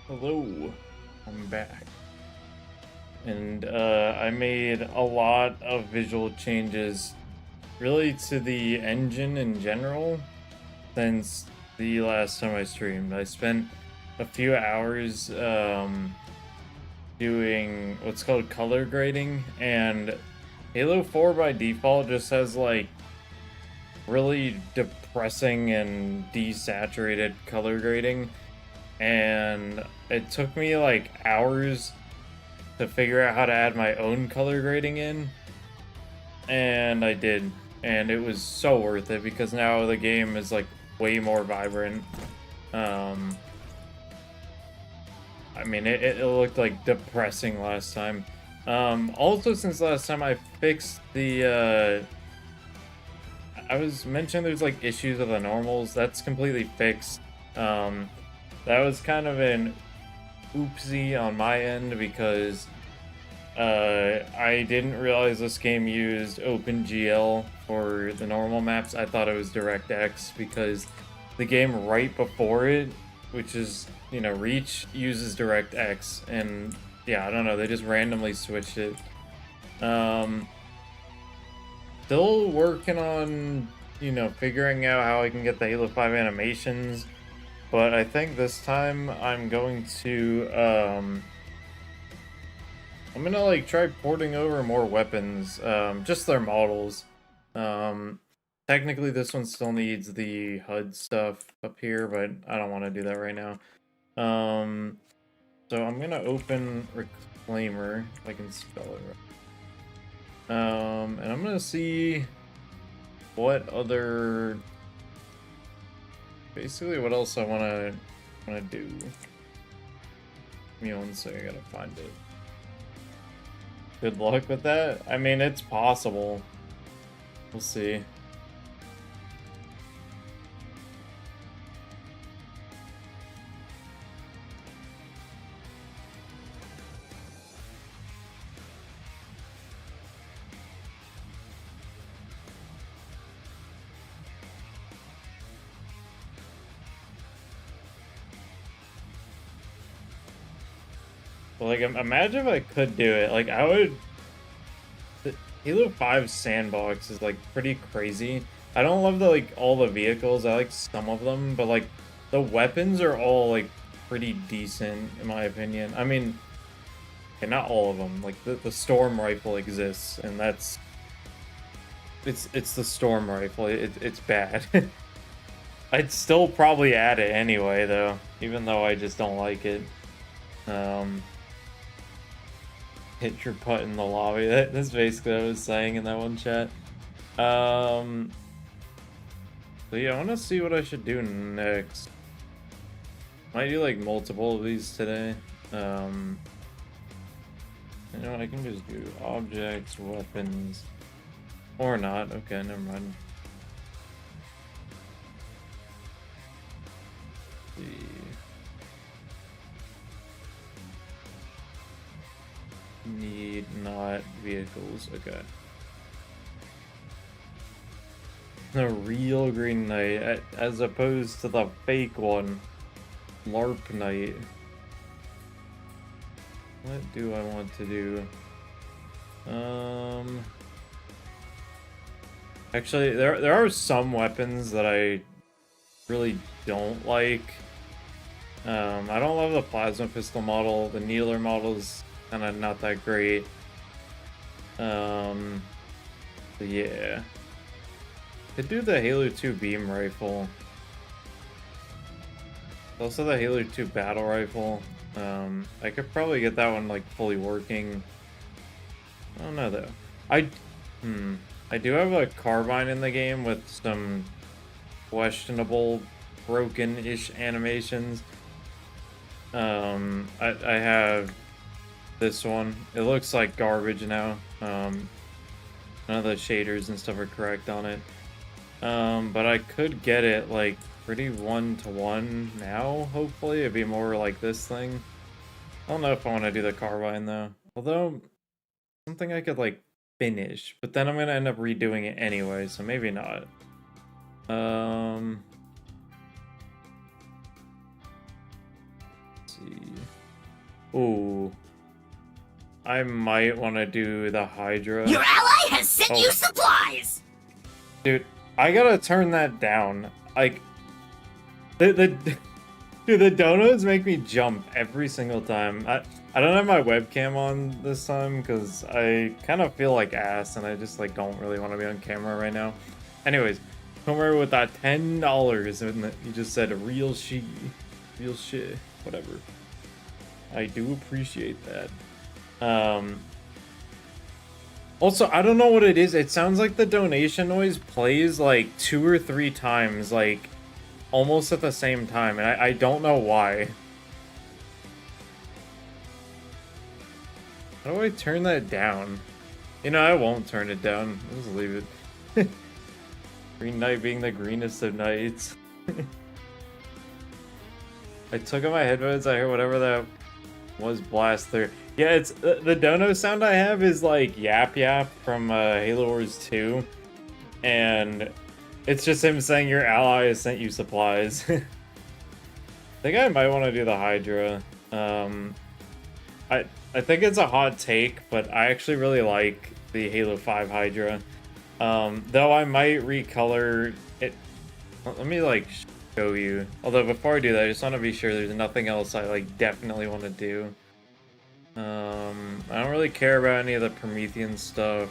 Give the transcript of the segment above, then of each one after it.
Hello, I'm back. And I made a lot of visual changes really to the engine in general since the last time I streamed. I spent a few hours doing what's called color grading, and Halo 4 by default just has like really depressing and desaturated color grading. And it took me like hours to figure out how to add my own color grading in, and I did, and it was so worth it because now the game is like way more vibrant. um I mean, it looked like depressing last time. Also, since last time I fixed the I was mentioning there's like issues with the normals. That's completely fixed. That was kind of an oopsie on my end because I didn't realize this game used OpenGL for the normal maps. I thought it was DirectX because the game right before it, which is, Reach, uses DirectX. And yeah, I don't know, they just randomly switched it. Um, Still working on, figuring out how I can get the Halo 5 animations, but I think this time I'm gonna like try porting over more weapons, just their models. Um, Technically, this one still needs the HUD stuff up here, but I don't want to do that right now. Um, so I'm gonna open Reclaimer, if I can spell it right. And I'm gonna see what other, basically what else I wanna do. Give me one second, I gotta find it. Good luck with that. I mean, it's possible. We'll see. But like, imagine if I could do it. Like, I would. The Halo 5 sandbox is like pretty crazy. I don't love the like all the vehicles. I like some of them, but like the weapons are all like pretty decent in my opinion. I mean, okay, not all of them. Like the storm rifle exists, and it's the storm rifle. It's bad. I'd still probably add it anyway, though, even though I just don't like it. Um, Hit your putt in the lobby. That's basically what I was saying in that one chat. So yeah, I want to see what I should do next. Might do like multiple of these today. You know what? I can just do objects, weapons, or not. Okay, never mind. Let's see. Need not vehicles. Okay. The real Green Knight, as opposed to the fake one, LARP Knight. What do I want to do? Actually, there are some weapons that I really don't like. I don't love the plasma pistol model. The Needler model is kind of not that great. But yeah. Could do the Halo 2 beam rifle. Also the Halo 2 battle rifle. I could probably get that one like fully working. I don't know though. I do have a carbine in the game with some questionable broken-ish animations. I have this one. It looks like garbage now. None of the shaders and stuff are correct on it. But I could get it like pretty one-to-one now, hopefully. It'd be more like this thing. I don't know if I want to do the carbine though. Although, something I could like finish, but then I'm gonna end up redoing it anyway, so maybe not. Let's see. Ooh. I might want to do the Hydra. Your ally has sent you supplies! Dude, I gotta turn that down. Like, dude, the donuts make me jump every single time. I don't have my webcam on this time because I kind of feel like ass and I just like don't really want to be on camera right now. Anyways, come over with that $10 and you just said real shit, whatever. I do appreciate that. Also, I don't know what it is. It sounds like the donation noise plays like 2 or 3 times, like almost at the same time, and I don't know why. How do I turn that down? You know, I won't turn it down. I'll just leave it. Green Knight being the greenest of nights. I took out my headphones, I heard whatever that was blast through. Yeah, it's the dono sound I have is like Yap Yap from Halo Wars 2. And it's just him saying your ally has sent you supplies. I think I might want to do the Hydra. I think it's a hot take, but I actually really like the Halo 5 Hydra. Though I might recolor it. Let me like show you. Although before I do that, I just want to be sure there's nothing else I like definitely want to do. I don't really care about any of the Promethean stuff.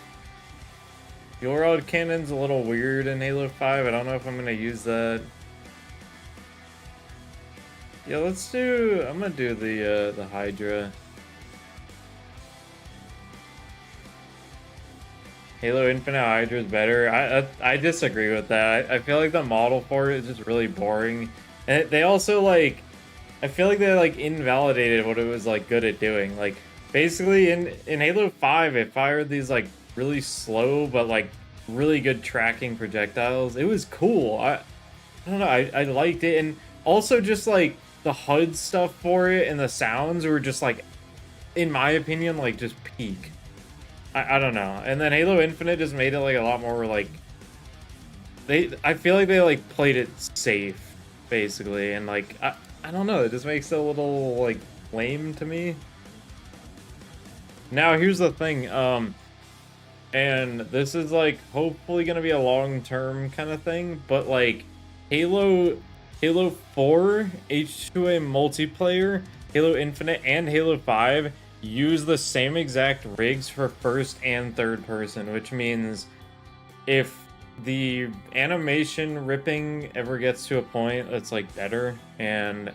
Fuel rod cannon's a little weird in Halo 5. I don't know if I'm gonna use that. Yeah, I'm gonna do the Hydra. Halo Infinite Hydra is better. I disagree with that. I feel like the model for it is just really boring. And they also like, I feel like they like invalidated what it was like good at doing. Like basically in Halo 5, it fired these like really slow but like really good tracking projectiles. It was cool. I don't know. I liked it, and also just like the HUD stuff for it and the sounds were just like, in my opinion, like just peak. I don't know. And then Halo Infinite just made it like a lot more like I feel like they like played it safe basically, and like I don't know, it just makes it a little like lame to me. Now here's the thing, and this is like hopefully gonna be a long-term kind of thing, but like Halo 4 H2A multiplayer, Halo Infinite, and Halo 5 use the same exact rigs for first and third person, which means if the animation ripping ever gets to a point that's like better, and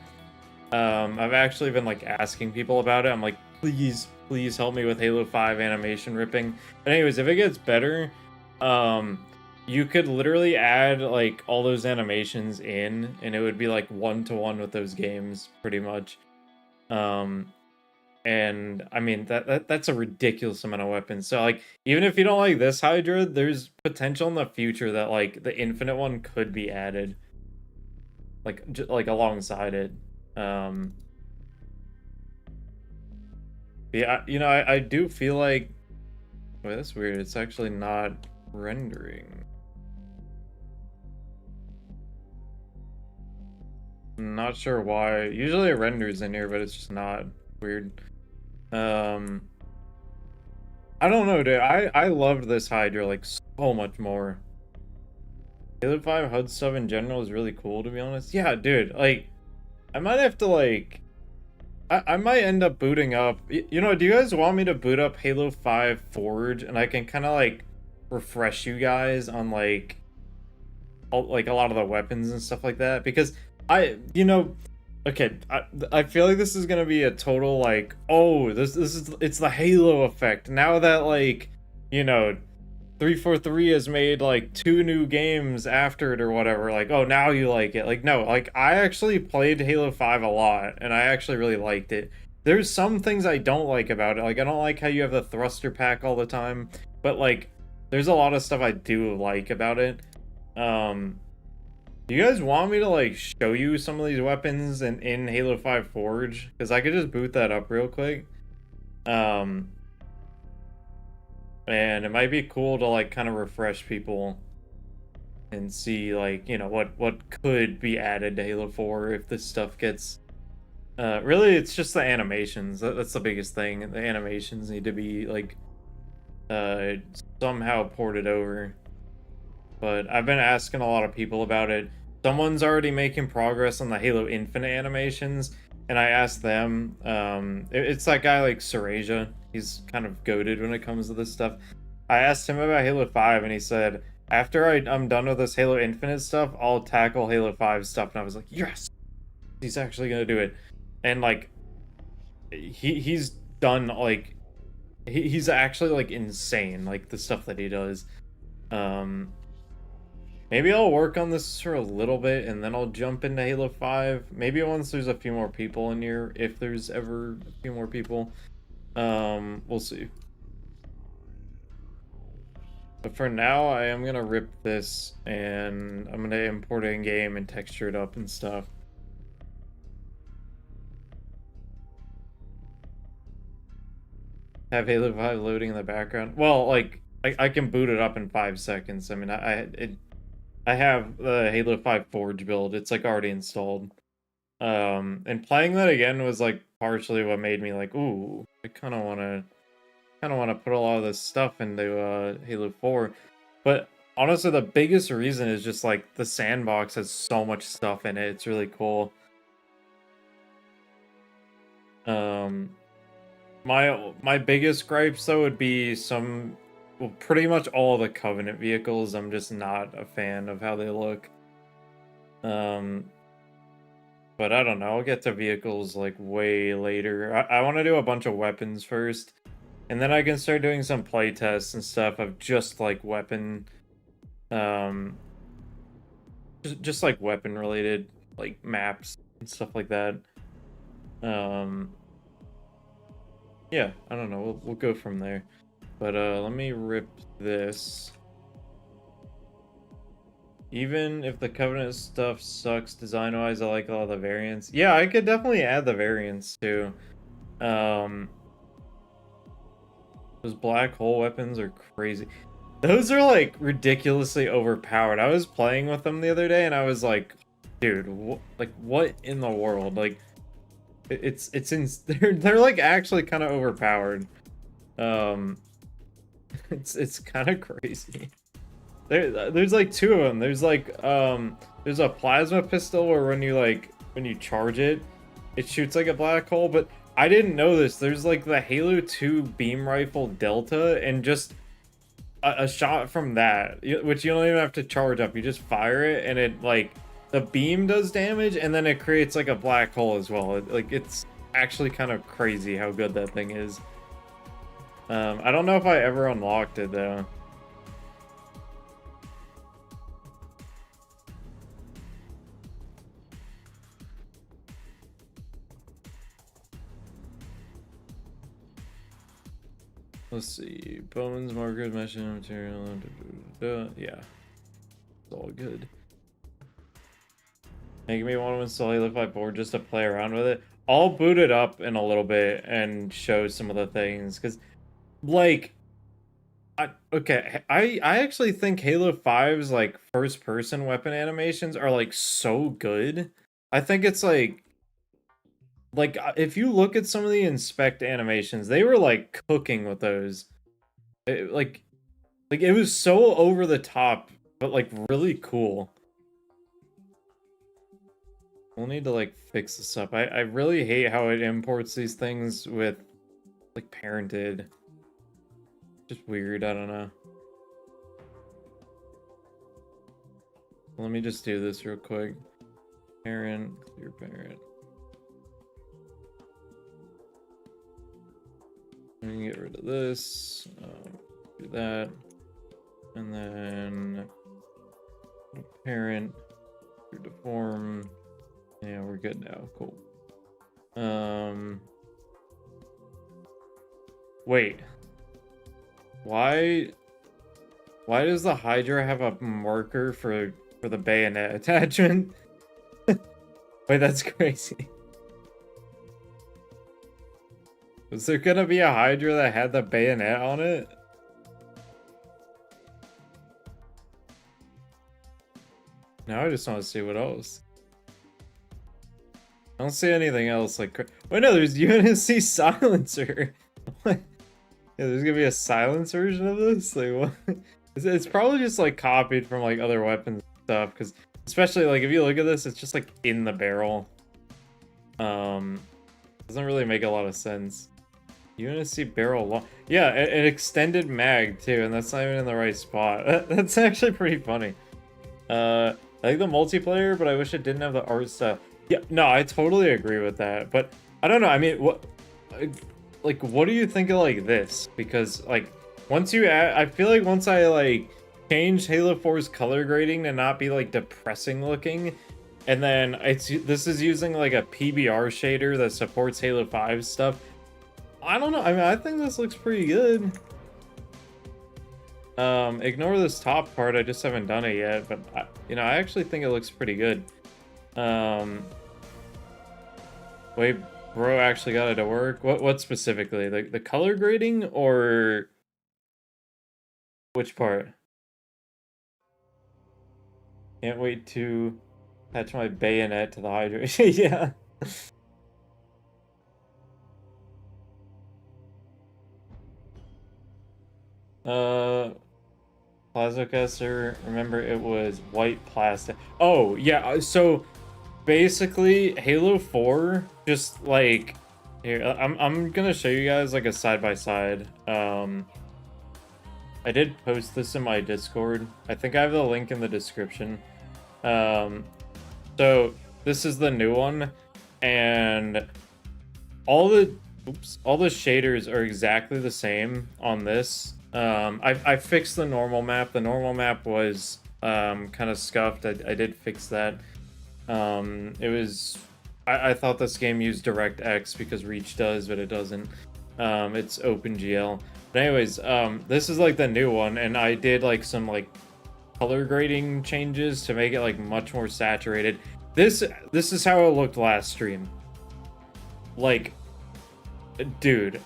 I've actually been like asking people about it. I'm like, please help me with Halo 5 animation ripping. But anyways, if it gets better, you could literally add like all those animations in, and it would be like 1-to-1 with those games pretty much. And I mean that's a ridiculous amount of weapons. So like even if you don't like this Hydra, there's potential in the future that like the Infinite one could be added, like alongside it. Yeah, you know, I do feel like, wait, that's weird. It's actually not rendering. I'm not sure why. Usually it renders in here, but it's just not. Weird. I don't know, dude. I loved this Hydra like so much more. Halo 5 HUD stuff in general is really cool, to be honest. Yeah, dude, like I might have to like I might end up booting up. You know, do you guys want me to boot up Halo 5 Forge, and I can kind of like refresh you guys on like a lot of the weapons and stuff like that? Because you know, okay, I feel like this is gonna be a total like, oh, it's the Halo effect. Now that like, you know, 343 has made like 2 new games after it or whatever, like, oh, now you like it. Like, no, like I actually played Halo 5 a lot and I actually really liked it. There's some things I don't like about it. Like, I don't like how you have the thruster pack all the time, but like there's a lot of stuff I do like about it. Do you guys want me to like show you some of these weapons in Halo 5 Forge? Because I could just boot that up real quick. And it might be cool to like kind of refresh people and see like, you know, what could be added to Halo 4 if this stuff gets Really, it's just the animations. That's the biggest thing. The animations need to be like uh somehow ported over. But I've been asking a lot of people about it. Someone's already making progress on the Halo Infinite animations, and I asked them. It's that guy like Serasia. He's kind of goated when it comes to this stuff. I asked him about Halo 5, and he said, after I'm done with this Halo Infinite stuff, I'll tackle Halo 5 stuff. And I was like, yes, he's actually gonna do it. And like, he's done like he's actually like insane, like the stuff that he does. Um, Maybe I'll work on this for a little bit and then I'll jump into Halo 5. Maybe once there's a few more people in here, if there's ever a few more people. We'll see. But for now, I am gonna rip this and I'm gonna import it in game and texture it up and stuff. Have Halo 5 loading in the background. Well, like I can boot it up in 5 seconds. I mean, I have the Halo 5 Forge build. It's like already installed. And playing that again was like partially what made me like, ooh, I kind of want to put a lot of this stuff into Halo 4. But honestly, the biggest reason is just like the sandbox has so much stuff in it. It's really cool. Um, my biggest gripes though would be well, pretty much all the Covenant vehicles. I'm just not a fan of how they look. But I don't know. I'll get to vehicles like way later. I want to do a bunch of weapons first, and then I can start doing some play tests and stuff of just like weapon, um, just like weapon related like maps and stuff like that. Um, yeah, I don't know. We'll go from there. But let me rip this. Even if the Covenant stuff sucks design-wise, I like all the variants. Yeah, I could definitely add the variants too. Those black hole weapons are crazy. Those are like ridiculously overpowered. I was playing with them the other day and I was like, dude, what in the world? Like, it's in they're like actually kind of overpowered. It's kind of crazy. There's like two of them. There's like there's a plasma pistol where when you charge it, it shoots like a black hole. But I didn't know this. There's like the Halo 2 beam rifle Delta, and just a shot from that, which you don't even have to charge up. You just fire it, and it like the beam does damage, and then it creates like a black hole as well. It's actually kind of crazy how good that thing is. I don't know if I ever unlocked it though. Let's see. Bones, markers, meshing material. Yeah. It's all good. Making me want to install Halo 5 board just to play around with it. I'll boot it up in a little bit and show some of the things. Because, like, I actually think Halo 5's, like, first-person weapon animations are, like, so good. I think it's, like, if you look at some of the inspect animations, they were like cooking with those. Like it was so over the top, but like really cool. We'll need to like fix this up. I really hate how it imports these things with like parented. Just weird, I don't know. Let me just do this real quick. Parent, clear parent. I'm gonna get rid of this, do that, and then parent, deform. Yeah, we're good now. Cool. Wait. Why does the Hydra have a marker for the bayonet attachment? Wait, that's crazy. Was there gonna be a Hydra that had the bayonet on it? Now I just want to see what else. I don't see anything else like. Wait, no, there's UNSC silencer. What? Yeah, there's gonna be a silence version of this. Like, what? It's probably just like copied from like other weapons and stuff. Because especially like if you look at this, it's just like in the barrel. Doesn't really make a lot of sense. UNSC barrel long. Yeah, an extended mag too, and that's not even in the right spot. That's actually pretty funny. I like the multiplayer, but I wish it didn't have the art style. Yeah, no, I totally agree with that. But I don't know. I mean, what do you think of like this? Because like once you add, I feel like once I like change Halo 4's color grading to not be like depressing looking, and then this is using like a PBR shader that supports Halo 5 stuff. I don't know. I mean, I think this looks pretty good. Ignore this top part. I just haven't done it yet, but I actually think it looks pretty good. Wait, bro, actually got it to work. What specifically? The color grading or which part? Can't wait to attach my bayonet to the Hydra. Yeah. Plasmacaster, remember it was white plastic. Oh, yeah, so basically Halo 4 just like here, I'm gonna show you guys like a side by side. I did post this in my Discord. I think I have the link in the description. So this is the new one, and all the shaders are exactly the same on this. I fixed the normal map. The normal map was kind of scuffed. I did fix that. It was I thought this game used DirectX because Reach does, but it doesn't. It's OpenGL. But anyways, this is like the new one, and I did like some like color grading changes to make it like much more saturated. This is how it looked last stream. Like, dude.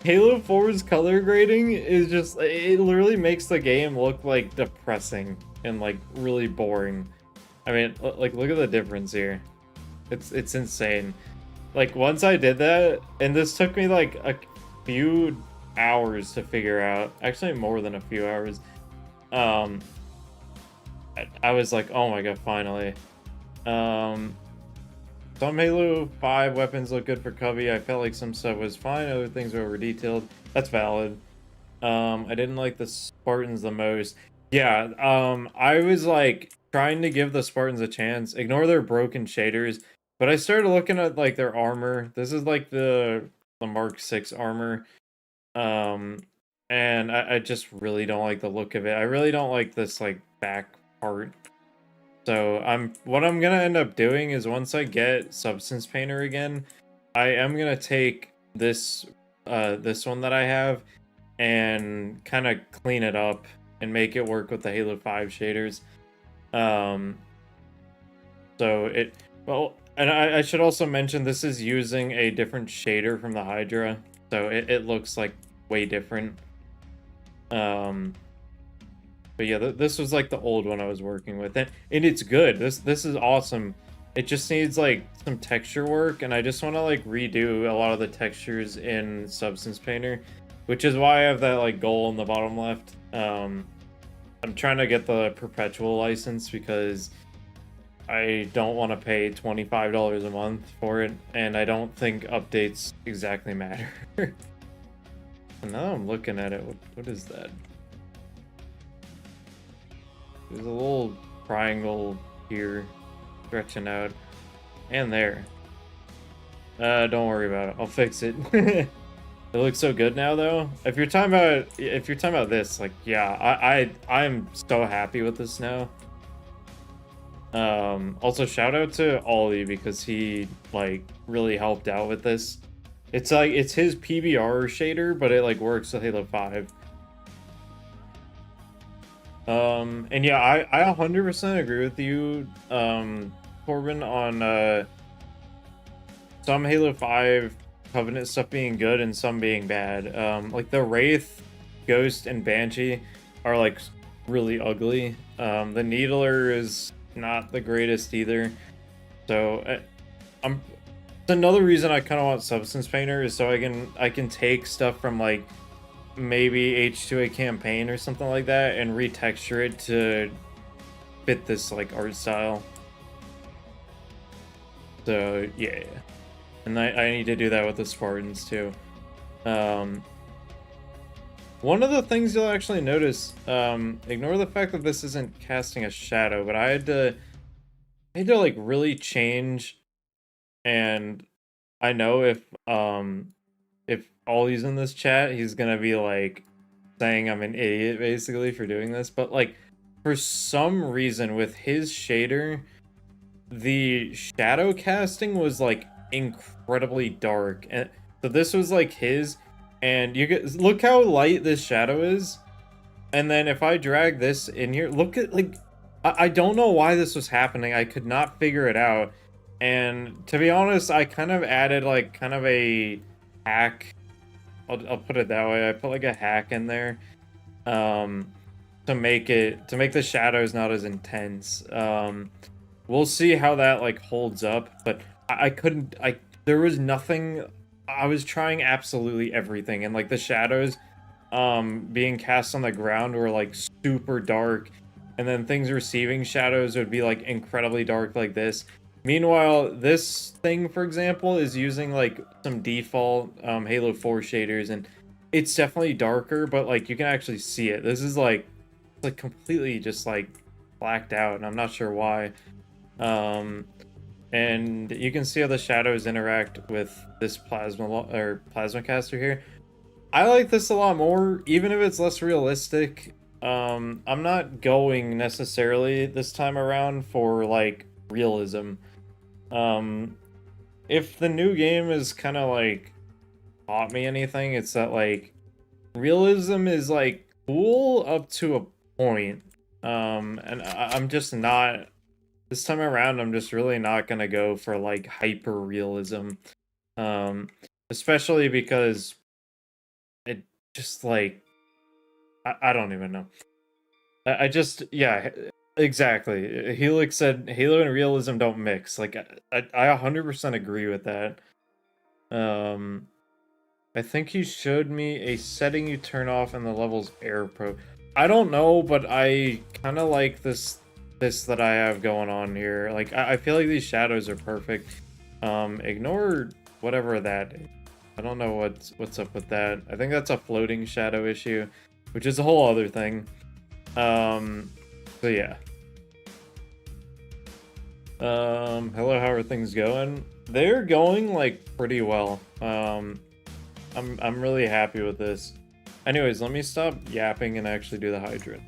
Halo 4's color grading is just, it literally makes the game look like depressing and like really boring. I mean, like look at the difference here. It's insane. Like once I did that, and this took me like a few hours to figure out, actually more than a few hours. I was like, oh my god, finally. Some Halo 5 weapons look good for Cubby. I felt like some stuff was fine, other things were over detailed. That's valid. I didn't like the Spartans the most. Yeah, I was like trying to give the Spartans a chance. Ignore their broken shaders. But I started looking at like their armor. This is like the Mark 6 armor. And I just really don't like the look of it. I really don't like this like back part. So what I'm gonna end up doing is once I get Substance Painter again, I am gonna take this this one that I have and kind of clean it up and make it work with the Halo 5 shaders. And I should also mention this is using a different shader from the Hydra, so it looks like way different. But yeah, this was like the old one I was working with, and it's good. This is awesome. It just needs like some texture work, and I just want to like redo a lot of the textures in Substance Painter, which is why I have that like goal in the bottom left. I'm trying to get the perpetual license because I don't want to pay $25 a month for it, and I don't think updates exactly matter. And now I'm looking at it. What is that? There's a little triangle here stretching out, and there. Don't worry about it. I'll fix it. It looks so good now, though. If you're talking about this, like, yeah, I'm so happy with this now. Also shout out to Ollie because he like really helped out with this. It's like it's his PBR shader, but it like works with Halo 5. And yeah, I 100% agree with you, Corbin, on some Halo 5 Covenant stuff being good and some being bad. Like the Wraith, Ghost, and Banshee are like really ugly. The Needler is not the greatest either. So I'm. It's another reason I kind of want Substance Painter is so I can take stuff from like maybe H2A Campaign or something like that and retexture it to fit this like art style. So yeah, and I need to do that with the Spartans too. One of the things you'll actually notice, ignore the fact that this isn't casting a shadow, but I had to like really change, and I know if Ollie's in this chat, he's gonna be like saying I'm an idiot basically for doing this, but like for some reason with his shader, the shadow casting was like incredibly dark, and so this was like his, and you get look how light this shadow is, and then if I drag this in here, look at like I don't know why this was happening. I could not figure it out, and to be honest, I kind of added like kind of a hack. I'll put it that way. I put like a hack in there, to make the shadows not as intense. We'll see how that like holds up, but I couldn't. There was nothing. I was trying absolutely everything, and like the shadows, being cast on the ground were like super dark, and then things receiving shadows would be like incredibly dark like this. Meanwhile, this thing, for example, is using like some default Halo 4 shaders, and it's definitely darker, but like you can actually see it. This is like it's like completely just like blacked out, and I'm not sure why. And you can see how the shadows interact with this plasma caster here. I like this a lot more, even if it's less realistic. I'm not going necessarily this time around for like realism. If the new game is kind of like taught me anything, it's that like realism is like cool up to a point. And I'm just not this time around. I'm just really not gonna go for like hyper realism, especially because it just like I don't even know. I just yeah, exactly. Helix said Halo and realism don't mix. Like I 100% agree with that. I think he showed me a setting you turn off in the level's air pro. I don't know, but I kind of like this that I have going on here. Like I feel like these shadows are perfect. Ignore whatever that is. I don't know what's up with that. I think that's a floating shadow issue, which is a whole other thing. So yeah. Hello, how are things going? They're going like pretty well. I'm really happy with this. Anyways, let me stop yapping and actually do the hydrant.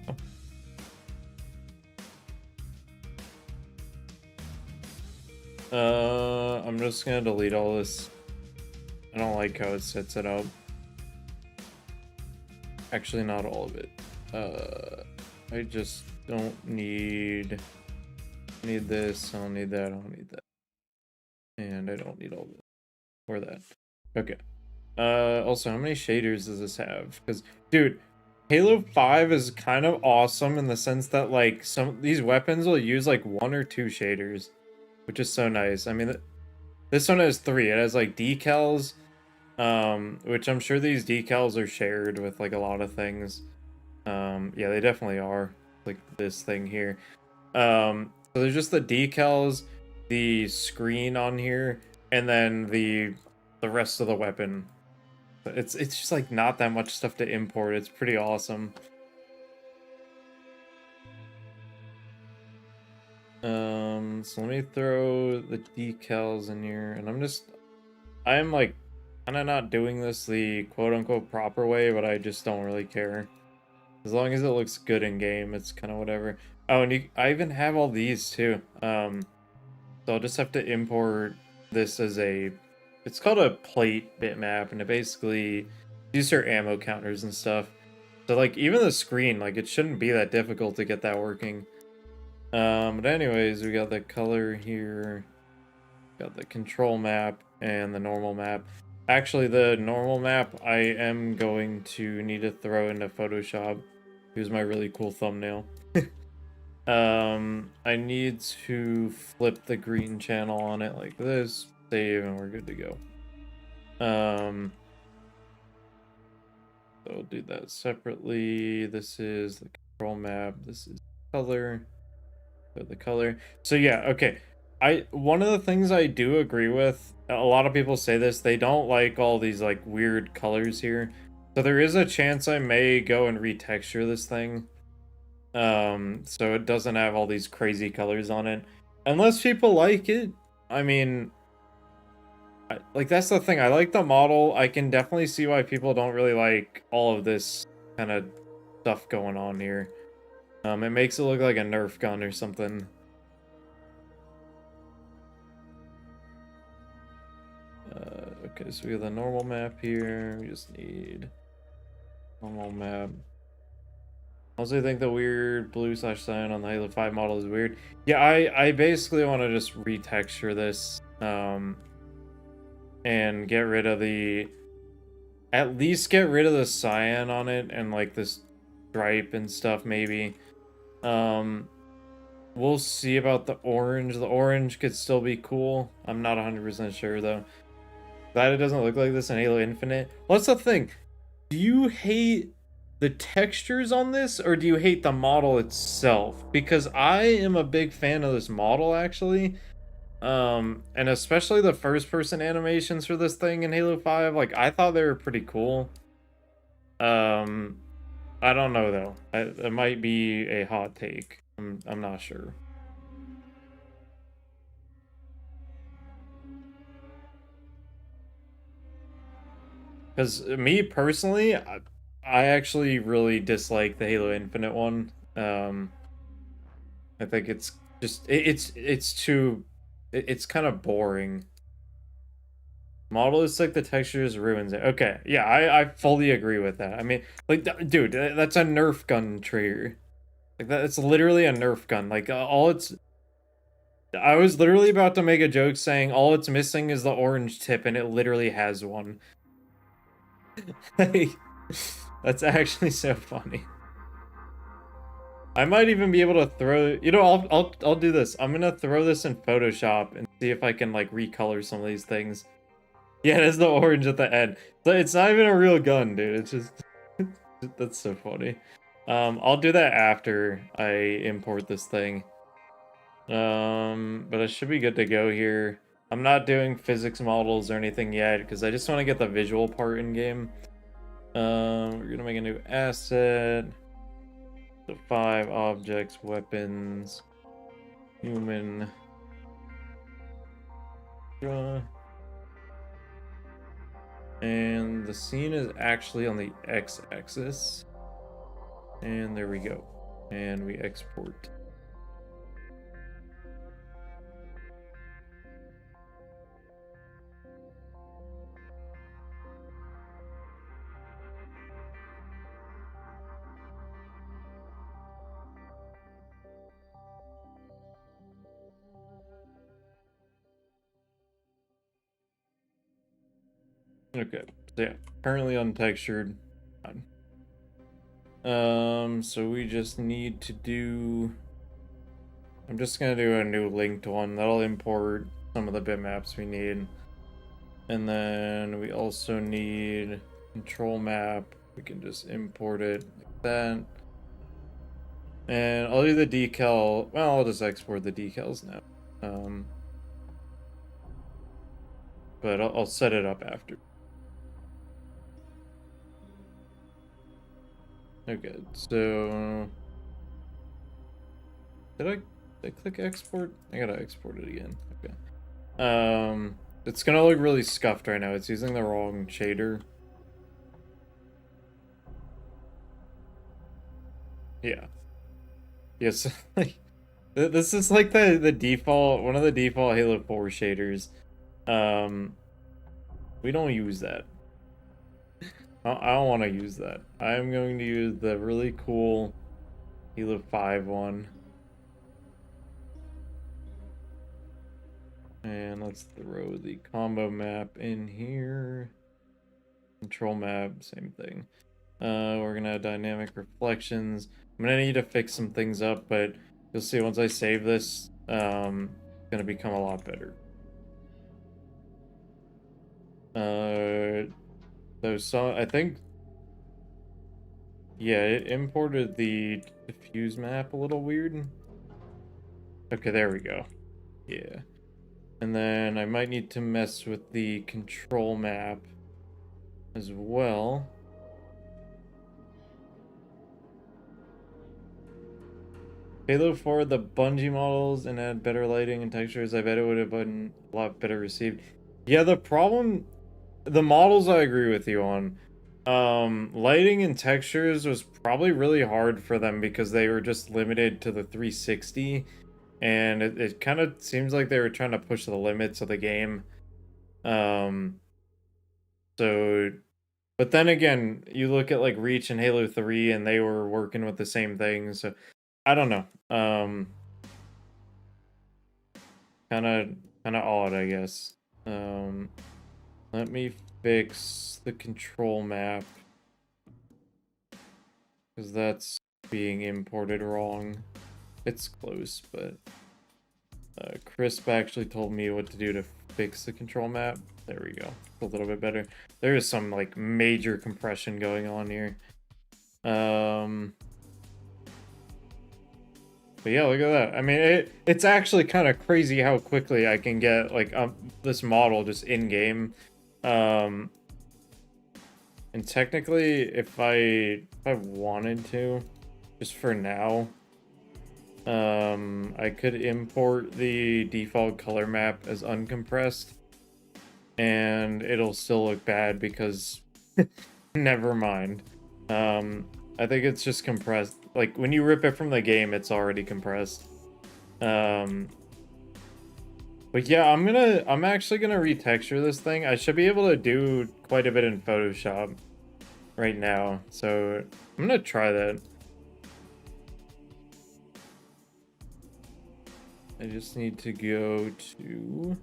I'm just gonna delete all this. I don't like how it sets it up. Actually, not all of it. I just don't need this. I don't need that. I don't need that. And I don't need all this or that. Okay. Also, how many shaders does this have? Because, dude, Halo 5 is kind of awesome in the sense that, like, these weapons will use, like, 1 or 2 shaders, which is so nice. I mean, this one has 3. It has, like, decals, which I'm sure these decals are shared with, like, a lot of things. Yeah, they definitely are. Like, this thing here. So there's just the decals, the screen on here, and then the rest of the weapon. It's just like not that much stuff to import. It's pretty awesome. So let me throw the decals in here, and I'm like kind of not doing this the quote-unquote proper way, but I just don't really care. As long as it looks good in game, it's kind of whatever. Oh, and I even have all these too. So I'll just have to import this as it's called a plate bitmap, and it basically these are ammo counters and stuff. So like even the screen, like it shouldn't be that difficult to get that working. But anyways, we got the color here, got the control map and the normal map. Actually, the normal map I am going to need to throw into Photoshop. Here's my really cool thumbnail. I need to flip the green channel on it like this, save, and we're good to go. So I'll do that separately. This is the control map. This is color. Put the color. So yeah, okay. One of the things I do agree with, a lot of people say this, they don't like all these like weird colors here. So there is a chance I may go and retexture this thing. So it doesn't have all these crazy colors on it. Unless people like it. I mean, like that's the thing. I like the model. I can definitely see why people don't really like all of this kind of stuff going on here. It makes it look like a Nerf gun or something. Okay, so we have the normal map here. We just need normal map. Also, I think the weird blue/cyan on the Halo 5 model is weird. Yeah, I basically want to just retexture this, and get rid of the, at least get rid of the cyan on it and like this stripe and stuff maybe. We'll see about the orange. The orange could still be cool. I'm not 100% sure though. Glad it doesn't look like this in Halo Infinite. Well, that's the thing. Do you hate the textures on this, or do you hate the model itself? Because I am a big fan of this model, actually. And especially the first-person animations for this thing in Halo 5. Like, I thought they were pretty cool. I don't know, though. It might be a hot take. I'm not sure. Because me personally, I actually really dislike the Halo Infinite one. I think it's just it's too it's kind of boring. Model is like the textures ruins it. Okay, yeah, I fully agree with that. I mean, like, dude, that's a Nerf gun trigger. Like that's literally a Nerf gun. Like all it's. I was literally about to make a joke saying all it's missing is the orange tip, and it literally has one. Like, that's actually so funny. I might even be able to throw. You know, I'll do this. I'm gonna throw this in Photoshop and see if I can like recolor some of these things. Yeah, there's the orange at the end. So it's not even a real gun, dude. It's just that's so funny. I'll do that after I import this thing. But I should be good to go here. I'm not doing physics models or anything yet because I just want to get the visual part in game. We're gonna make a new asset. The 5 objects, weapons, human. And the scene is actually on the x-axis. And there we go. And we export. Okay, so yeah, currently untextured. So we just need to do. I'm just gonna do a new linked one that'll import some of the bitmaps we need, and then we also need control map. We can just import it like that, and I'll do the decal. Well, I'll just export the decals now. But I'll set it up after. Okay, so did I click export? I gotta export it again. Okay. It's gonna look really scuffed right now. It's using the wrong shader. Yeah. Yes. Like this is like the default, one of the default Halo 4 shaders. We don't use that. I don't want to use that. I'm going to use the really cool Halo 5 one. And let's throw the combo map in here. Control map, same thing. We're gonna have dynamic reflections. I'm gonna need to fix some things up, but You'll see once I save this, it's gonna become a lot better. So I think, yeah, it imported the diffuse map a little weird. Okay, there we go. Yeah. And then I might need to mess with the control map as well. Halo 4, the Bungie models, and add better lighting and textures. I bet it would have been a lot better received. Yeah, the problem, the models I agree with you on. Lighting and textures was probably really hard for them because they were just limited to the 360. And it kind of seems like they were trying to push the limits of the game. So, but then again, you look at like Reach and Halo 3 and they were working with the same thing. So, I don't know. Kind of odd, I guess. Let me fix the control map because that's being imported wrong. It's close, but Crisp actually told me what to do to fix the control map. There we go. A little bit better. There is some like major compression going on here. But yeah, look at that. I mean, it's actually kind of crazy how quickly I can get like this model just in game. And technically, if I wanted to, just for now, I could import the default color map as uncompressed, and it'll still look bad because never mind. I think it's just compressed. Like when you rip it from the game, it's already compressed. But yeah, I'm actually gonna retexture this thing. I should be able to do quite a bit in Photoshop right now, so I'm gonna try that. I just need to go to...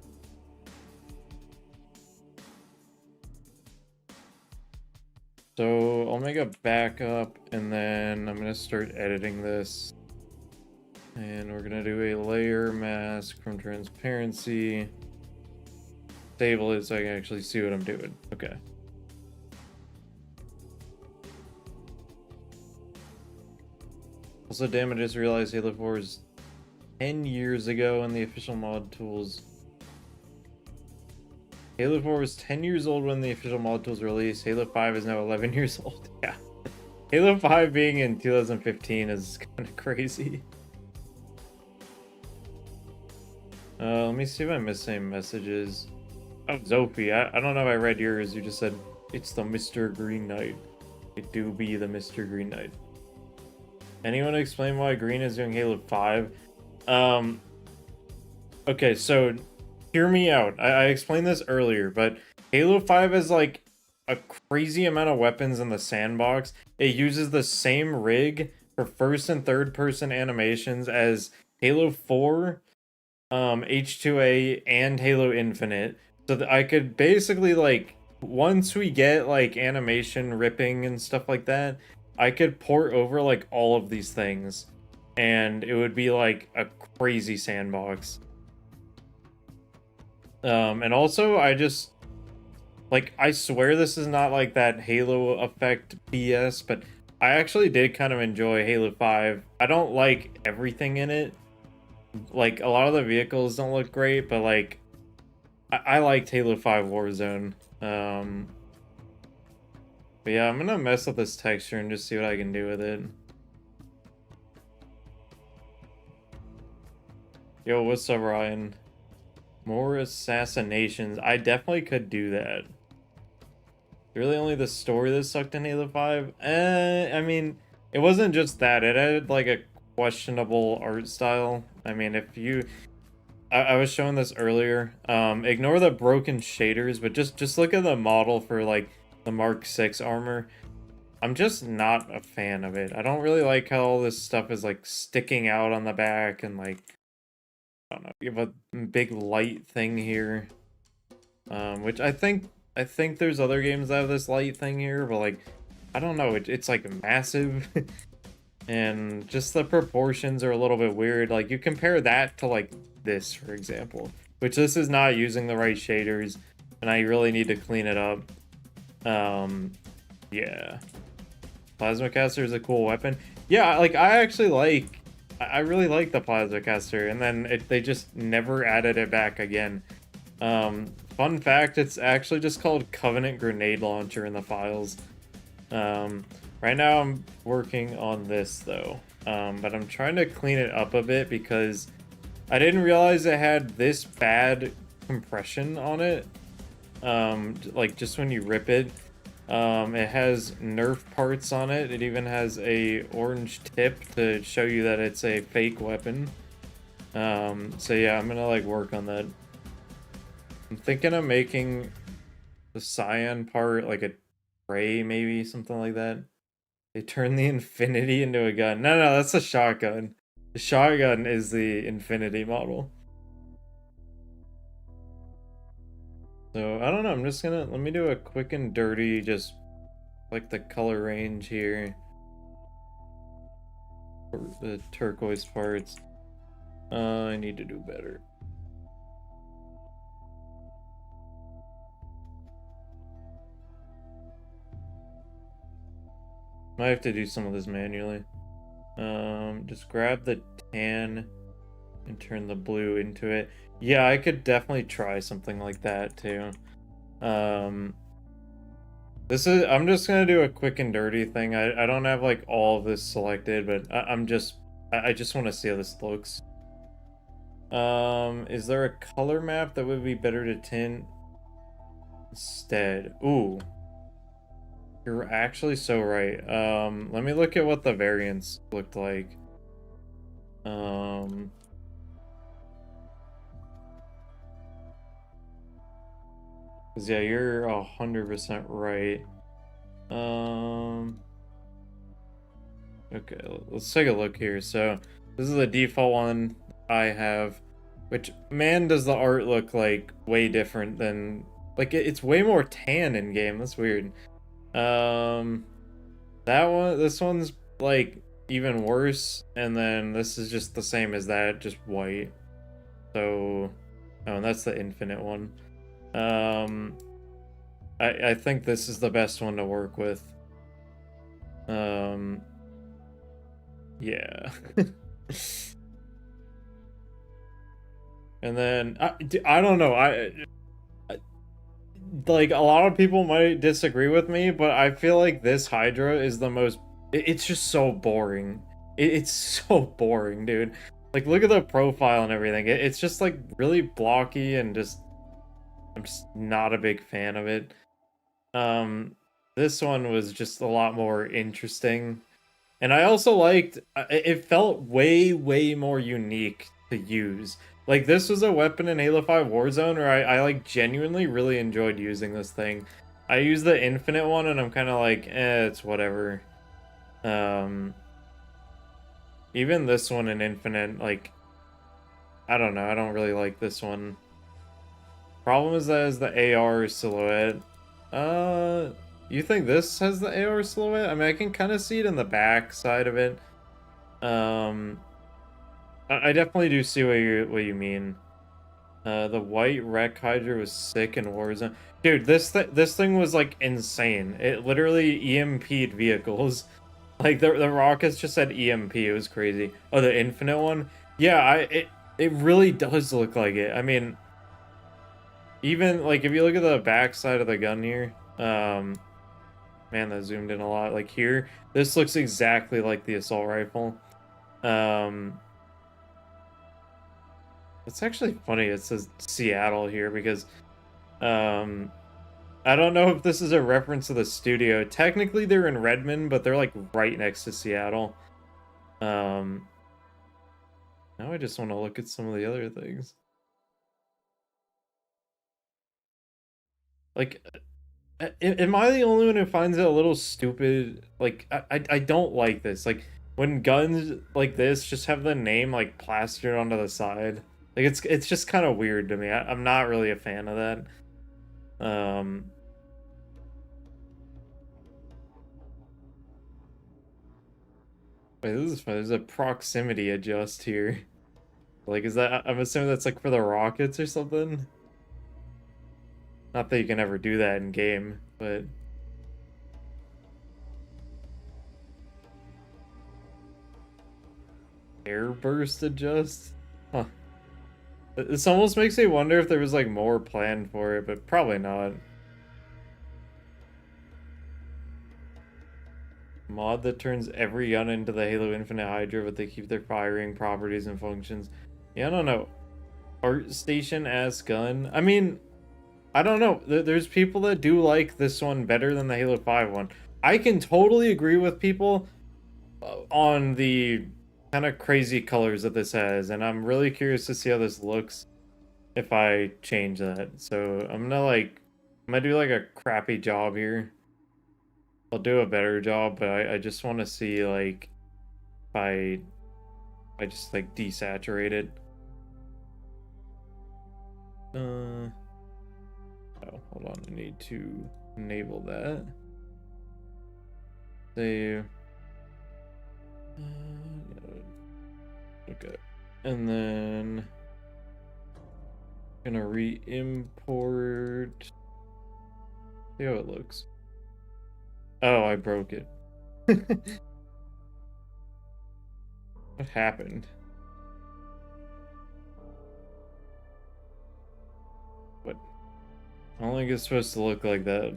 So I'll make a backup and then I'm gonna start editing this. And we're gonna do a layer mask from transparency. Stable it so I can actually see what I'm doing. Okay. Also, damn, I just realized Halo 4 is 10 years ago in the official mod tools. Halo 4 was 10 years old when the official mod tools released. Halo 5 is now 11 years old. Yeah. Halo 5 being in 2015 is kind of crazy. Let me see if I missed any messages. Oh, Zophie, I don't know if I read yours. You just said, it's the Mr. Green Knight. It do be the Mr. Green Knight. Anyone explain why Green is doing Halo 5? Okay, so hear me out. I explained this earlier, but Halo 5 has like a crazy amount of weapons in the sandbox. It uses the same rig for first and third person animations as Halo 4, H2A, and Halo Infinite. So that I could basically like, once we get like animation ripping and stuff like that, I could port over like all of these things and it would be like a crazy sandbox. And also I just like, I swear this is not like that Halo effect BS, but I actually did kind of enjoy Halo 5. I don't like everything in it. Like a lot of the vehicles don't look great, but like I liked Halo 5 Warzone. But yeah, I'm gonna mess with this texture and just see what I can do with it. Yo, what's up, Ryan? More assassinations. I definitely could do that. Really only the story that sucked in Halo 5? I mean, it wasn't just that. It had like a questionable art style. I mean, if you... I was showing this earlier. Ignore the broken shaders, but just look at the model for like the Mark 6 armor. I'm just not a fan of it. I don't really like how all this stuff is like sticking out on the back and like, I don't know, you have a big light thing here. Which I think there's other games that have this light thing here, but like, I don't know, it's like massive. And just the proportions are a little bit weird. Like, you compare that to, like, this, for example. Which this is not using the right shaders, and I really need to clean it up. Yeah. Plasma Caster is a cool weapon. Yeah, like, I actually like... I really like the Plasma Caster, and then they just never added it back again. Fun fact, it's actually just called Covenant Grenade Launcher in the files. Right now I'm working on this, though. But I'm trying to clean it up a bit because I didn't realize it had this bad compression on it. Like, just when you rip it. It has Nerf parts on it. It even has a orange tip to show you that it's a fake weapon. So yeah, I'm gonna, like, work on that. I'm thinking of making the cyan part like a gray, maybe, something like that. They turn the Infinity into a gun. No, that's a shotgun. The shotgun is the Infinity model. So, I don't know, I'm just gonna, let me do a quick and dirty, just, like, the color range here. For the turquoise parts. I need to do better. Might have to do some of this manually. Just grab the tan and turn the blue into it. Yeah, I could definitely try something like that too. I'm just gonna do a quick and dirty thing. I don't have like all of this selected, but I just want to see how this looks. Is there a color map that would be better to tint instead? Ooh. You're actually so right. Let me look at what the variants looked like. Cause yeah, you're 100% right. Okay, let's take a look here. So this is the default one I have, which, man, does the art look like way different than, like, it's way more tan in game. That's weird. This one's like even worse, and then this is just the same as that, just white. So, oh, and that's the infinite one. I think this is the best one to work with. Yeah. And then I don't know. Like, a lot of people might disagree with me, but I feel like this Hydra is the most... It's just so boring. It's so boring, dude. Like, look at the profile and everything. It's just, like, really blocky and just... I'm just not a big fan of it. This one was just a lot more interesting. And I also liked... It felt way, way more unique to use. Like, this was a weapon in Halo 5 Warzone where I like, genuinely really enjoyed using this thing. I use the infinite one, and I'm kind of like, it's whatever. Even this one in infinite, like, I don't know, I don't really like this one. Problem is that is the AR silhouette. You think this has the AR silhouette? I mean, I can kind of see it in the back side of it. I definitely do see what you mean. The white Wreck Hydra was sick in Warzone. Dude, this thing was like insane. It literally EMP'd vehicles. Like the rockets just said EMP. It was crazy. Oh, the infinite one? Yeah, it really does look like it. I mean, even like if you look at the back side of the gun here, man, that zoomed in a lot. Like here, this looks exactly like the assault rifle. It's actually funny it says Seattle here because I don't know if this is a reference to the studio. Technically they're in Redmond, but they're like right next to Seattle. Now I just want to look at some of the other things. Like, am I the only one who finds it a little stupid? Like, I don't like this. Like, when guns like this just have the name like plastered onto the side. Like, it's just kind of weird to me. I'm not really a fan of that. Wait, this is fun. There's a proximity adjust here. Like, is that? I'm assuming that's like for the rockets or something. Not that you can ever do that in game, but air burst adjust. Huh. This almost makes me wonder if there was like more planned for it, but probably not. Mod that turns every gun into the Halo Infinite Hydra, but they keep their firing properties and functions. Yeah, I don't know. Art station ass gun. I mean, I don't know. There's people that do like this one better than the Halo 5 one. I can totally agree with people on the kind of crazy colors that this has, and I'm really curious to see how this looks if I change that. So I'm gonna do like a crappy job here. I'll do a better job, but I just want to see like if I just like desaturate it. Oh, hold on. I need to enable that. Save. Okay. And then gonna re-import. See how it looks. Oh, I broke it. What happened? What? I don't think it's supposed to look like that.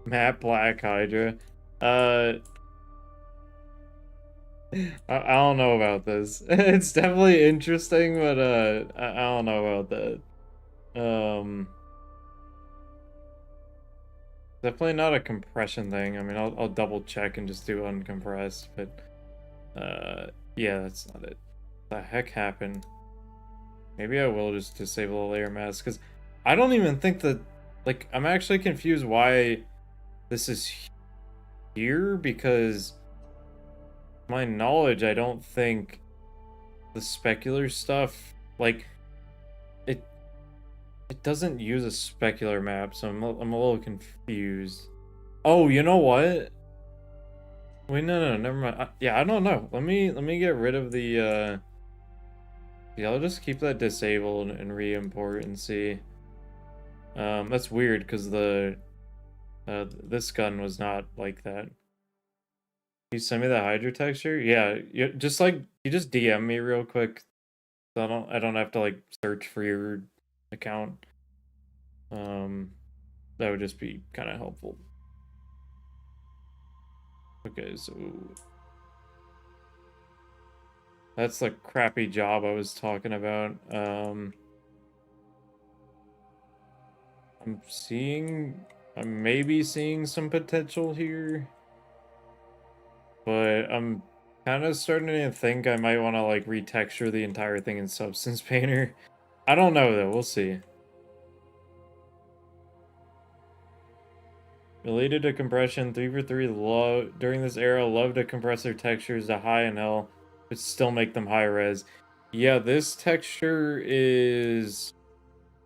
Matte Black Hydra. I don't know about this. It's definitely interesting, but I don't know about that. Definitely not a compression thing. I mean, I'll double check and just do uncompressed, but yeah, that's not it. What the heck happened? Maybe I will just disable the layer mask because I don't even think that, like, I'm actually confused why this is here because my knowledge, I don't think the specular stuff, like, it doesn't use a specular map, so I'm a little confused. Oh, you know what? Wait, no, never mind. Yeah, I don't know. Let me get rid of the yeah, I'll just keep that disabled and re-import and see. That's weird because the this gun was not like that. You send me the Hydra texture? Yeah, you just like you just DM me real quick. So I don't have to like search for your account. That would just be kind of helpful. Okay, so that's the crappy job I was talking about. I'm maybe seeing some potential here, but I'm kind of starting to think I might want to like retexture the entire thing in Substance Painter. I don't know though, we'll see. Related to compression, 3 for 3 low during this era love to compress their textures to high and hell, but still make them high res. Yeah, this texture is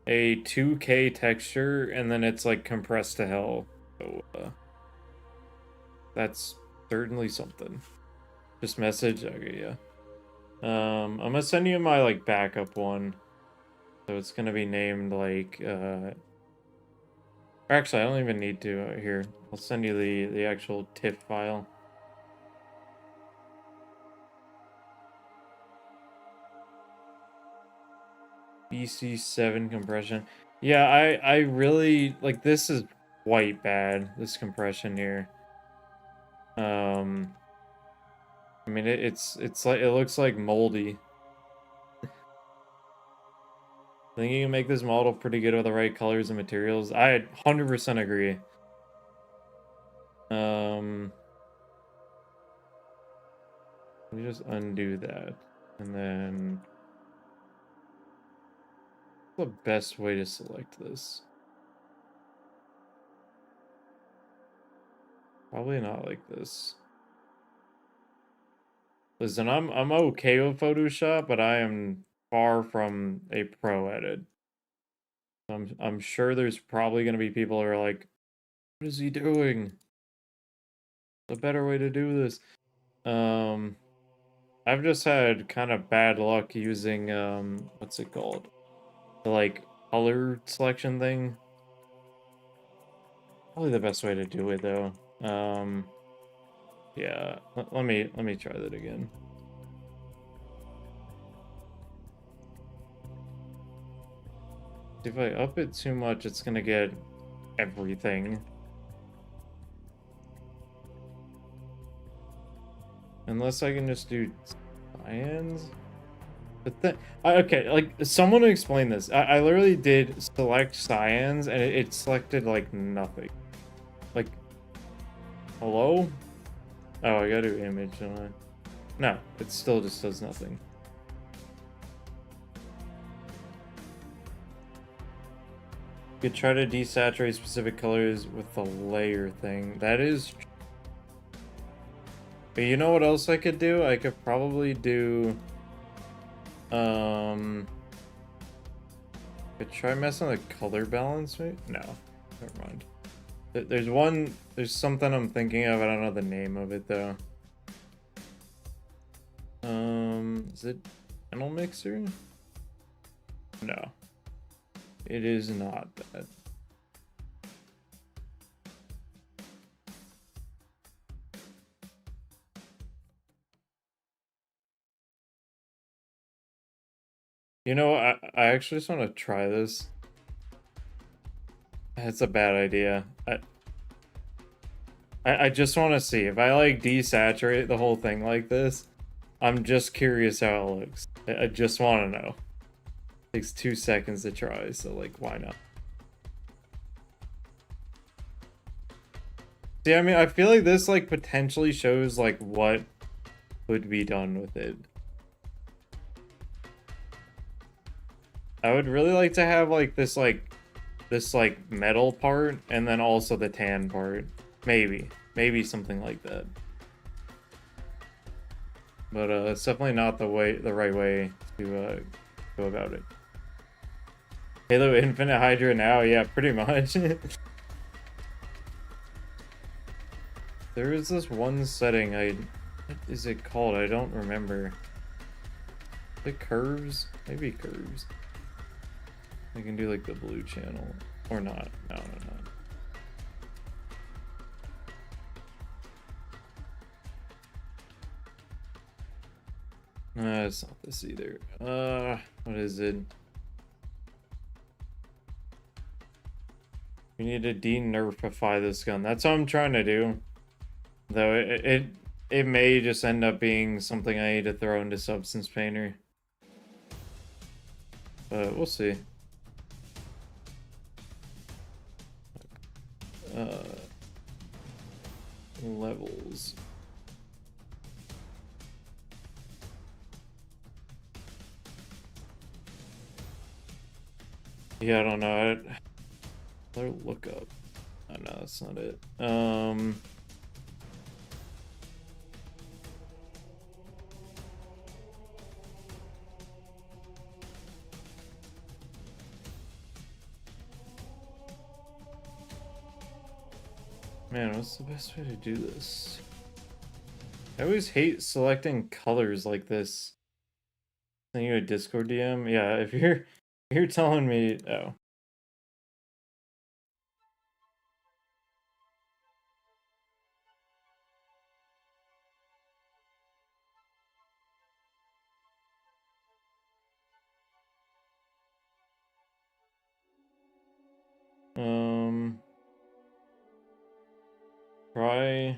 a 2K texture, and then it's like compressed to hell. So that's certainly something. Just message. Okay, yeah. I'm gonna send you my like backup one. So it's gonna be named like actually I don't even need to here. I'll send you the actual TIFF file. BC7 compression. Yeah, I really like this is quite bad, this compression here. I mean it's like it looks like moldy. I think you can make this model pretty good with the right colors and materials. I 100% agree. Let me just undo that. And then what's the best way to select this? Probably not like this. Listen, I'm okay with Photoshop, but I am far from a pro at it. I'm sure there's probably gonna be people who are like What is he doing? A better way to do this. I've just had kind of bad luck using what's it called? The like color selection thing. Probably the best way to do it though. Yeah, let me try that again. If I up it too much, it's gonna get everything. Unless I can just do cyans. But then, okay, like someone explain this. I literally did select cyans and it selected like nothing. Like, hello? Oh, I gotta do image, don't I? No, it still just does nothing. You could try to desaturate specific colors with the layer thing. That is. But you know what else I could do? I could probably do. Could try messing with the color balance, maybe? No, never mind. There's something I'm thinking of. I don't know the name of it though. Is it Channel Mixer? No, it is not that. You know, I actually just want to try this. It's a bad idea. I just want to see if I like desaturate the whole thing like this. I'm just curious how it looks. I just want to know. It takes 2 seconds to try, so like, why not? See, I mean, I feel like this like potentially shows like what could be done with it. I would really like to have like this metal part and then also the tan part. Maybe something like that. But it's definitely not the right way to go about it. Halo Infinite Hydra now, yeah, pretty much. There is this one setting what is it called? I don't remember. The curves? Maybe curves. I can do like the blue channel. Or not. No. It's not this either. What is it? We need to de-nerfify this gun. That's what I'm trying to do. Though it may just end up being something I need to throw into Substance Painter. But we'll see. Levels. Yeah, I don't know. I'll look up. Oh, no, that's not it. Man, what's the best way to do this? I always hate selecting colors like this. Send you a Discord DM? Yeah, if you're telling me, oh. Try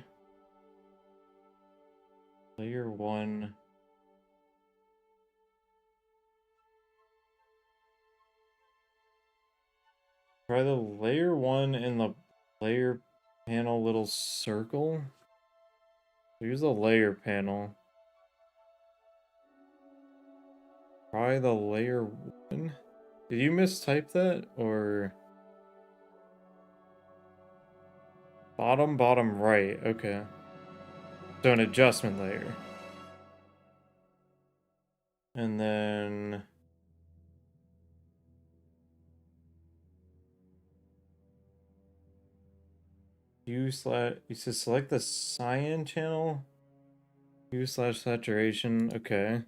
layer 1. Try the layer 1 in the layer panel little circle. Use the layer panel. Try the layer 1. Did you mistype that or bottom right? Okay. So an adjustment layer. And then You said select the cyan channel. Hue slash saturation. Okay.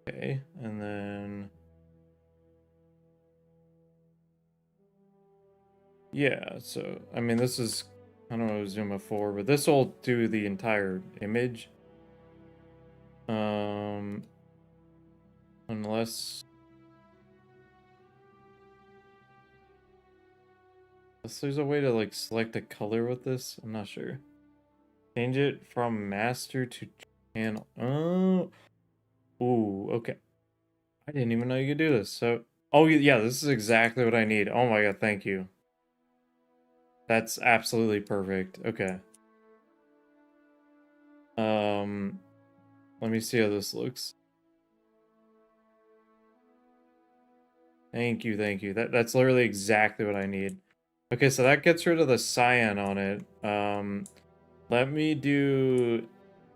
Okay, and then yeah, so I mean this is, I don't know what Zuma 4, but this will do the entire image. Unless there's a way to like select a color with this, I'm not sure. Change it from master to channel. Oh, ooh, okay. I didn't even know you could do this. So, oh yeah, this is exactly what I need. Oh my god, thank you. That's absolutely perfect. Okay. Let me see how this looks. Thank you, thank you. That's literally exactly what I need. Okay, so that gets rid of the cyan on it. Let me do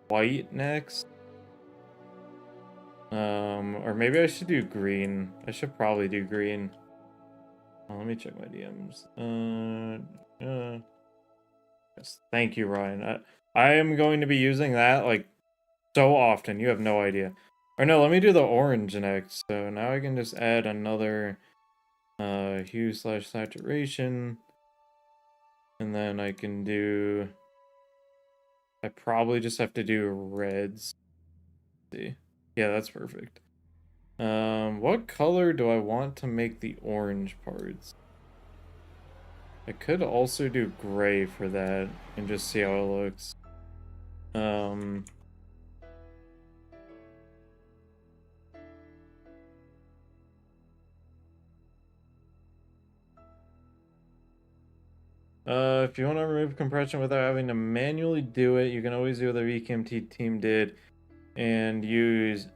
white next. Or maybe I should do green. I should probably do green. Oh, let me check my DMs. Yes, thank you, Ryan. I am going to be using that like so often. You have no idea. Or no, let me do the orange next. So now I can just add another hue slash saturation. And then I can do, I probably just have to do reds. Let's see. Yeah, that's perfect. What color do I want to make the orange parts? I could also do gray for that and just see how it looks. If you want to remove compression without having to manually do it, you can always do what the VKMT team did and use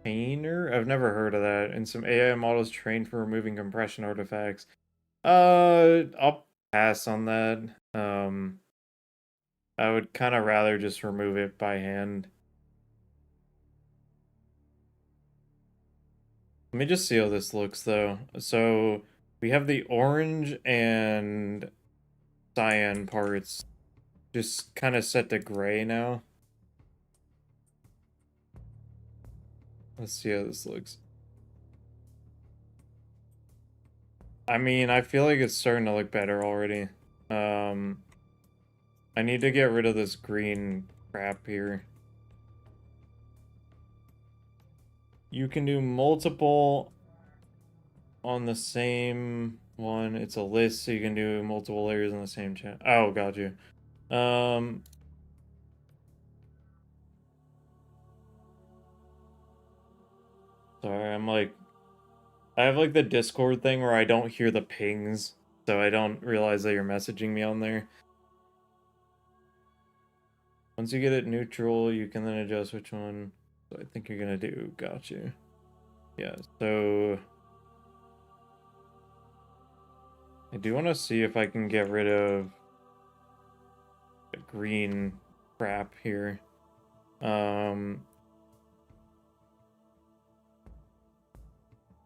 Painter. I've never heard of that. And some AI models trained for removing compression artifacts. I'll pass on that. I would kind of rather just remove it by hand. Let me just see how this looks though. So we have the orange and cyan parts just kind of set to gray now. Let's see how this looks. I mean, I feel like it's starting to look better already. I need to get rid of this green crap here. You can do multiple on the same one. It's a list, so you can do multiple layers on the same chat. Oh, got you. Sorry, I'm like, I have like the Discord thing where I don't hear the pings, so I don't realize that you're messaging me on there. Once you get it neutral, you can then adjust which one. So I think you're gonna do. Got you. Yeah, so I do want to see if I can get rid of the green crap here.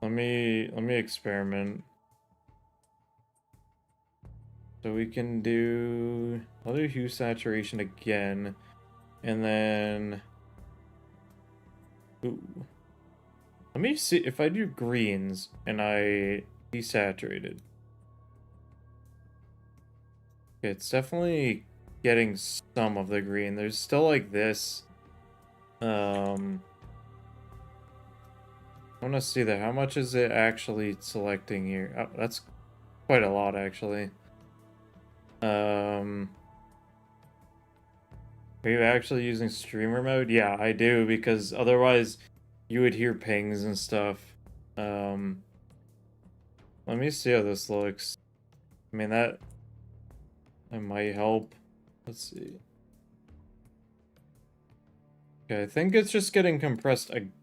Let me experiment. So we can do, I'll do hue saturation again, and then, ooh. Let me see if I do greens and I desaturated. Okay, it's definitely getting some of the green. There's still like this. I want to see that. How much is it actually selecting here? Oh, that's quite a lot actually. Are you actually using streamer mode? Yeah, I do, because otherwise you would hear pings and stuff. Let me see how this looks. I mean, that might help. Let's see. Okay, I think it's just getting compressed again.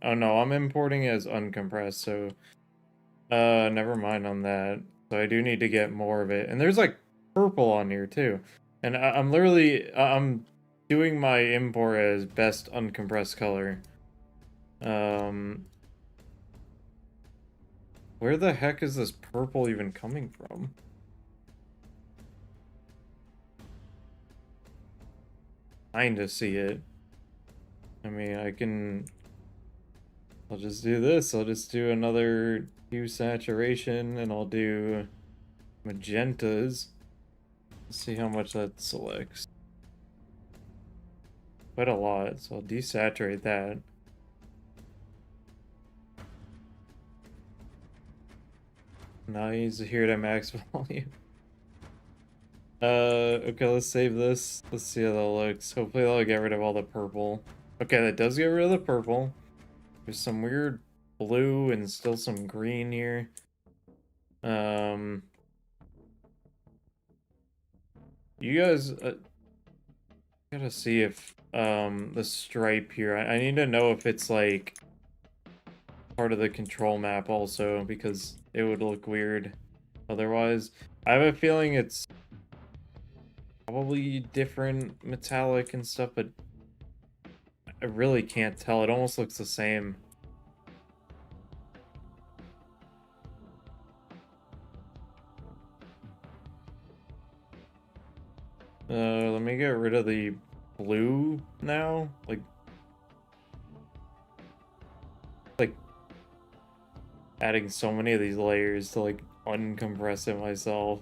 Oh no, I'm importing it as uncompressed, so never mind on that. So I do need to get more of it. And there's like purple on here too. And I'm literally I'm doing my import as best uncompressed color. Where the heck is this purple even coming from? Trying to see it. I mean, I'll just do this. I'll just do another hue saturation and I'll do magentas. Let's see how much that selects. Quite a lot, so I'll desaturate that. Nice, here at max volume. Okay, let's save this. Let's see how that looks. Hopefully that'll get rid of all the purple. Okay, that does get rid of the purple. There's some weird blue and still some green here. You guys, gotta see if, the stripe here, I need to know if it's, like, part of the control map also, because it would look weird otherwise. I have a feeling it's probably different metallic and stuff, but I really can't tell. It almost looks the same. Let me get rid of the blue now. Like adding so many of these layers to like uncompress it myself.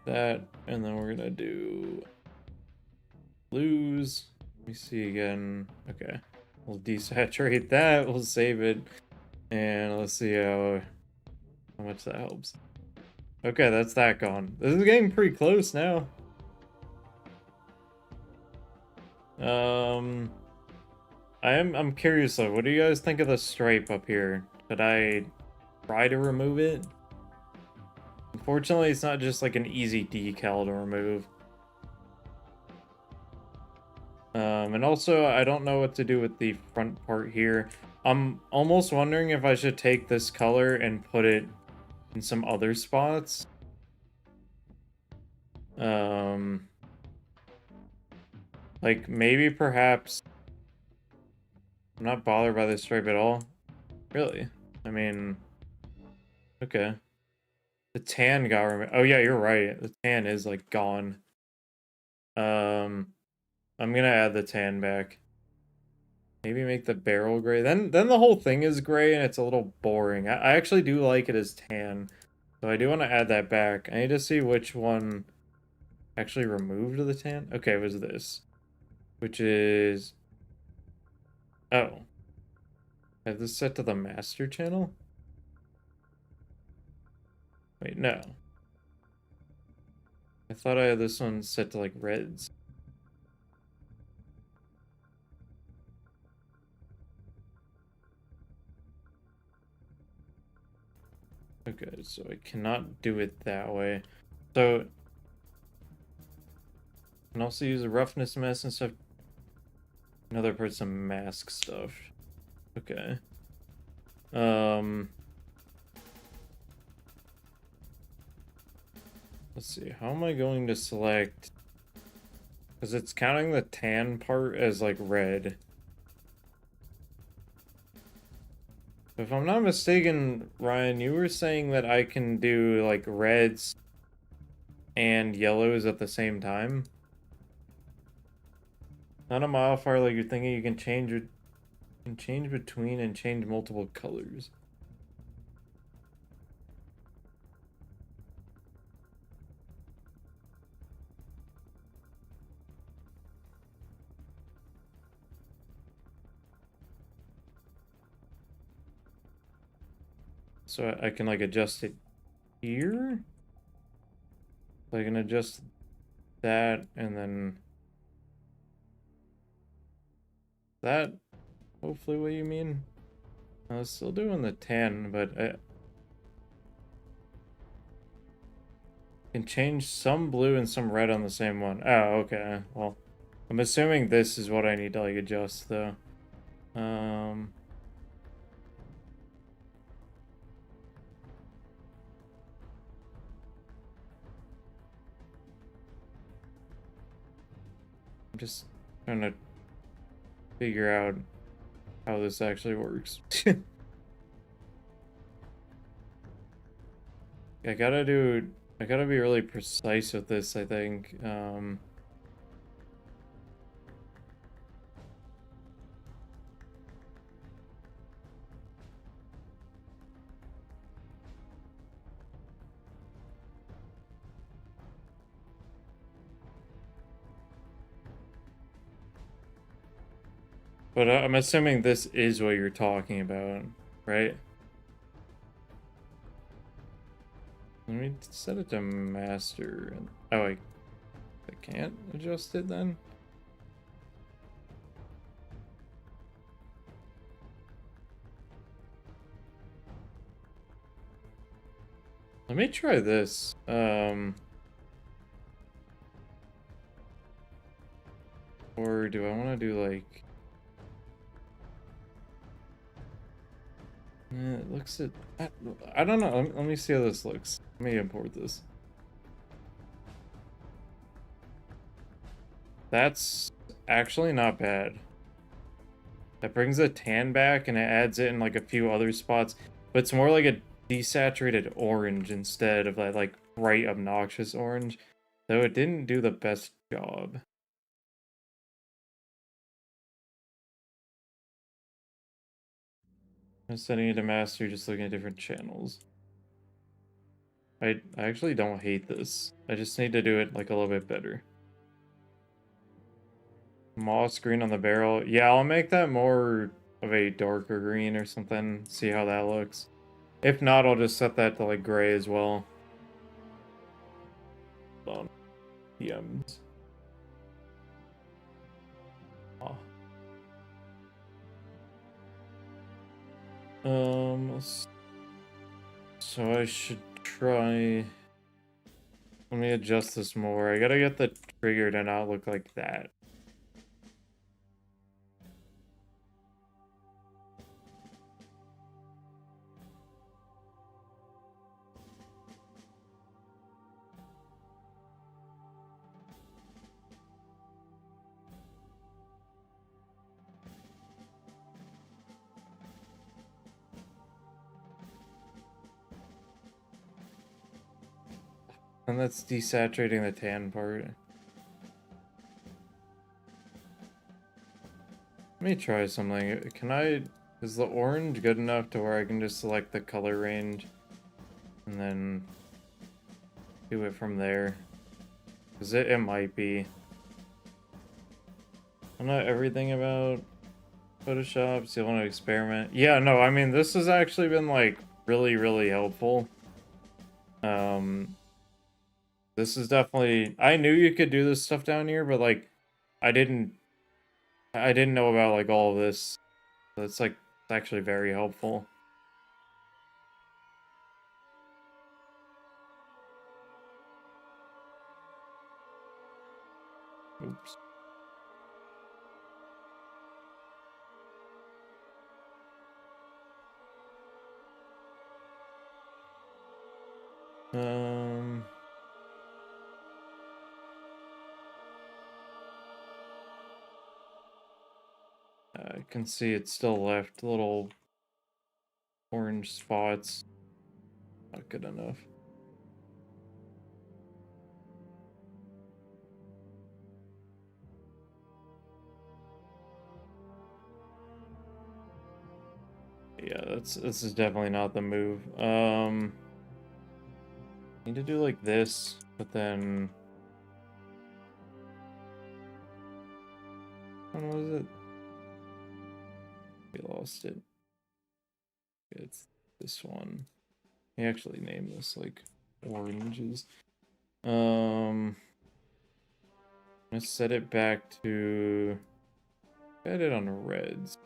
That, and then we're gonna do blues. Let me see again. Okay, we'll desaturate that. We'll save it, and let's see how much that helps. Okay, that's that gone. This is getting pretty close now. I'm curious though. What do you guys think of the stripe up here? Should I try to remove it? Unfortunately, it's not just like an easy decal to remove. And also, I don't know what to do with the front part here. I'm almost wondering if I should take this color and put it in some other spots. Like maybe perhaps I'm not bothered by this stripe at all. Really? I mean, okay. The tan got removed. Oh yeah, you're right. The tan is like gone. I'm gonna add the tan back. Maybe make the barrel gray. Then the whole thing is gray and it's a little boring. I actually do like it as tan. So I do want to add that back. I need to see which one actually removed the tan. Okay, it was this. Which is... Oh. I have this set to the master channel? Wait, no. I thought I had this one set to like reds. Okay, so I cannot do it that way. So, I can also use a roughness mask and stuff. Another put some mask stuff. Okay. Let's see, how am I going to select? Because it's counting the tan part as like red. If I'm not mistaken, Ryan, you were saying that I can do like reds and yellows at the same time. Not a modifier like you're thinking. You can change it, change between and change multiple colors. So I can like adjust it here. So I can adjust that and then that. Hopefully, what you mean? I was still doing the tan, but I can change some blue and some red on the same one. Oh, okay. Well, I'm assuming this is what I need to like adjust though. I'm just trying to figure out how this actually works. I gotta be really precise with this, I think. But I'm assuming this is what you're talking about, right? Let me set it to master. Oh, I can't adjust it then? Let me try this. Or do I want to do like... It looks at... I don't know. Let me see how this looks. Let me import this. That's actually not bad. That brings the tan back and it adds it in like a few other spots. But it's more like a desaturated orange instead of that like bright obnoxious orange. Though it didn't do the best job. I'm setting it to master, just looking at different channels. I actually don't hate this. I just need to do it like a little bit better. Moss green on the barrel. Yeah, I'll make that more of a darker green or something. See how that looks. If not, I'll just set that to like gray as well. Hold on. PMs. Oh. So I should try... Let me adjust this more. I gotta get the trigger to not look like that. And that's desaturating the tan part. Let me try something. Can I... Is the orange good enough to where I can just select the color range and then do it from there? Because it might be. I'm not everything about Photoshop, so you want to experiment. Yeah, no, I mean, this has actually been, like, really, really helpful. This is definitely... I knew you could do this stuff down here, but, like, I didn't know about, like, all of this. So it's, like, it's actually very helpful. Oops. I can see it's still left little orange spots. Not good enough. Yeah, this is definitely not the move. Need to do like this, but then when was it? We lost it. It's this one. We actually named this like oranges. Let's set it back to edit on reds.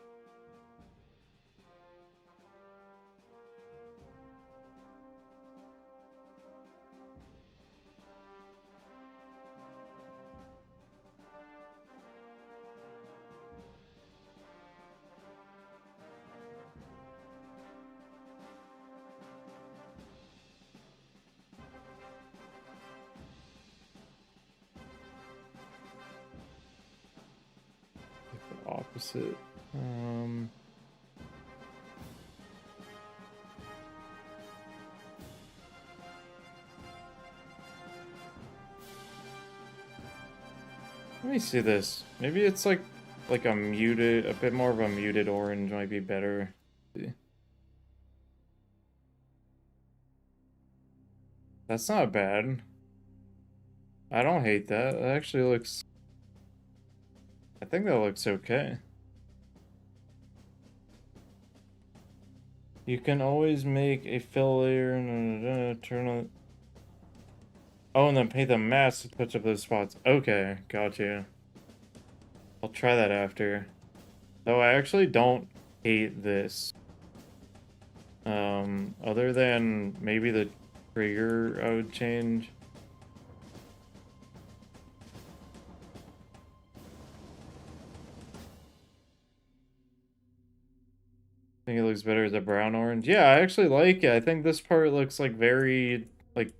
Like the opposite. see this. Maybe it's like a muted, a bit more of a muted orange might be better. That's not bad. I don't hate that. That actually looks... I think that looks okay. You can always make a fill layer, turn on... Oh, and then paint the mask to touch up those spots. Okay, got you. I'll try that after. Though I actually don't hate this. Other than maybe the trigger I would change. I think it looks better as a brown orange. Yeah, I actually like it. I think this part looks like very, like,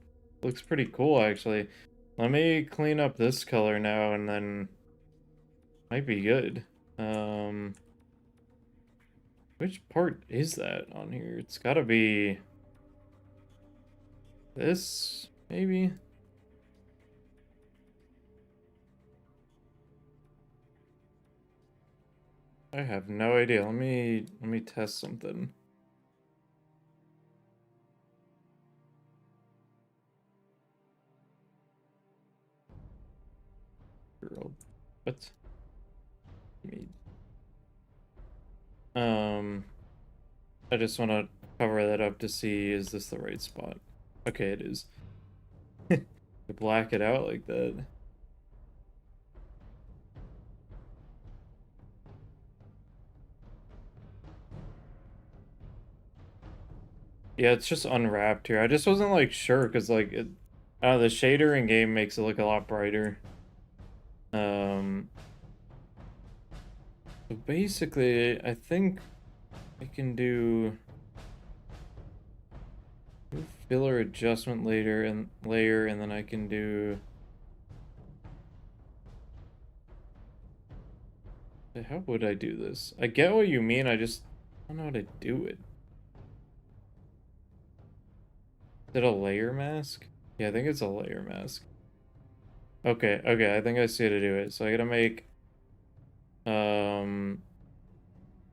looks pretty cool actually. Let me clean up this color now and then might be good. Which part is that on here? It's gotta be this, maybe? I have no idea. Let me test something. Girl, what? Me. I just want to cover that up to see, is this the right spot? Okay, it is. To black it out like that. Yeah, it's just unwrapped here. I just wasn't like sure because like the shader in game makes it look a lot brighter. So basically, I think I can do filler adjustment later and layer, and then I can do. How would I do this? I get what you mean. I just don't know how to do it. Is it a layer mask? Yeah, I think it's a layer mask. Okay, okay, I think I see how to do it. So I gotta make an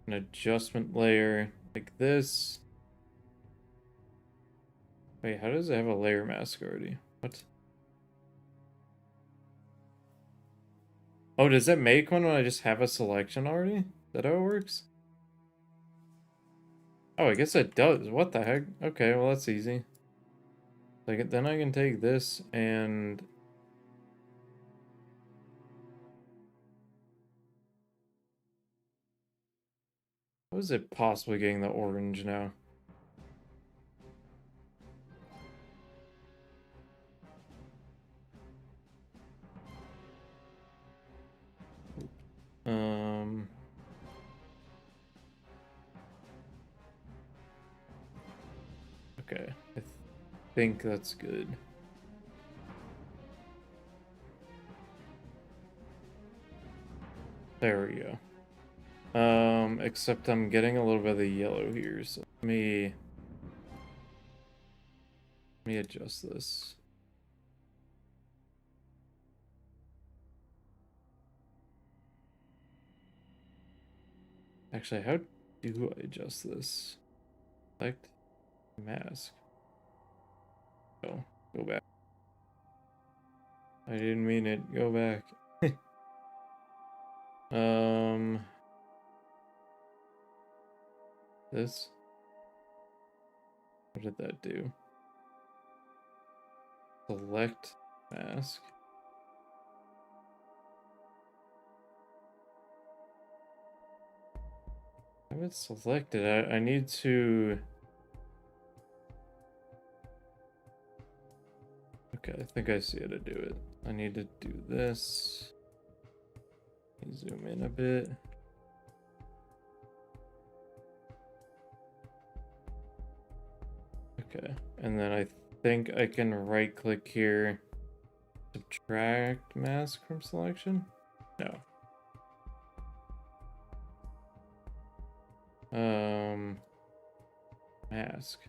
adjustment layer like this. Wait, how does it have a layer mask already? What? Oh, does it make one when I just have a selection already? Is that how it works? Oh, I guess it does. What the heck? Okay, well that's easy. Like then I can take this and how is it possibly getting the orange now? Okay, I think that's good. There we go. Except I'm getting a little bit of the yellow here, so let me adjust this. Actually, how do I adjust this? Select mask. Oh, go back. I didn't mean it. Go back. This. What did that do? Select mask. I have it selected. I need to. Okay, I think I see how to do it. I need to do this. Zoom in a bit. Okay, and then I think I can right click here, subtract mask from selection? No. Mask.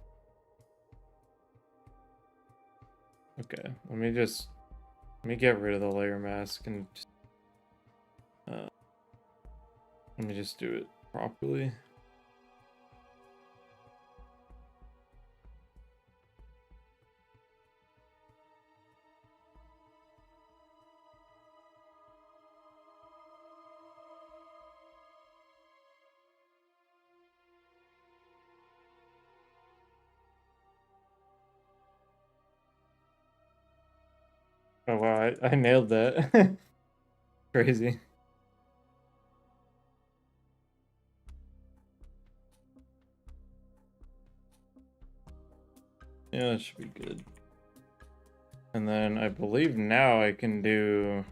Okay, let me get rid of the layer mask and just Let me just do it properly. Oh wow, I nailed that. Crazy. Yeah, that should be good. And then I believe now I can do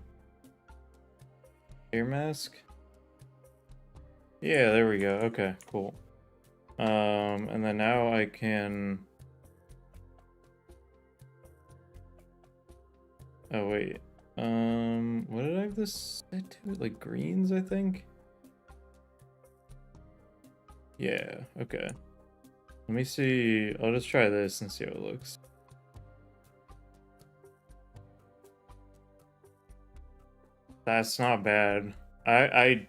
ear mask. Yeah, there we go. Okay, cool. And then now I can. Oh wait. What did I have this set to? Like greens, I think. Yeah. Okay. Let me see. I'll just try this and see how it looks. That's not bad. I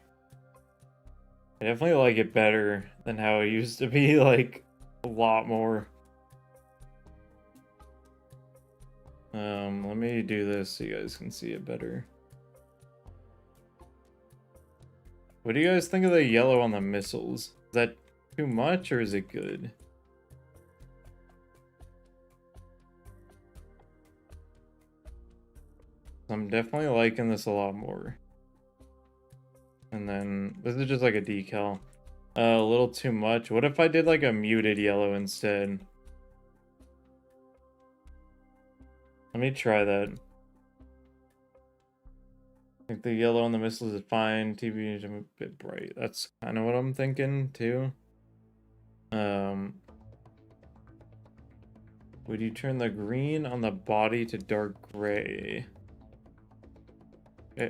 definitely like it better than how it used to be, like a lot more. Let me do this so you guys can see it better. What do you guys think of the yellow on the missiles? Is that too much or is it good? I'm definitely liking this a lot more. And then this is just like a decal. A little too much. What if I did like a muted yellow instead? Let me try that. I think the yellow on the missiles is fine. TV is a bit bright. That's kind of what I'm thinking too. Would you turn the green on the body to dark gray?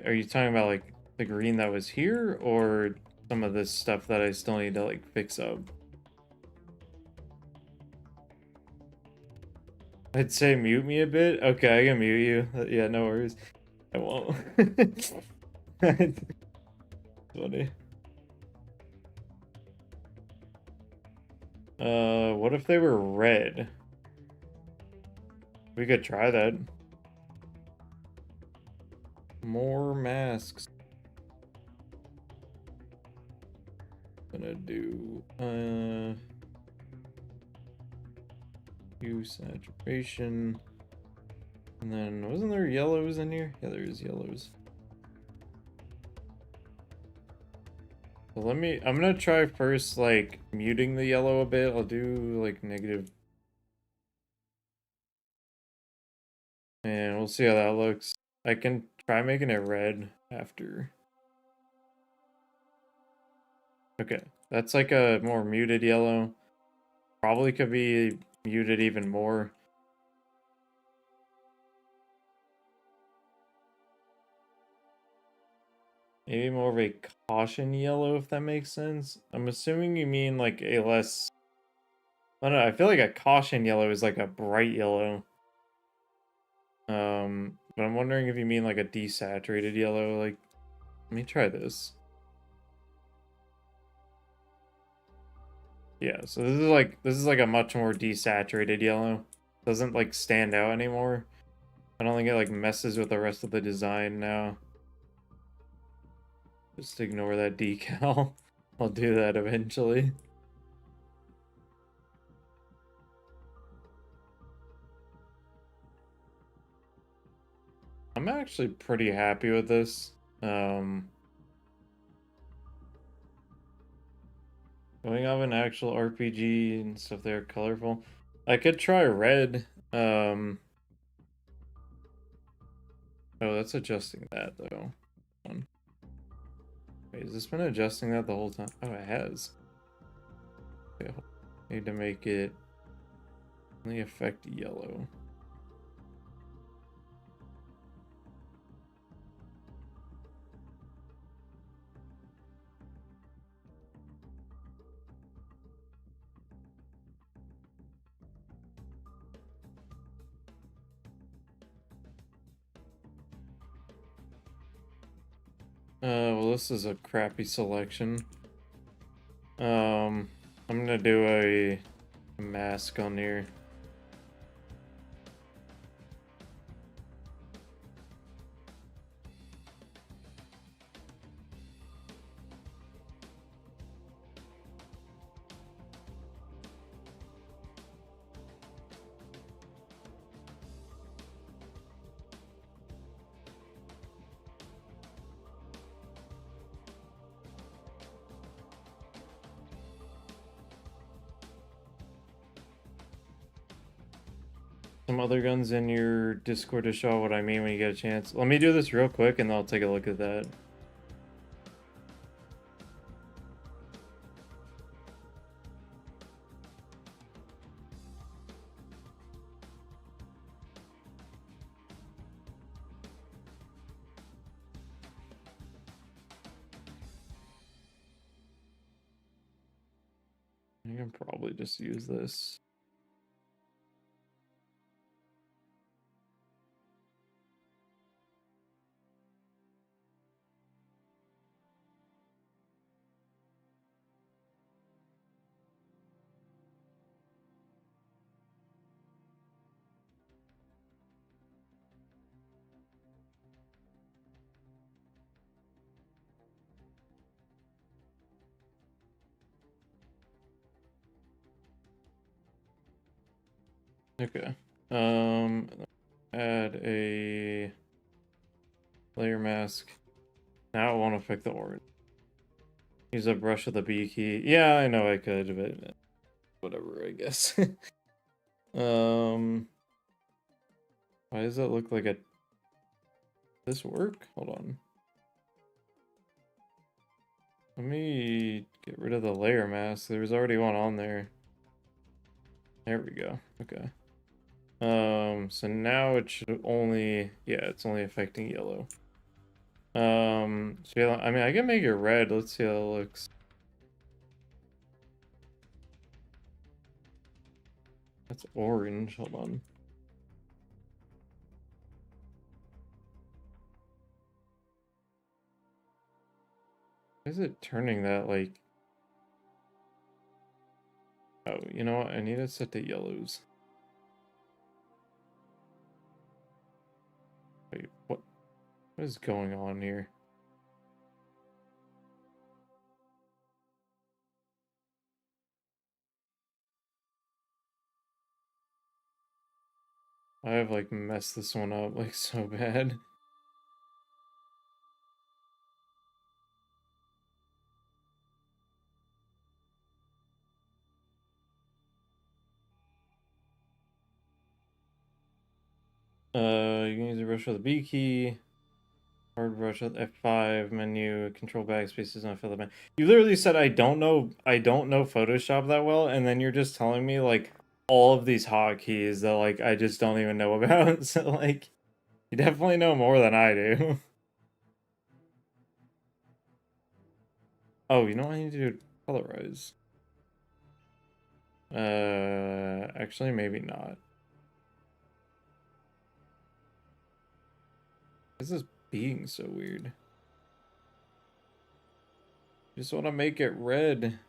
Are you talking about like the green that was here or some of this stuff that I still need to like fix up? I'd say mute me a bit. Okay, I can mute you. Yeah, no worries. I won't. Funny. What if they were red? We could try that. More masks. Gonna do hue saturation. And then wasn't there yellows in here? Yeah, there's yellows. So I'm gonna try first like muting the yellow a bit. I'll do like negative. And we'll see how that looks. I can try making it red after. Okay, that's like a more muted yellow. Probably could be muted even more. Maybe more of a caution yellow, if that makes sense. I'm assuming you mean like a less... I don't know, I feel like a caution yellow is like a bright yellow. But I'm wondering if you mean like a desaturated yellow. Like, let me try this. Yeah, so this is like a much more desaturated yellow. Doesn't like stand out anymore. I don't think it like messes with the rest of the design now. Just ignore that decal. I'll do that eventually. I'm actually pretty happy with this. Going off an actual RPG and stuff there, colorful. I could try red. Oh, that's adjusting that though. Wait, has this been adjusting that the whole time? Oh, it has. Okay, need to make it only affect yellow. Well, this is a crappy selection. I'm gonna do a mask on here. Some other guns in your Discord to show what I mean when you get a chance. Let me do this real quick and I'll take a look at that. I can probably just use this. Okay. Add a layer mask. Now it won't affect the orange. Use a brush with the B key. Yeah, I know I could, but whatever, I guess. Why does it look like a... This work? Hold on. Let me get rid of the layer mask. There was already one on there. There we go. Okay. So now it should only... Yeah, it's only affecting yellow. So yeah, I mean, I can make it red. Let's see how it looks. That's orange. Hold on. Why is it turning that, like... Oh, you know what? I need to set the yellows. Wait, what? What is going on here? I have, like, messed this one up, like, so bad. You can use a brush with the B key. Hard brush with F5 menu, control backspaces and fill the menu. You literally said I don't know Photoshop that well, and then you're just telling me like all of these hotkeys that like I just don't even know about. So like you definitely know more than I do. Oh, you know what I need to do? Colorize. Actually maybe not. This is being so weird. Just want to make it red.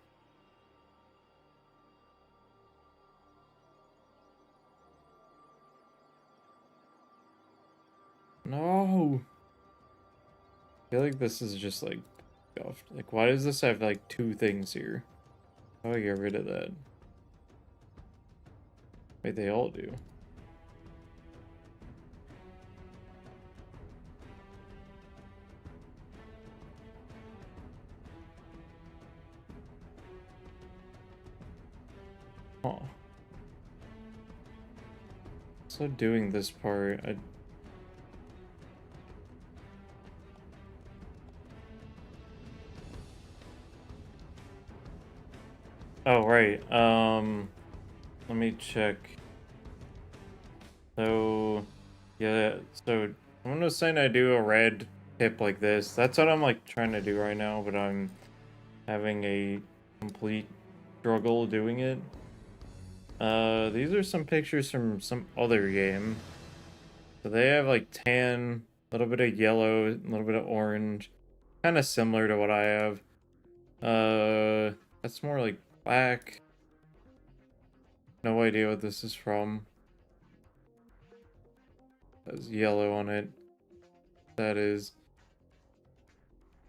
No. I feel like this is just like scuffed. Like, why does this have like two things here? How do I get rid of that? Wait, they all do. Oh. So doing this part, Oh, right. Let me check. So, yeah, so I'm gonna say I do a red tip like this. That's what I'm like trying to do right now, but I'm having a complete struggle doing it. These are some pictures from some other game. So they have like tan, a little bit of yellow, a little bit of orange. kind of similar to what I have. That's more like black. No idea what this is from. Has yellow on it. That is.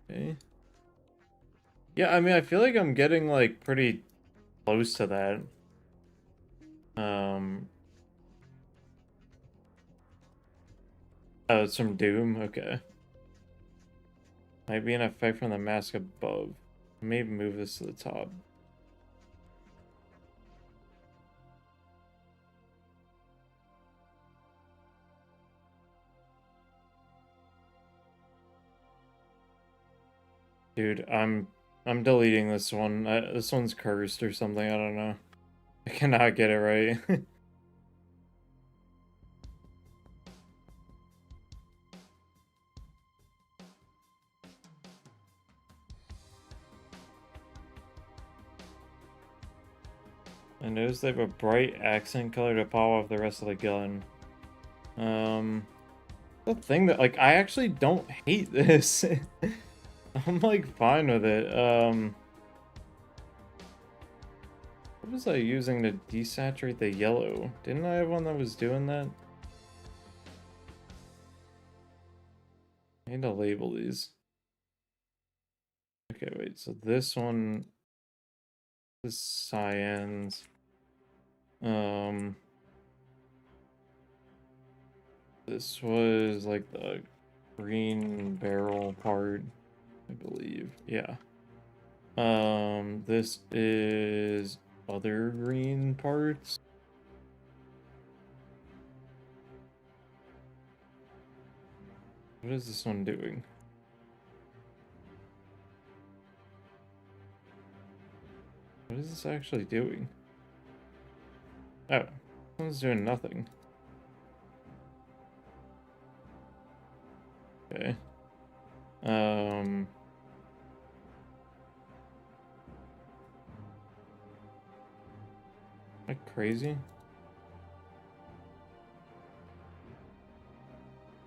Okay. Yeah, I mean, I feel like I'm getting like pretty close to that. Oh, it's from Doom. Okay. Might be an effect from the mask above. Maybe move this to the top. Dude, I'm deleting this one. This one's cursed or something. I don't know. I cannot get it right. I noticed they have a bright accent color to pop off the rest of the gun. The thing that, like, I actually don't hate this. I'm like fine with it. What was I using to desaturate the yellow? Didn't I have one that was doing that? I need to label these. Okay, wait, so this one is cyans. This was like the green barrel part, I believe. Yeah. This is other green parts. What is this one doing? What is this actually doing? Oh, this one's doing nothing. Okay. Am I crazy?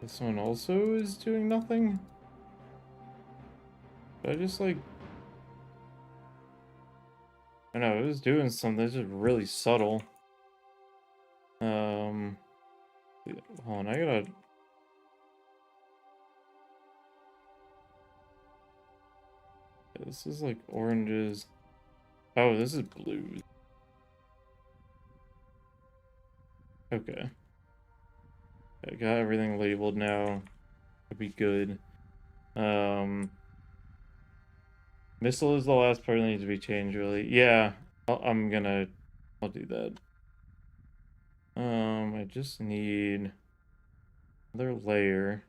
This one also is doing nothing? Did I just like... I know, it was doing something, it's just really subtle. Hold on, I gotta... This is like oranges. Oh, this is blues. Okay. I got everything labeled now. It'll be good. Missile is the last part that needs to be changed, really. Yeah, I'll do that. I just need another layer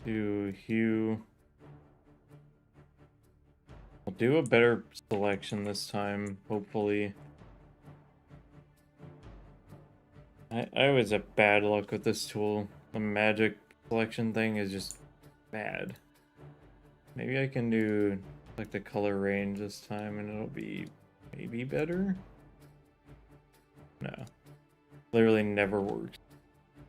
to hue. I'll do a better selection this time, hopefully. I always have bad luck with this tool. The magic selection thing is just bad. Maybe I can do like the color range this time and it'll be maybe better? No. Literally never works.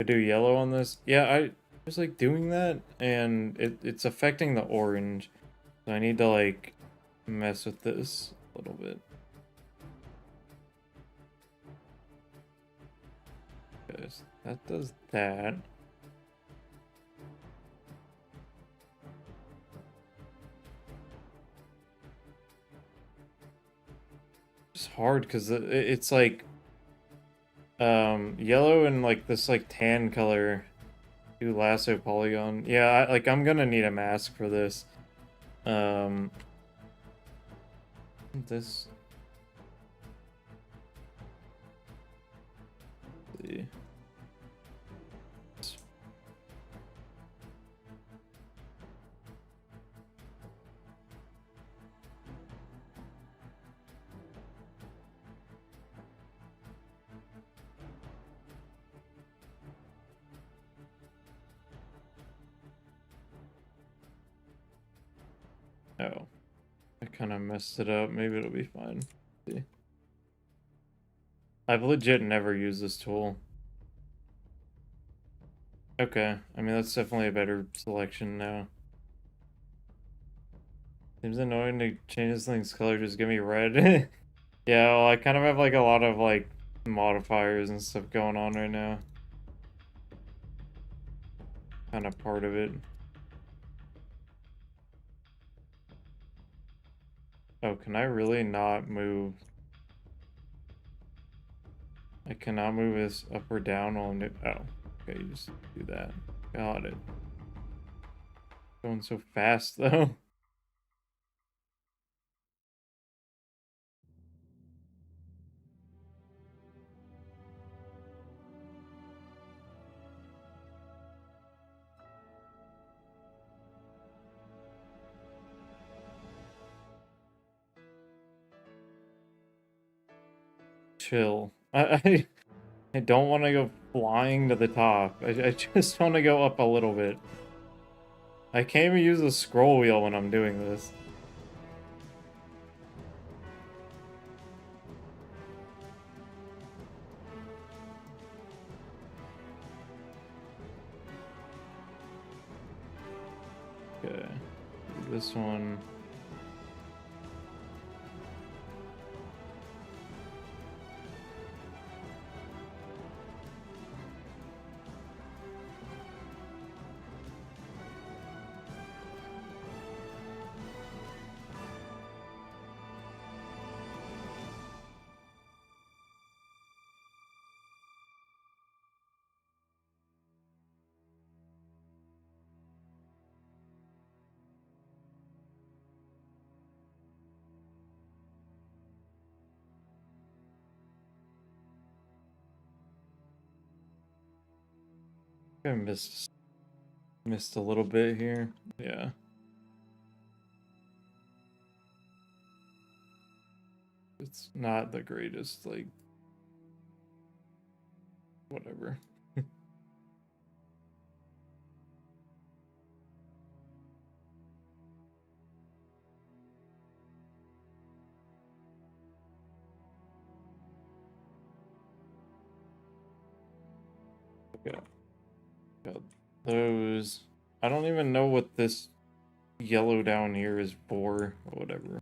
I do yellow on this. Yeah, I was like doing that and it's affecting the orange. So I need to like mess with this a little bit. Because that does that. It's hard because it's like yellow and like this like tan color do lasso polygon. Yeah, I'm gonna need a mask for this. This. Let's see. Oh, I kind of messed it up. Maybe it'll be fine. See. I've legit never used this tool. Okay, I mean, that's definitely a better selection now. Seems annoying to change this thing's color, just give me red. Yeah, well, I kind of have like a lot of like modifiers and stuff going on right now. Kind of part of it. Oh, can I really not move? I cannot move this up or down while I'm oh, okay, you just do that. Got it. Going so fast though. Chill. I don't want to go flying to the top. I just want to go up a little bit. I can't even use the scroll wheel when I'm doing this. Okay. This one. I missed a little bit here. Yeah. It's not the greatest, like, whatever. Okay. Got those. I don't even know what this yellow down here is for, or whatever.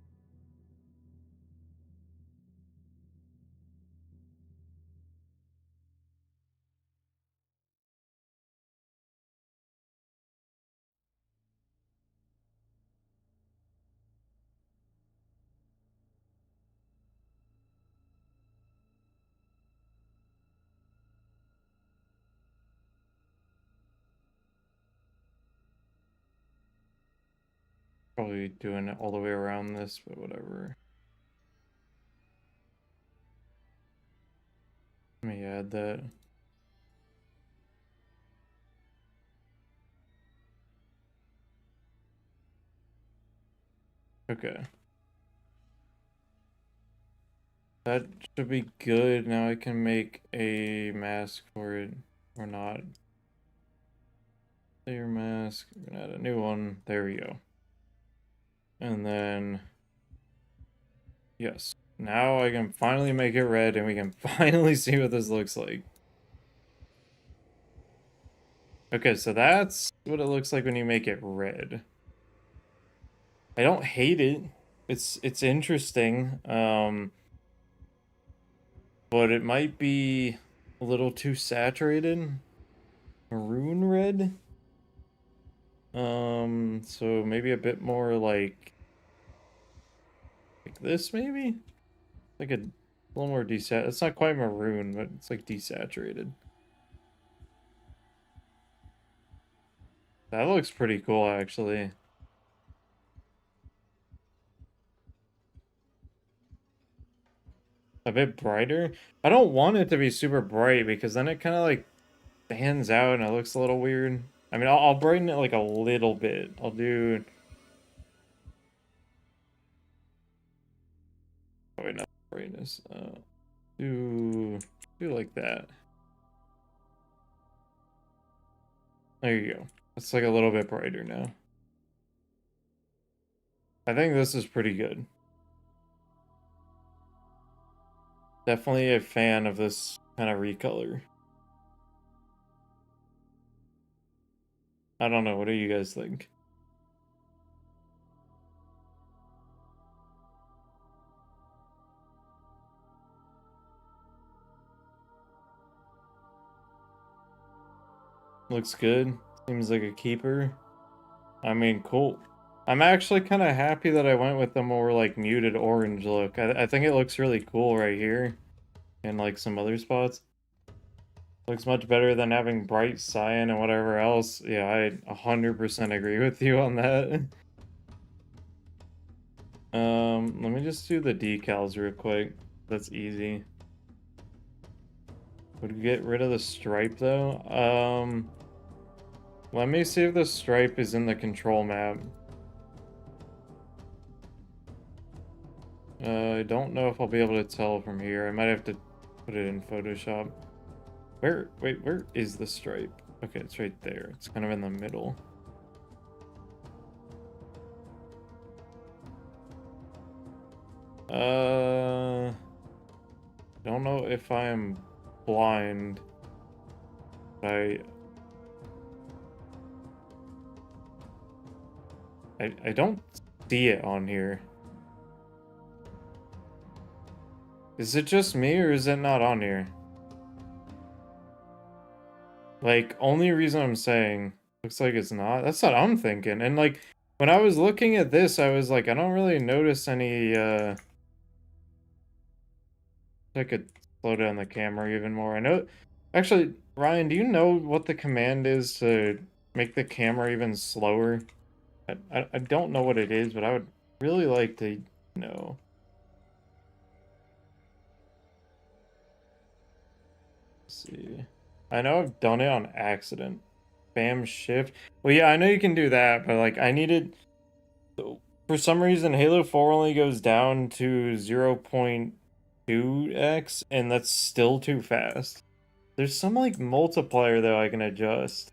Probably doing it all the way around this, but whatever. Let me add that. Okay. That should be good. Now I can make a mask for it, or not. Layer mask. We're gonna add a new one. There we go. And then, yes. Now I can finally make it red, and we can finally see what this looks like. Okay, so that's what it looks like when you make it red. I don't hate it. It's interesting. But it might be a little too saturated. Maroon red. So maybe a bit more like this, maybe? Like a little more desat. It's not quite maroon, but it's like desaturated. That looks pretty cool, actually. A bit brighter. I don't want it to be super bright because then it kind of like stands out and it looks a little weird. I mean, I'll brighten it like a little bit. I'll do. Probably not brightness. Do like that. There you go. It's like a little bit brighter now. I think this is pretty good. Definitely a fan of this kind of recolor. I don't know. What do you guys think? Looks good. Seems like a keeper. I mean, cool. I'm actually kind of happy that I went with the more like muted orange look. I think it looks really cool right here and like some other spots. Looks much better than having bright cyan and whatever else. Yeah, I 100% agree with you on that. Let me just do the decals real quick. That's easy. Would we get rid of the stripe though? Let me see if the stripe is in the control map. I don't know if I'll be able to tell from here. I might have to put it in Photoshop. Wait, where is the stripe? Okay, it's right there. It's kind of in the middle. Don't know if I am blind. I don't see it on here. Is it just me or is it not on here? Like, only reason I'm saying, looks like it's not. That's what I'm thinking. And like, when I was looking at this, I was like, I don't really notice any, I could slow down the camera even more. I know, actually, Ryan, do you know what the command is to make the camera even slower? I don't know what it is, but I would really like to know. Let's see. I know I've done it on accident. Spam shift. Well, yeah, I know you can do that, but like I needed for some reason Halo 4 only goes down to 0.2x and that's still too fast. There's some like multiplier though I can adjust.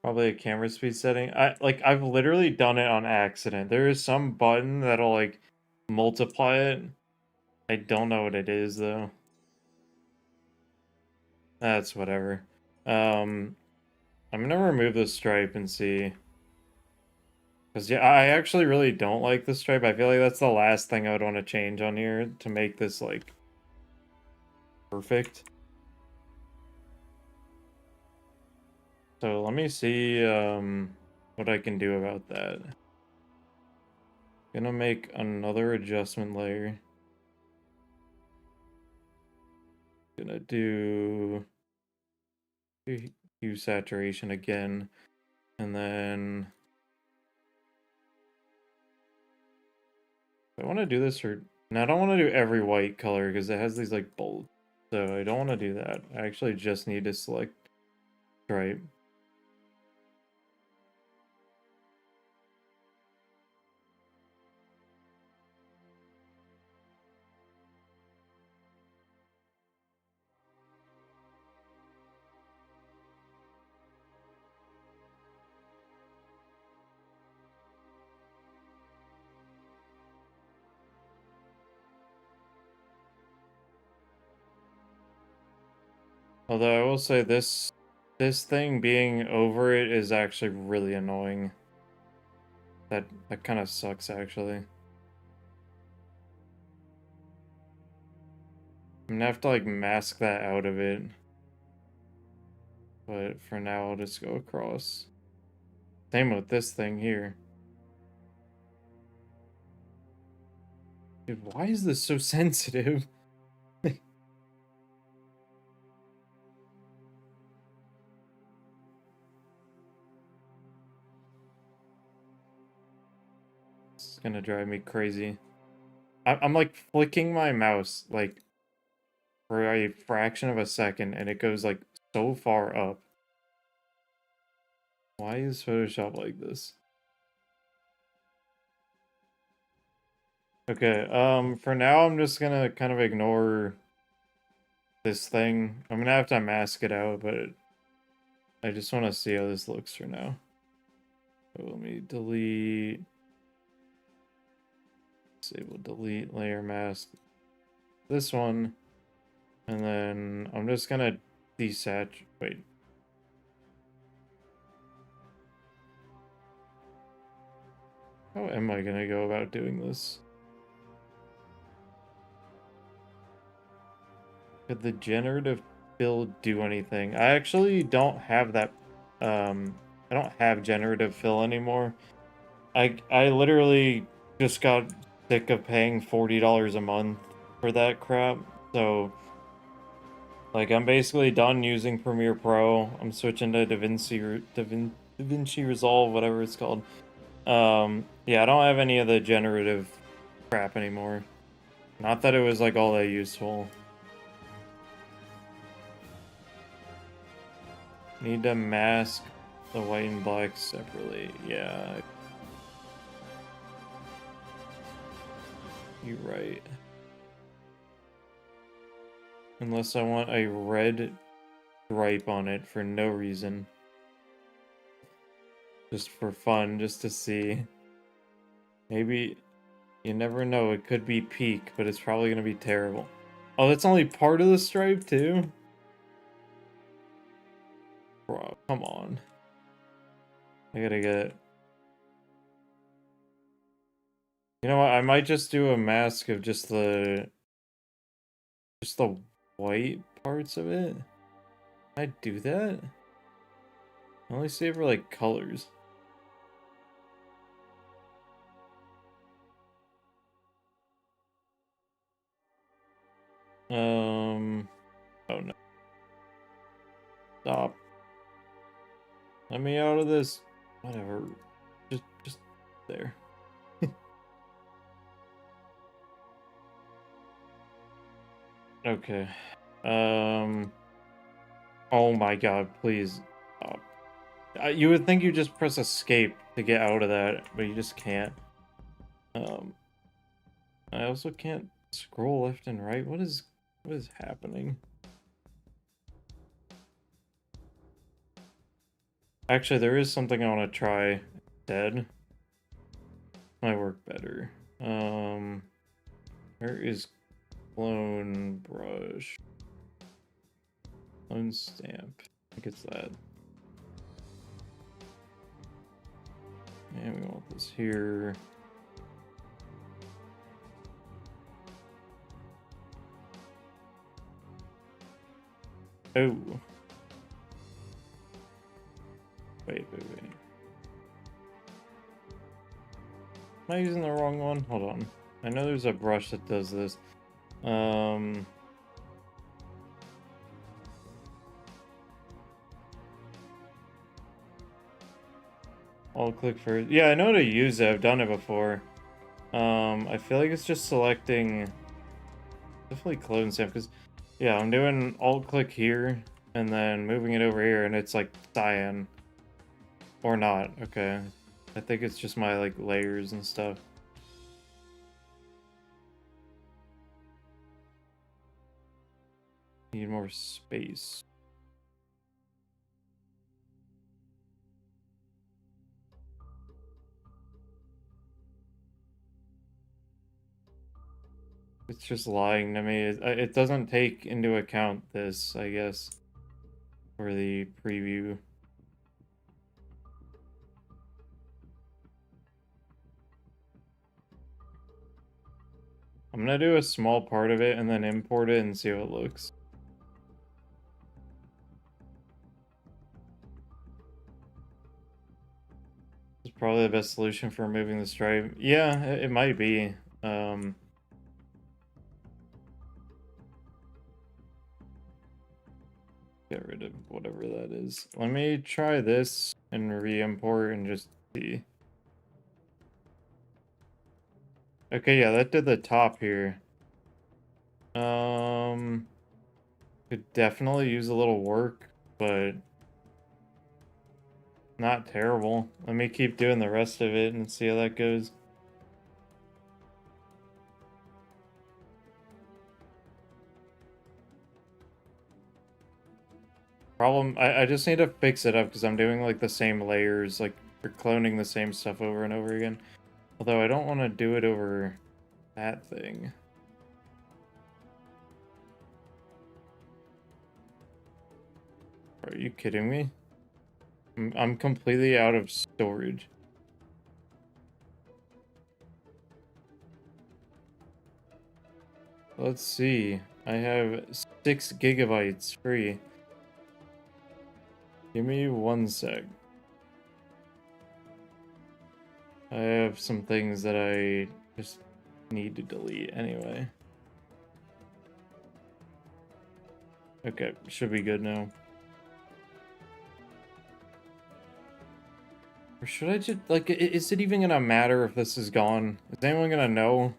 Probably a camera speed setting. I've literally done it on accident. There is some button that'll like multiply it. I don't know what it is though. That's whatever. I'm gonna remove the stripe and see. Because yeah, I actually really don't like the stripe. I feel like that's the last thing I would want to change on here to make this like perfect. So let me see what I can do about that. Gonna make another adjustment layer. Gonna do hue saturation again, and then I want to do this for. Now I don't want to do every white color because it has these like bolts, so I don't want to do that. I actually just need to select stripe. Although I will say this thing being over it is actually really annoying. That kind of sucks actually. I'm gonna have to like mask that out of it. But for now I'll just go across. Same with this thing here. Dude, why is this so sensitive? It's gonna drive me crazy. I'm like flicking my mouse like for a fraction of a second and it goes like so far up. Why is Photoshop like this? Okay, for now I'm just gonna kind of ignore this thing. I'm gonna have to mask it out, but I just want to see how this looks for now. So let me delete, disable delete layer mask, this one, and then I'm just gonna desaturate. Wait. How am I gonna go about doing this? Could the generative fill do anything? I actually don't have that. I don't have generative fill anymore. I literally just got sick of paying $40 a month for that crap. So, like, I'm basically done using Premiere Pro. I'm switching to DaVinci Resolve, whatever it's called. Yeah, I don't have any of the generative crap anymore. Not that it was like all that useful. Need to mask the white and black separately. Yeah. You're right. Unless I want a red stripe on it for no reason. Just for fun, just to see. Maybe, you never know, it could be peak, but it's probably going to be terrible. Oh, that's only part of the stripe too? Bro, come on. I gotta get... You know what, I might just do a mask of just the white parts of it. Can I do that? I only save for like colors. Oh no. Stop. Let me out of this. Whatever. Just there. Okay. Oh my god, please stop. You would think you just press escape to get out of that, but you just can't. I also can't scroll left and right. What is happening? Actually, there is something I want to try instead. Might work better. Where is clone brush? Clone stamp. I think it's that. And we want this here. Oh. Wait. Am I using the wrong one? Hold on. I know there's a brush that does this. I'll click for... Yeah, I know how to use it. I've done it before. I feel like it's just selecting... Definitely clone stamp, because... Yeah, I'm doing alt-click here, and then moving it over here, and it's like cyan. Or not, okay. I think it's just my, like, layers and stuff. Need more space. It's just lying to me. It doesn't take into account this, I guess, for the preview. I'm gonna do a small part of it and then import it and see how it looks. It's probably the best solution for removing the stripe. Yeah, it might be. Get rid of whatever that is. Let me try this and re-import and just see. Okay, yeah, that did the top here. Could definitely use a little work, but not terrible. Let me keep doing the rest of it and see how that goes. Problem, I just need to fix it up because I'm doing like the same layers, like we're cloning the same stuff over and over again. Although I don't want to do it over that thing. Are you kidding me? I'm completely out of storage. Let's see. I have 6 gigabytes free. Give me 1 sec. I have some things that I just need to delete anyway. Okay, should be good now. Or should I just, like, is it even gonna matter if this is gone? Is anyone gonna know?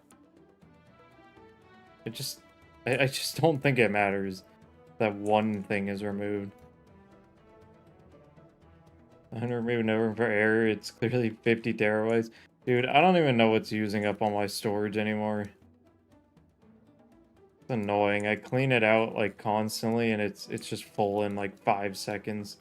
I just don't think it matters that one thing is removed. 100 removed, no room for error. It's clearly 50 terabytes. Dude, I don't even know what's using up all my storage anymore. It's annoying. I clean it out like constantly and it's just full in like 5 seconds.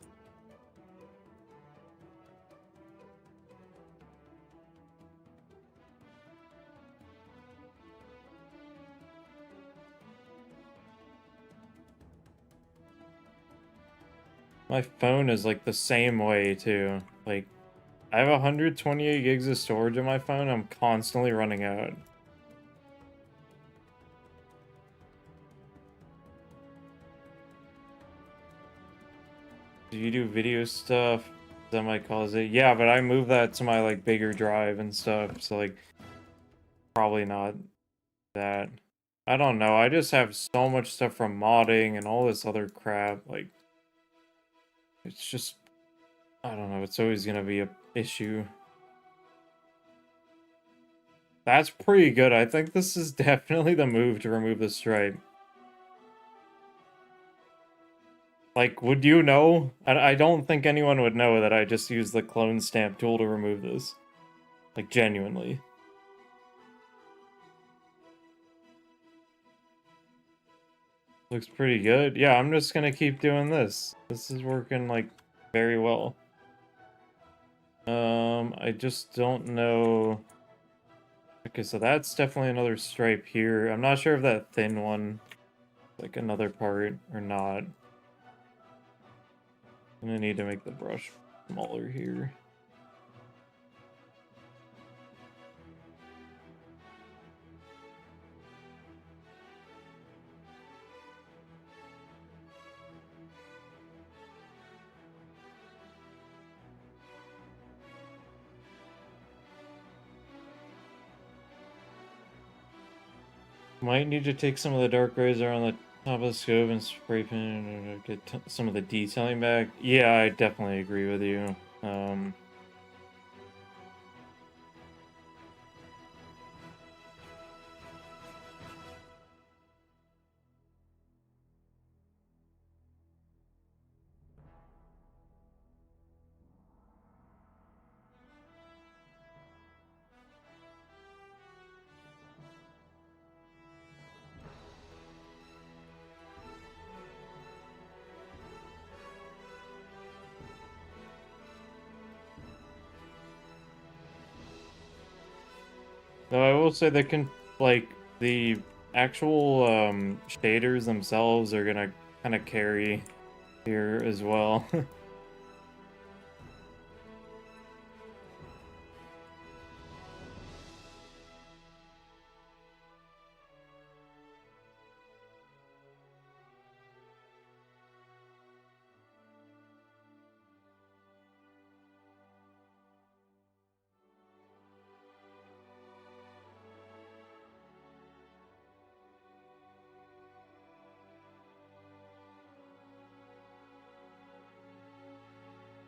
My phone is like the same way too. Like, I have 128 gigs of storage on my phone. I'm constantly running out. Do you do video stuff? That might cause it. Yeah, but I move that to my like bigger drive and stuff. So like, probably not that. I don't know. I just have so much stuff from modding and all this other crap. Like, it's just, I don't know. It's always gonna be a issue. That's pretty good. I think this is definitely the move to remove the stripe. Like, would you know? I don't think anyone would know that I just used the clone stamp tool to remove this. Like, genuinely. Looks pretty good. Yeah, I'm just gonna keep doing this. This is working, like, very well. I just don't know. Okay, so that's definitely another stripe here. I'm not sure if that thin one is like another part or not. I'm gonna need to make the brush smaller here. Might need to take some of the dark grays around the top of the scope and spray paint or get some of the detailing back. Yeah, I definitely agree with you. Though I will say they can, like, the actual shaders themselves are gonna kind of carry here as well.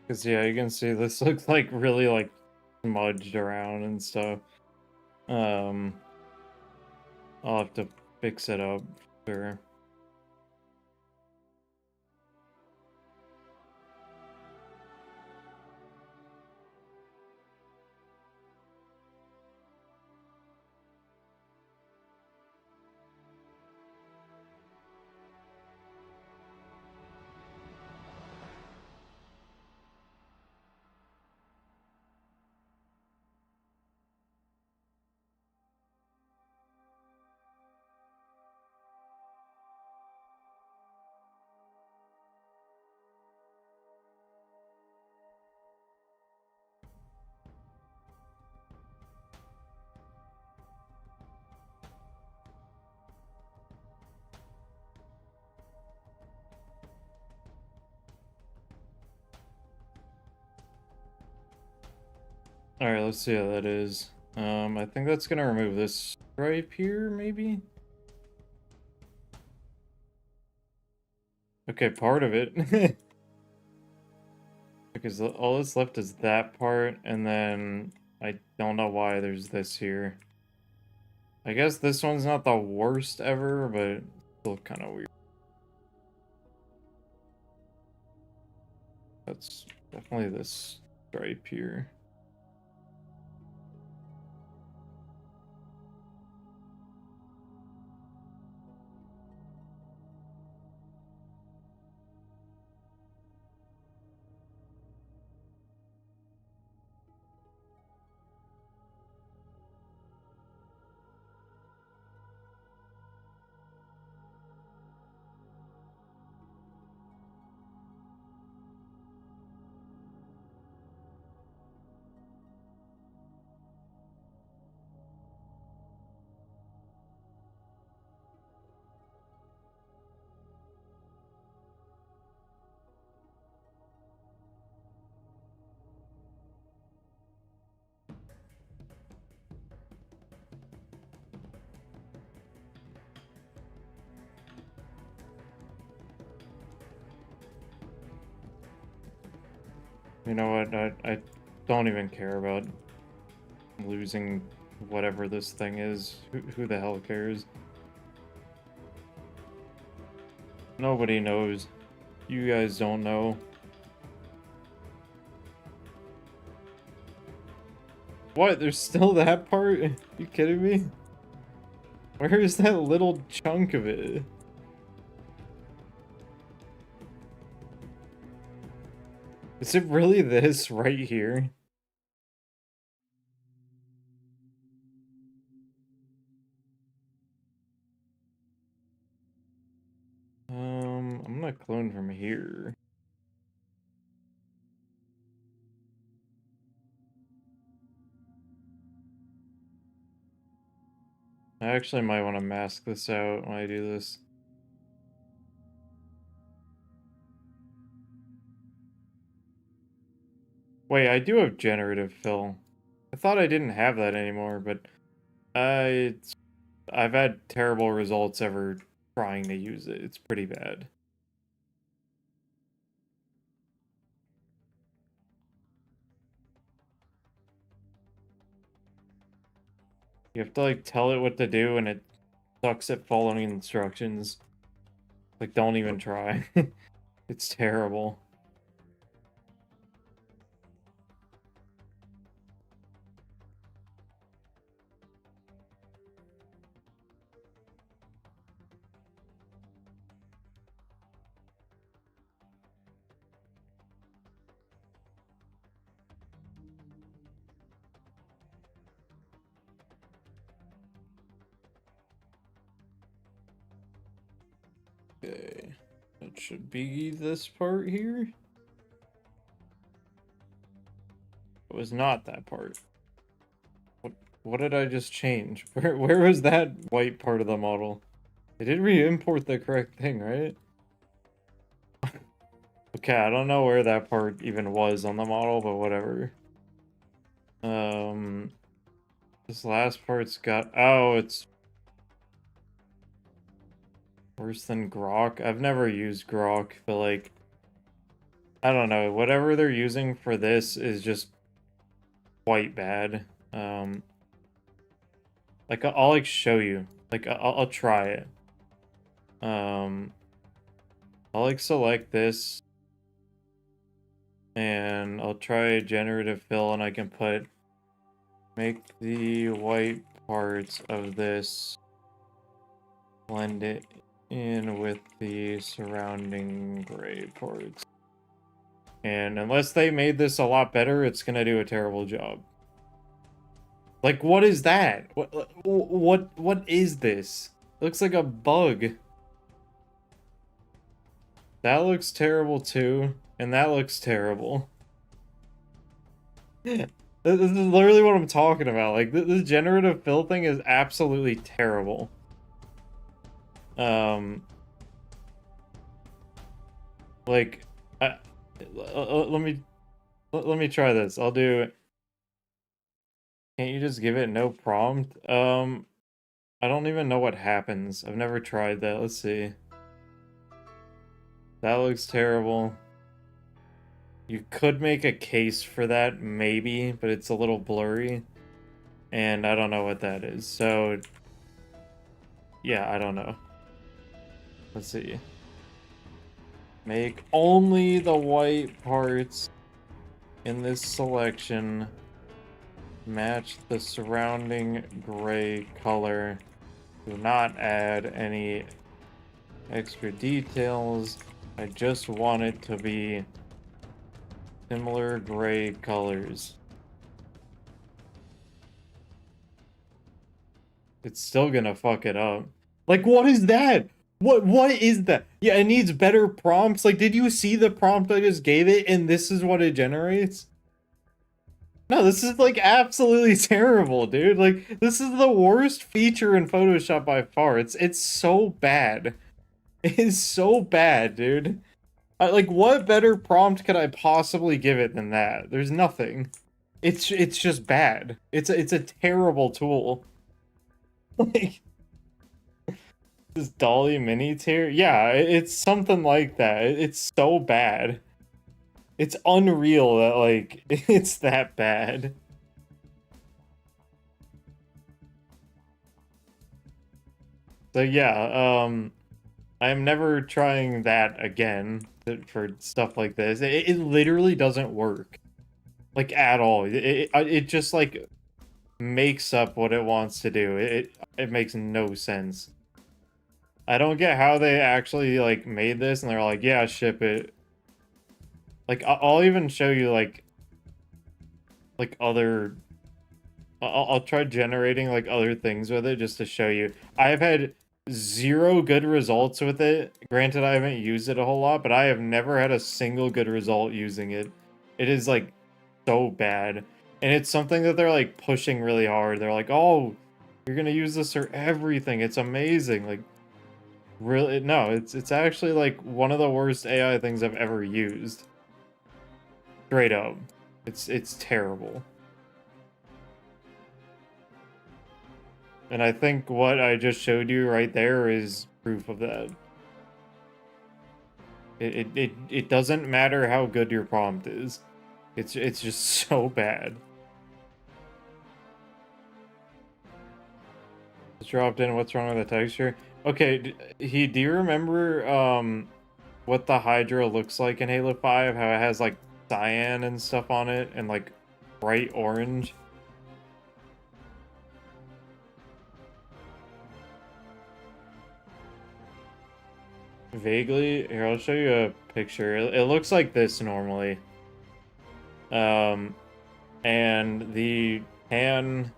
Because, yeah, you can see this looks like really, like, smudged around and stuff. Um, I'll have to fix it up, sure. Alright, let's see how that is. I think that's gonna remove this stripe here, maybe? Okay, part of it. Because all that's left is that part, and then I don't know why there's this here. I guess this one's not the worst ever, but still kind of weird. That's definitely this stripe here. You know what? I don't even care about losing whatever this thing is. Who the hell cares? Nobody knows. You guys don't know. What? There's still that part? You kidding me? Where is that little chunk of it? Is it really this right here? I'm gonna clone from here. I actually might want to mask this out when I do this. Wait, I do have generative fill. I thought I didn't have that anymore, but I've had terrible results ever trying to use it. It's pretty bad. You have to like tell it what to do and it sucks at following instructions. Like, don't even try. It's terrible. Okay, that should be this part here. It was not that part. What did I just change? Where was that white part of the model? I did re-import the correct thing, right? Okay, I don't know where that part even was on the model, but whatever. This last part's got... Oh, it's worse than Grok. I've never used Grok, but like... I don't know. Whatever they're using for this is just quite bad. Like, I'll like show you. Like, I'll try it. I'll like select this. And I'll try generative fill and I can make the white parts of this blend it in with the surrounding gray parts. And unless they made this a lot better, it's gonna do a terrible job. Like, what is that? What is this? It looks like a bug. That looks terrible too, and that looks terrible. This is literally what I'm talking about. Like, this generative fill thing is absolutely terrible. Like, let me try this. I'll do Can't you just give it no prompt? I don't even know what happens. I've never tried that. Let's see. That looks terrible. You could make a case for that, maybe, but it's a little blurry. And I don't know what that is. So, yeah, I don't know. Let's see. Make only the white parts in this selection match the surrounding gray color. Do not add any extra details. I just want it to be similar gray colors. It's still gonna fuck it up. Like, what is that? What is that? Yeah, it needs better prompts. Like, did you see the prompt I just gave it and this is what it generates? No, this is like absolutely terrible, dude. Like, this is the worst feature in Photoshop by far. It's so bad. It is so bad, dude. Like, what better prompt could I possibly give it than that? There's nothing. It's just bad. It's a terrible tool. Like, this Dolly Mini tier? Yeah, it's something like that. It's so bad. It's unreal that, like, it's that bad. So yeah, I'm never trying that again for stuff like this. It literally doesn't work. Like, at all. It just, like, makes up what it wants to do. It makes no sense. I don't get how they actually, like, made this and they're like, yeah, ship it. Like, I'll even show you, like other... I'll try generating, like, other things with it just to show you. I've had 0 good results with it. Granted, I haven't used it a whole lot, but I have never had a single good result using it. It is, like, so bad. And it's something that they're, like, pushing really hard. They're like, oh, you're gonna use this for everything. It's amazing. Like, really? No, it's actually, like, one of the worst AI things I've ever used. Straight up. It's terrible. And I think what I just showed you right there is proof of that. It doesn't matter how good your prompt is. It's just so bad. It's dropped in. What's wrong with the texture? Okay, do you remember what the Hydra looks like in Halo 5? How it has like cyan and stuff on it and like bright orange? Vaguely. Here, I'll show you a picture. It looks like this normally. And the tan,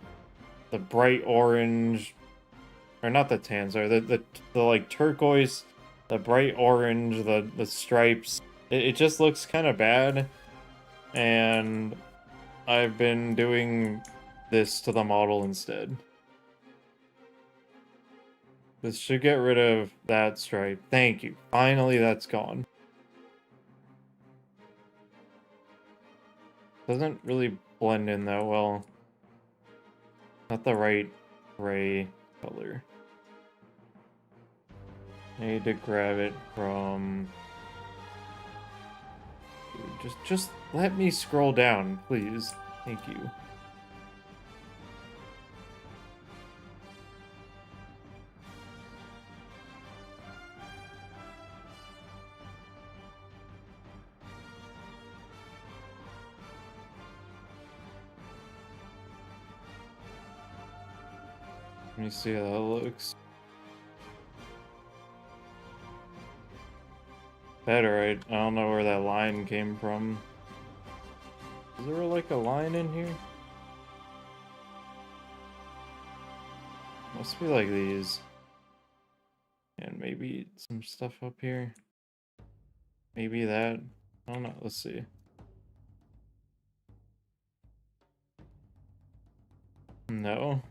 the bright orange, or not the tan, sorry, the like turquoise, the bright orange, the stripes. It just looks kind of bad. And I've been doing this to the model instead. This should get rid of that stripe. Thank you. Finally, that's gone. Doesn't really blend in that well. Not the right gray color. I need to grab it from... Dude, just let me scroll down, please. Thank you. Let me see how that looks. Better, I don't know where that line came from. Is there like a line in here? Must be like these. And maybe some stuff up here. Maybe that. I don't know, let's see. No.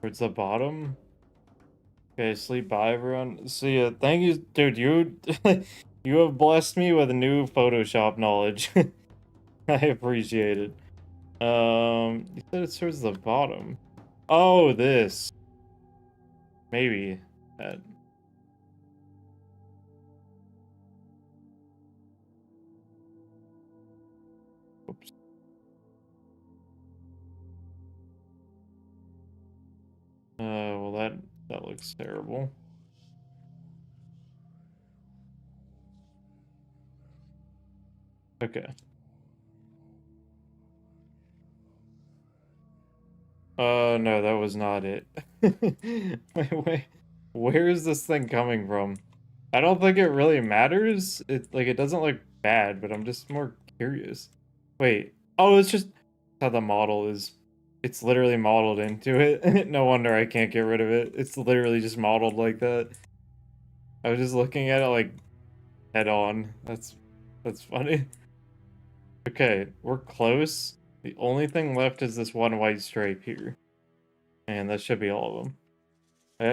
Towards the bottom? Okay, sleep bye everyone. See ya. Thank you, dude. You you have blessed me with new Photoshop knowledge. I appreciate it. You said it's towards the bottom. Oh, this. Maybe that. Oops. Well, that looks terrible. Okay. No, that was not it. Wait, where is this thing coming from? I don't think it really matters. It doesn't look bad, but I'm just more curious. Wait. Oh, it's just how the model is. It's literally modeled into it. No wonder I can't get rid of it. It's literally just modeled like that. I was just looking at it like head on. That's funny. Okay, we're close. The only thing left is this one white stripe here. And that should be all of them.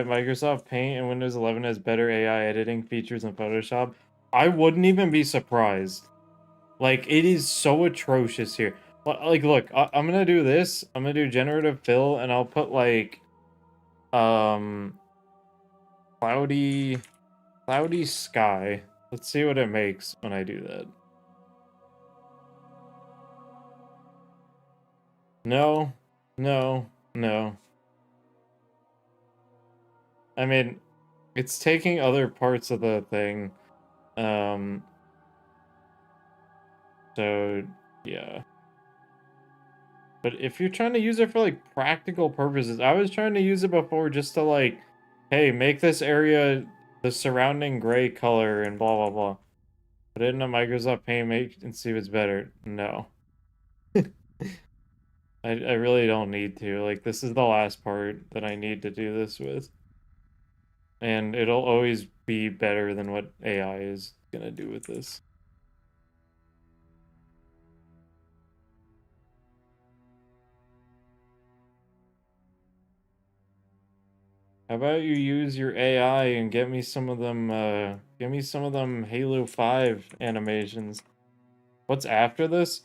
Microsoft Paint and Windows 11 has better AI editing features than Photoshop. I wouldn't even be surprised. Like, it is so atrocious here. Like, look, I'm gonna do this. I'm gonna do generative fill, and I'll put, like, cloudy sky. Let's see what it makes when I do that. No, no, no. I mean, it's taking other parts of the thing. So, yeah. But if you're trying to use it for, like, practical purposes, I was trying to use it before just to, like, hey, make this area the surrounding gray color and blah, blah, blah. Put it in a Microsoft Paint, make and see if it's better. No. I really don't need to. Like, this is the last part that I need to do this with. And it'll always be better than what AI is gonna do with this. How about you use your AI and get me some of them Halo 5 animations. What's after this?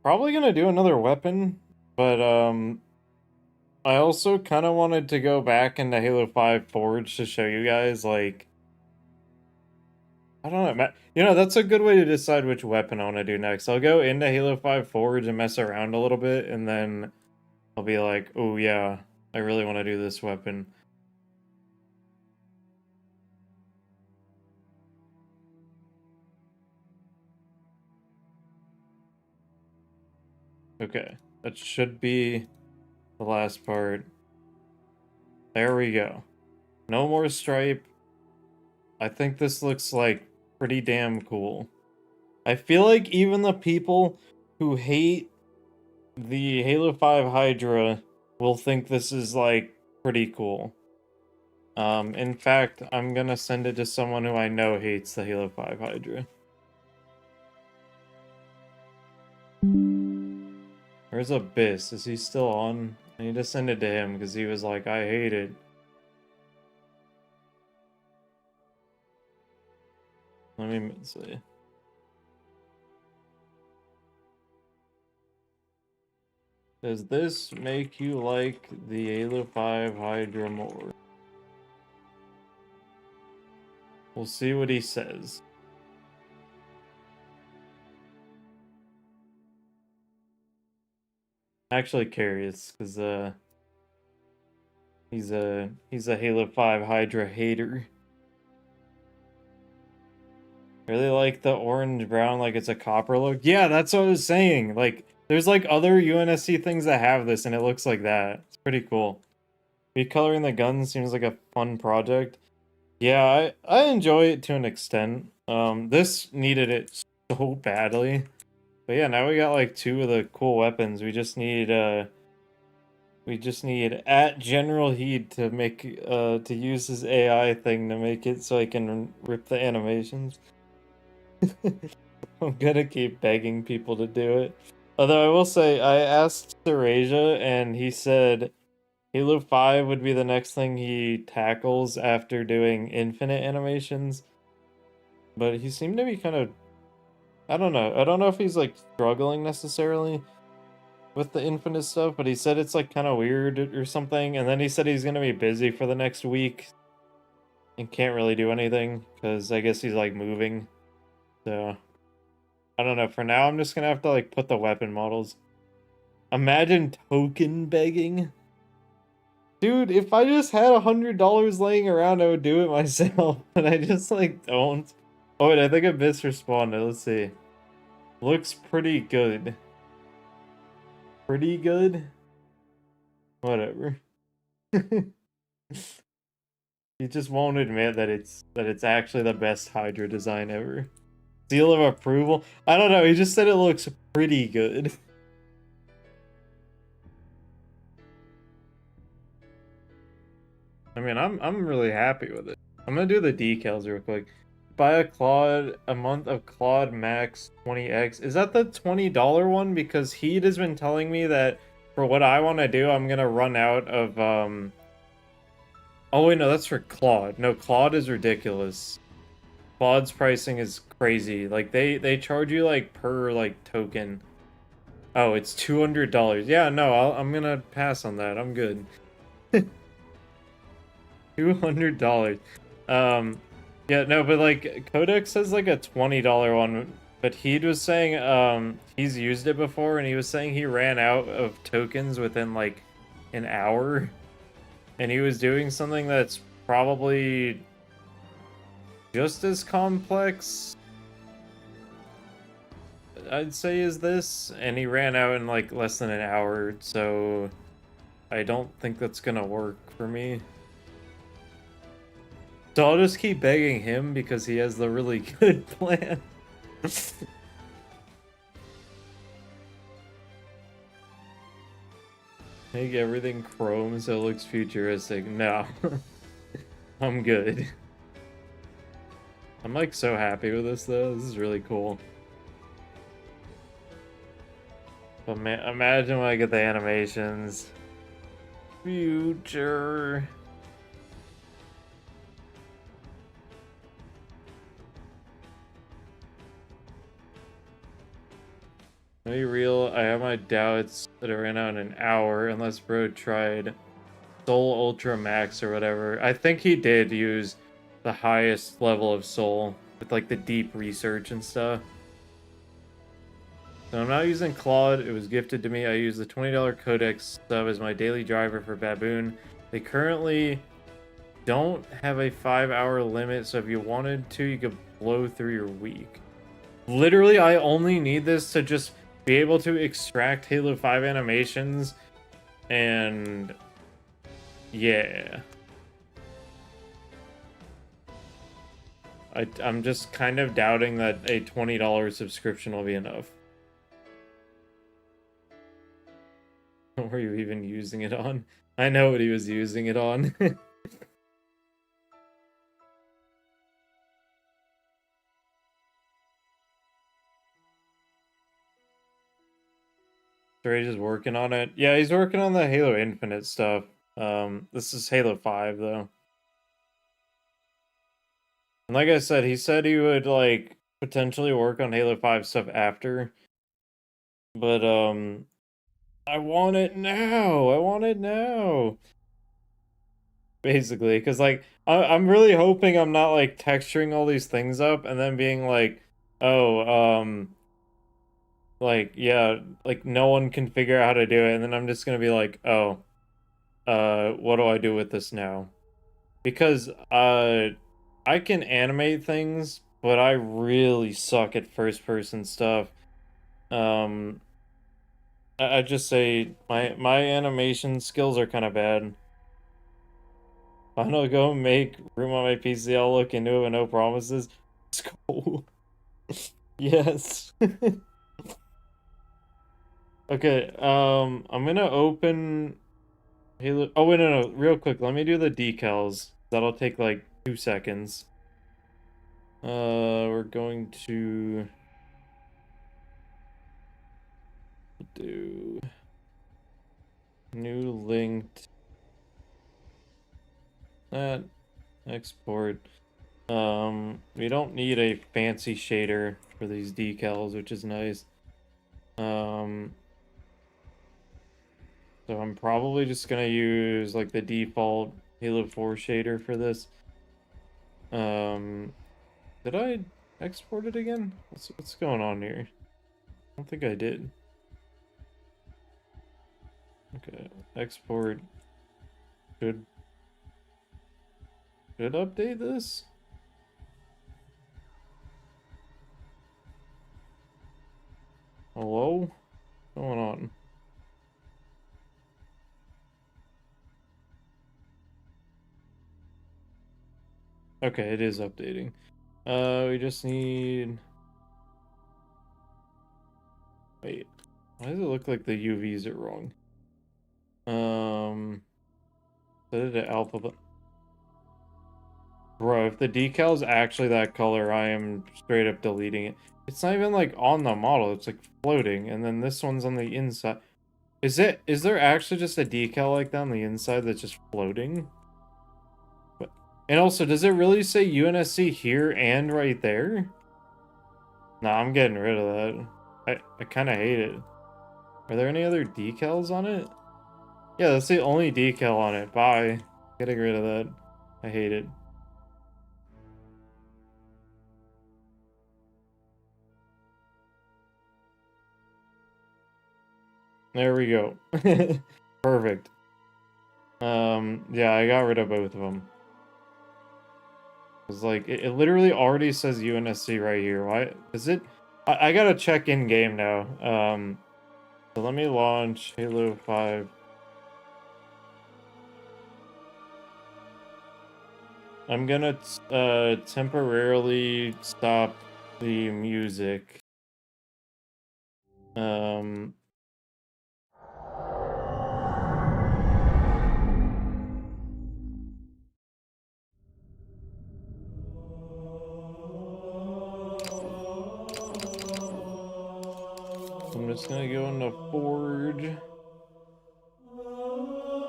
Probably gonna do another weapon, but I also kind of wanted to go back into Halo 5 Forge to show you guys, like, I don't know, you know, that's a good way to decide which weapon I want to do next. I'll go into Halo 5 Forge and mess around a little bit, and then I'll be like, oh yeah, I really want to do this weapon. Okay, that should be the last part. There we go. No more stripe. I think this looks like pretty damn cool. I feel like even the people who hate the Halo 5 Hydra will think this is like pretty cool. In fact, I'm gonna send it to someone who I know hates the Halo 5 Hydra. Where's Abyss? Is he still on? I need to send it to him because he was like, I hate it. Let me see. Does this make you like the Halo 5 Hydra more? We'll see what he says. Actually curious, because he's a Halo 5 Hydra hater. Really like the orange brown, like it's a copper look. Yeah, that's what I was saying. Like, there's like other UNSC things that have this, and it looks like that. It's pretty cool. Recoloring the guns seems like a fun project. Yeah, I enjoy it to an extent. This needed it so badly. But yeah, now we got like two of the cool weapons. We just need at General Heed to make to use his AI thing to make it so I can rip the animations. I'm gonna keep begging people to do it. Although I will say, I asked Serasia and he said Halo 5 would be the next thing he tackles after doing infinite animations. but he seemed to be kind of, I don't know. I don't know if he's like struggling necessarily with the Infinite stuff, but he said it's like kind of weird or something. And then he said he's gonna be busy for the next week and can't really do anything because I guess he's like moving. So I don't know. For now, I'm just gonna have to like put the weapon models. Imagine token begging. Dude, if I just had $100 laying around, I would do it myself, but I just like don't. Oh wait, I think Abyss responded. Let's see. Looks pretty good. Pretty good? Whatever. He just won't admit that it's actually the best Hydra design ever. Seal of approval? I don't know, he just said it looks pretty good. I mean, I'm really happy with it. I'm gonna do the decals real quick. Buy a month of Claude Max 20X. Is that the $20 one? Because Heat has been telling me that for what I want to do, I'm gonna run out of Oh wait, no, that's for Claude. No, Claude is ridiculous. Claude's pricing is crazy. Like they charge you like per like token. Oh, it's $200. Yeah, no, I'm gonna pass on that. I'm good. $200. Yeah, no, but like Codex has like a $20 one, but he was saying he's used it before and he was saying he ran out of tokens within like an hour. And he was doing something that's probably just as complex, I'd say, as this, and he ran out in like less than an hour, so I don't think that's gonna work for me. So I'll just keep begging him because he has the really good plan. Make everything chrome so it looks futuristic. No. I'm good. I'm like so happy with this though. This is really cool. But man, imagine when I get the animations. Future. To be real, I have my doubts that it ran out in an hour unless bro tried Soul Ultra Max or whatever. I think he did use the highest level of Soul with like the deep research and stuff. So I'm not using Claude. It was gifted to me. I use the $20 Codex sub as my daily driver for Baboon. They currently don't have a 5-hour limit, so if you wanted to, you could blow through your week. Literally, I only need this to just be able to extract Halo 5 animations, and yeah. I'm just kind of doubting that a $20 subscription will be enough. What were you even using it on? I know what he was using it on. Rage is working on it. Yeah, he's working on the Halo Infinite stuff. This is Halo 5 though. And like I said, he said he would like potentially work on Halo 5 stuff after. But I want it now. I want it now. Basically, because like I'm really hoping I'm not like texturing all these things up and then being like, oh, like yeah, like no one can figure out how to do it, and then I'm just gonna be like, oh, what do I do with this now? Because I can animate things, but I really suck at first person stuff. Um, I just say my animation skills are kind of bad. I'm gonna go make room on my PC. I'll look into it, but no promises. Let's go. Yes. Okay. I'm gonna open Halo. Oh wait, no, real quick. Let me do the decals. That'll take like 2 seconds. We're going to do new linked that export. We don't need a fancy shader for these decals, which is nice. So I'm probably just gonna use like the default Halo 4 shader for this. Did I export it again? What's going on here? I don't think I did. Okay, export should update this. Hello? What's going on? Okay, it is updating. We just need... Wait, why does it look like the UVs are wrong? Set it to alpha, but... Bro, if the decal's actually that color, I am straight up deleting it. It's not even like on the model, it's like floating, and then this one's on the inside. Is there actually just a decal like that on the inside that's just floating? But, and also, does it really say UNSC here and right there? Nah, I'm getting rid of that. I kind of hate it. Are there any other decals on it? Yeah, that's the only decal on it. Bye. Getting rid of that. I hate it. There we go. Perfect. Yeah, I got rid of both of them. It's like, it literally already says UNSC right here. Why is it? I gotta check in game now. So let me launch Halo 5. I'm gonna temporarily stop the music. I'm just gonna go into Forge.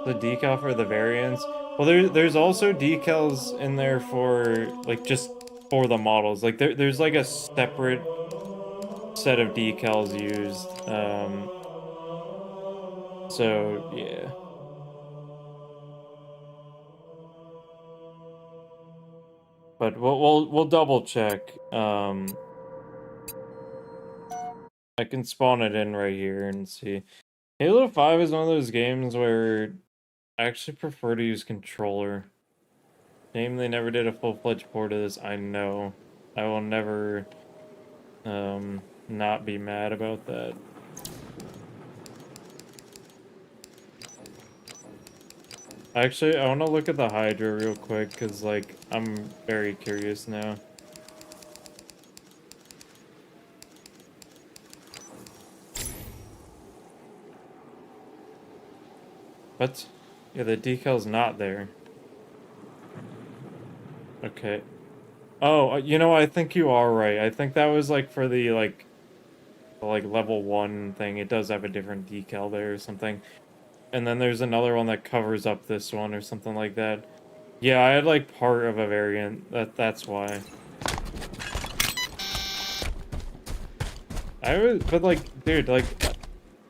The decal for the variants. Well, there's also decals in there for like just for the models. Like there's like a separate set of decals used. So yeah. But we'll double check. I can spawn it in right here and see. Halo 5 is one of those games where I actually prefer to use controller. Shame they never did a full-fledged port of this, I know. I will never not be mad about that. Actually, I want to look at the Hydra real quick, because, like, I'm very curious now. What? Yeah, the decal's not there. Okay. Oh, you know, I think you are right. I think that was, like, for the, like, level 1 thing. It does have a different decal there or something. And then there's another one that covers up this one or something like that. Yeah, I had like part of a variant. That's why. But like, dude, like,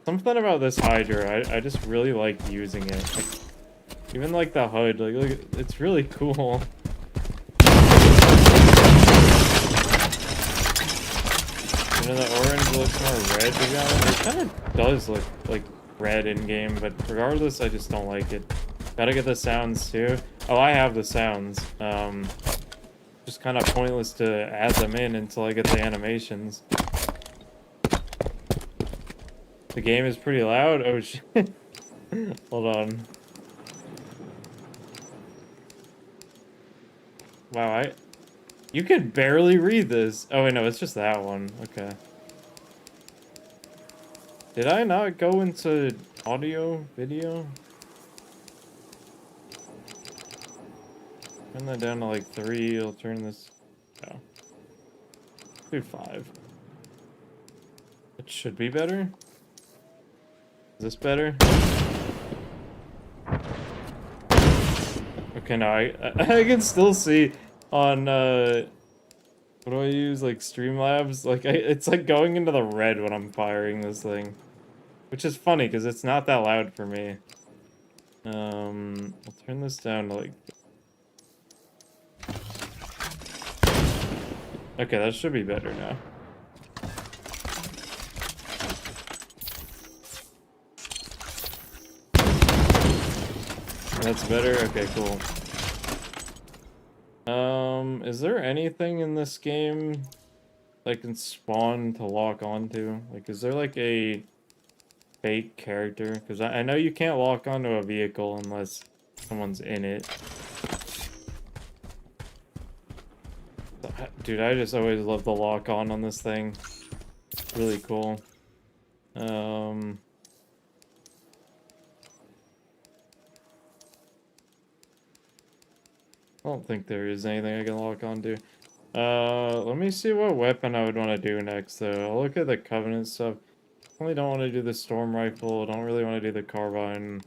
something about this Hydra, I just really like using it. Like, even like the HUD, like, look, it's really cool. You know, the orange looks more red, to be honest. It kind of does look like red in game, but regardless, I just don't like it. Gotta get the sounds too. Oh, I have the sounds. Just kind of pointless to add them in until I get the animations. The game is pretty loud. Oh shit. Hold on. Wow, you can barely read this. Oh wait, no, it's just that one. Okay. Did I not go into audio, video? Turn that down to like 3, it'll turn this... Oh. Do 5. It should be better. Is this better? Okay, no, I can still see... on what do I use? Like Streamlabs? Like it's like going into the red when I'm firing this thing. Which is funny because it's not that loud for me. I'll turn this down to like. Okay, that should be better now. That's better? Okay, cool. Is there anything in this game I can spawn to lock onto? Like, is there like a fake character? Because I know you can't lock onto a vehicle unless someone's in it. Dude, I just always love the lock on this thing. It's really cool. I don't think there is anything I can lock onto. Let me see what weapon I would want to do next, though. I'll look at the Covenant stuff. Only don't want to do the Storm Rifle. Don't really want to do the Carbine.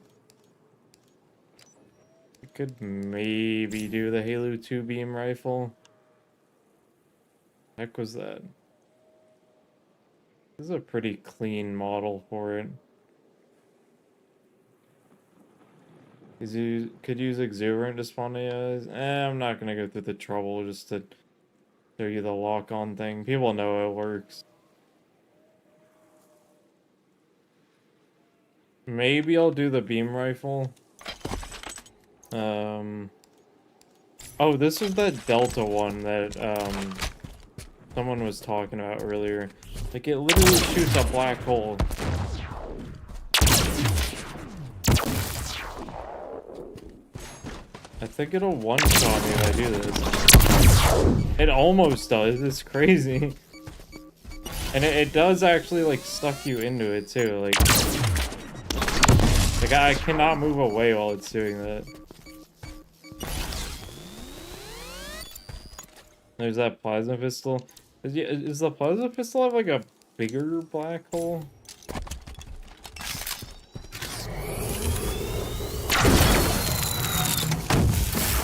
I could maybe do the Halo 2 Beam Rifle. Heck was that? This is a pretty clean model for it. You could use Exuberant to spawn AIs. I'm not gonna go through the trouble just to show you the lock-on thing. People know how it works. Maybe I'll do the beam rifle. Oh, this is that Delta one that someone was talking about earlier. Like, it literally shoots a black hole. I think it'll one-shot me if I do this. It almost does. It's crazy. And it does actually, like, suck you into it, too. Like I cannot move away while it's doing that. There's that plasma pistol. Is the plasma pistol have, like, a bigger black hole?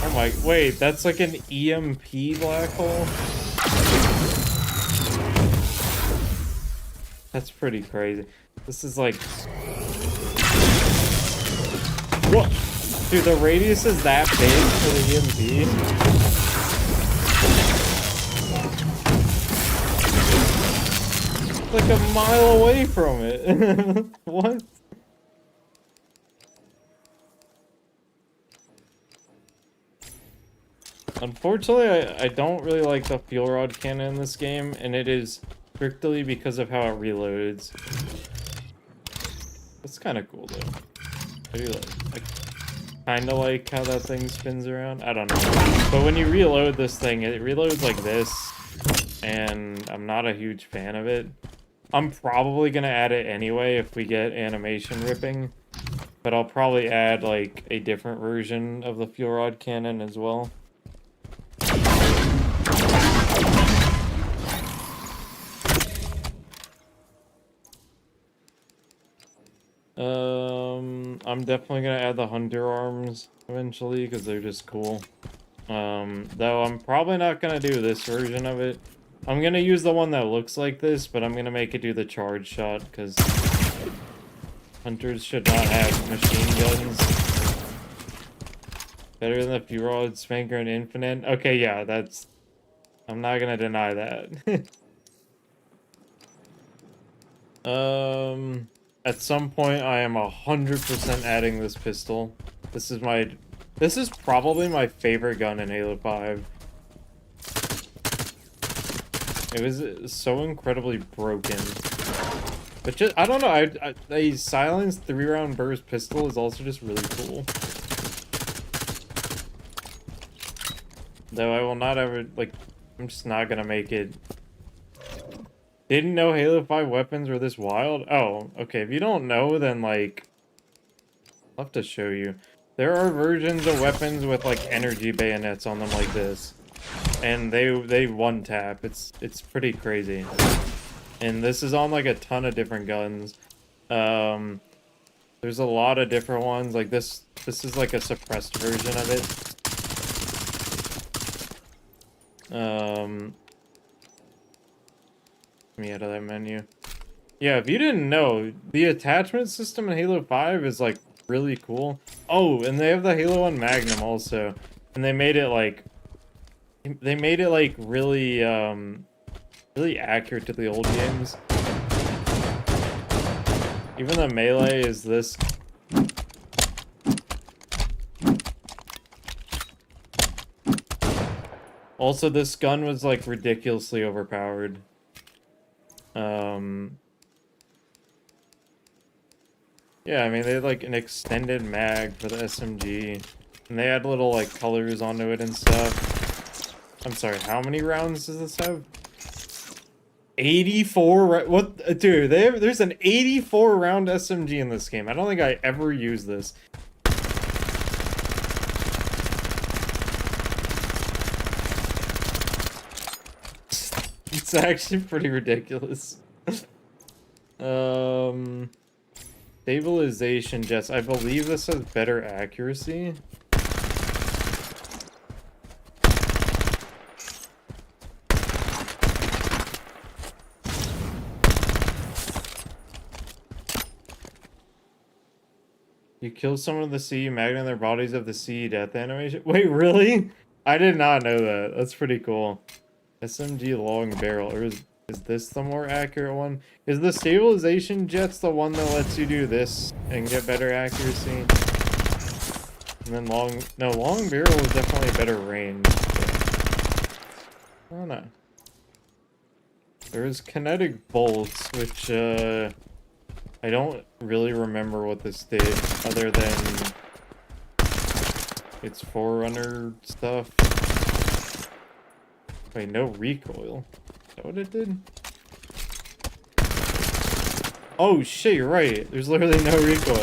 Oh my, wait, that's like an EMP black hole? That's pretty crazy. This is like... What? Dude, the radius is that big for the EMP? Like a mile away from it. What? Unfortunately, I don't really like the fuel rod cannon in this game, and it is strictly because of how it reloads. That's kind of cool, though. I do like kind of like how that thing spins around. I don't know. But when you reload this thing, it reloads like this, and I'm not a huge fan of it. I'm probably going to add it anyway if we get animation ripping, but I'll probably add, like, a different version of the fuel rod cannon as well. I'm definitely gonna add the Hunter arms eventually because they're just cool. Though I'm probably not gonna do this version of it. I'm gonna use the one that looks like this, but I'm gonna make it do the charge shot because Hunters should not have machine guns. Better than the fuel rod, Spanker, and Infinite. Okay, yeah, that's... I'm not gonna deny that. At some point, I am 100% adding this pistol. This is probably my favorite gun in Halo 5. It was so incredibly broken. But just, I don't know, a silenced 3-round burst pistol is also just really cool. Though I will not ever, like, I'm just not gonna make it. Didn't know Halo 5 weapons were this wild? Oh, okay. If you don't know, then, like... I'll have to show you. There are versions of weapons with, like, energy bayonets on them like this. And they one-tap. It's pretty crazy. And this is on, like, a ton of different guns. There's a lot of different ones. Like, this is, like, a suppressed version of it. Let me out of that menu. Yeah, if you didn't know, the attachment system in Halo 5 is like really cool. Oh, and they have the Halo 1 Magnum also. And they made it like really really accurate to the old games. Even the melee is this. Also, this gun was like ridiculously overpowered. Yeah, I mean, they had like an extended mag for the SMG, and they had little like colors onto it and stuff. I'm sorry, how many rounds does this have? 84. What, dude? There's an 84 round SMG in this game. I don't think I ever used this. It's actually pretty ridiculous. Stabilization jets. I believe this has better accuracy. You kill someone with the sea, magnum their bodies of the sea death animation. Wait, really? I did not know that. That's pretty cool. SMG long barrel. Or is this the more accurate one? Is the stabilization jets the one that lets you do this and get better accuracy? And then long barrel is definitely better range. But I don't know. There's kinetic bolts, which I don't really remember what this did, other than its Forerunner stuff. Wait, no recoil. Is that what it did? Oh shit, you're right. There's literally no recoil.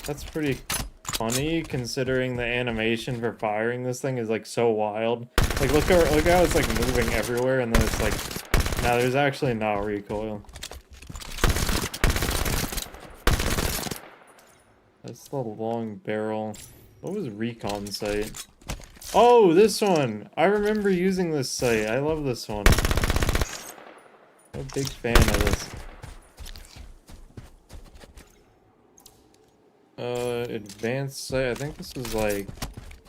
That's pretty funny, considering the animation for firing this thing is like so wild. Like, look how it's like moving everywhere, and then it's like, now there's actually no recoil. That's the long barrel. What was recon sight? Oh, this one! I remember using this sight. I love this one. I'm a big fan of this. Advanced sight. I think this is like...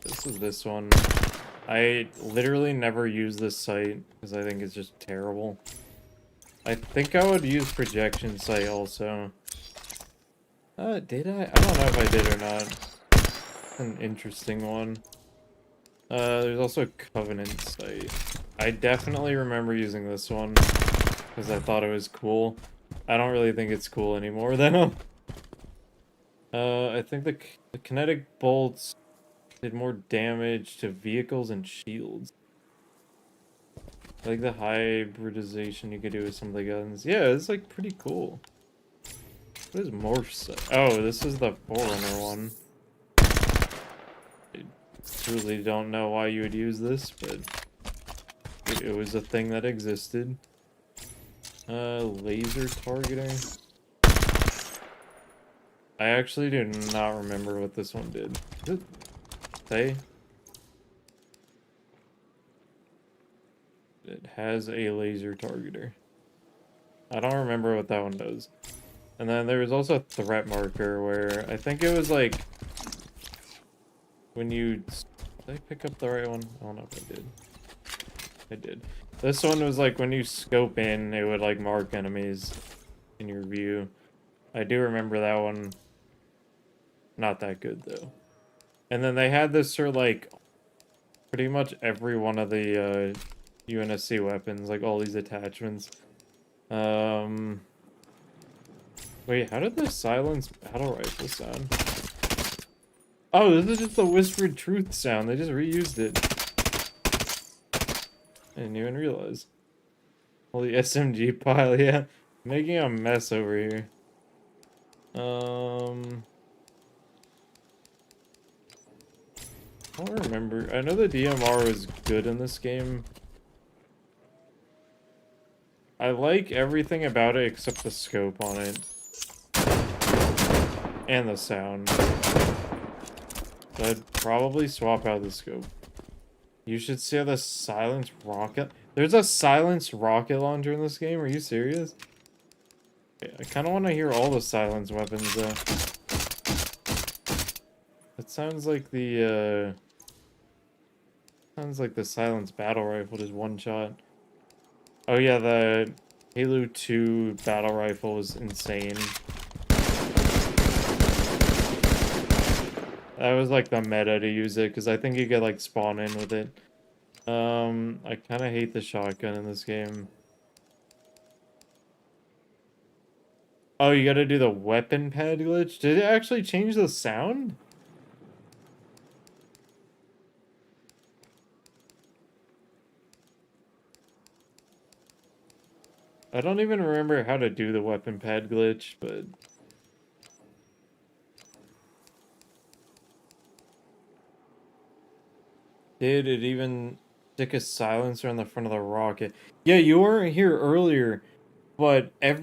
This is this one. I literally never use this sight because I think it's just terrible. I think I would use projection sight also. Did I? I don't know if I did or not. It's an interesting one. There's also Covenant sight. I definitely remember using this one because I thought it was cool. I don't really think it's cool anymore though. I think the kinetic bolts did more damage to vehicles and shields. I like the hybridization you could do with some of the guns. Yeah, it's like pretty cool. What is morph sight? Oh, this is the Forerunner one. I truly don't know why you would use this, but it was a thing that existed. Laser targeting. I actually do not remember what this one did. Does it say? It has a laser targeter. I don't remember what that one does. And then there was also a threat marker where I think it was like when you... Did I pick up the right one? I don't know if I did. I did. This one was like when you scope in, it would like mark enemies in your view. I do remember that one. Not that good though. And then they had this for like pretty much every one of the UNSC weapons, like all these attachments. Wait, how did the silenced battle rifle sound? Oh, this is just the whispered truth sound. They just reused it. I didn't even realize. Holy SMG pile, yeah. Making a mess over here. I don't remember. I know the DMR was good in this game. I like everything about it except the scope on it. And the sound. So I'd probably swap out the scope. You should see how the silenced rocket... There's a silenced rocket launcher in this game? Are you serious? I kind of want to hear all the silenced weapons, though. That sounds like the, Sounds like the silenced battle rifle, just one shot. Oh yeah, the Halo 2 battle rifle is insane. That was like the meta to use it, because I think you could like spawn in with it. I kind of hate the shotgun in this game. Oh, you gotta do the weapon pad glitch? Did it actually change the sound? I don't even remember how to do the weapon pad glitch, but... Did it even stick a silencer on the front of the rocket? Yeah, you weren't here earlier, but I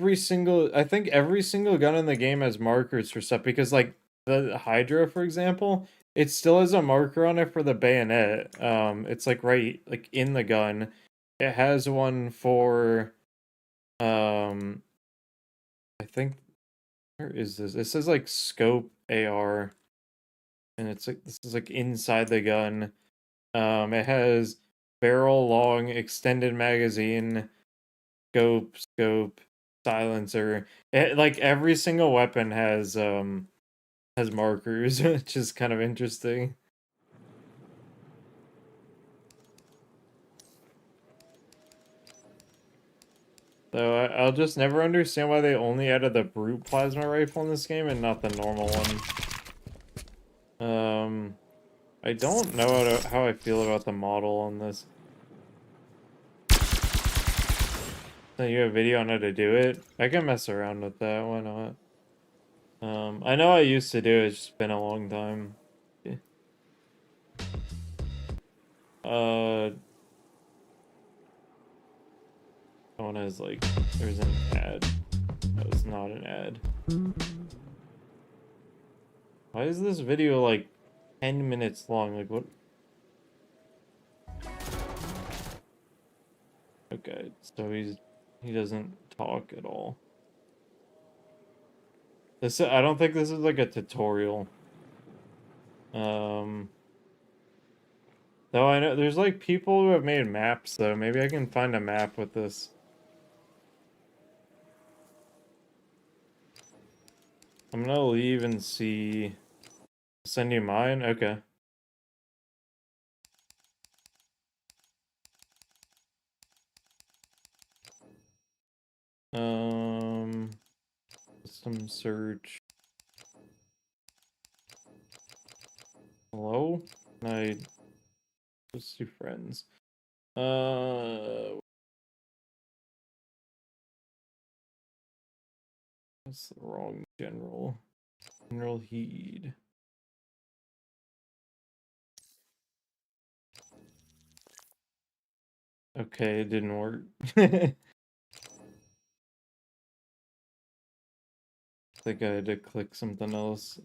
think every single gun in the game has markers for stuff, because like the Hydra, for example, it still has a marker on it for the bayonet. It's like right like in the gun. It has one for I think, where is this? It says like scope AR, and it's like this is like inside the gun. It has barrel long, extended magazine, scope, silencer. Like every single weapon has markers, which is kind of interesting. Though I'll just never understand why they only added the brute plasma rifle in this game and not the normal one. I don't know how I feel about the model on this. So you have a video on how to do it? I can mess around with that, why not? I know I used to do it, it's just been a long time. One has like, there's an ad. That was not an ad. Why is this video like 10 minutes long? Like what? Okay, so he doesn't talk at all. I don't think this is like a tutorial. Though I know there's like people who have made maps, though. Maybe I can find a map with this. I'm gonna leave and see. Send you mine? Okay. Custom search. Hello? Let's do friends. That's the wrong general. General Heed. Okay, it didn't work. I think I had to click something else.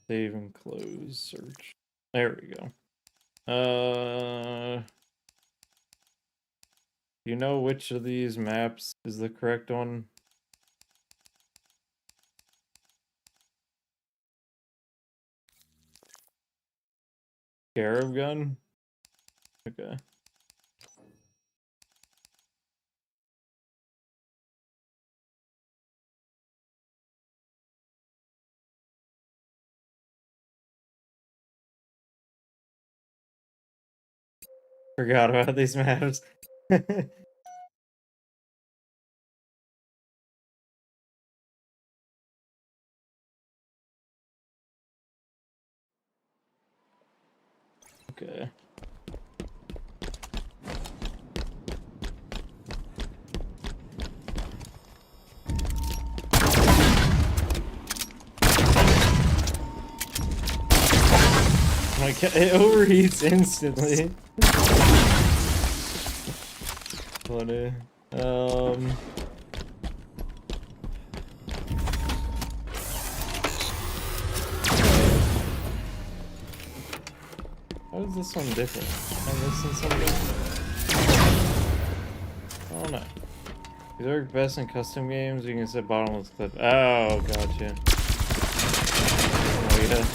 Save and close search. There we go. You know which of these maps is the correct one? Scarab gun? Okay. Forgot about these maps. Okay. It overheats instantly. Funny. How is this one different? Am I missing something? I don't know. These work best in custom games. You can set bottomless clip. Oh, gotcha. Oh, yeah.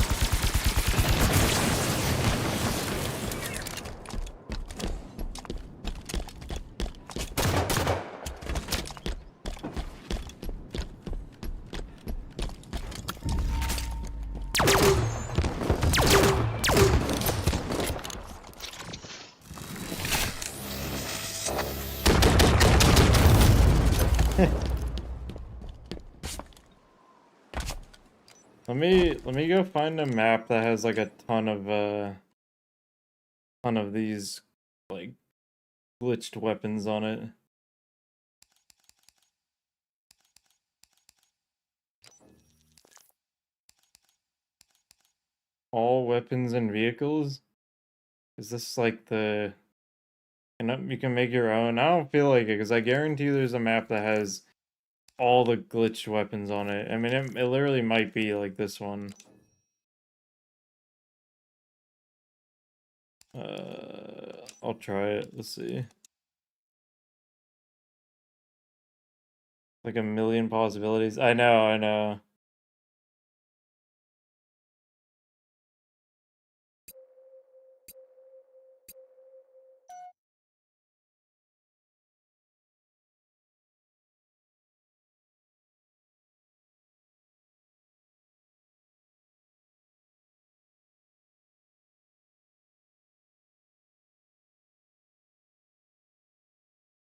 Let me go find a map that has like a ton of these like glitched weapons on it. All weapons and vehicles? Is this like the you can make your own? I don't feel like it because I guarantee there's a map that has all the glitched weapons on it. I mean, it literally might be like this one. I'll try it. Let's see. Like a million possibilities. I know, I know.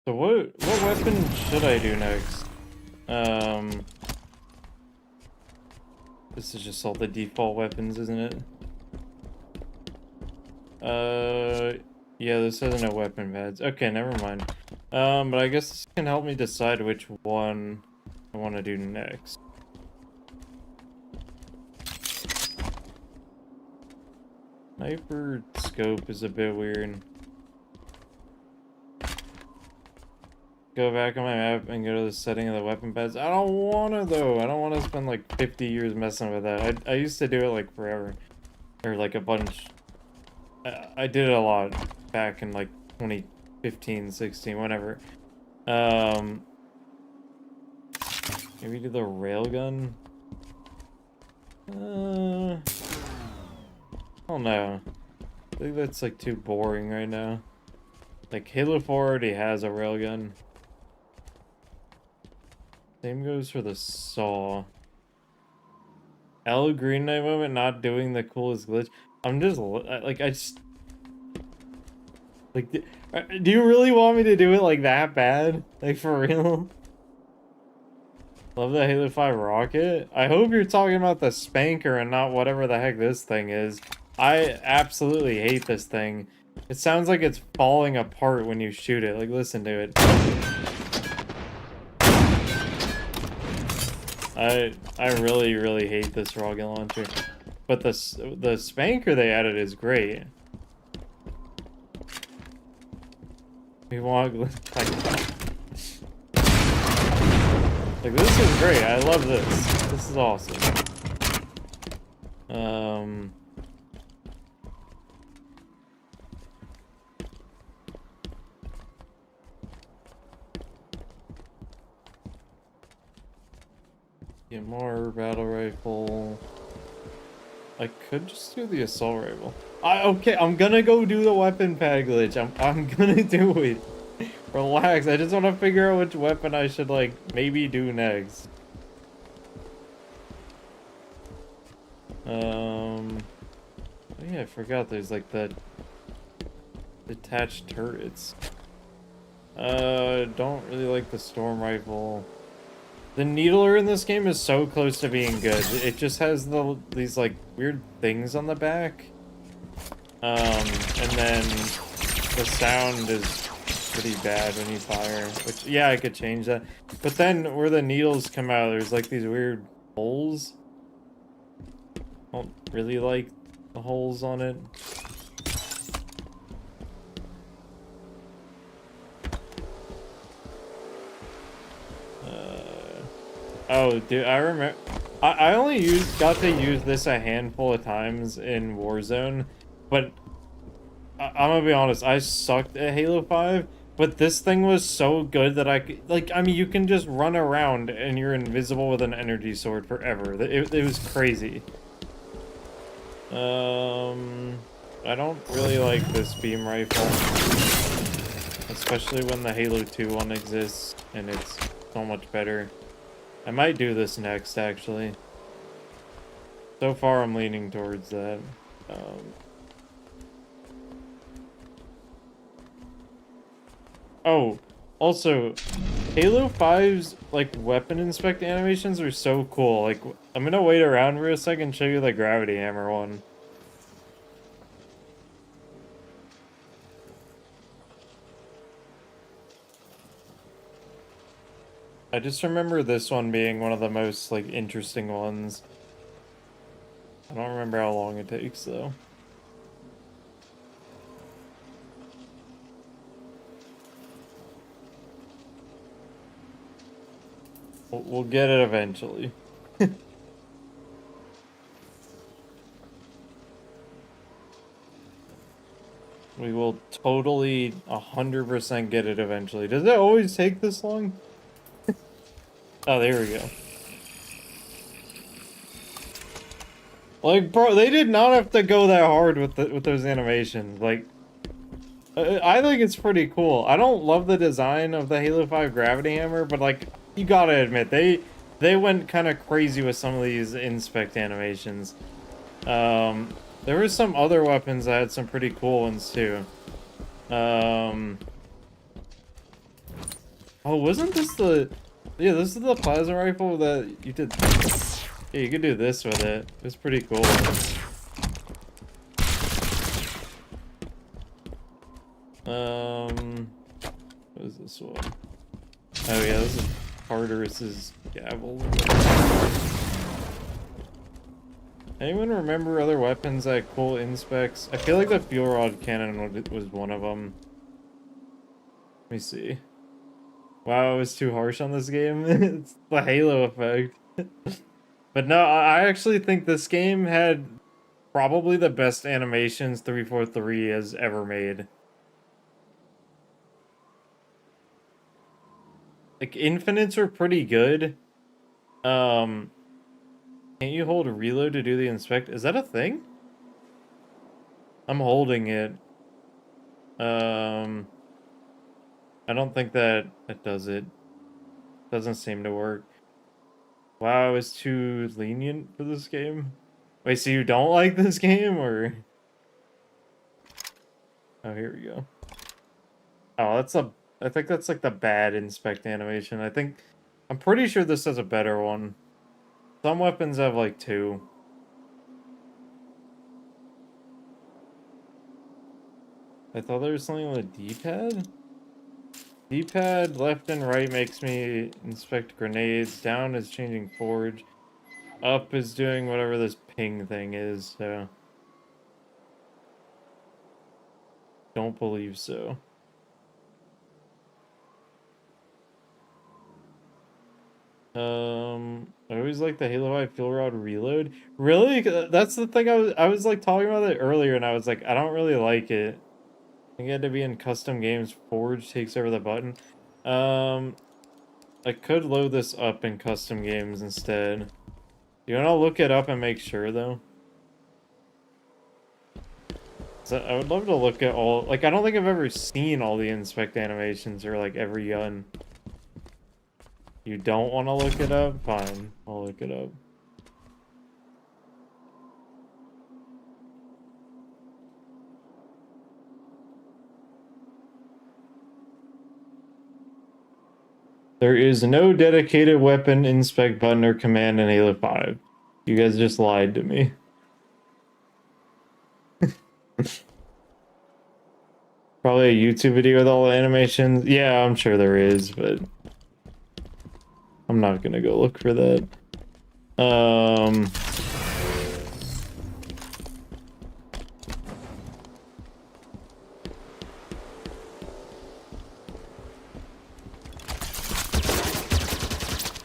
So what weapon should I do next? This is just all the default weapons, isn't it? Yeah, this has no weapon pads. Okay, never mind. But I guess this can help me decide which one I want to do next. Sniper scope is a bit weird. Go back on my map and go to the setting of the weapon pads. I don't want to though. I don't want to spend like 50 years messing with that. I used to do it like forever, or like a bunch. I did it a lot back in like 2015, 16, whatever. Maybe do the railgun. I don't know. I think that's like too boring right now. Like Halo 4 already has a railgun. Same goes for the saw. L Green Knight moment not doing the coolest glitch. I'm just like I just like do you really want me to do it like that bad? Like for real? Love the Halo 5 rocket. I hope you're talking about the spanker and not whatever the heck this thing is. I absolutely hate this thing. It sounds like it's falling apart when you shoot it. Like listen to it. I really hate this rocket launcher, but the spanker they added is great. We want like this is great. I love this. This is awesome. Get more battle rifle. I could just do the assault rifle. Okay, I'm gonna go do the weapon pad glitch. I'm gonna do it. Relax. I just want to figure out which weapon I should like maybe do next. Oh yeah, I forgot there's like the detached turrets. Don't really like the storm rifle. The needler in this game is so close to being good. It just has these like weird things on the back. And then the sound is pretty bad when you fire, which yeah, I could change that. But then where the needles come out, there's like these weird holes. I don't really like the holes on it. Oh, dude, I remember. I only got to use this a handful of times in Warzone, but I'm gonna be honest, I sucked at Halo 5, but this thing was so good that I could, like, I mean, you can just run around and you're invisible with an energy sword forever. It was crazy. I don't really like this beam rifle, especially when the Halo 2 one exists and it's so much better. I might do this next, actually. So far, I'm leaning towards that. Oh, also, Halo 5's, like, weapon inspect animations are so cool. Like, I'm gonna wait around for a second and show you the gravity hammer one. I just remember this one being one of the most, like, interesting ones. I don't remember how long it takes, though. We'll get it eventually. We will totally 100% get it eventually. Does it always take this long? Oh, there we go. Like, bro, they did not have to go that hard with those animations. Like, I think it's pretty cool. I don't love the design of the Halo 5 gravity hammer, but like, you gotta admit they went kind of crazy with some of these inspect animations. There were some other weapons that had some pretty cool ones too. Oh, wasn't this the? Yeah, this is the plasma rifle that you did. Yeah, you could do this with it. It's pretty cool. What is this one? Oh yeah, this is Tartarus's gavel. Anyone remember other weapons that had cool inspects? I feel like the fuel rod cannon was one of them. Let me see. Wow, it was too harsh on this game. It's the Halo effect. But no, I actually think this game had probably the best animations 343 has ever made. Like, infinites are pretty good. Can't you hold reload to do the inspect? Is that a thing? I'm holding it. I don't think that does it. Doesn't seem to work. Wow, I was too lenient for this game. Wait, so you don't like this game, or? Oh, here we go. Oh, I think that's like the bad inspect animation. I'm pretty sure this has a better one. Some weapons have like 2. I thought there was something on the D-pad? D-pad left and right makes me inspect grenades. Down is changing forge. Up is doing whatever this ping thing is, so. Don't believe so. I always like the Halo 5 fuel rod reload. Really? That's the thing I was like talking about it earlier and I was like, I don't really like it. I think it had to be in custom games. Forge takes over the button. I could load this up in custom games instead. You wanna look it up and make sure though? So I would love to look at all, like, I don't think I've ever seen all the inspect animations or like every gun. You don't want to look it up? Fine, I'll look it up. There is no dedicated weapon inspect button or command in Halo 5. You guys just lied to me. Probably a YouTube video with all the animations. Yeah, I'm sure there is, but I'm not gonna go look for that.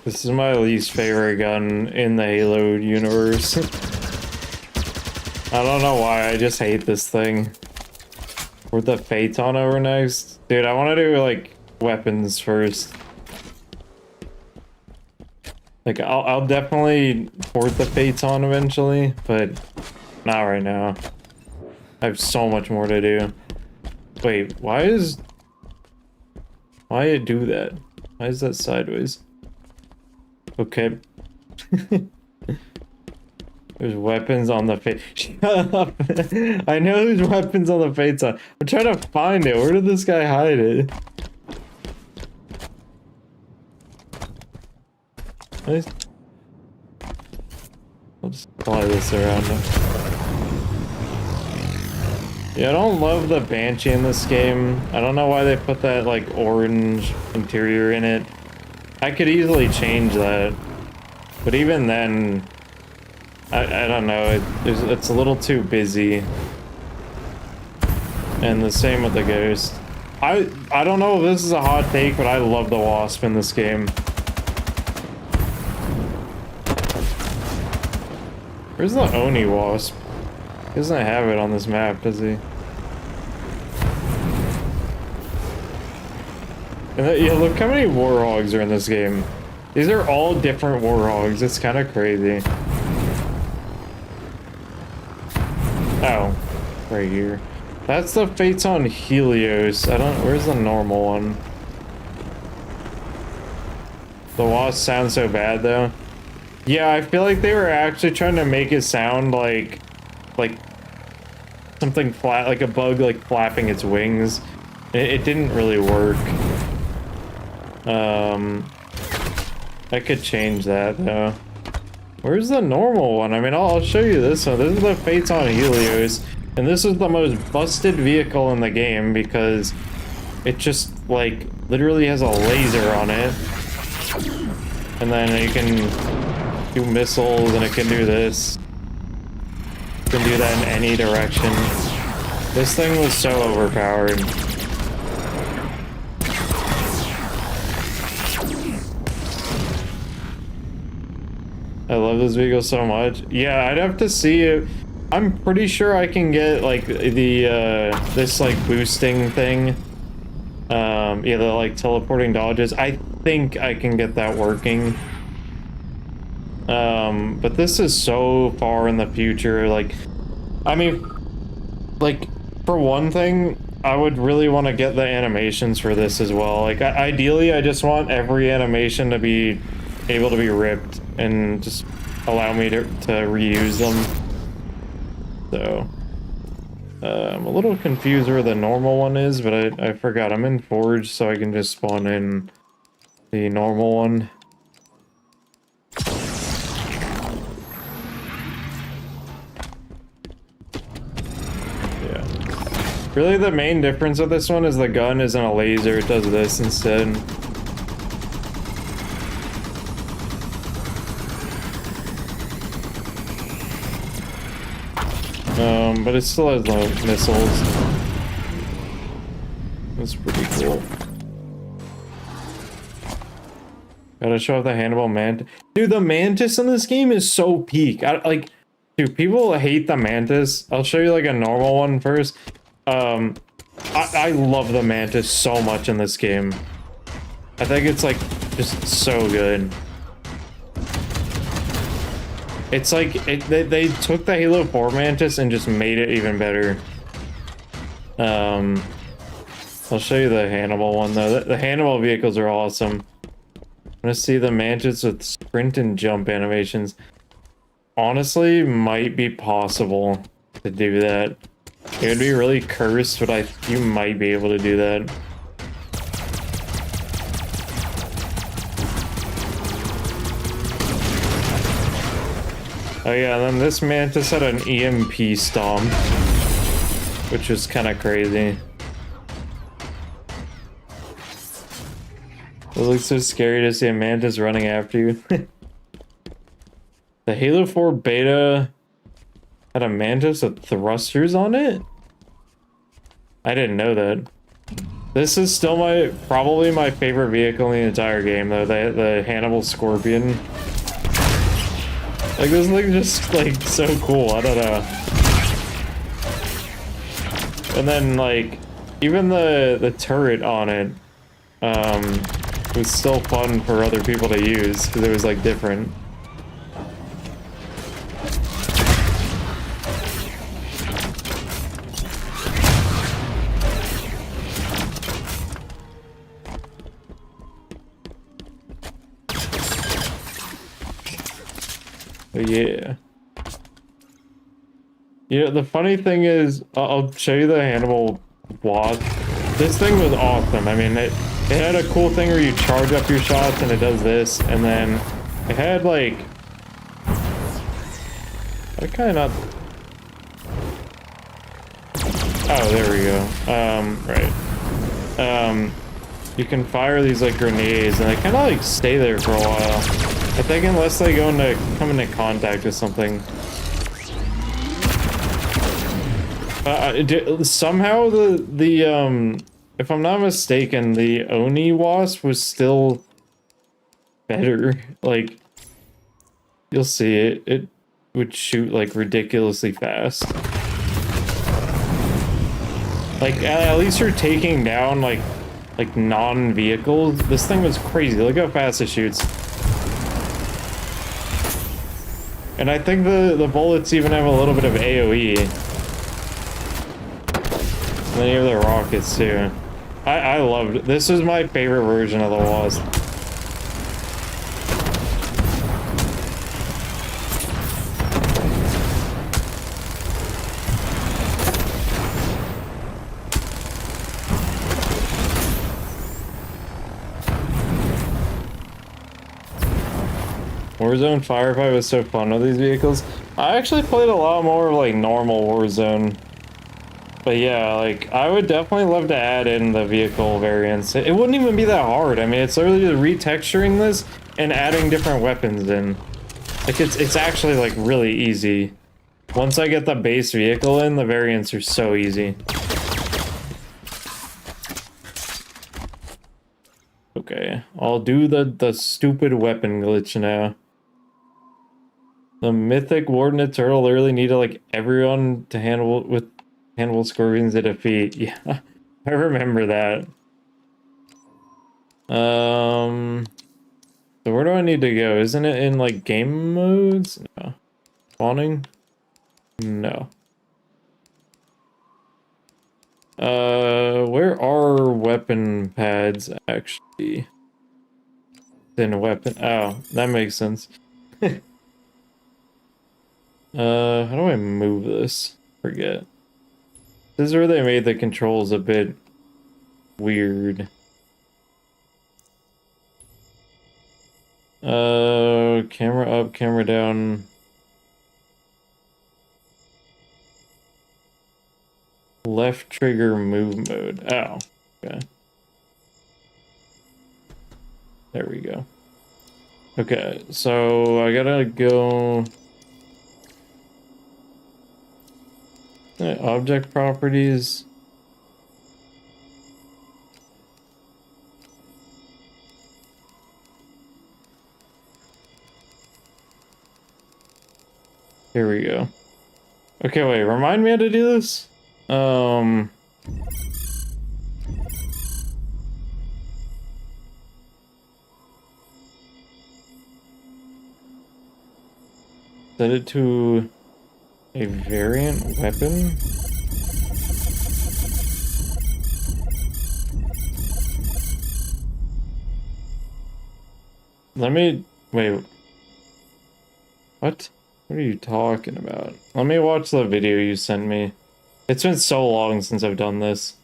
This is my least favorite gun in the Halo universe. I don't know why, I just hate this thing. Or the Phaeton over next. Dude, I want to do like weapons first. Like I'll definitely port the Phaeton eventually, but not right now. I have so much more to do. Wait, why it do that? Why is that sideways? Okay. There's weapons on the Phaeton. Shut up. I know there's weapons on the Phaeton. I'm trying to find it. Where did this guy hide it? I'll just fly this around now. Yeah, I don't love the Banshee in this game. I don't know why they put that like orange interior in it. I could easily change that. But even then, I don't know, it's a little too busy. And the same with the Ghost. I don't know if this is a hot take, but I love the Wasp in this game. Where's the Oni Wasp? He doesn't have it on this map, does he? And yeah, look how many Warhogs are in this game. These are all different Warhogs. It's kind of crazy. Oh, right here. That's the Phaeton Helios. Where's the normal one? The Wasp sounds so bad though. Yeah, I feel like they were actually trying to make it sound like something flat, like a bug like flapping its wings. It didn't really work. I could change that though. Where's the normal one? I mean, I'll show you this one. This is the Phaeton Helios, and this is the most busted vehicle in the game because it just like literally has a laser on it, and then you can do missiles, and it can do this. You can do that in any direction. This thing was so overpowered. I love this vehicle so much. Yeah, I'd have to see it. I'm pretty sure I can get like the this like boosting thing. Yeah, the like teleporting dodges. I think I can get that working. But this is so far in the future. Like, I mean, like for one thing, I would really want to get the animations for this as well. Like, ideally, I just want every animation to be able to be ripped and just allow me to reuse them. So, I'm a little confused where the normal one is, but I forgot. I'm in Forge, so I can just spawn in the normal one. Yeah. Really, the main difference with this one is the gun isn't a laser, it does this instead. But it still has no missiles. That's pretty cool. Gotta show off the Hannibal Mantis. Dude, the Mantis in this game is so peak. Dude, people hate the Mantis. I'll show you like a normal one first. I love the Mantis so much in this game. I think it's like just so good. It's like they took the Halo 4 Mantis and just made it even better. I'll show you the Hannibal one though. The Hannibal vehicles are awesome. I'm gonna see the Mantis with sprint and jump animations. Honestly, might be possible to do that. It would be really cursed, but you might be able to do that. Oh yeah, and then this Mantis had an EMP stomp, which was kind of crazy. It looks so scary to see a Mantis running after you. The Halo 4 beta had a Mantis with thrusters on it? I didn't know that. This is still probably my favorite vehicle in the entire game though, the Hannibal Scorpion. Like, this thing just, like, so cool. I don't know. And then like even the turret on it was still fun for other people to use because it was like different. But yeah. You know, the funny thing is, I'll show you the Hannibal Wasp. This thing was awesome. I mean, it had a cool thing where you charge up your shots and it does this, and then it had like... I kind of not... Oh, there we go. Right. You can fire these like grenades, and they kind of like stay there for a while. I think unless they come into contact with something. Somehow the if I'm not mistaken, the Oni Wasp was still better. Like, you'll see it would shoot like ridiculously fast. Like at least you're taking down like non-vehicles. This thing was crazy. Look how fast it shoots. And I think the bullets even have a little bit of AoE. And then you have the rockets too. I loved it. This is my favorite version of the Wasp. Warzone Firefight was so fun with these vehicles. I actually played a lot more of like normal Warzone. But yeah, like I would definitely love to add in the vehicle variants. It wouldn't even be that hard. I mean, it's literally just retexturing this and adding different weapons in. Like it's actually like really easy. Once I get the base vehicle in, the variants are so easy. Okay, I'll do the stupid weapon glitch now. The mythic Warden Turtle literally needed like everyone to handle scorpions to defeat. Yeah, I remember that. So where do I need to go? Isn't it in like game modes? No. Spawning? No. Where are weapon pads actually? Then weapon. Oh, that makes sense. How do I move this? Forget. This is where they made the controls a bit weird. Camera up, camera down. Left trigger move mode. Oh, okay. There we go. Okay, so I gotta go... Object properties. Here we go. Okay, wait, remind me how to do this? Set it to a variant weapon? Let me... Wait. What? What are you talking about? Let me watch the video you sent me. It's been so long since I've done this.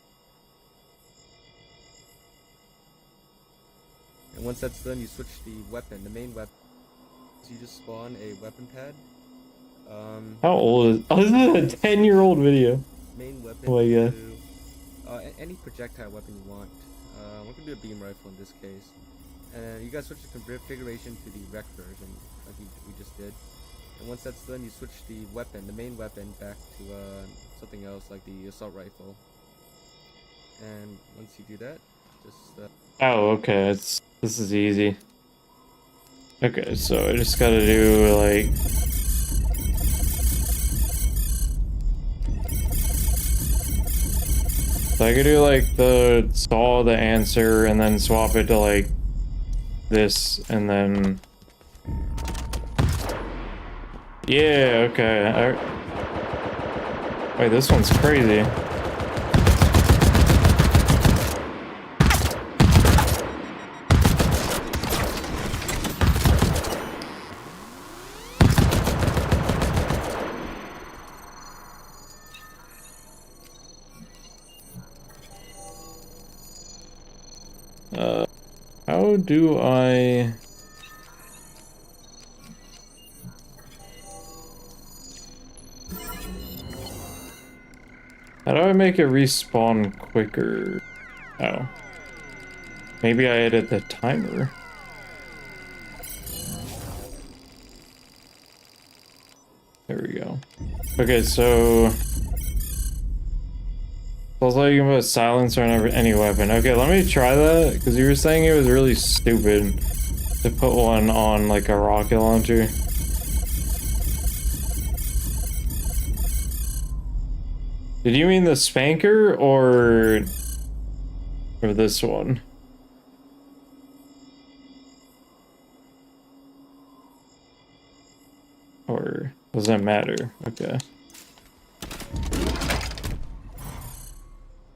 And once that's done, you switch the weapon, the main weapon. So you just spawn a weapon pad. How old is... Oh, this is a 10-year-old video. Main weapon Oh my god. to, any projectile weapon you want. We can do a beam rifle in this case. And you guys switch the configuration to the rec version, like we just did. And once that's done, you switch the weapon, the main weapon, back to something else, like the assault rifle. And once you do that, just... Oh, okay. This is easy. Okay, so I just gotta do, like... So I could do like the saw, the answer, and then swap it to like this, and then yeah, okay. Wait, this one's crazy. How do I... How do I make it respawn quicker? Oh. Maybe I edit the timer. There we go. Okay, so... Also, you can put a silencer on any weapon. Okay, let me try that, because you were saying it was really stupid to put one on, like, a rocket launcher. Did you mean the spanker, or this one? Or does that matter? Okay.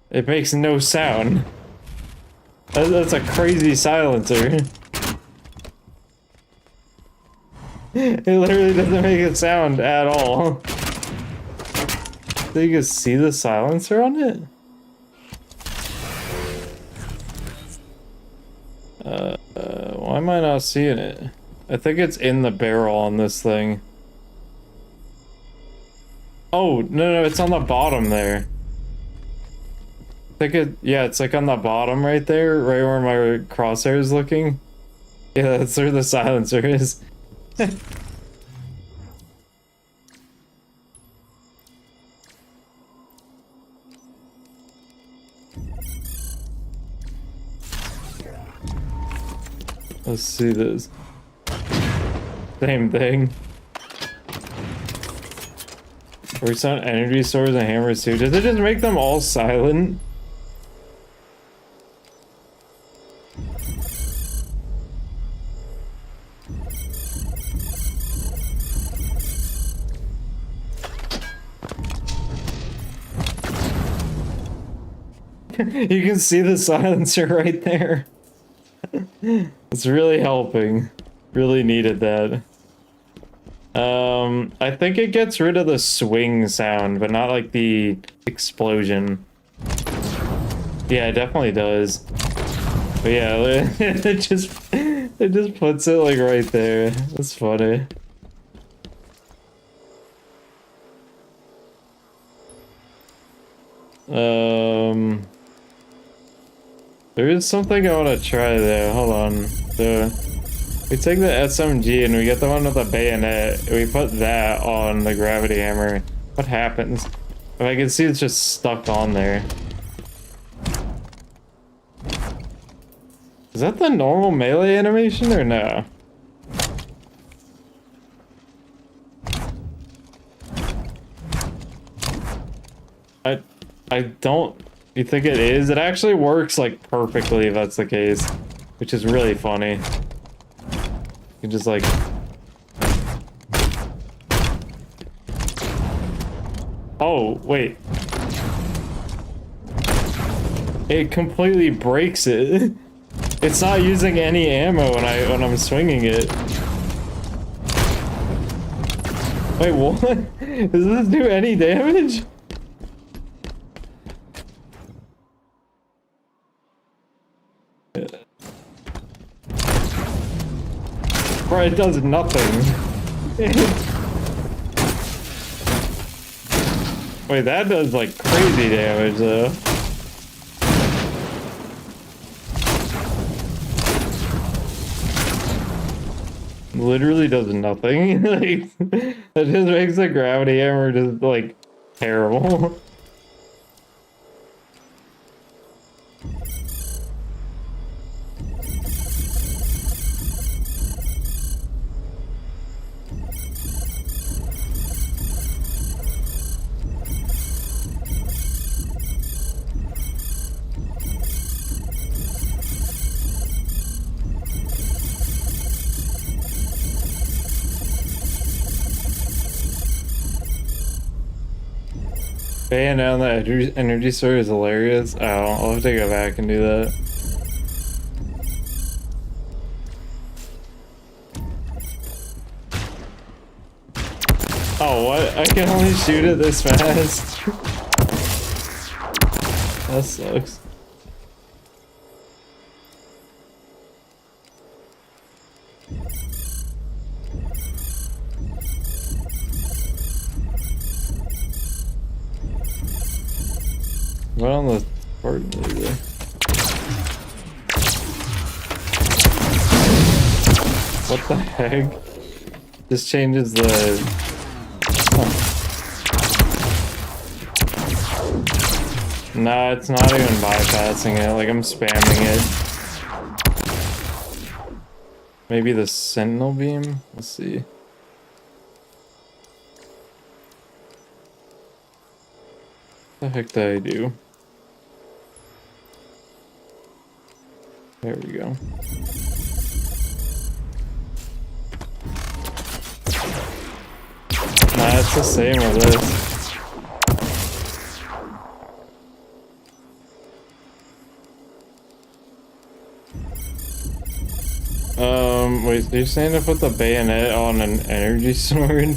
It makes no sound. That's a crazy silencer. It literally doesn't make a sound at all. So you can see the silencer on it? Why am I not seeing it? I think it's in the barrel on this thing. Oh, no, it's on the bottom there. I think it, yeah, it's like on the bottom right there, right where my crosshair is looking. Yeah, that's where the silencer is. Let's see this. Same thing. Reset energy swords and hammers too. Does it just make them all silent? You can see the silencer right there. It's really helping. Really needed that. I think it gets rid of the swing sound, but not like the explosion. Yeah, it definitely does. But yeah, it just puts it like right there. That's funny. There is something I want to try there. Hold on. So we take the SMG and we get the one with the bayonet. We put that on the gravity hammer. What happens? If I can see, it's just stuck on there. Is that the normal melee animation or no? I don't... You think it is? It actually works like perfectly if that's the case, which is really funny. You can just like... Oh, wait. It completely breaks it. It's not using any ammo when I'm swinging it. Wait, what? Does this do any damage? Bro, it does nothing. Wait, that does like crazy damage though. Literally does nothing. Like, that just makes the gravity hammer just like terrible. Ban down the energy store is hilarious. Oh, I'll have to go back and do that. Oh, what? I can only shoot it this fast. That sucks. What on the Spartan leader? What the heck? This changes the... Huh. Nah, it's not even bypassing it, like I'm spamming it. Maybe the Sentinel beam? Let's see. What the heck did I do? There we go. Nah, it's the same with this. Wait, you're saying to put the bayonet on an energy sword?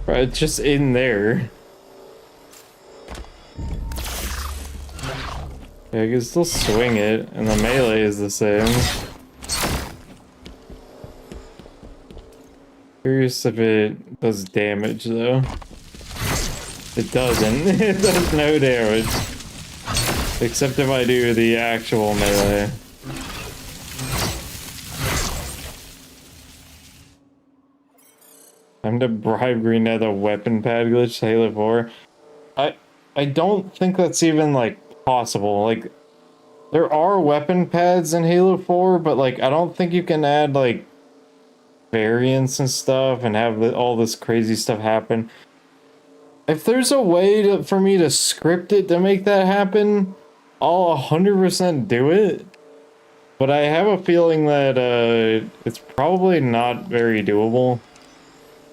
Right, it's just in there. Yeah, I can still swing it, and the melee is the same. Curious if it does damage, though. It doesn't. It does no damage. Except if I do the actual melee. Time to bribe Green Knight a weapon pad glitch to Halo 4. I don't think that's even, like, possible. Like, there are weapon pads in Halo 4, but, like, I don't think you can add, like, variants and stuff and have all this crazy stuff happen. If there's a way for me to script it to make that happen, I'll 100% do it. But I have a feeling that it's probably not very doable.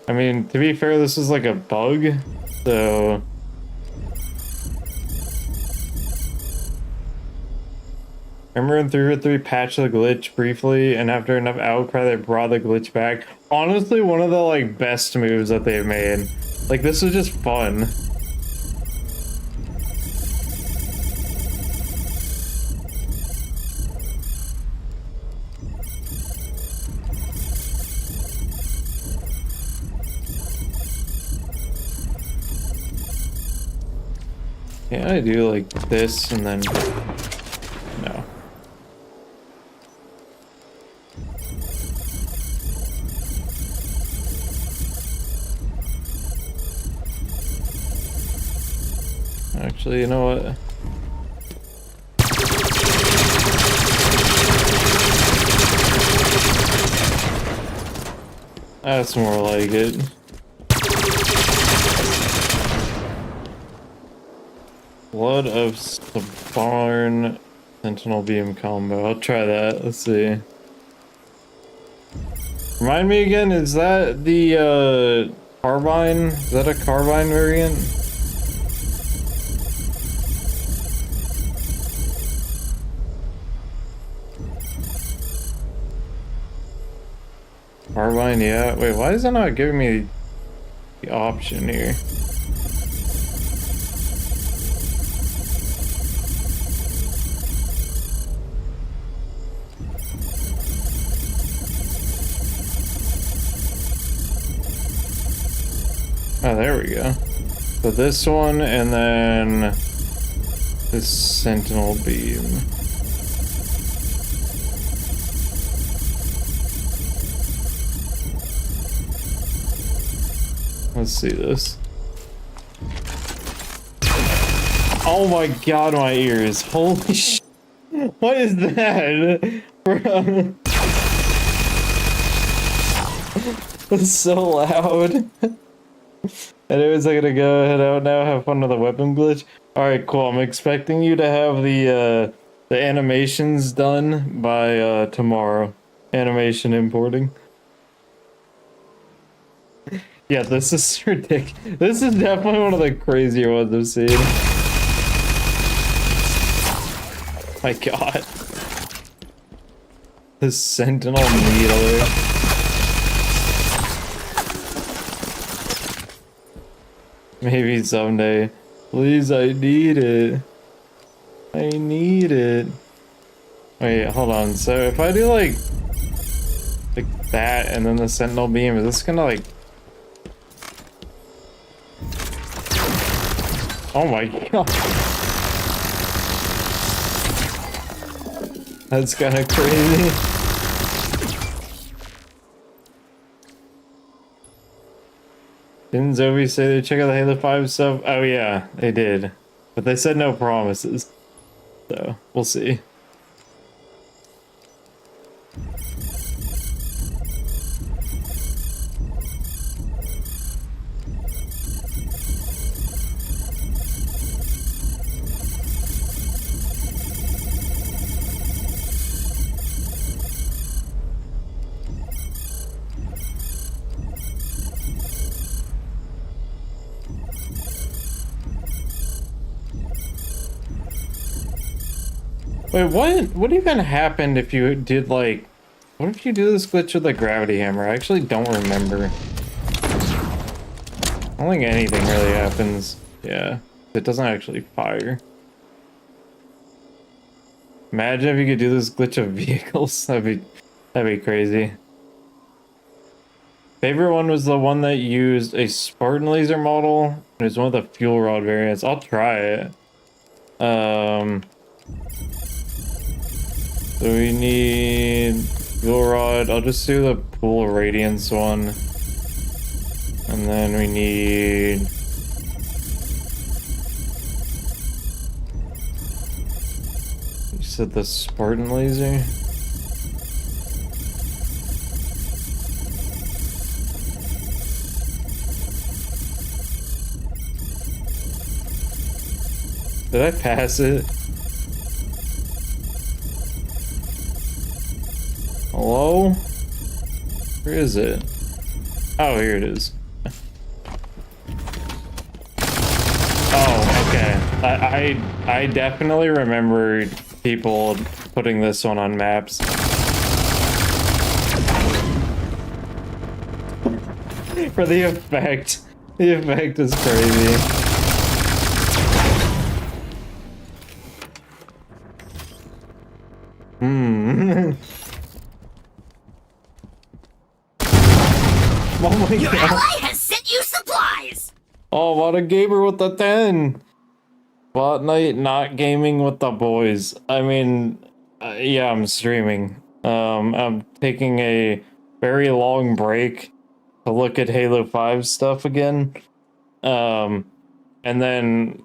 I mean, to be fair, this is like a bug, so... Remember in 3.3 patched the glitch briefly, and after enough outcry they brought the glitch back. Honestly, one of the like best moves that they've made. Like, this was just fun. Yeah, I do like this and then no. Actually, you know what? That's more like it. Blood of Sabarn Sentinel Beam combo. I'll try that. Let's see. Remind me again, is that the carbine? Is that a carbine variant? Carbine, yeah. Wait, why is it not giving me the option here? Oh, there we go. So this one, and then this Sentinel Beam. Let's see this. Oh my god, my ears. Holy sh... What is that? That's so loud. Anyways, I'm gonna go head out now, have fun with the weapon glitch. Alright, cool. I'm expecting you to have the animations done by tomorrow. Animation importing. Yeah, this is ridiculous. This is definitely one of the crazier ones I've seen. My god. The Sentinel Needler. Maybe someday. Please, I need it. I need it. Wait, hold on. So if I do like that and then the Sentinel Beam, is this gonna like... Oh my god. That's kind of crazy. Didn't Zoe say they'd check out the Halo 5 stuff? Oh yeah, they did. But they said no promises. So, we'll see. Wait, what even happened if you did like... What if you do this glitch with the gravity hammer? I actually don't remember. I don't think anything really happens. Yeah, it doesn't actually fire. Imagine if you could do this glitch of vehicles. That'd be crazy. Favorite one was the one that used a Spartan laser model. It was one of the fuel rod variants. I'll try it. So we need fuel rod. I'll just do the pool of radiance one. And then we need... You said the Spartan laser? Did I pass it? Hello? Where is it? Oh, here it is. Oh, okay. I definitely remember people putting this one on maps. For the effect. The effect is crazy. Oh my Your god. ally has sent you supplies! Oh, what a gamer with the 10. Fortnite not gaming with the boys. I mean, yeah, I'm streaming. I'm taking a very long break to look at Halo 5 stuff again. And then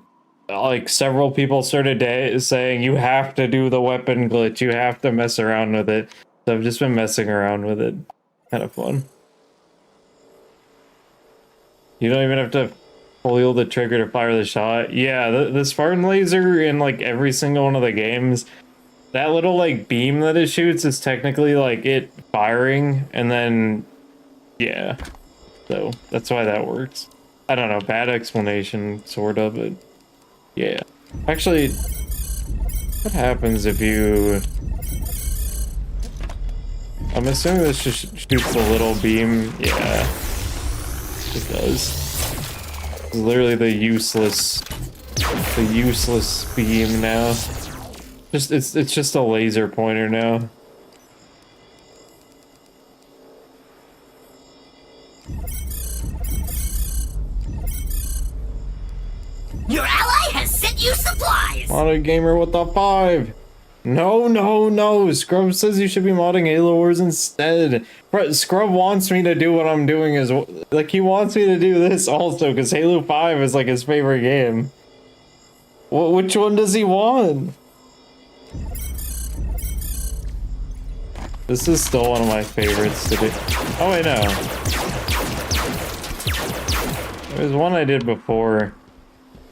like several people started saying you have to do the weapon glitch, you have to mess around with it. So I've just been messing around with it. Kind of fun. You don't even have to pull the trigger to fire the shot. Yeah, the Spartan laser in like every single one of the games, that little like beam that it shoots is technically like it firing, and then yeah, so that's why that works. I don't know, bad explanation, sort of, but yeah. Actually, what happens if you... I'm assuming this just shoots a little beam. Yeah, it does. It's literally the useless beam now. It's just a laser pointer now. Your ally has sent you supplies! Modded gamer with the 5. No. Scrub says you should be modding Halo Wars instead. Scrub wants me to do what I'm doing as well. Like, he wants me to do this also, because Halo 5 is like his favorite game. Which one does he want? This is still one of my favorites to do. Oh, wait, no. There's one I did before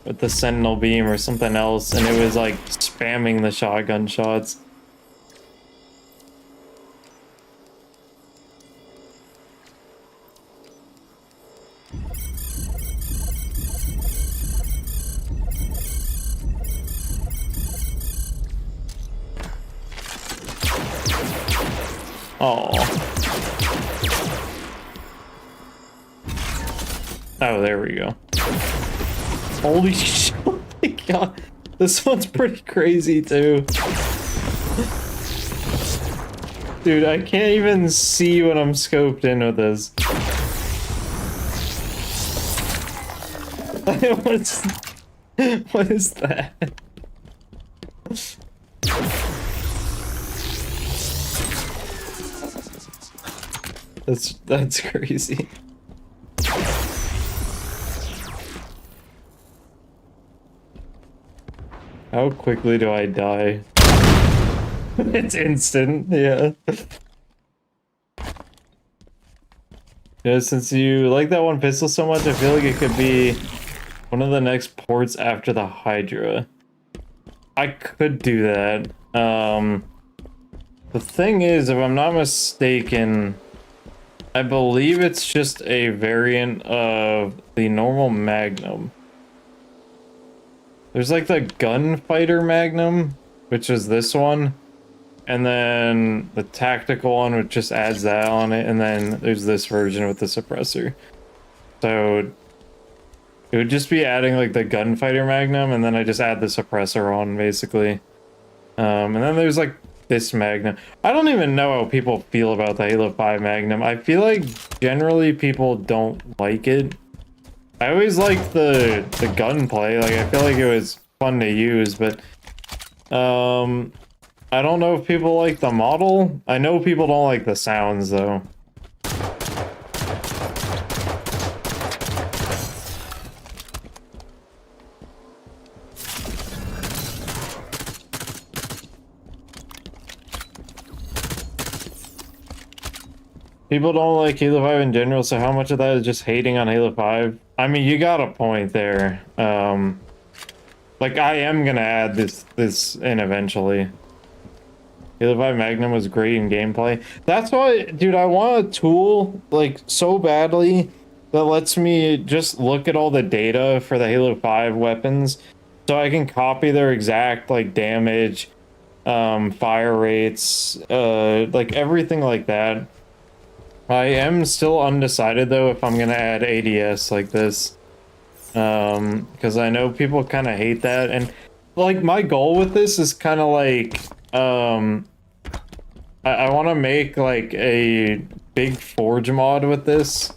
with the Sentinel Beam or something else, and it was like spamming the shotgun shots. Oh. Oh, there we go. Holy shit. Oh my god. This one's pretty crazy too. Dude, I can't even see when I'm scoped in with this. What is that? That's crazy. How quickly do I die? It's instant, yeah. Yeah, since you like that one pistol so much, I feel like it could be one of the next ports after the Hydra. I could do that. The thing is, if I'm not mistaken, I believe it's just a variant of the normal Magnum. There's like the Gunfighter Magnum, which is this one. And then the tactical one, which just adds that on it. And then there's this version with the suppressor. So it would just be adding like the Gunfighter Magnum, and then I just add the suppressor on, basically. And then there's like this Magnum. I don't even know how people feel about the Halo 5 Magnum. I feel like generally people don't like it. I always liked the gunplay. Like, I feel like it was fun to use, but I don't know if people like the model. I know people don't like the sounds, though. People don't like Halo 5 in general, so how much of that is just hating on Halo 5? I mean, you got a point there. Like, I am gonna add this in eventually. Halo 5 Magnum was great in gameplay. That's why, dude, I want a tool, like, so badly that lets me just look at all the data for the Halo 5 weapons so I can copy their exact, like, damage, fire rates, like, everything like that. I am still undecided, though, if I'm gonna add ADS like this. Because I know people kind of hate that, and, like, my goal with this is kind of like, I want to make, like, a big Forge mod with this,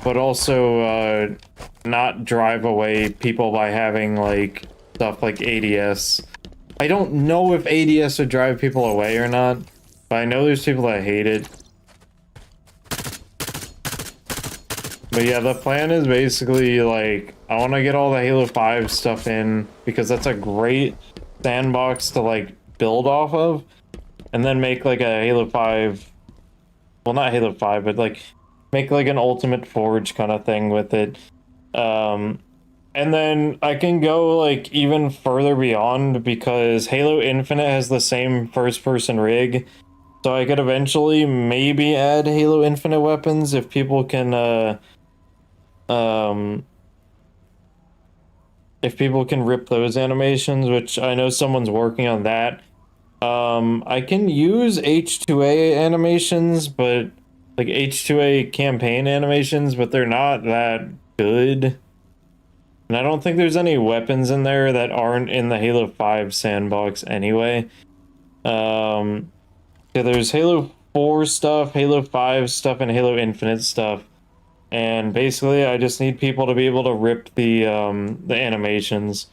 but also, not drive away people by having, like, stuff like ADS. I don't know if ADS would drive people away or not, but I know there's people that hate it. But yeah, the plan is basically, like, I want to get all the Halo 5 stuff in, because that's a great sandbox to, like, build off of, and then make, like, a Halo 5, well, not Halo 5, but, like, make, like, an Ultimate Forge kind of thing with it. And then I can go, like, even further beyond, because Halo Infinite has the same first-person rig, so I could eventually maybe add Halo Infinite weapons if people can, if people can rip those animations, which I know someone's working on that. I can use H2A animations, but like H2A campaign animations, but they're not that good. And I don't think there's any weapons in there that aren't in the Halo 5 sandbox anyway. Yeah, there's Halo 4 stuff, Halo 5 stuff, and Halo Infinite stuff. And basically, I just need people to be able to rip the animations.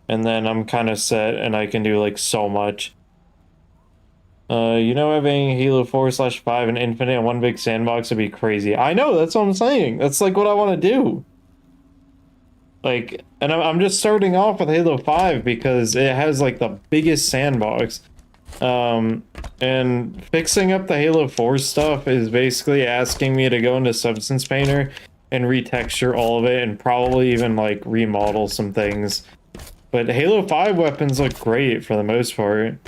And then I'm kind of set, and I can do, like, so much. You know, having Halo 4/5 and Infinite in one big sandbox would be crazy. I know, that's what I'm saying. That's, like, what I want to do. Like, and I'm just starting off with Halo 5 because it has, like, the biggest sandbox. And fixing up the Halo 4 stuff is basically asking me to go into Substance Painter and retexture all of it and probably even, like, remodel some things. But Halo 5 weapons look great for the most part.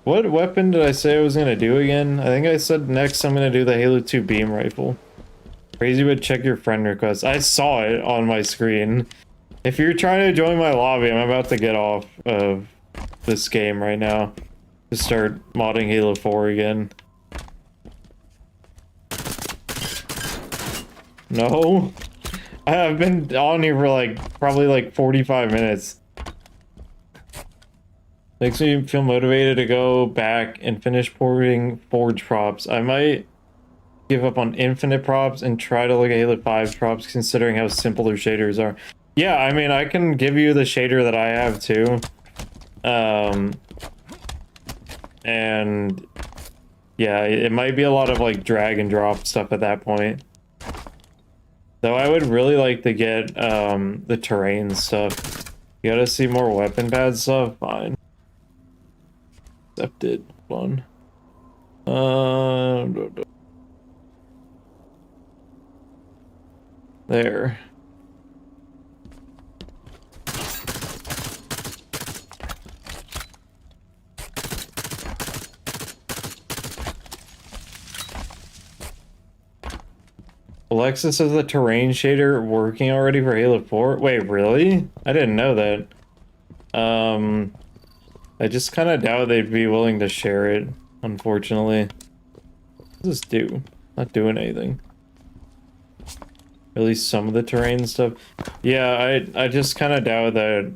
What weapon did I say I was gonna do again? I think I said next I'm gonna do the Halo 2 beam rifle. Crazy would check your friend request. I saw it on my screen. If you're trying to join my lobby, I'm about to get off of this game right now to start modding Halo 4 again. No. I've been on here for like probably like 45 minutes. Makes me feel motivated to go back and finish porting Forge props. I might give up on Infinite props and try to look at Halo 5 props considering how simple their shaders are. Yeah, I mean, I can give you the shader that I have too. And yeah, it might be a lot of like drag and drop stuff at that point. Though I would really like to get the terrain stuff. You gotta see more weapon pad stuff? Fine. Accepted. Hold on. There. Alexis has the terrain shader working already for Halo 4? Wait, really? I didn't know that. I just kind of doubt they'd be willing to share it, unfortunately. What does this do? Not doing anything. At least some of the terrain stuff. Yeah, I just kind of doubt that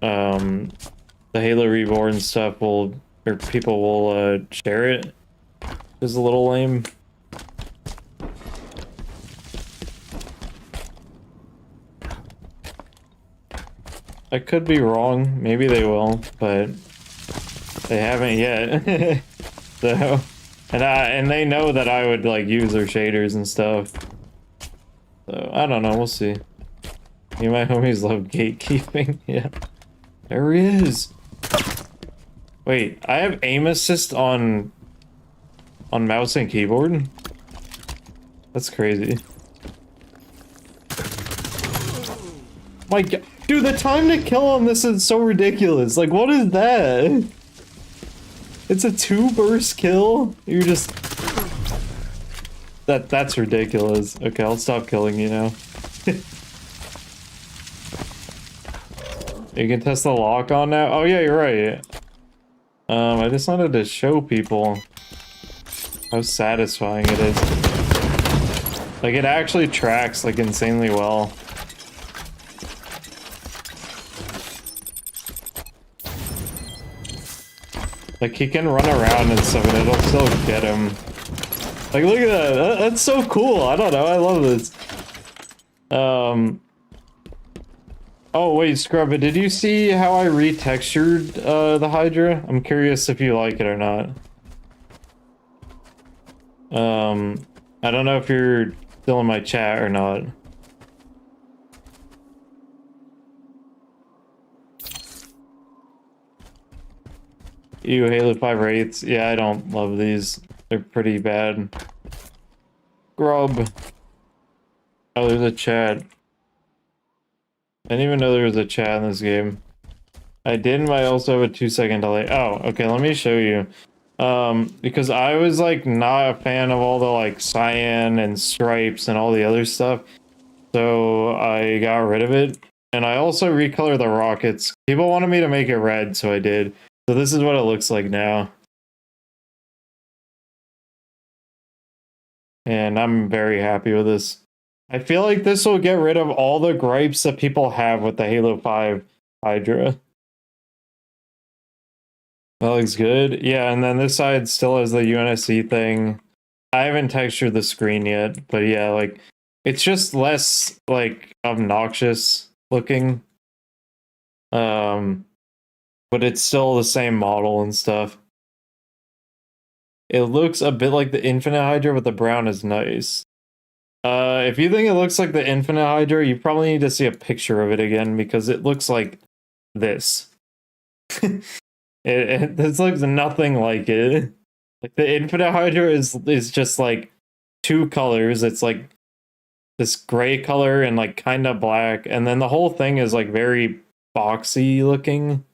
the Halo Reborn stuff will, or people will share it. It's a little lame. I could be wrong. Maybe they will, but they haven't yet. So, and they know that I would like use their shaders and stuff. So I don't know. We'll see. Me and my homies love gatekeeping. Yeah, there he is. Wait, I have aim assist on mouse and keyboard. That's crazy. My God. Dude, the time to kill on this is so ridiculous. Like, what is that? It's a 2-burst kill? You're just... That's ridiculous. Okay, I'll stop killing you now. You can test the lock on now? Oh yeah, you're right. I just wanted to show people how satisfying it is. Like, it actually tracks, like, insanely well. Like, he can run around and stuff and it'll still get him. Like, look at that. That's so cool. I don't know. I love this. Oh, wait, Scrubba, did you see how I retextured the Hydra? I'm curious if you like it or not. I don't know if you're still in my chat or not. Ew, Halo 5 Wraiths. Yeah, I don't love these. They're pretty bad. Grub. Oh, there's a chat. I didn't even know there was a chat in this game. I didn't, but I also have a 2-second delay. Oh, okay, let me show you. Because I was, like, not a fan of all the, like, cyan and stripes and all the other stuff. So I got rid of it. And I also recolor the rockets. People wanted me to make it red, so I did. So this is what it looks like now. And I'm very happy with this. I feel like this will get rid of all the gripes that people have with the Halo 5 Hydra. That looks good. Yeah, and then this side still has the UNSC thing. I haven't textured the screen yet, but yeah, like, it's just less, like, obnoxious looking. But it's still the same model and stuff. It looks a bit like the Infinite Hydra, but the brown is nice. If you think it looks like the Infinite Hydra, you probably need to see a picture of it again, because it looks like this. This looks nothing like it. Like, the Infinite Hydra is just like 2 colors. It's like this gray color and like kind of black, and then the whole thing is like very boxy looking.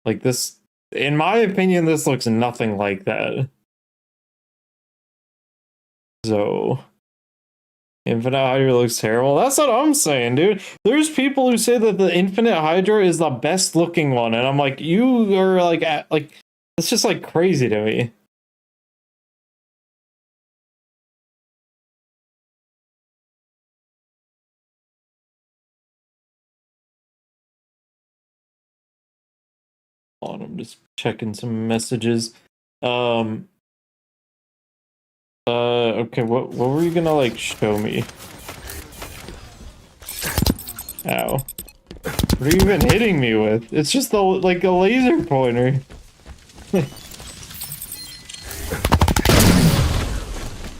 Like, this In my opinion, this looks nothing like that. So, Infinite Hydra looks terrible. That's what I'm saying, dude. There's people who say that the Infinite Hydra is the best looking one, and I'm like, you are like, it's just like crazy to me. Hold on, I'm just checking some messages. Okay, what were you gonna like show me? Ow. What are you even hitting me with? It's just like a laser pointer.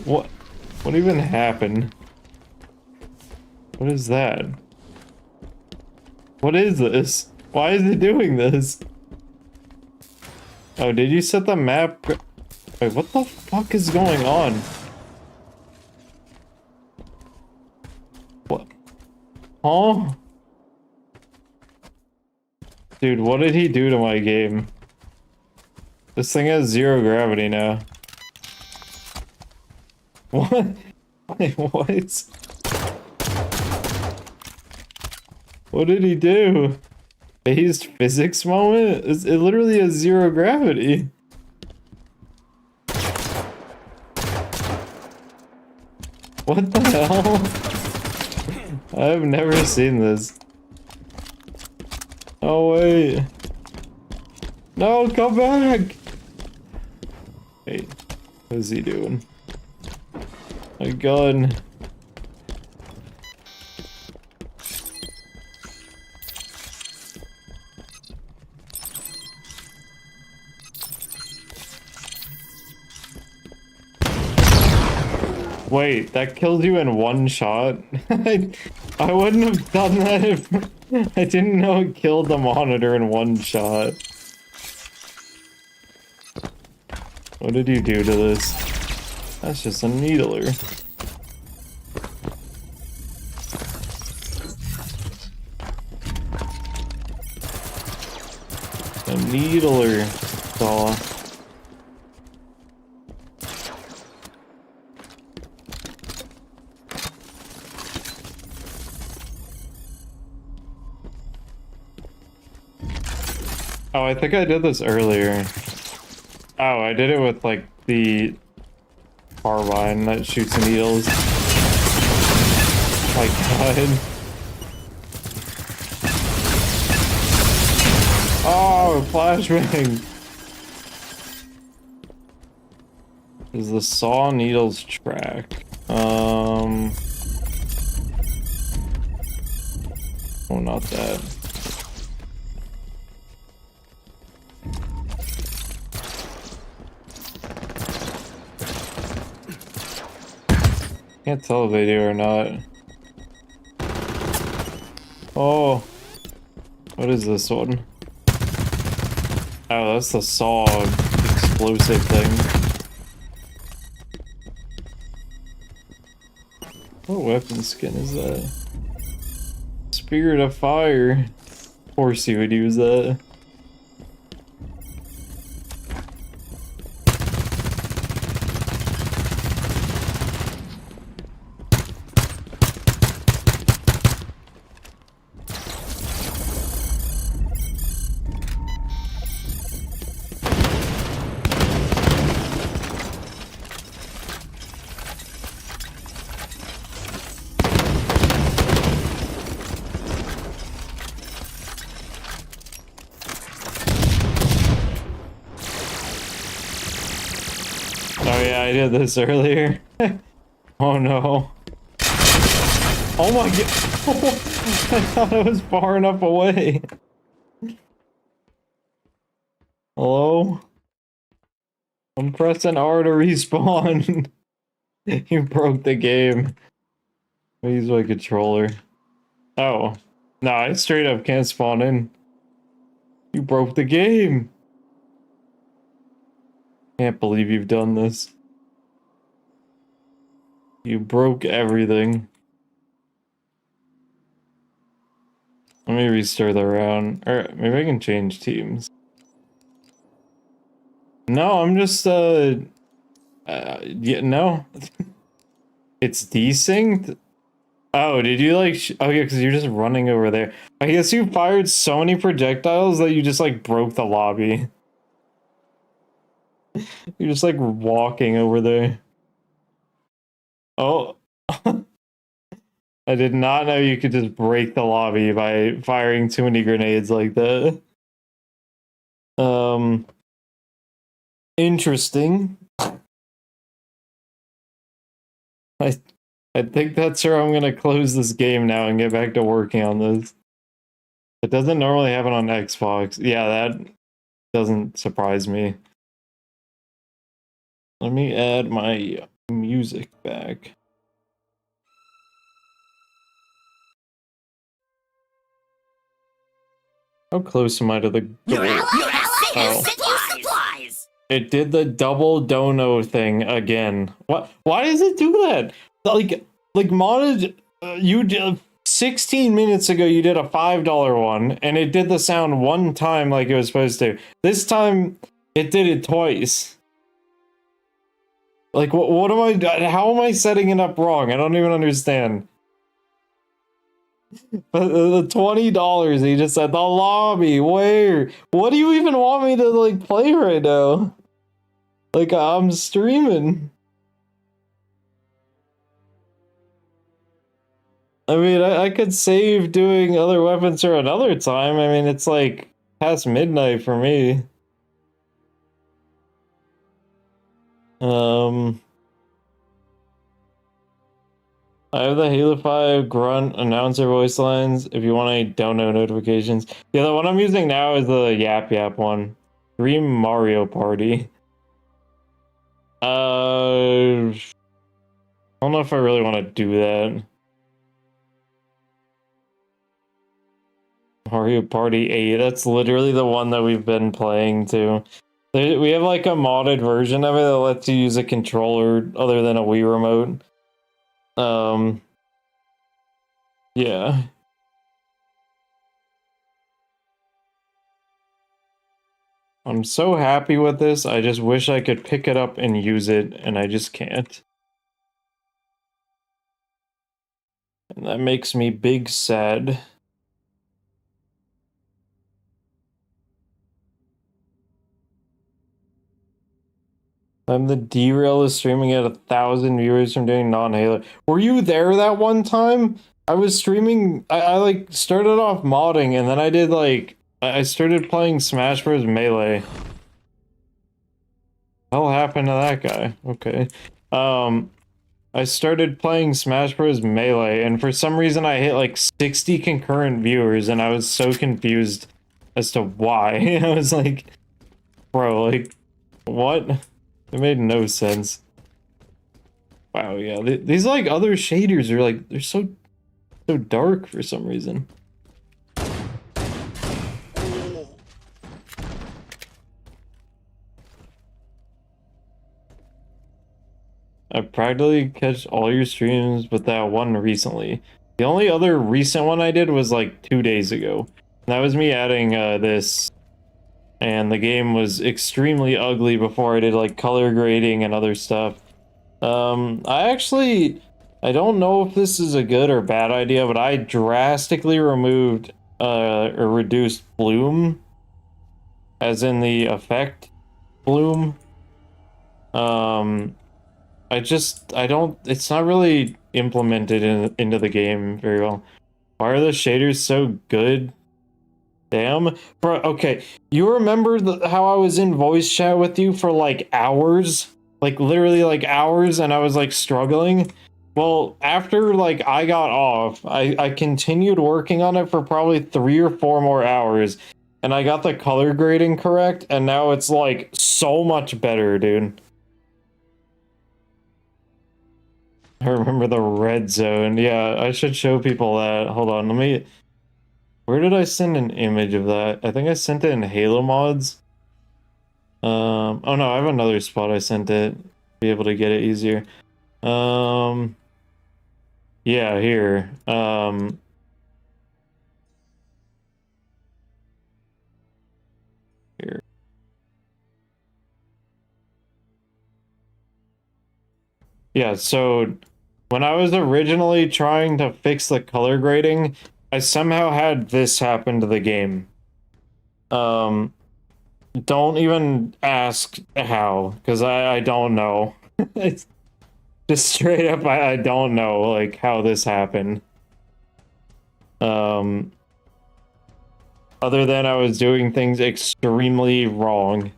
What even happened? What is that? What is this? Why is it doing this? Oh, did you set the map? Wait, what the fuck is going on? What? Huh? Dude, what did he do to my game? This thing has 0 gravity now. What? Wait, what? What did he do? Phased physics moment? It literally has 0 gravity. What the hell? I've never seen this. Oh wait. No, come back! Wait, what is he doing? My gun. Wait, that killed you in 1 shot? I wouldn't have done that if I didn't know it killed the monitor in 1 shot. What did you do to this? That's just a needler. A needler saw. Oh, I think I did this earlier. Oh, I did it with like the carbine that shoots needles. My god. Oh, flashbang. Is the saw needles track? Oh, not that. Can't tell if they do or not. Oh, what is this one? Oh, that's the saw explosive thing. What weapon skin is that? Spirit of Fire. Of course he would use that. Oh yeah, I did this earlier. Oh no. Oh my god. I thought I was far enough away. Hello? I'm pressing R to respawn. You broke the game. Let me use my controller. Oh. No, I straight up can't spawn in. You broke the game. Can't believe you've done this. You broke everything. Let me restart the round. Or maybe I can change teams. No, I'm just yeah, no. It's desynced? Oh, did you like oh yeah, because you're just running over there. I guess you fired so many projectiles that you just like broke the lobby. You're just like walking over there. Oh, I did not know you could just break the lobby by firing too many grenades like that. Interesting. I I think that's where I'm gonna close this game now and get back to working on this. It doesn't normally happen on Xbox. Yeah, that doesn't surprise me. Let me add my music back. How close am I to the goal? Your ally has Oh. sent you supplies! It did the double dono thing again. What? Why does it do that? Like modded. You did 16 minutes ago. You did a $5 one, and it did the sound one time like it was supposed to. This time, it did it twice. Like what am I? How am I setting it up wrong? I don't even understand. But the $20, he just said the lobby. Where? What do you even want me to like play right now? Like I'm streaming. I mean, I could save doing other weapons for another time. I mean, it's like past midnight for me. I have the Halo 5 grunt announcer voice lines if you want any dono notifications. Yeah, the one I'm using now is the Yap Yap one. Dream Mario Party. I don't know if I really want to do that. Mario Party 8, that's literally the one that we've been playing too. We have like a modded version of it that lets you use a controller other than a Wii remote. Yeah. I'm so happy with this. I just wish I could pick it up and use it, and I just can't. And that makes me big sad. I'm the derail is streaming at 1,000 viewers from doing non-Halo. Were you there that one time? I was streaming. I like started off modding, and then I did like I started playing Smash Bros. Melee. Hell happened to that guy? Okay. I started playing Smash Bros. Melee, and for some reason I hit like 60 concurrent viewers, and I was so confused as to why. I was like, bro, like, what? It made no sense. Wow, yeah, these like other shaders are like, they're so dark for some reason. I practically catch all your streams, but that one recently. The only other recent one I did was like 2 days ago. That was me adding this, and the game was extremely ugly before I did like color grading and other stuff. I don't know if this is a good or bad idea, but I drastically removed or reduced bloom, as in the effect bloom. I don't, it's not really implemented into the game very well. Why are the shaders so good? Damn. Bro, okay, you remember how I was in voice chat with you for like hours? Like literally like hours, and I was like struggling? Well, after like I got off, I continued working on it for probably 3 or 4 more hours, and I got the color grading correct, and now it's like so much better, dude. I remember the red zone. Yeah, I should show people that. Hold on, let me... Where did I send an image of that? I think I sent it in Halo mods. Oh no, I have another spot I sent it. Be able to get it easier. Yeah, here. Here. Yeah, so when I was originally trying to fix the color grading, I somehow had this happen to the game. Don't even ask how, because I don't know. It's just straight up, I don't know, like, how this happened. Other than I was doing things extremely wrong.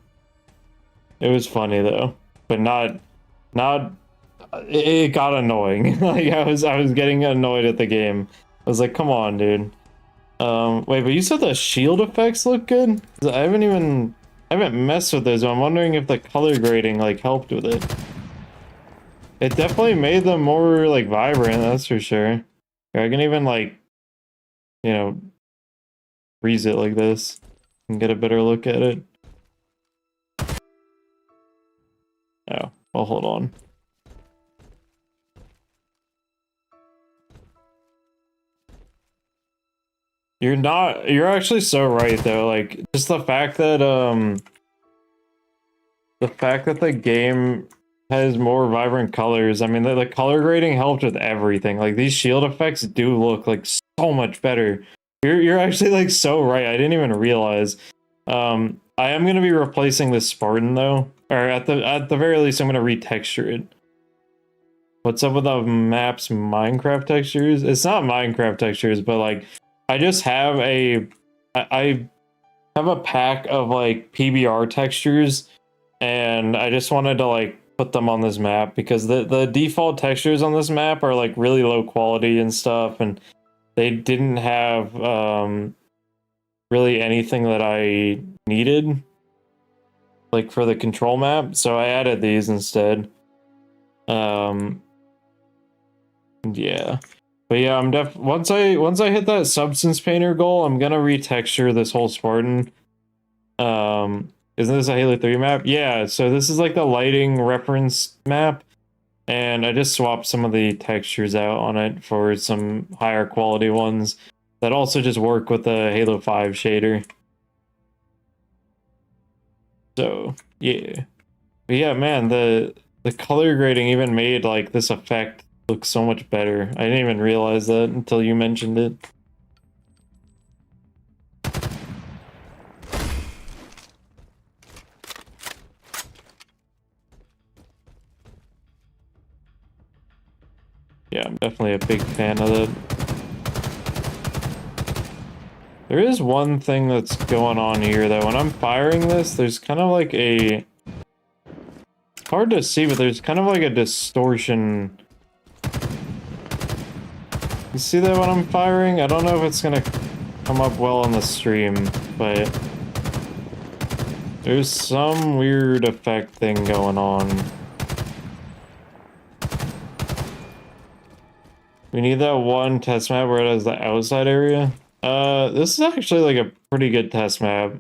It was funny though, but not it got annoying. Like I was getting annoyed at the game. I was like, come on, dude. Wait, but you said the shield effects look good? 'Cause I haven't messed with those. I'm wondering if the color grading like helped with it. It definitely made them more like vibrant, that's for sure. I can even like, you know, freeze it like this and get a better look at it. Oh, well, hold on. You're actually so right though, like just the fact that the game has more vibrant colors. I mean the color grading helped with everything. Like these shield effects do look like so much better. You're actually like so right. I didn't even realize. I am gonna be replacing this Spartan though. Or at the very least I'm gonna retexture it. What's up with the map's Minecraft textures? It's not Minecraft textures, but like I just have I have a pack of like PBR textures, and I just wanted to like put them on this map because the default textures on this map are like really low quality and stuff, and they didn't have really anything that I needed like for the control map, so I added these instead. Yeah. But yeah, I'm once I hit that substance painter goal, I'm gonna retexture this whole Spartan. Isn't this a Halo 3 map? Yeah, so this is like the lighting reference map, and I just swapped some of the textures out on it for some higher quality ones that also just work with the Halo 5 shader. So yeah. But yeah, man, the color grading even made like this effect looks so much better. I didn't even realize that until you mentioned it. Yeah, I'm definitely a big fan of it. There is one thing that's going on here though. When I'm firing this, there's kind of like a... It's hard to see, but there's kind of like a distortion. You see that when I'm firing? I don't know if it's gonna come up well on the stream, but there's some weird effect thing going on. We need that one test map where it has the outside area. This is actually like a pretty good test map.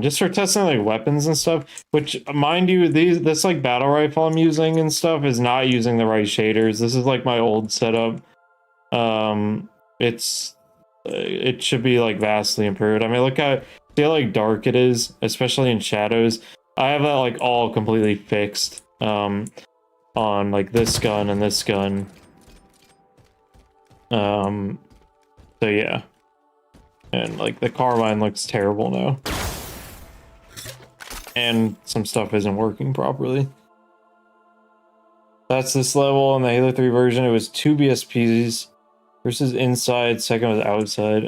Just for testing like weapons and stuff, which mind you, this like battle rifle I'm using and stuff is not using the right shaders. This is like my old setup. It should be like vastly improved. I mean, look at see how like dark it is, especially in shadows. I have that like all completely fixed on like this gun and this gun. So yeah. And like the carbine looks terrible now. And some stuff isn't working properly. That's this level in the Halo 3 version. It was 2 BSPs versus inside, second was outside.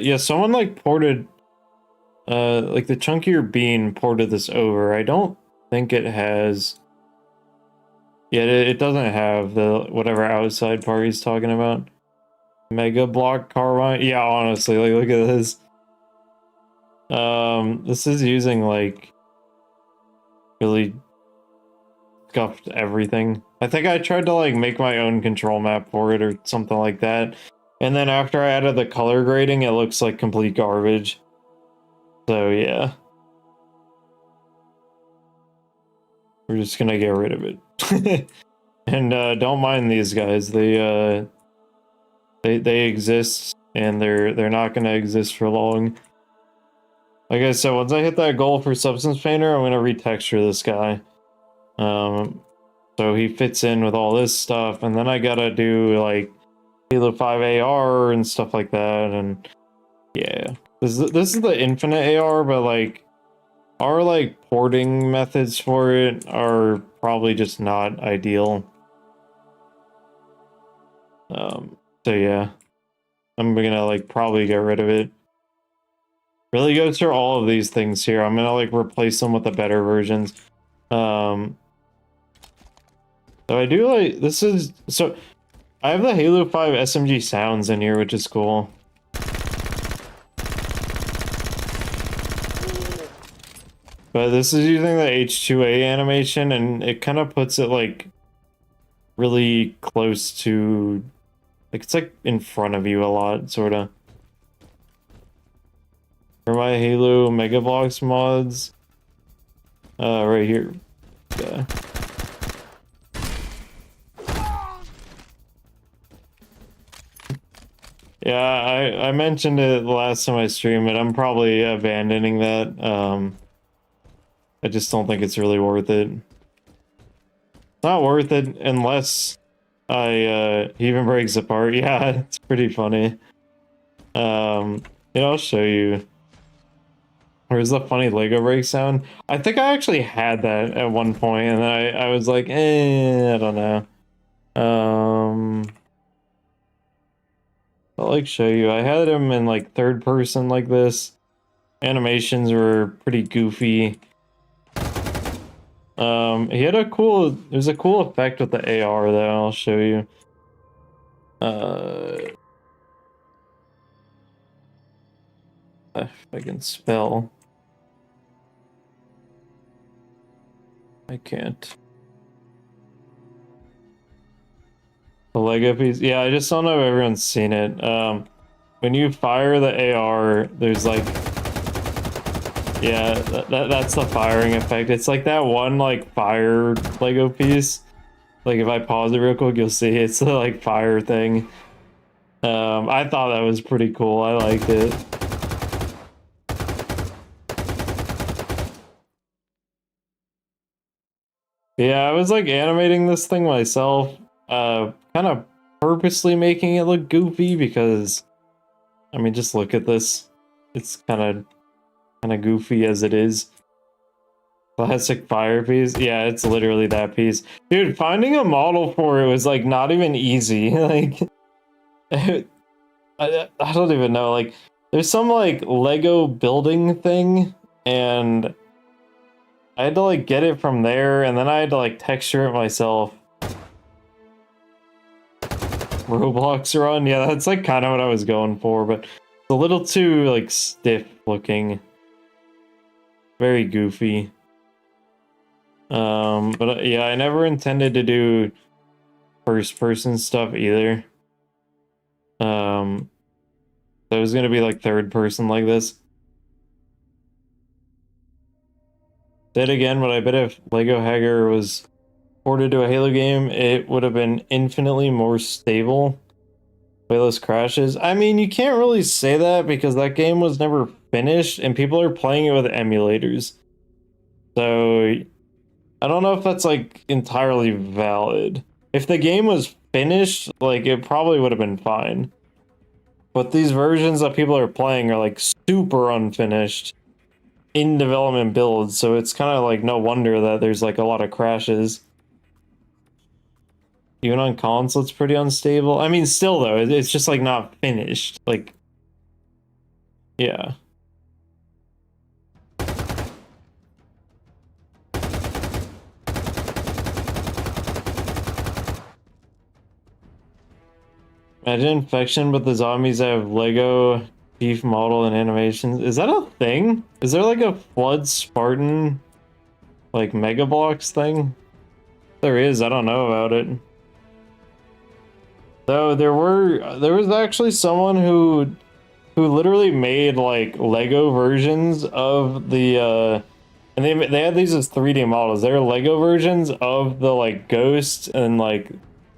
Yeah, someone like ported like the Chunkier Bean ported this over. I don't think it has. Yeah, it doesn't have the whatever outside part he's talking about. Mega Block Carbine. Yeah, honestly, like look at this. This is using like really scuffed everything. I think I tried to like make my own control map for it or something like that. And then after I added the color grading, it looks like complete garbage. So yeah. We're just gonna get rid of it. And don't mind these guys. They exist and they're not gonna exist for long. Like I said, once I hit that goal for Substance Painter, I'm gonna retexture this guy. So he fits in with all this stuff, and then I gotta do like Halo 5 AR and stuff like that, and yeah. This is the infinite AR, but like our like porting methods for it are probably just not ideal. So yeah. I'm gonna like probably get rid of it. Really go through all of these things here. I'm gonna like replace them with the better versions. So I do like this is so I have the Halo 5 SMG sounds in here, which is cool. But this is using the H2A animation, and it kind of puts it like really close to, like it's like in front of you a lot, sort of. For my Halo Mega Bloks mods, right here. Yeah. Yeah, I mentioned it the last time I streamed it. I'm probably abandoning that. I just don't think it's really worth it. It's not worth it unless I he even breaks apart. Yeah, it's pretty funny. Yeah, I'll show you. Where's the funny Lego break sound? I think I actually had that at one point, and then I was like, I don't know. I'll like show you. I had him in like third person like this. Animations were pretty goofy. He had a cool, there's a cool effect with the AR though, I'll show you. If I can spell. I can't. The Lego piece, yeah, I just don't know if everyone's seen it. When you fire the AR, there's like, yeah, that's the firing effect. It's like that one like fire Lego piece. Like if I pause it real quick, you'll see it's the like fire thing. I thought that was pretty cool. I liked it. Yeah, I was like animating this thing myself, kind of purposely making it look goofy because, I mean, just look at this. It's kind of goofy as it is. Classic fire piece. Yeah, it's literally that piece. Dude, finding a model for it was like not even easy. Like, I don't even know. Like, there's some like Lego building thing, and I had to like get it from there, and then I had to like texture it myself. Roblox run, yeah, that's like kind of what I was going for, but it's a little too like stiff looking. Very goofy. But yeah, I never intended to do first person stuff either. So it was gonna be like third person like this. Then again, but I bet if Lego Hagar was ported to a Halo game, it would have been infinitely more stable. Way less crashes. I mean, you can't really say that because that game was never finished and people are playing it with emulators. So I don't know if that's like entirely valid. If the game was finished, like it probably would have been fine. But these versions that people are playing are like super unfinished in development builds, so it's kind of like no wonder that there's like a lot of crashes. Even on console, it's pretty unstable. I mean, still though, it's just like not finished. Like, yeah. Imagine Infection, but the zombies have Lego chief model and animations. Is that a thing? Is there like a Flood Spartan like Mega Bloks thing? There is, I don't know about it. Though there was actually someone who literally made like Lego versions of the and they had these as 3D models. They're Lego versions of the like Ghost and like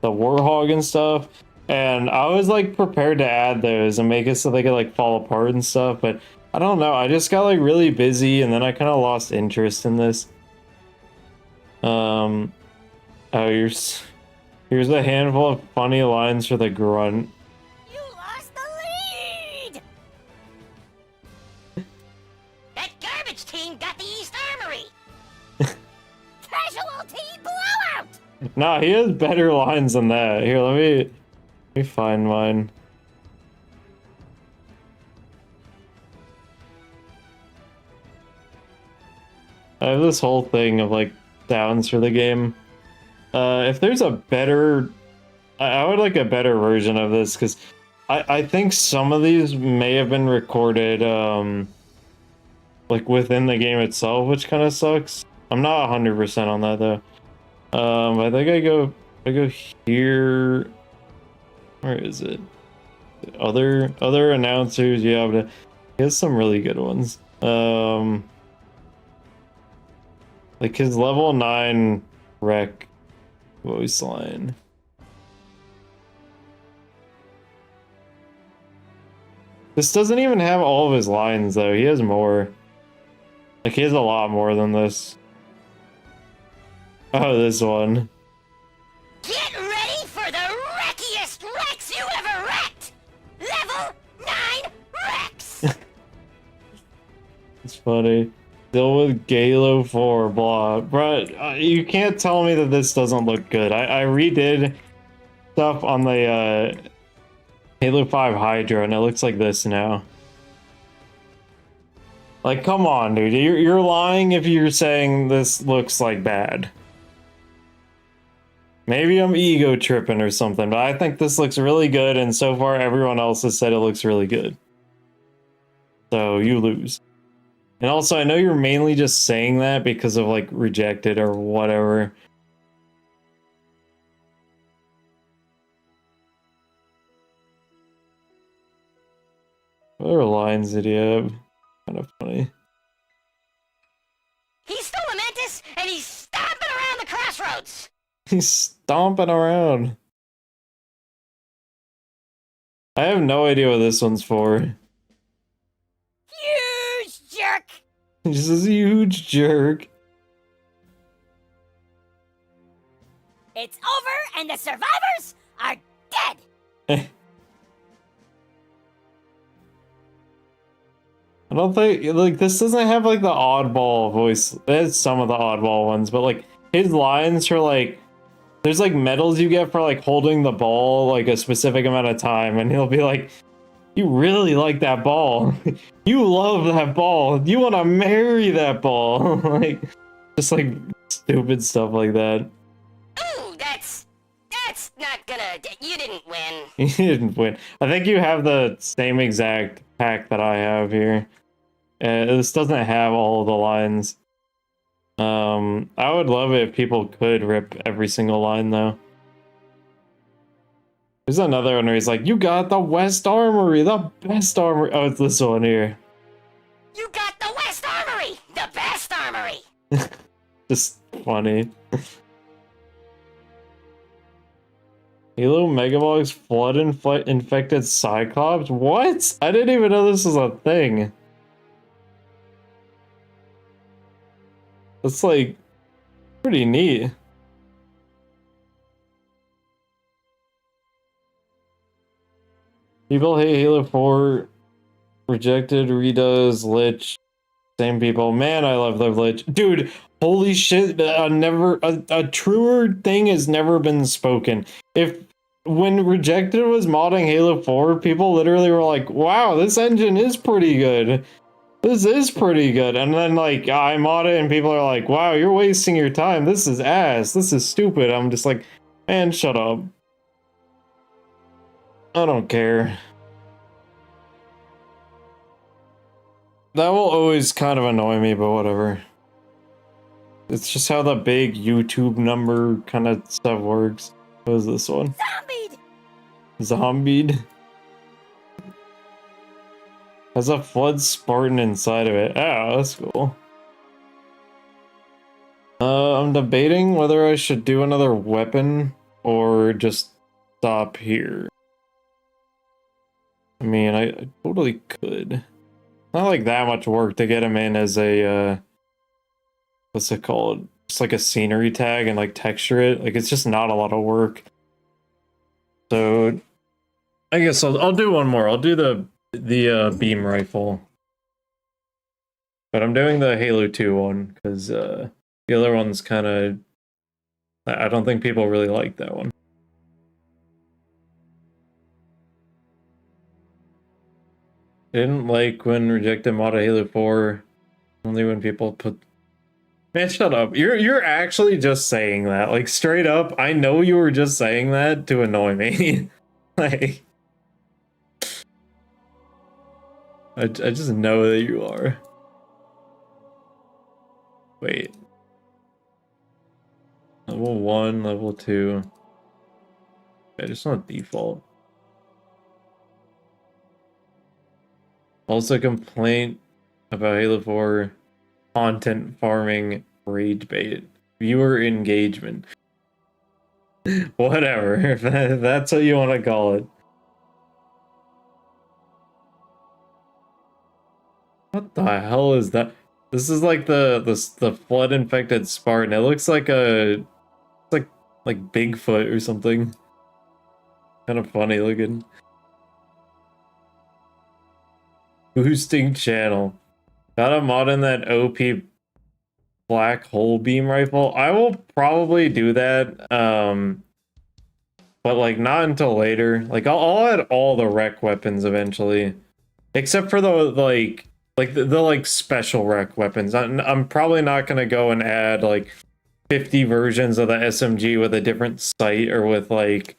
the Warthog and stuff. And I was like prepared to add those and make it so they could like fall apart and stuff, but I don't know. I just got like really busy and then I kind of lost interest in this. Oh, here's a handful of funny lines for the grunt. You lost the lead! That garbage team got the East Armory! Casualty blowout! Nah, he has better lines than that. Here, let me find mine. I have this whole thing of like downs for the game. If there's a better, I would like a better version of this because I think some of these may have been recorded like within the game itself, which kind of sucks. I'm not 100% on that though. I think I go here. Where is it? Other announcers, yeah, but he has some really good ones. Like his level 9 rec voice line. This doesn't even have all of his lines though. He has more. Like he has a lot more than this. Oh, this one. Get ready for the wreckiest Rex you ever wrecked! Level 9 Rex! It's funny. Deal with Galo 4, blah. Bruh, you can't tell me that this doesn't look good. I redid stuff on the Halo 5 Hydra, and it looks like this now. Like, come on, dude. You're lying if you're saying this looks like bad. Maybe I'm ego tripping or something, but I think this looks really good, and so far everyone else has said it looks really good. So you lose. And also, I know you're mainly just saying that because of like rejected or whatever. What other lines did he have? Kind of funny. He's still a Mantis, and he's stomping around the crossroads! He's stomping around. I have no idea what this one's for. Huge jerk! He's just a huge jerk. It's over, and the survivors are dead! I don't think, like, this doesn't have, like, the oddball voice. It has some of the oddball ones, but, like, his lines are, like, there's, like, medals you get for, like, holding the ball, like, a specific amount of time, and he'll be like, you really like that ball. You love that ball. You want to marry that ball. Like, just, like, stupid stuff like that. Ooh, that's not gonna... You didn't win. You didn't win. I think you have the same exact pack that I have here. This doesn't have all of the lines. I would love it if people could rip every single line though. There's another one where he's like, you got the West Armory, the best armory. Oh, it's this one here. You got the West Armory, the best armory. Just funny. Halo Megabox flood infected Cyclops? What? I didn't even know this was a thing. That's like pretty neat. People hate Halo 4. Rejected, redoes, Lich. Same people. Man, I love the Lich. Dude, holy shit. A truer thing has never been spoken. When Rejected was modding Halo 4, people literally were like, wow, this engine is pretty good. This is pretty good. And then, like, I mod it and people are like, wow, you're wasting your time. This is ass. This is stupid. I'm just like, man, shut up. I don't care. That will always kind of annoy me, but whatever. It's just how the big YouTube number kind of stuff works. What is this one? Zombied! Zombied? Has a Flood Spartan inside of it. Oh, that's cool. I'm debating whether I should do another weapon or just stop here. I mean, I totally could. Not like that much work to get him in as a, what's it called? just like a scenery tag and like texture it. Like it's just not a lot of work. So I guess I'll do one more. I'll do the beam rifle. But I'm doing the Halo 2 one because the other one's kind of, I don't think people really like that one. Didn't like when Rejected modded Halo 4. Only when people put. Man, shut up. You're actually just saying that. Like straight up, I know you were just saying that to annoy me. Like I just know that you are. Wait. Level 1, level 2. I just want default. Also complaint about Halo 4 content farming rage bait. Viewer engagement. Whatever, if that's what you want to call it. What the hell is that? This is like the flood infected Spartan. It looks like a like Bigfoot or something. Kind of funny looking. Boosting channel. Got a mod in that OP black hole beam rifle. I will probably do that. But like not until later. Like I'll add all the rec weapons eventually. Except for the like special rec weapons. I'm probably not gonna go and add like 50 versions of the SMG with a different sight or with like,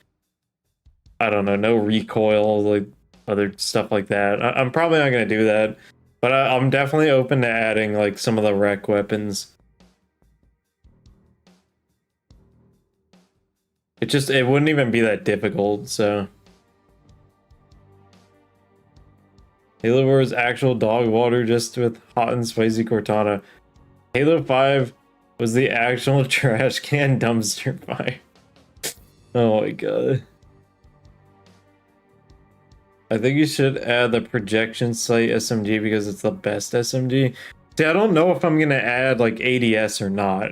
I don't know, no recoil, like other stuff like that. I'm probably not going to do that, but I'm definitely open to adding like some of the rec weapons. It wouldn't even be that difficult, so. Halo 4 is actual dog water just with hot and spicy Cortana. Halo 5 was the actual trash can dumpster fire. Oh my god. I think you should add the projection sight SMG because it's the best SMG. See, I don't know if I'm gonna add like ADS or not.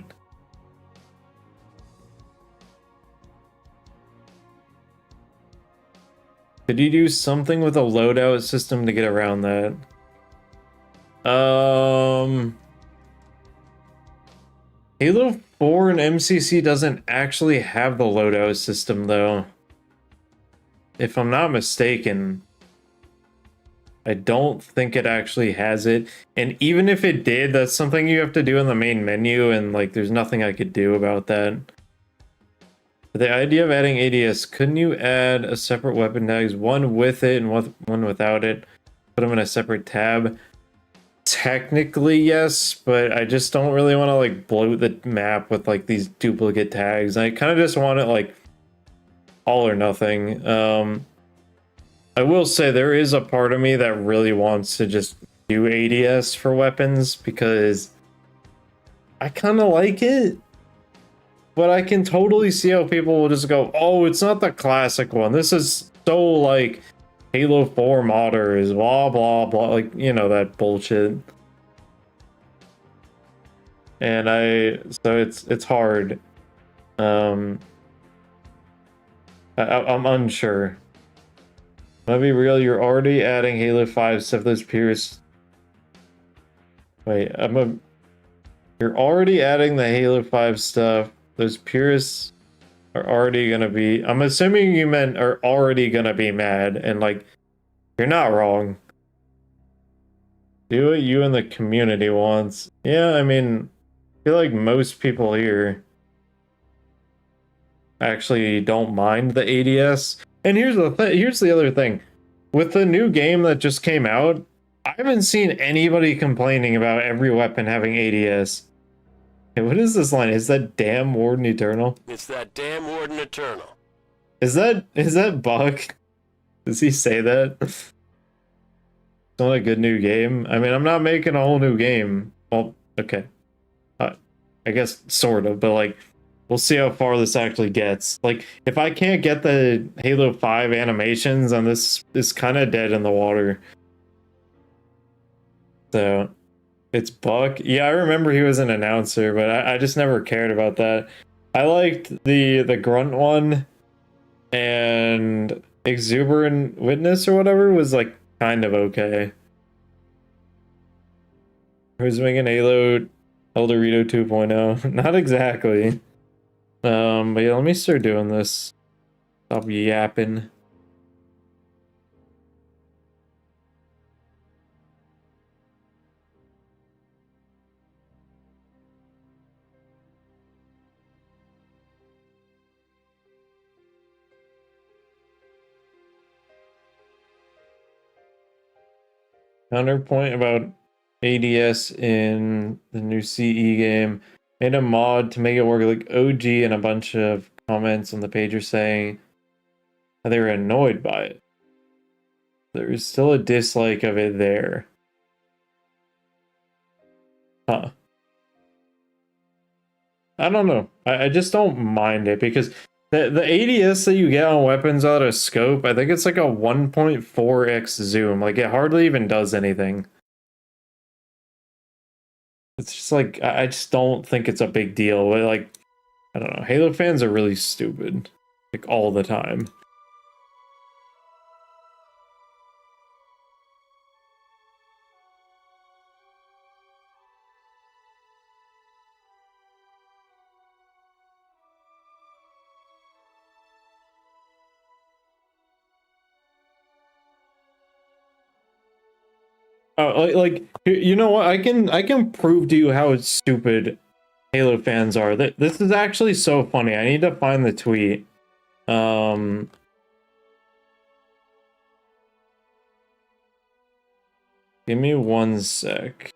Could you do something with a loadout system to get around that? Halo 4 and MCC doesn't actually have the loadout system though. If I'm not mistaken. I don't think it actually has it. And even if it did, that's something you have to do in the main menu, and like there's nothing I could do about that. The idea of adding ADS, couldn't you add a separate weapon tags, one with it and one without it? Put them in a separate tab? Technically, yes, but I just don't really want to like bloat the map with like these duplicate tags. I kind of just want it like all or nothing. I will say there is a part of me that really wants to just do ADS for weapons because I kind of like it. But I can totally see how people will just go, oh, it's not the classic one. This is so like Halo 4 modders, blah, blah, blah. Like, you know, that bullshit. And so it's hard. I'm unsure. I'll be real, you're already adding Halo 5 stuff, those Pierce. Wait, you're already adding the Halo 5 stuff. Those Pierce are already gonna be, I'm assuming you meant are already gonna be mad, and like, you're not wrong. Do what you and the community wants. Yeah, I mean, I feel like most people here actually don't mind the ADS. And here's the other thing. With the new game that just came out, I haven't seen anybody complaining about every weapon having ADS. Hey, what is this line? Is that damn Warden Eternal? It's that damn Warden Eternal. Is that Buck? Does he say that? It's not a good new game. I mean, I'm not making a whole new game. Well, okay. I guess sort of, but like, we'll see how far this actually gets. Like, if I can't get the Halo 5 animations, then this is kind of dead in the water. So, It's Buck. Yeah, I remember he was an announcer, but I just never cared about that. I liked the grunt one, and Exuberant Witness or whatever was like kind of okay. Who's making Halo El Dorito 2.0? Not exactly. But yeah, let me start doing this. Stop yapping. Counterpoint about ADS in the new CE game. Made a mod to make it work like OG, and a bunch of comments on the page are saying how they were annoyed by it. There's still a dislike of it there. Huh. I don't know. I just don't mind it because the ADS that you get on weapons out of scope, I think it's like a 1.4x zoom. Like it hardly even does anything. It's just like I just don't think it's a big deal. But like I don't know. Halo fans are really stupid. Like all the time. Like you know what? I can prove to you how stupid Halo fans are. This is actually so funny. I need to find the tweet. Give me 1 sec.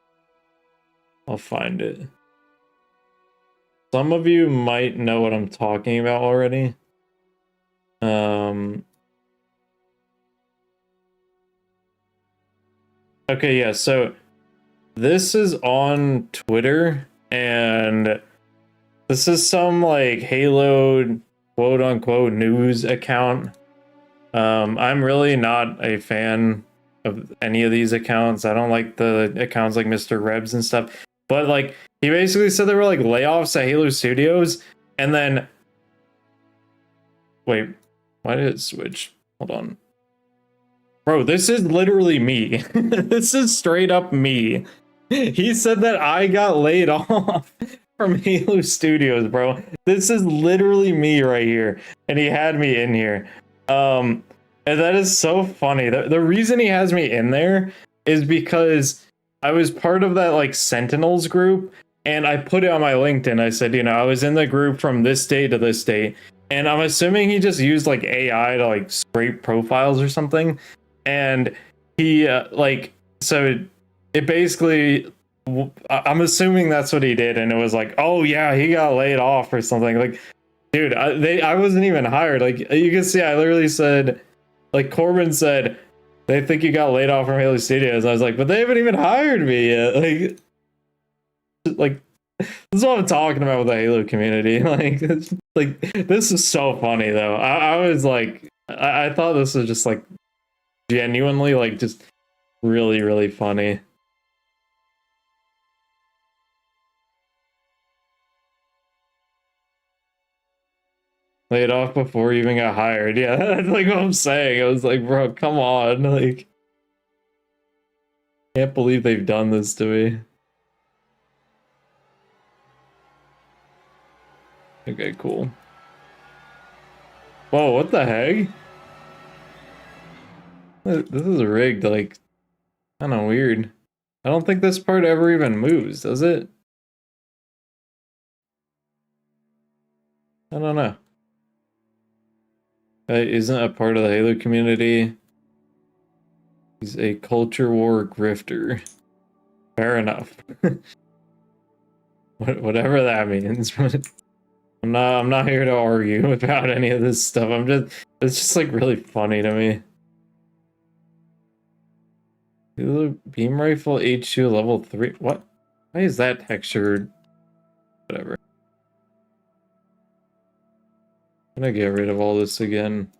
I'll find it. Some of you might know what I'm talking about already. Okay, yeah, so this is on Twitter, and this is some like Halo quote unquote news account. I'm really not a fan of any of these accounts. I don't like the accounts like Mr. Rebs and stuff. But like he basically said there were like layoffs at Halo Studios, and then wait, why did it switch? Hold on. Bro, this is literally me. This is straight up me. He said that I got laid off from Halo Studios, bro. This is literally me right here. And he had me in here. And that is so funny. The reason he has me in there is because I was part of that like Sentinels group, and I put it on my LinkedIn. I said, you know, I was in the group from this date to this date. And I'm assuming he just used like AI to like scrape profiles or something. And he so it basically, I'm assuming that's what he did, and it was like, oh yeah, he got laid off or something. Like, dude, I wasn't even hired. Like you can see, I literally said, like Corbin said, they think you got laid off from Halo Studios. I was like, but they haven't even hired me yet. Like this is what I'm talking about with the Halo community. Like this is so funny though. I was like, I thought this was just like genuinely like just really, really funny. Laid off before you even got hired. Yeah, that's like what I'm saying. I was like, bro, come on. Like, can't believe they've done this to me. Okay, cool. Whoa, what the heck? This is rigged, like, kind of weird. I don't think this part ever even moves, does it? I don't know. Isn't a part of the Halo community. He's a culture war grifter. Fair enough. Whatever that means. I'm not here to argue about any of this stuff. It's just like really funny to me. Beam rifle H2 level 3. What? Why is that textured? Whatever. I'm gonna get rid of all this again.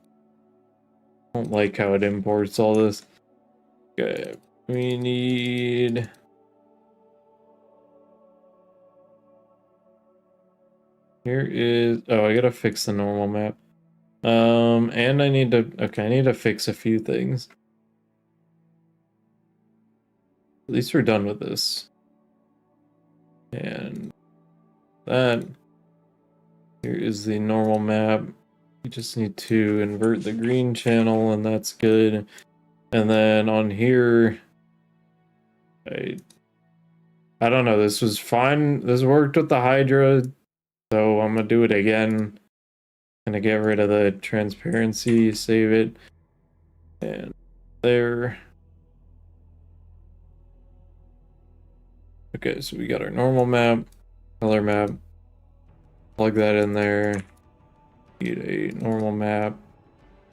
I don't like how it imports all this. Okay, we need Here is, oh, I gotta fix the normal map. And I need to fix a few things. At least we're done with this. And that. Here is the normal map. You just need to invert the green channel, and that's good. And then on here, I don't know, this was fine. This worked with the Hydra, so I'm gonna do it again. Gonna get rid of the transparency, save it. And there. Okay, so we got our normal map, color map. Plug that in there. Need a normal map,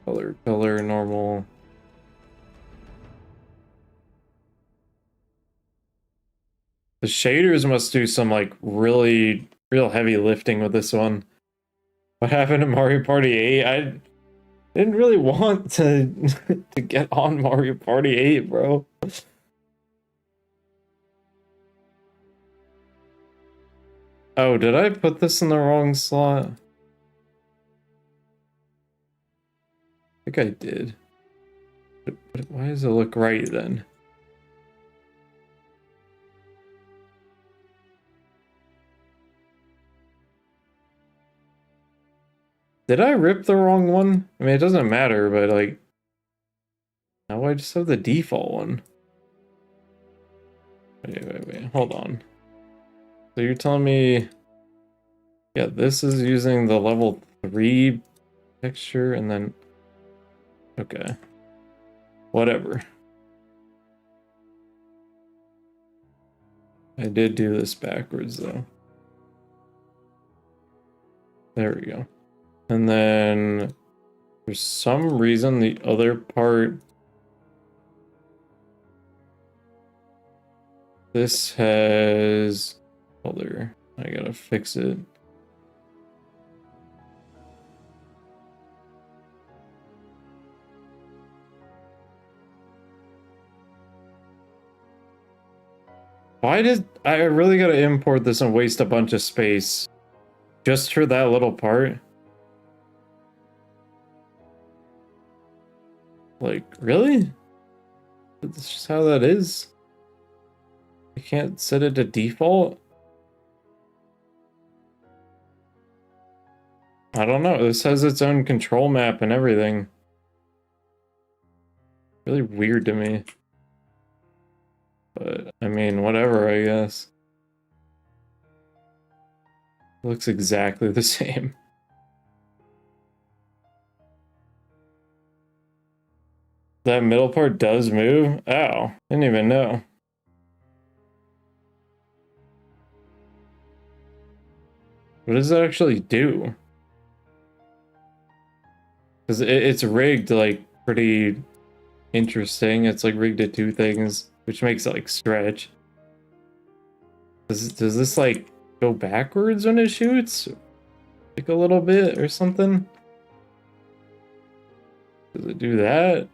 color, normal. The shaders must do some like real heavy lifting with this one. What happened to Mario Party 8? I didn't really want to to get on Mario Party 8, bro. Oh, did I put this in the wrong slot? I think I did. But why does it look right then? Did I rip the wrong one? I mean, it doesn't matter, but like, now I just have the default one. Wait, hold on. So you're telling me, yeah, this is using the level 3 texture, and then, okay, whatever. I did do this backwards though. There we go. And then for some reason the other part, this has color. I gotta fix it. Why did I really gotta import this and waste a bunch of space just for that little part? Like, really? That's just how that is? I can't set it to default? I don't know. This has its own control map and everything. Really weird to me. But, I mean, whatever, I guess. It looks exactly the same. That middle part does move? Oh, didn't even know. What does that actually do? Because it's rigged, like, pretty interesting. It's, like, rigged to two things, which makes it, like, stretch. Does this, like, go backwards when it shoots? Like, a little bit or something? Does it do that?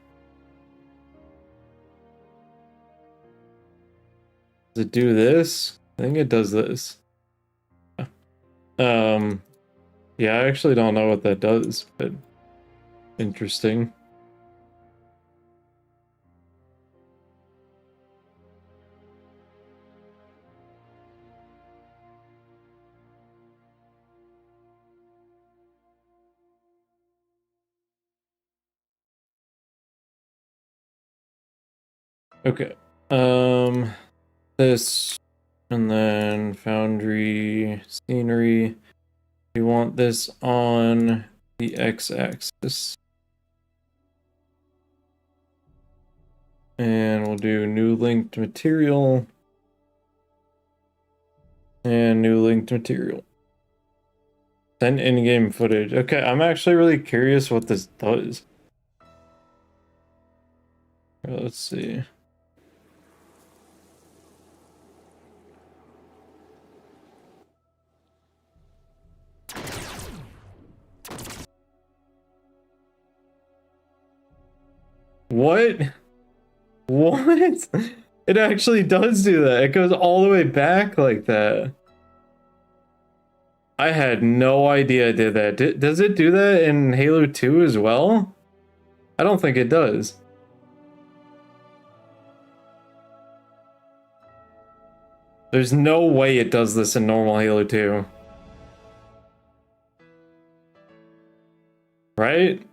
Does it do this? I think it does this. Yeah, I actually don't know what that does, but interesting. Okay. This, and then Foundry scenery. We want this on the x-axis. And we'll do new linked material. And new linked material. Send in-game footage. Okay, I'm actually really curious what this does. Let's see. What? What? It actually does do that. It goes all the way back like that. I had no idea it did that. Does it do that in Halo 2 as well? I don't think it does. There's no way it does this in normal Halo 2. Right?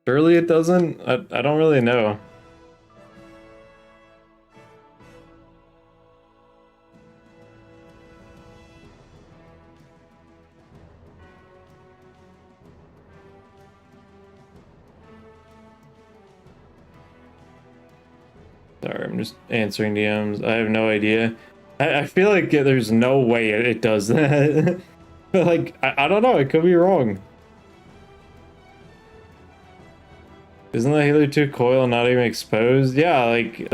Surely it doesn't? I don't really know. Sorry, I'm just answering DMs. I have no idea. I feel like there's no way it does that. But like, I don't know, it could be wrong. Isn't the Halo 2 coil not even exposed? Yeah, like,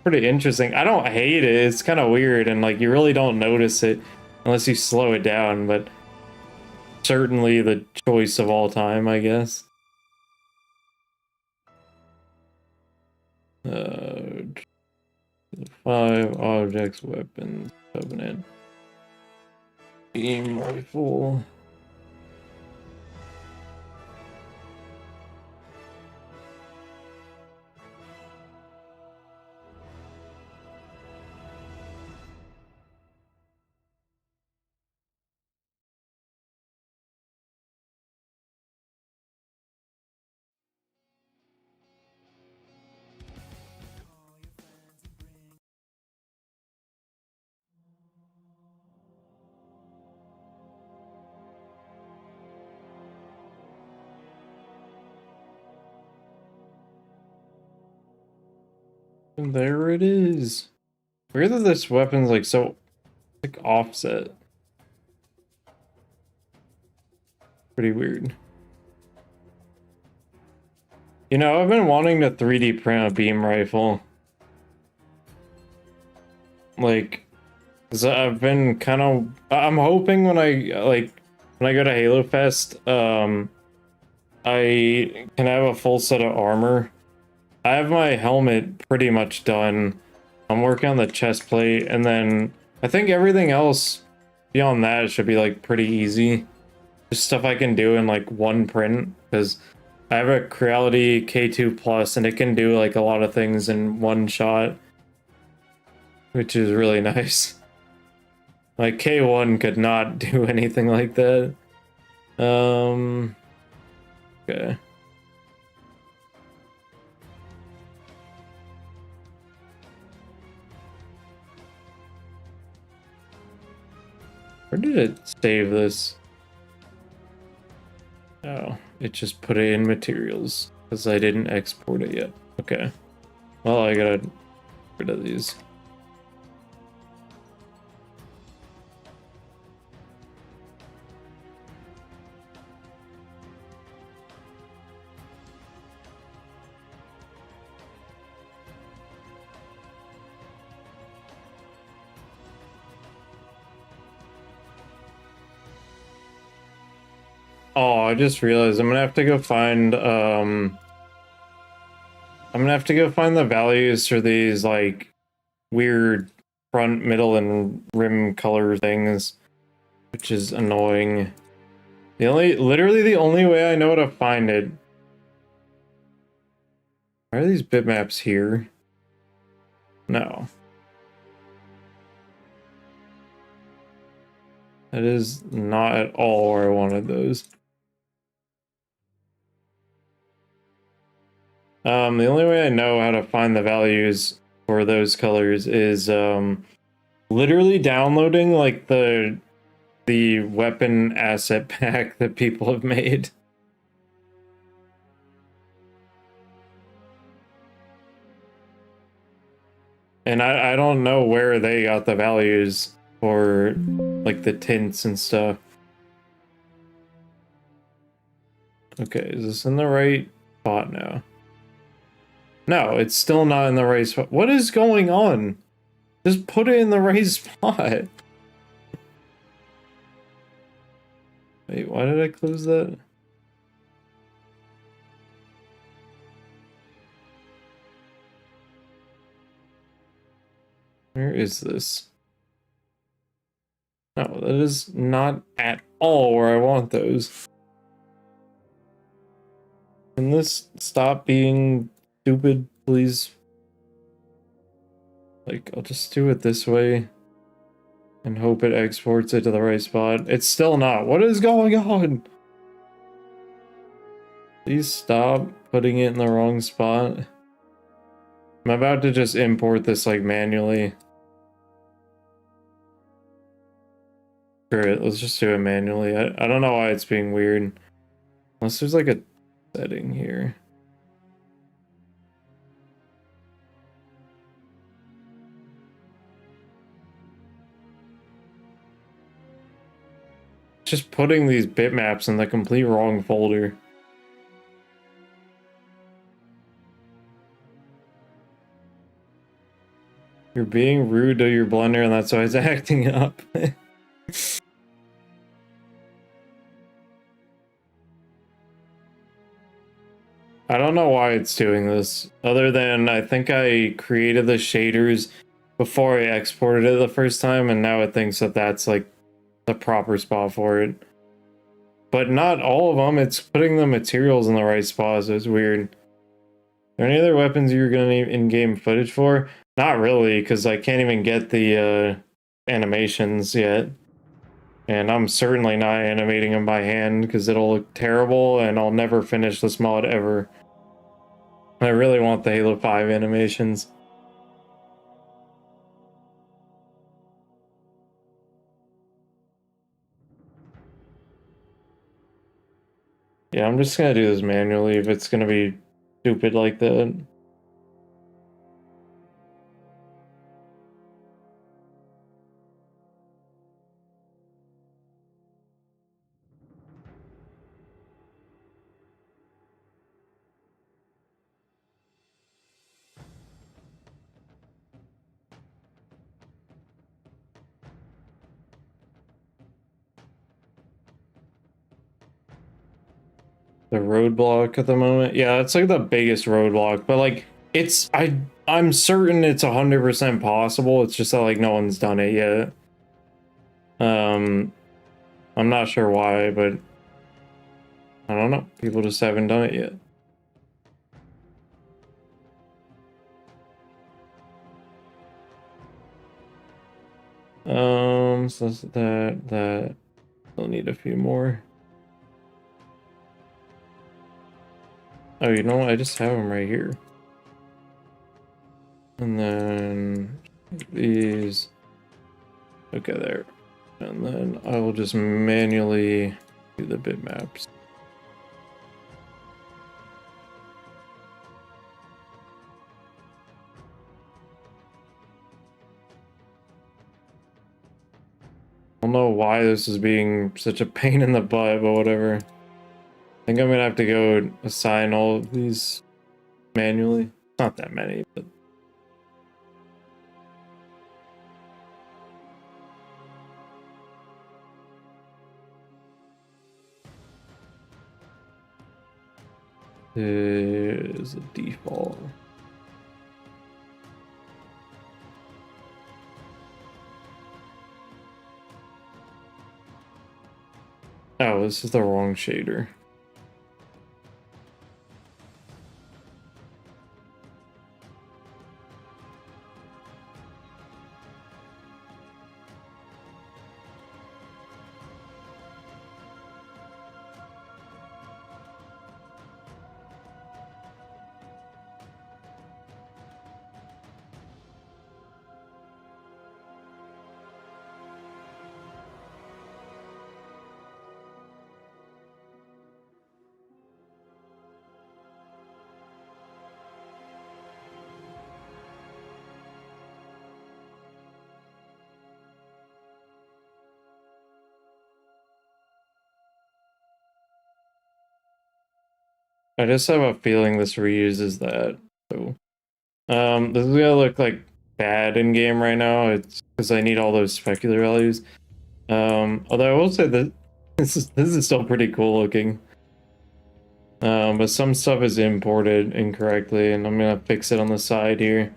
pretty interesting. I don't hate it, it's kind of weird, and like, you really don't notice it unless you slow it down, but certainly the choice of all time, I guess. 5 objects, weapons, covenant, beam rifle. And there it is. Weird that this weapon's like so like offset. Pretty weird. You know, I've been wanting to 3D print a beam rifle. Like, 'cause I've been kind of, I'm hoping when I go to Halo Fest, I can have a full set of armor. I have my helmet pretty much done. I'm working on the chest plate, and then I think everything else beyond that should be like pretty easy. Just stuff I can do in like one print, because I have a Creality K2 Plus and it can do like a lot of things in one shot, which is really nice. Like K1 could not do anything like that. Okay. Where did it save this? Oh, it just put it in materials because I didn't export it yet. Okay. Well, I gotta get rid of these. Oh, I just realized I'm gonna have to go find the values for these like weird front, middle, and rim color things, which is annoying. Literally the only way I know how to find it. Why are these bitmaps here? No. That is not at all where I wanted those. The only way I know how to find the values for those colors is literally downloading like the weapon asset pack that people have made. And I don't know where they got the values for like the tints and stuff. Okay, is this in the right spot now? No, it's still not in the right spot. What is going on? Just put it in the right spot. Wait, why did I close that? Where is this? No, that is not at all where I want those. Can this stop being stupid, please? Like, I'll just do it this way and hope it exports it to the right spot. It's still not. What is going on? Please stop putting it in the wrong spot. I'm about to just import this like manually. Screw it, let's just do it manually. I don't know why it's being weird. Unless there's like a setting here. Just putting these bitmaps in the complete wrong folder. You're being rude to your Blender and that's why it's acting up. I don't know why it's doing this, other than I think I created the shaders before I exported it the first time, and now it thinks that that's like the proper spot for it. But not all of them, it's putting the materials in the right spot, so it's weird. Are there any other weapons you're gonna need in-game footage for? Not really, because I can't even get the animations yet. And I'm certainly not animating them by hand, because it'll look terrible, and I'll never finish this mod ever. I really want the Halo 5 animations. Yeah, I'm just gonna do this manually if it's gonna be stupid like that. The roadblock at the moment. Yeah, it's like the biggest roadblock, but like I'm certain it's 100% possible. It's just that like no one's done it yet. I'm not sure why, but I don't know. People just haven't done it yet. So that's that I'll need a few more. Oh, you know what? I just have them right here. And then these. Okay, there. And then I will just manually do the bitmaps. I don't know why this is being such a pain in the butt, but whatever. I think I'm gonna have to go assign all of these manually. Not that many, but is a default. Oh, this is the wrong shader. I just have a feeling this reuses that. So, this is gonna look like bad in game right now. It's because I need all those specular values. Although I will say that this is still pretty cool looking. But some stuff is imported incorrectly, and I'm gonna fix it on the side here,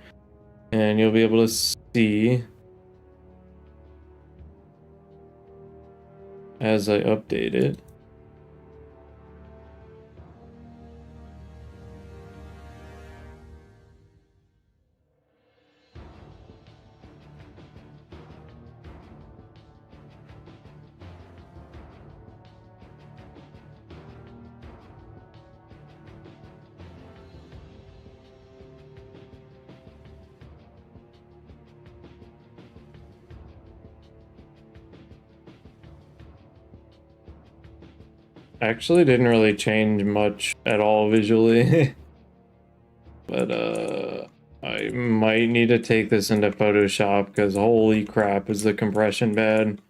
and you'll be able to see. as I update it. Actually didn't really change much at all visually. But I might need to take this into Photoshop because holy crap is the compression bad.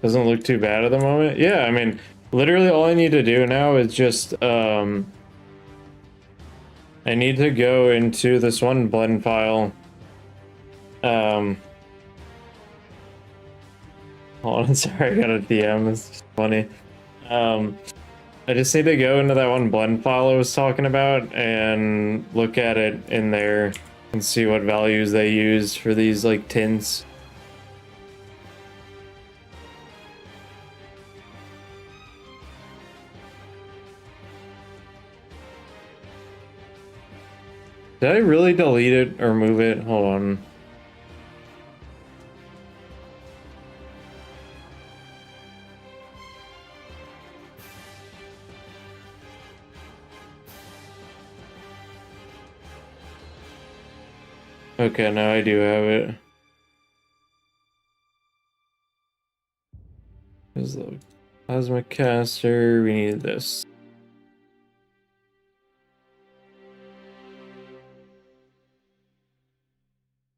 Doesn't look too bad at the moment. Yeah, I mean, literally all I need to do now is just I need to go into this one blend file. Hold on, sorry, I got a DM. It's just funny. I just need to go into that one blend file I was talking about and look at it in there and see what values they use for these like tints. Did I really delete it or move it? Hold on. Okay, now I do have it. Here's the plasma caster. We need this.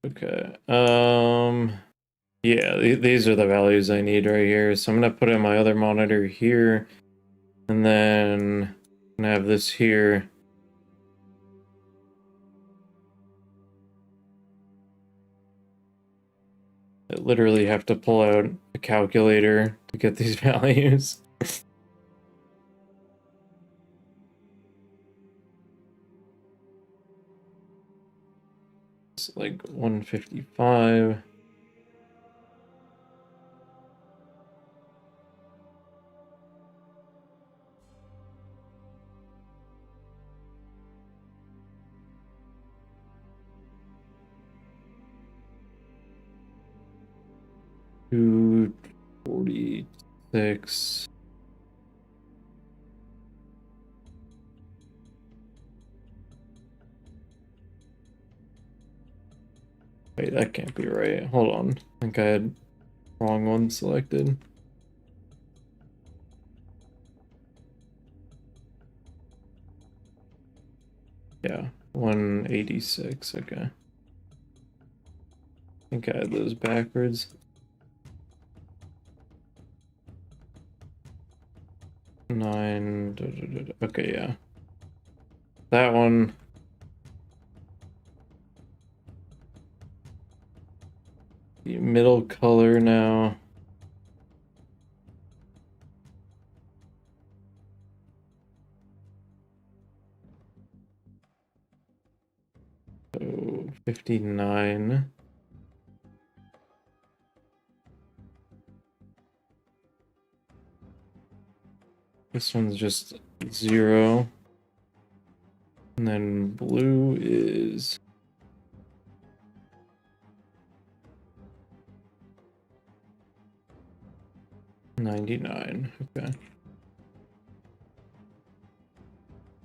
Okay. Yeah, these are the values I need right here. So I'm gonna put in my other monitor here, and then I'm gonna have this here. I literally have to pull out a calculator to get these values. It's like 155. Two 46. Wait, that can't be right. Hold on. I think I had wrong one selected. Yeah, 186. Okay. I think I had those backwards. 9. Okay, yeah. That one. The middle color now. So 59. This one's just 0. And then blue is 99. Okay.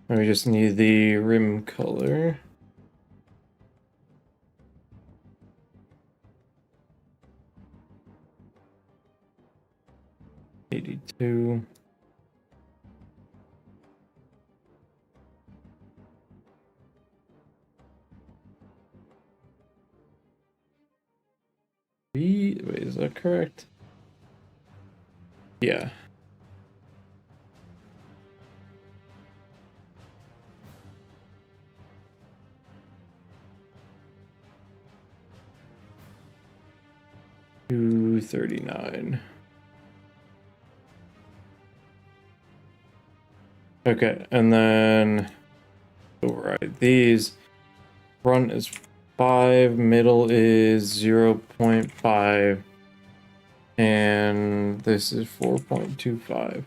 And we just need the rim color. $82. Wait, is that correct? Yeah. $239. Okay, and then override these. Front is 0.5, middle is 0.5, and this is 4.25.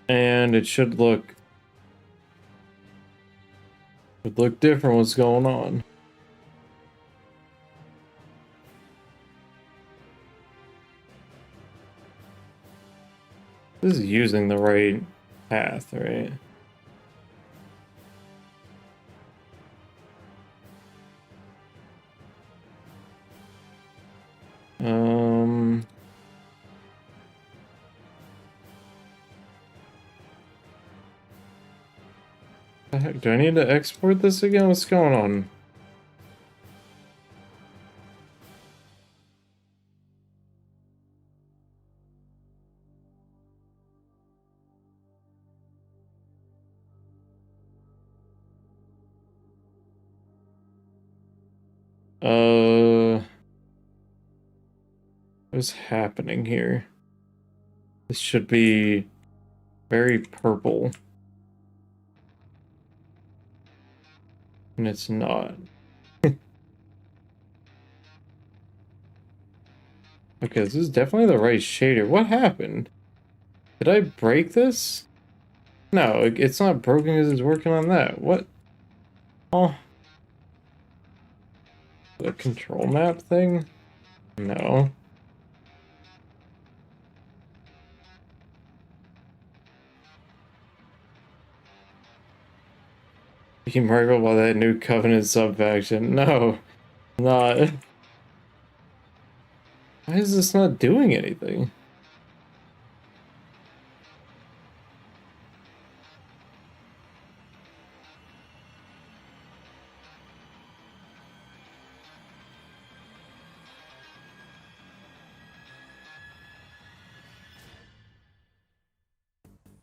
And it should look different. What's going on? This is using the right path, right? The heck, do I need to export this again? What's going on? What's happening here? This should be very purple. And it's not. Okay, this is definitely the right shader. What happened? Did I break this? No, it's not broken because it's working on that. What? Oh. The control map thing? No. Beam Rifle by that new Covenant sub-faction. No, not. Why is this not doing anything?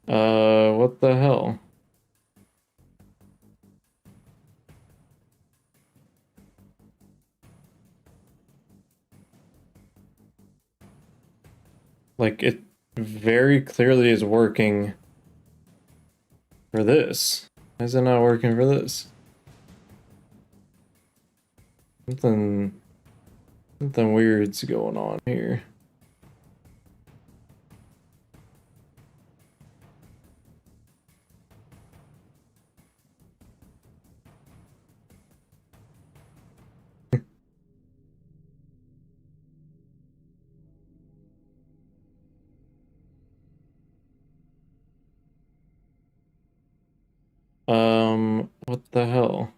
What the hell? Like, it very clearly is working for this. Why is it not working for this? Something weird's going on here. What the hell?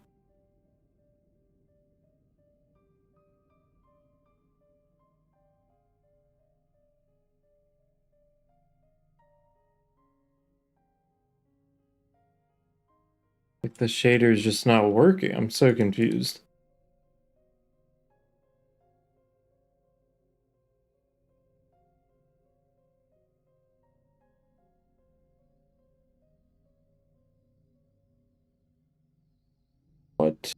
Like, the shader is just not working. I'm so confused. What?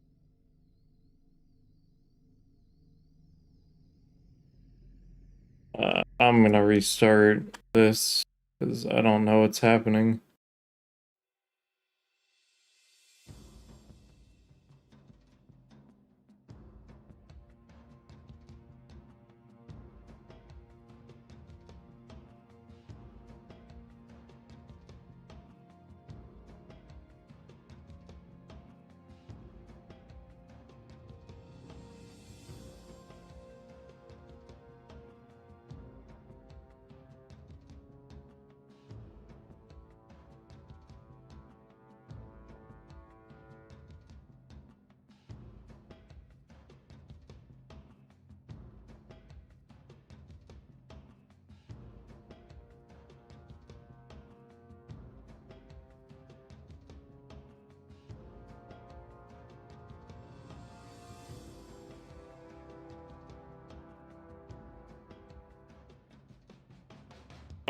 I'm gonna restart this because I don't know what's happening.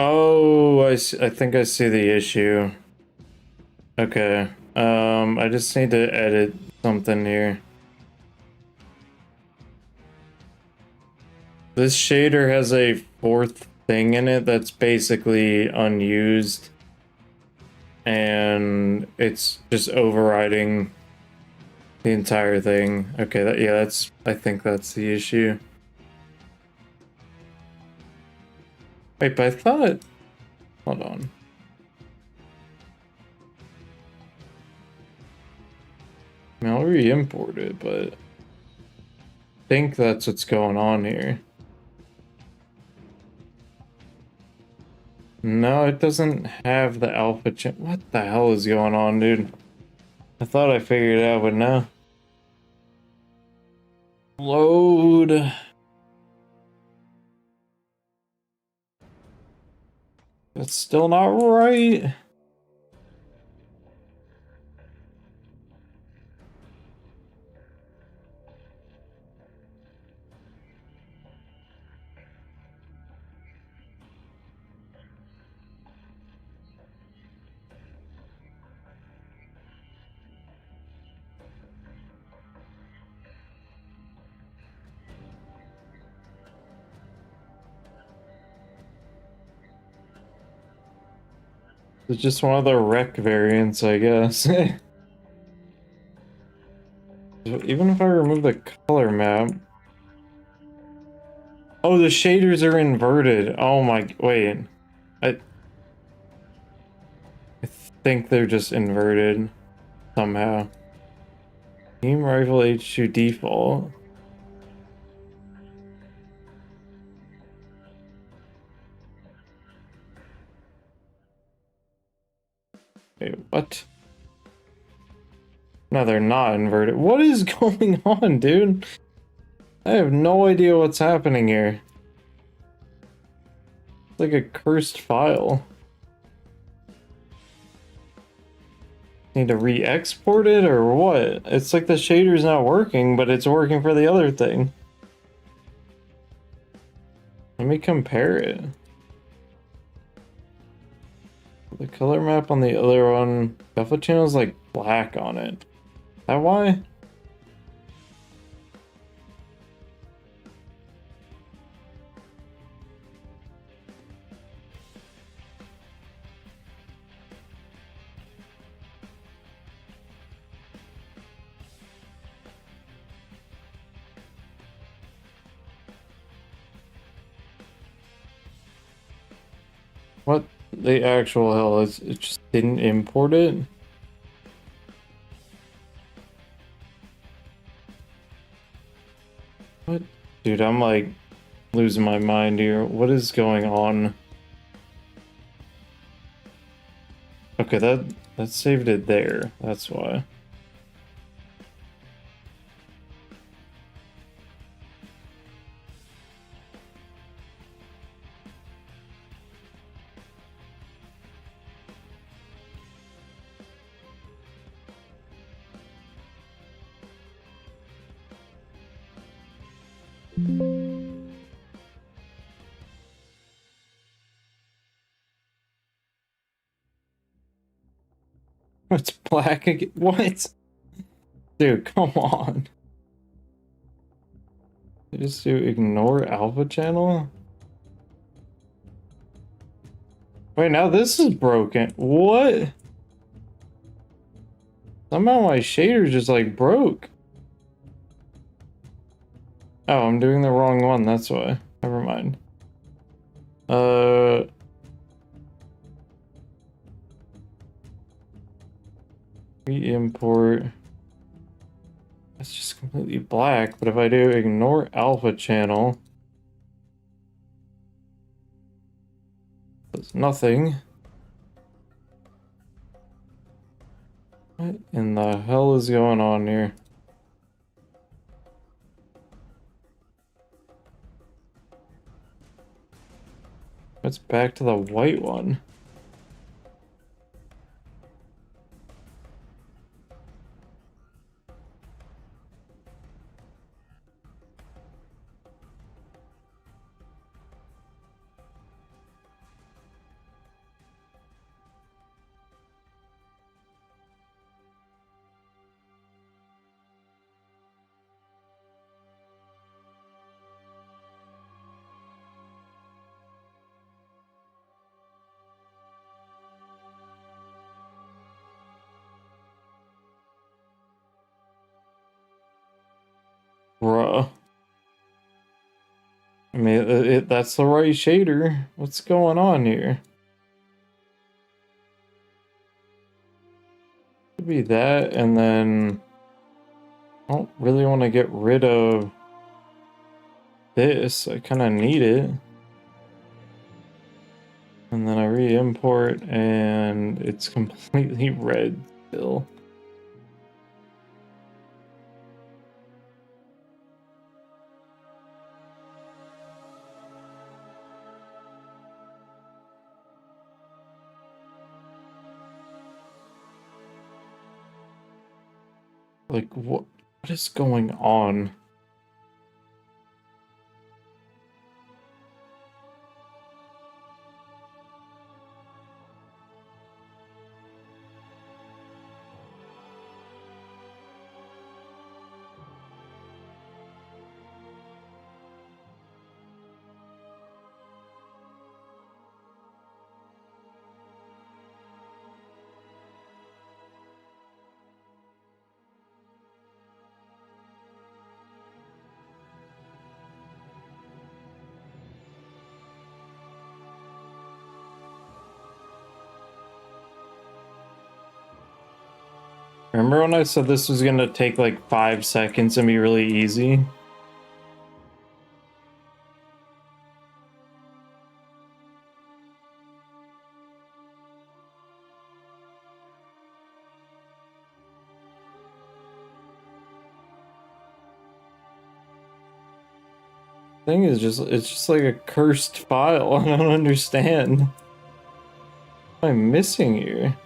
Oh, I think I see the issue. Okay. I just need to edit something here. This shader has a fourth thing in it that's basically unused. And it's just overriding The entire thing. Okay, yeah, that's, I think that's the issue. Wait, but I thought, hold on. I mean, I'll re-import it, but I think that's what's going on here. No, it doesn't have the alpha what the hell is going on, dude? I thought I figured it out, but no. Load. That's still not right. It's just one of the rec variants, I guess. Even if I remove the color map. Oh, the shaders are inverted. Oh my, wait. I think they're just inverted somehow. Team rifle H2 default. Wait, what? No, they're not inverted. What is going on, dude? I have no idea what's happening here. It's like a cursed file. Need to re-export it or what? It's like the shader's not working, but it's working for the other thing. Let me compare it. The color map on the other one, alpha channel is like black on it. Is that why? What the actual hell is it? Just didn't import it? What? Dude, I'm like losing my mind here. What is going on? Okay, that saved it there. That's why. It's black again. What? Dude, come on. Just do ignore alpha channel? Wait, now this is broken. What? Somehow my shader just like broke. Oh, I'm doing the wrong one, that's why. Never mind. Re-import. It's just completely black, but if I do ignore alpha channel, there's nothing. What in the hell is going on here? It's back to the white one. Bruh. I mean, that's the right shader. What's going on here? Could be that, and then I don't really want to get rid of this. I kind of need it. And then I re-import, and it's completely red still. Like, what is going on? Remember when I said this was gonna take like 5 seconds and be really easy? Thing is just, it's just like a cursed file. I don't understand. What am I missing here?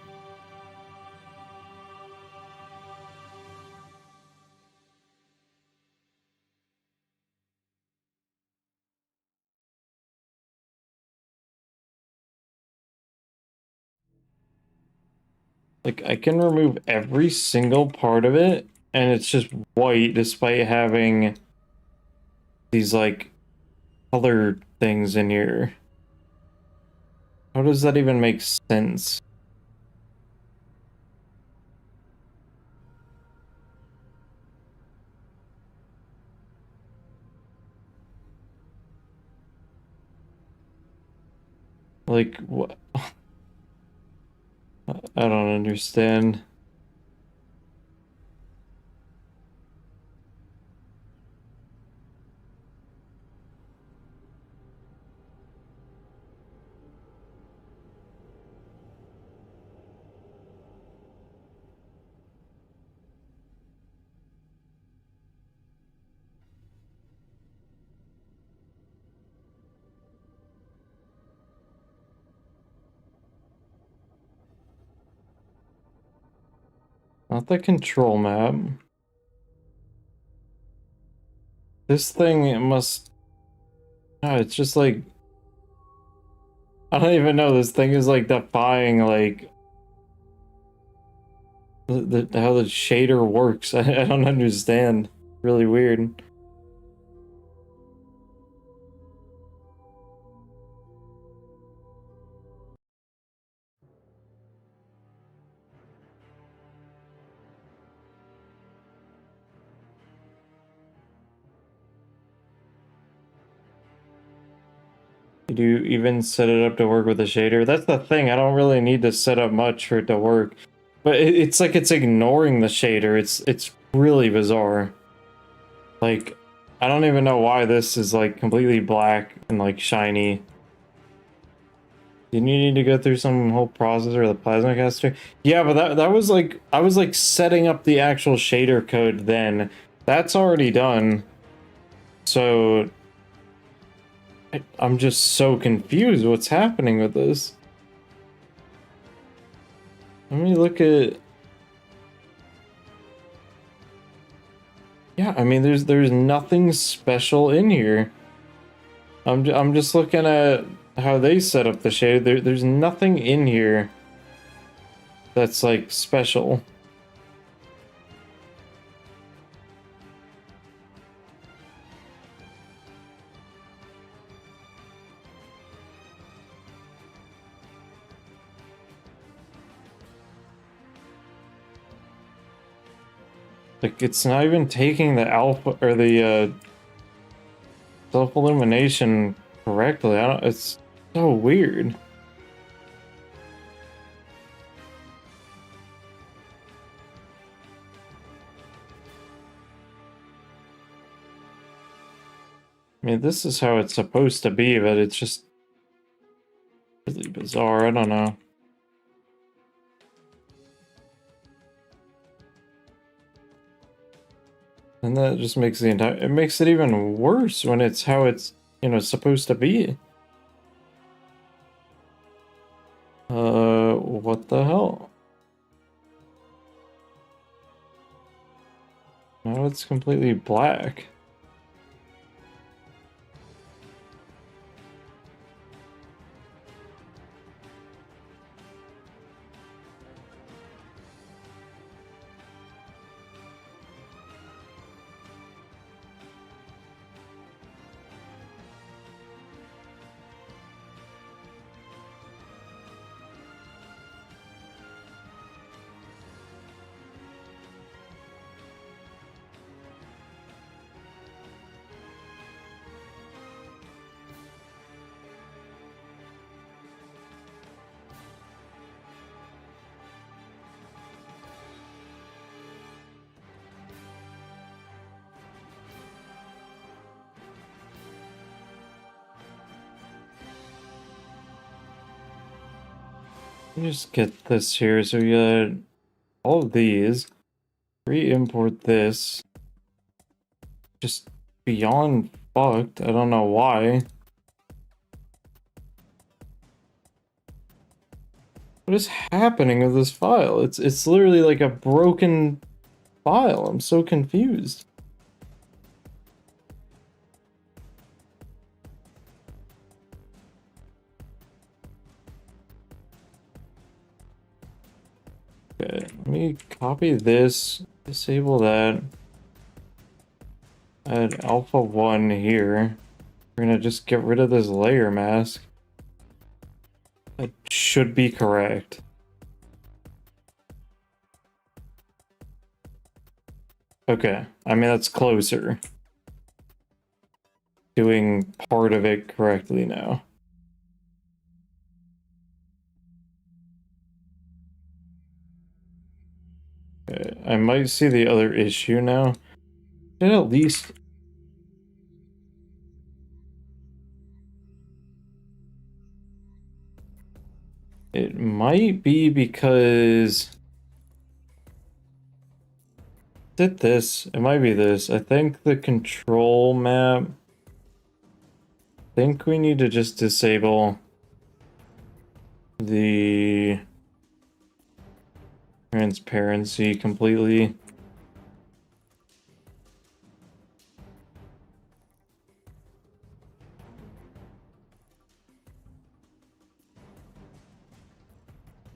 Like, I can remove every single part of it, and it's just white despite having these, like, color things in here. How does that even make sense? Like, what? I don't understand. Not the control map. This thing, it must... Oh, it's just like... I don't even know, this thing is like defying, like... how the shader works. I don't understand. Really weird. Did you even set it up to work with the shader? That's the thing, I don't really need to set up much for it to work. But it's like it's ignoring the shader. It's really bizarre. Like, I don't even know why this is like completely black and like shiny. Didn't you need to go through some whole process or the plasma caster? Yeah, but that was like, I was like setting up the actual shader code then. That's already done. So I'm just so confused what's happening with this. Let me look at... Yeah, I mean, there's nothing special in here. I'm just looking at how they set up the shader. There's nothing in here that's like special. Like, it's not even taking the alpha or the self-illumination correctly. I don't, it's so weird. I mean, this is how it's supposed to be, but it's just really bizarre. I don't know. And that just makes the entire, it makes it even worse when it's how it's, you know, supposed to be. What the hell? Now it's completely black. Let me just get this here. So we got all of these. Re-import this. Just beyond fucked. I don't know why. What is happening with this file? It's literally like a broken file. I'm so confused. Okay, let me copy this, disable that, add alpha 1 here. We're gonna just get rid of this layer mask. That should be correct. Okay, I mean that's closer. Doing part of it correctly now. Okay, I might see the other issue now. Should at least... It might be because... Did this? It might be this. I think the control map... I think we need to just disable the transparency completely.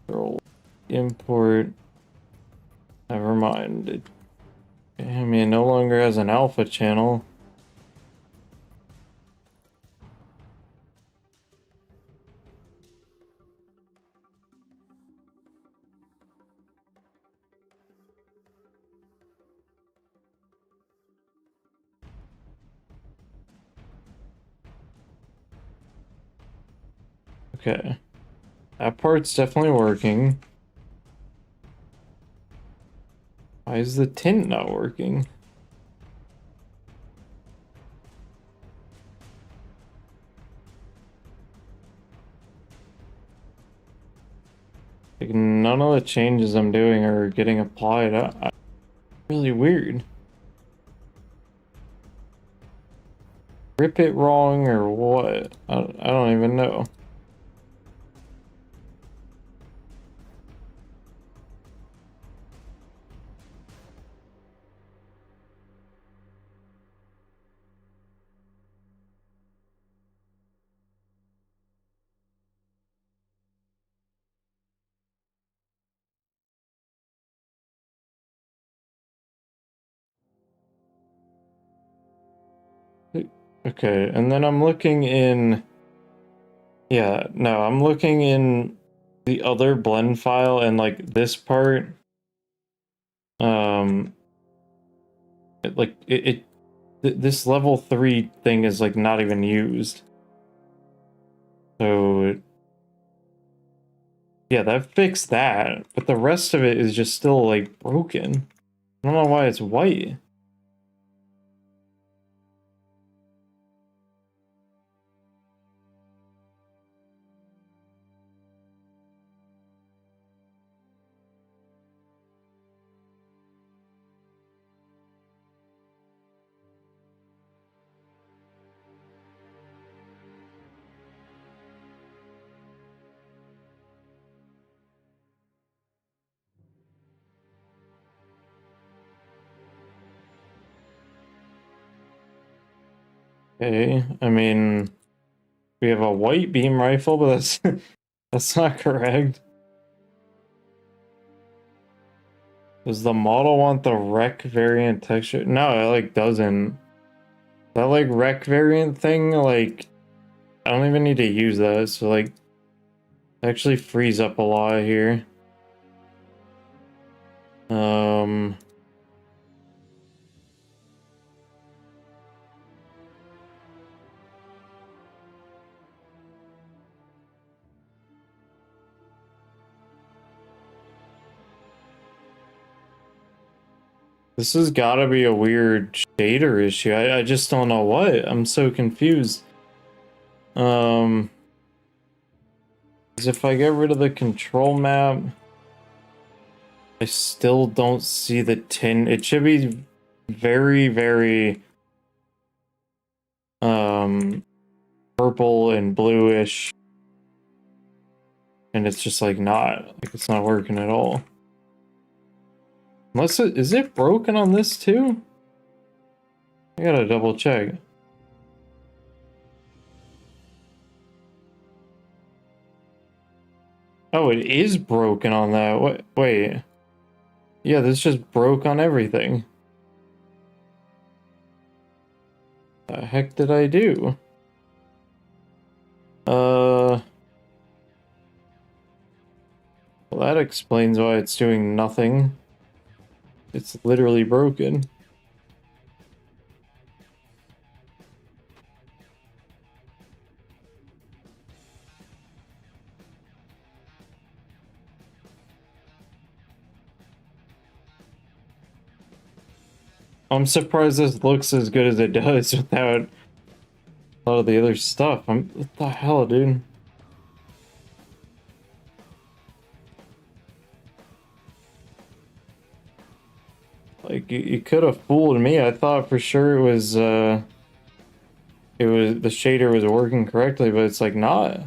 Control import. Never mind. I mean, it no longer has an alpha channel. Okay. That part's definitely working. Why is the tint not working? Like, none of the changes I'm doing are getting applied. Really weird. Rip it wrong or what? I don't even know. Okay, and then I'm looking in... Yeah, no, I'm looking in the other blend file and like this part. This level 3 thing is like not even used. So yeah, that fixed that, but the rest of it is just still like broken. I don't know why it's white. Okay, I mean, we have a white beam rifle, but that's that's not correct. Does the model want the rec variant texture? No, it like doesn't. That like rec variant thing, like I don't even need to use that, so like it actually frees up a lot here. This has gotta be a weird shader issue. I just don't know what. I'm so confused. 'Cause if I get rid of the control map, I still don't see the tin. It should be very, very purple and bluish. And it's just like not. Like it's not working at all. Unless is it broken on this too? I gotta double check. Oh, it is broken on that. What? Wait. Yeah, this just broke on everything. The heck did I do? Well, that explains why it's doing nothing. It's literally broken. I'm surprised this looks as good as it does without a lot of the other stuff. What the hell, dude? Like, you could have fooled me. I thought for sure it was the shader was working correctly, but it's like not.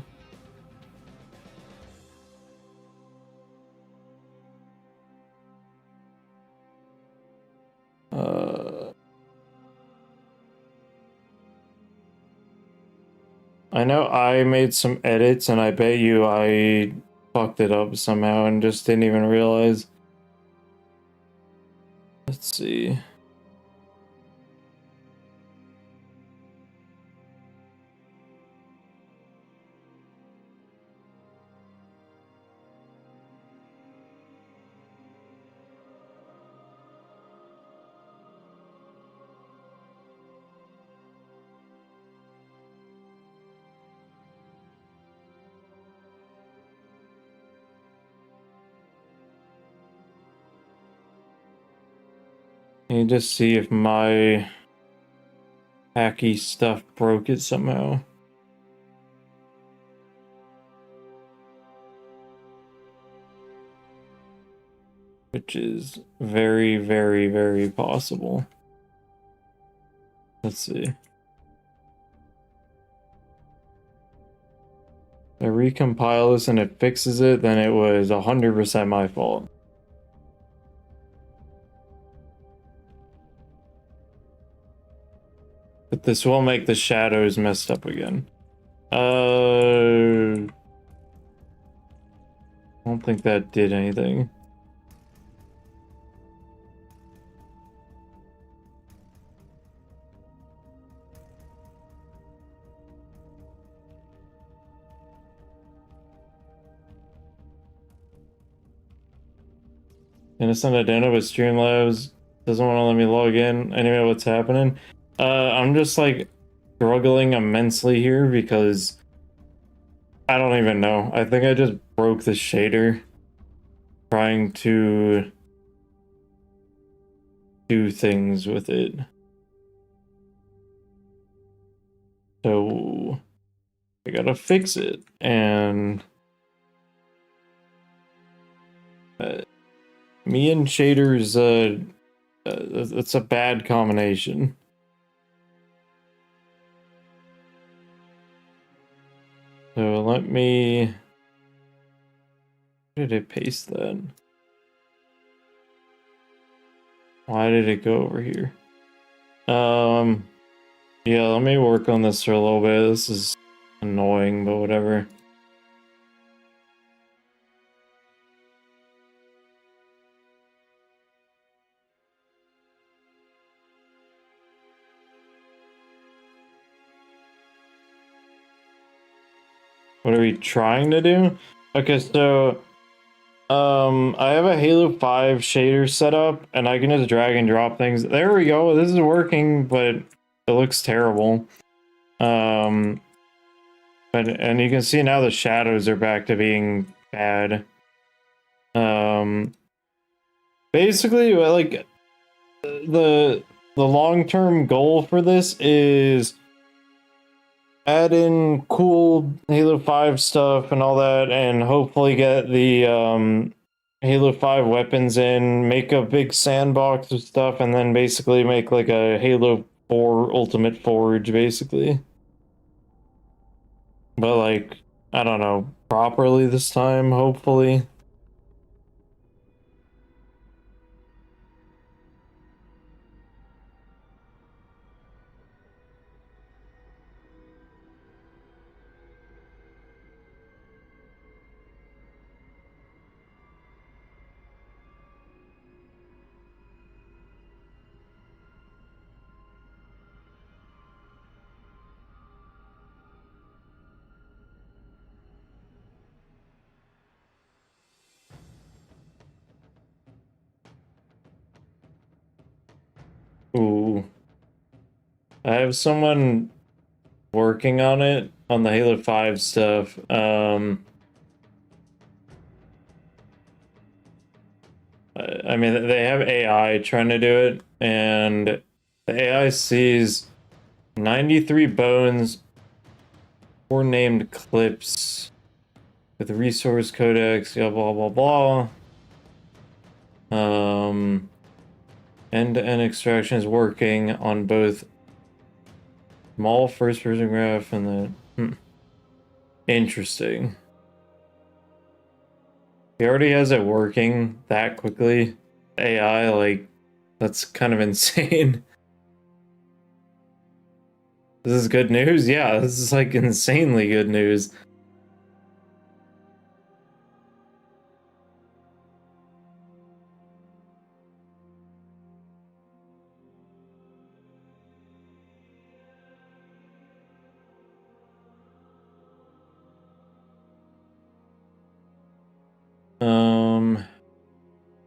I know I made some edits, and I bet you I fucked it up somehow and just didn't even realize. Let's see. Let me just see if my hacky stuff broke it somehow. Which is very, very, very possible. Let's see. If I recompile this and it fixes it, then it was 100% my fault. But this will make the shadows messed up again. I don't think that did anything. Innocent Identity with Streamlabs doesn't want to let me log in. Anyway, what's happening? I'm just like struggling immensely here because I don't even know. I think I just broke the shader trying to do things with it. So I gotta fix it, and me and shaders, it's a bad combination. So let me. Where did I paste that? Why did it go over here? Yeah, let me work on this for a little bit. This is annoying, but whatever. What are we trying to do? Okay, so I have a Halo 5 shader set up, and I can just drag and drop things. There we go. This is working, but it looks terrible. And you can see now the shadows are back to being bad. Basically, like the long-term goal for this is add in cool Halo 5 stuff and all that, and hopefully get the Halo 5 weapons in, make a big sandbox of stuff, and then basically make like a Halo 4 Ultimate Forge, basically. But like, I don't know, properly this time, hopefully. Ooh. I have someone working on it, on the Halo 5 stuff. I mean, they have AI trying to do it, and the AI sees 93 bones, 4 named clips with resource codex, blah blah blah. End-to-end extraction is working on both small first-person graph and the interesting. He already has it working that quickly. AI, like, that's kind of insane. This is good news? Yeah, this is like insanely good news.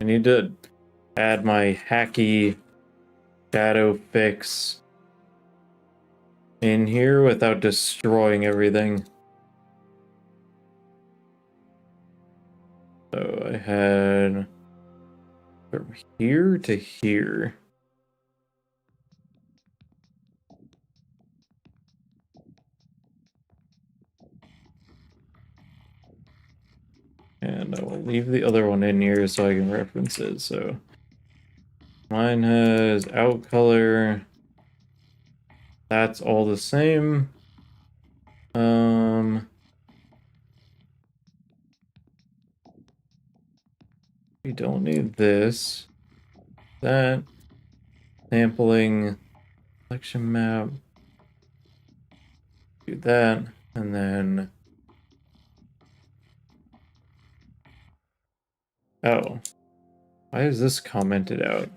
I need to add my hacky shadow fix in here without destroying everything. So I had from here to here. And I will leave the other one in here so I can reference it. So mine has out color. That's all the same. We don't need this. That sampling selection map. Do that, and then oh, why is this commented out?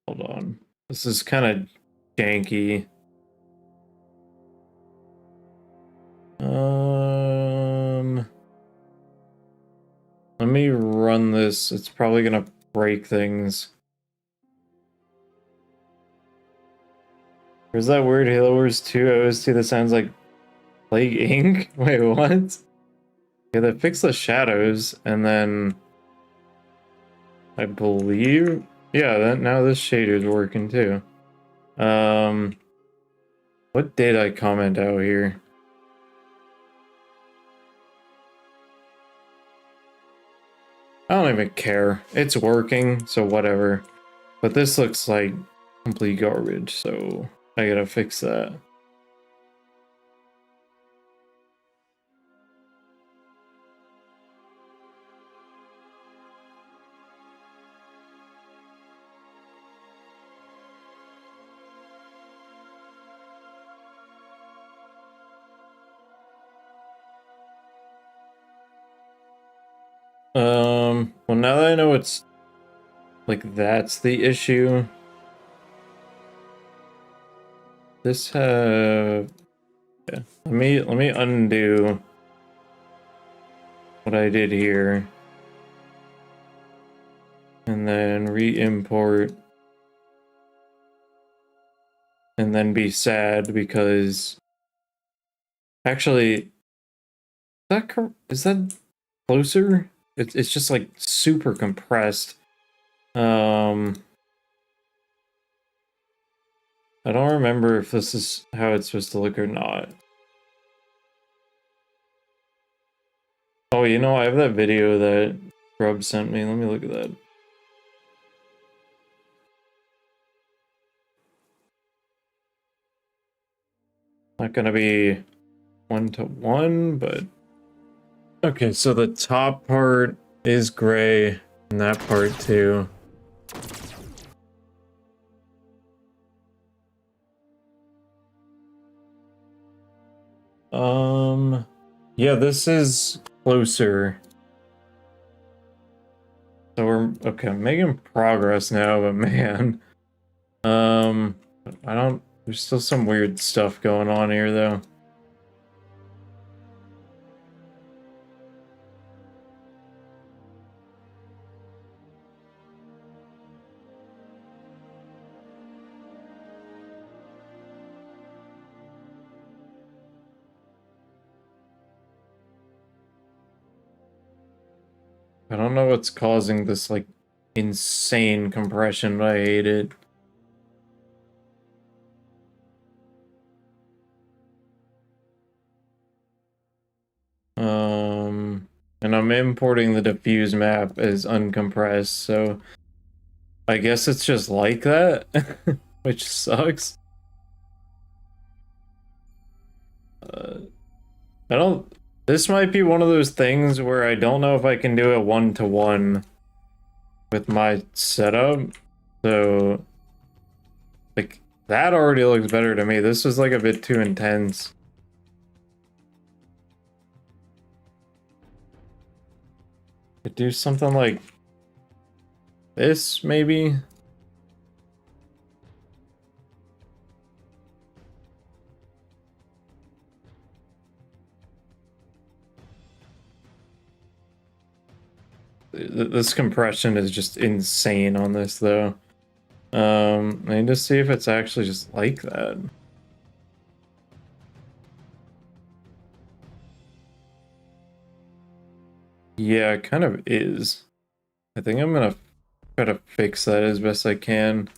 Hold on, this is kind of janky. Let me run this. It's probably gonna break things. There's that weird Halo Wars 2 OST that sounds like Plague Inc. Wait, what? Yeah, they fixed the shadows, and then I believe, yeah, that now this shader's working too. What did I comment out here? I don't even care. It's working, so whatever. But this looks like complete garbage, so I gotta fix that. Well, now that I know it's like that's the issue. This yeah. Let me undo what I did here. And then re-import. And then be sad because actually is that closer? It's just like super compressed. I don't remember if this is how it's supposed to look or not. Oh, you know, I have that video that Grub sent me. Let me look at that. Not gonna be 1-to-1, but okay, so the top part is gray, and that part too. Yeah, this is closer. So we're okay, I'm making progress now, but man. There's still some weird stuff going on here though. I don't know what's causing this like insane compression, but I hate it. And I'm importing the diffuse map as uncompressed, so I guess it's just like that, which sucks. This might be one of those things where I don't know if I can do it 1-to-1 with my setup. So, like, that already looks better to me. This is like a bit too intense. Could do something like this, maybe? This compression is just insane on this, though. I need to see if it's actually just like that. Yeah, it kind of is. I think I'm gonna try to fix that as best I can.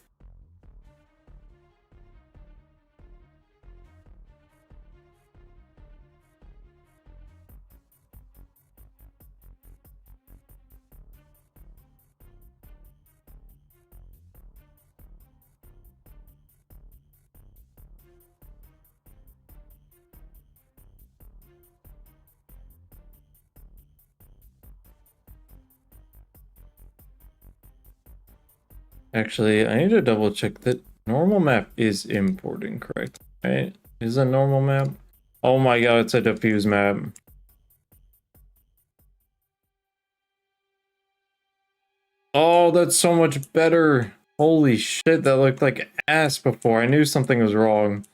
Actually, I need to double check that normal map is importing correct, right? Is a normal map? Oh my god, it's a diffuse map. Oh, that's so much better. Holy shit, that looked like ass before. I knew something was wrong.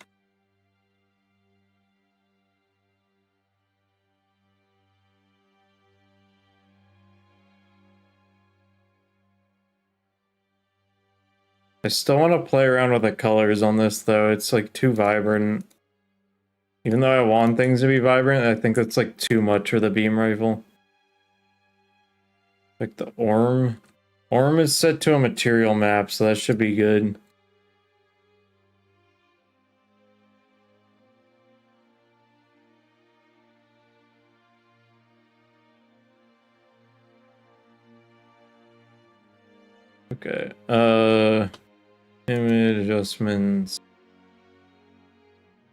I still want to play around with the colors on this though. It's like too vibrant. Even though I want things to be vibrant, I think that's like too much for the beam rifle. Like the Orm. Orm is set to a material map, so that should be good. Okay, image adjustments.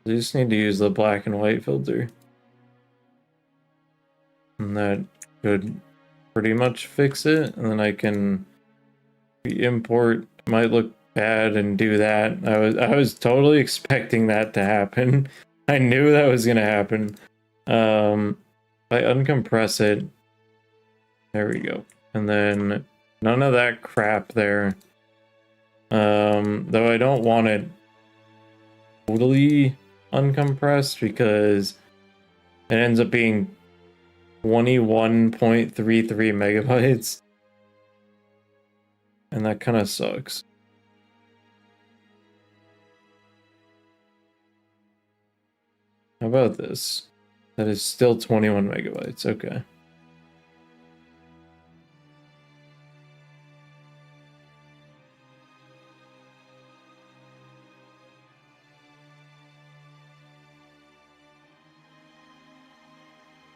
I just need to use the black and white filter. And that should pretty much fix it. And then I can import, might look bad and do that. I was totally expecting that to happen. I knew that was gonna happen. If I uncompress it, there we go. And then none of that crap there. Though I don't want it totally uncompressed because it ends up being 21.33 megabytes. And that kind of sucks. How about this? That is still 21 megabytes. Okay.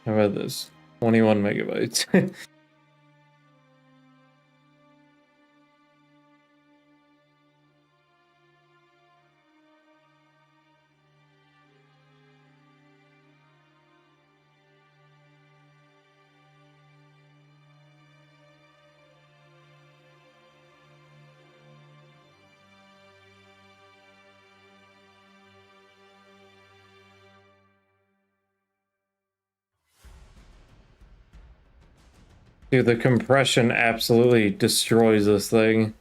How about this? 21 megabytes. Dude, the compression absolutely destroys this thing.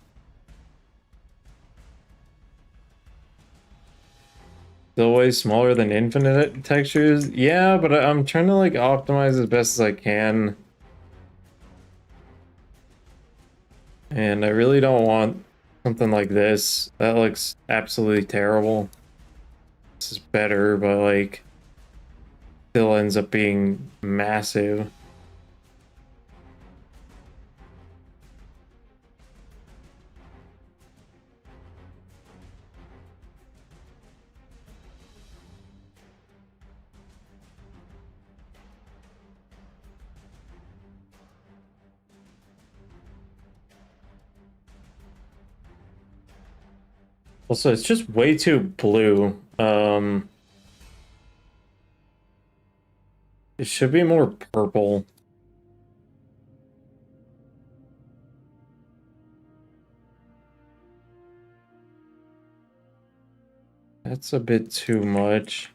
Still way smaller than infinite textures. Yeah, but I'm trying to like optimize as best as I can. And I really don't want something like this. That looks absolutely terrible. This is better, but like still ends up being massive. Also, it's just way too blue. It should be more purple. That's a bit too much.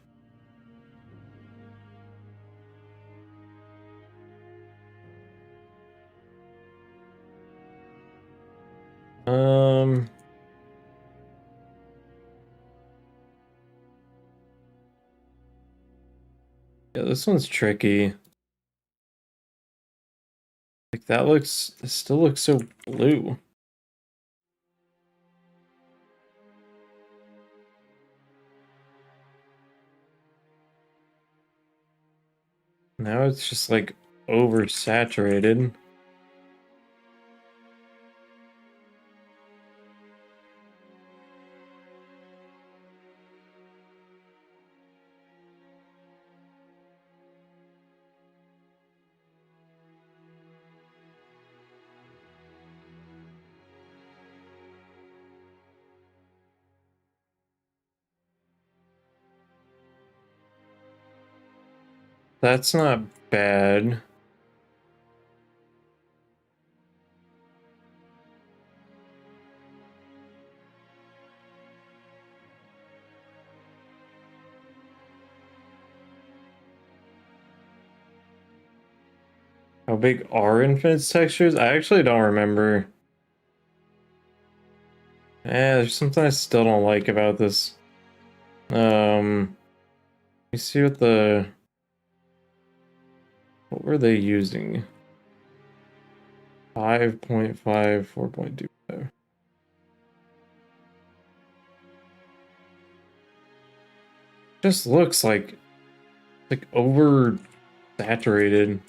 Yeah, this one's tricky. Like it still looks so blue. Now it's just like oversaturated. That's not bad. How big are Infinite's textures? I actually don't remember. There's something I still don't like about this. Let me see what were they using? 5.5, 4.25. just looks like over saturated.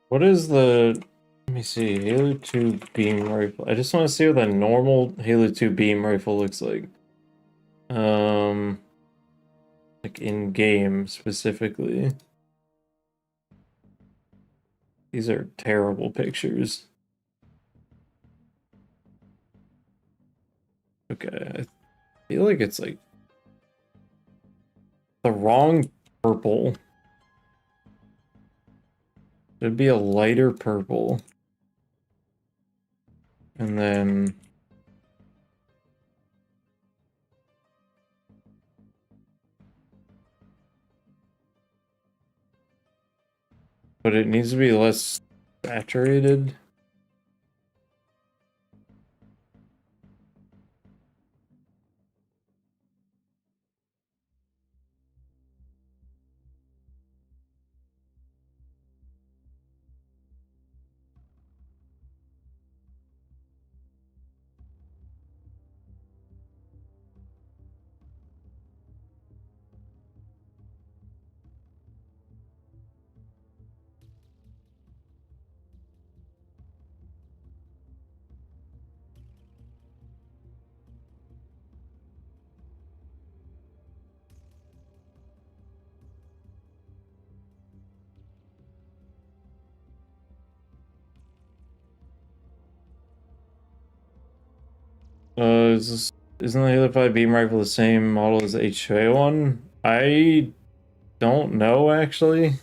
What is the, let me see, Halo 2 beam rifle. I just want to see what the normal Halo 2 beam rifle looks like. Like in game specifically. These are terrible pictures. Okay, I feel like it's like the wrong purple. It'd be a lighter purple. And then but it needs to be less saturated. Isn't the Halo 5 beam rifle the same model as the H2A one? I don't know actually.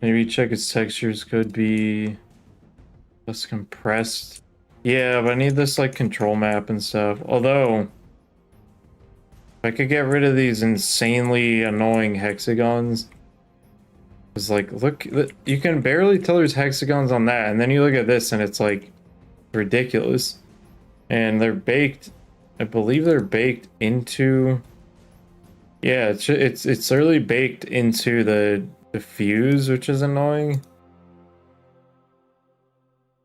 Maybe check its textures could be less compressed. Yeah, but I need this like control map and stuff. Although, if I could get rid of these insanely annoying hexagons. It's like, look, you can barely tell there's hexagons on that, and then you look at this and it's like ridiculous. And they're baked, I believe they're baked into, yeah, it's literally baked into the fuse, which is annoying.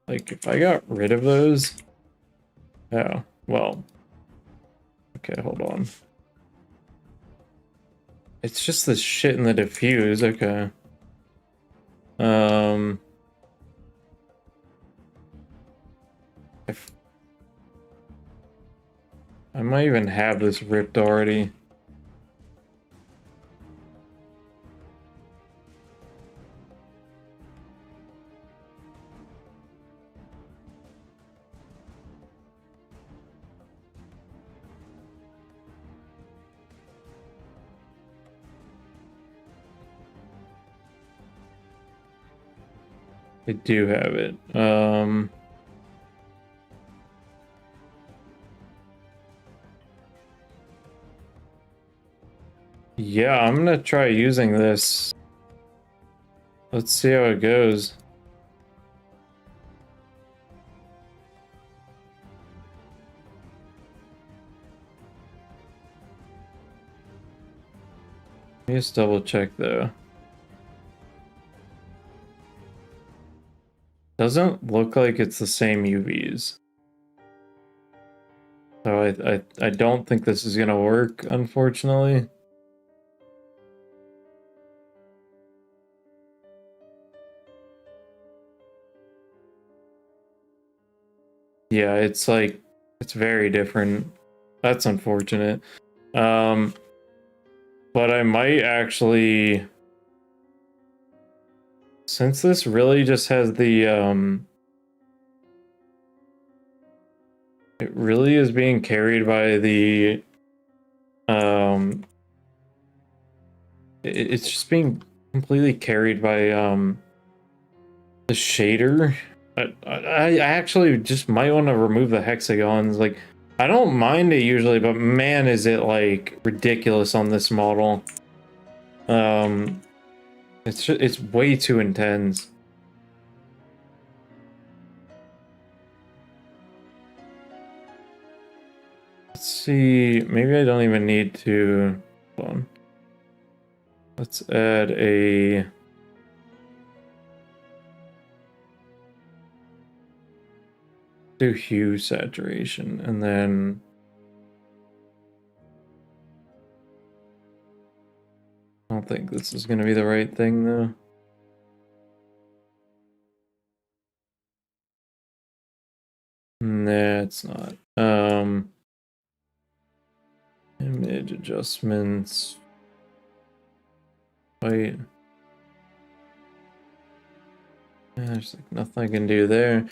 Like, if I got rid of those, oh, well, okay, hold on. It's just this shit in the diffuse, okay. I might even have this ripped already. I do have it. Yeah, I'm gonna try using this. Let's see how it goes. Let me just double check though. Doesn't look like it's the same UVs. So I don't think this is gonna work, unfortunately. Yeah, it's like it's very different. That's unfortunate. But I might actually, since this really just has the it really is being carried by the it's just being completely carried by the shader. I actually just might want to remove the hexagons. Like, I don't mind it usually, but man, is it like ridiculous on this model. It's way too intense. Let's see, maybe I don't even need to, hold on. Let's add a do hue saturation, and then I don't think this is gonna be the right thing though. Nah, it's not. Image adjustments. Wait. Yeah, there's like nothing I can do there.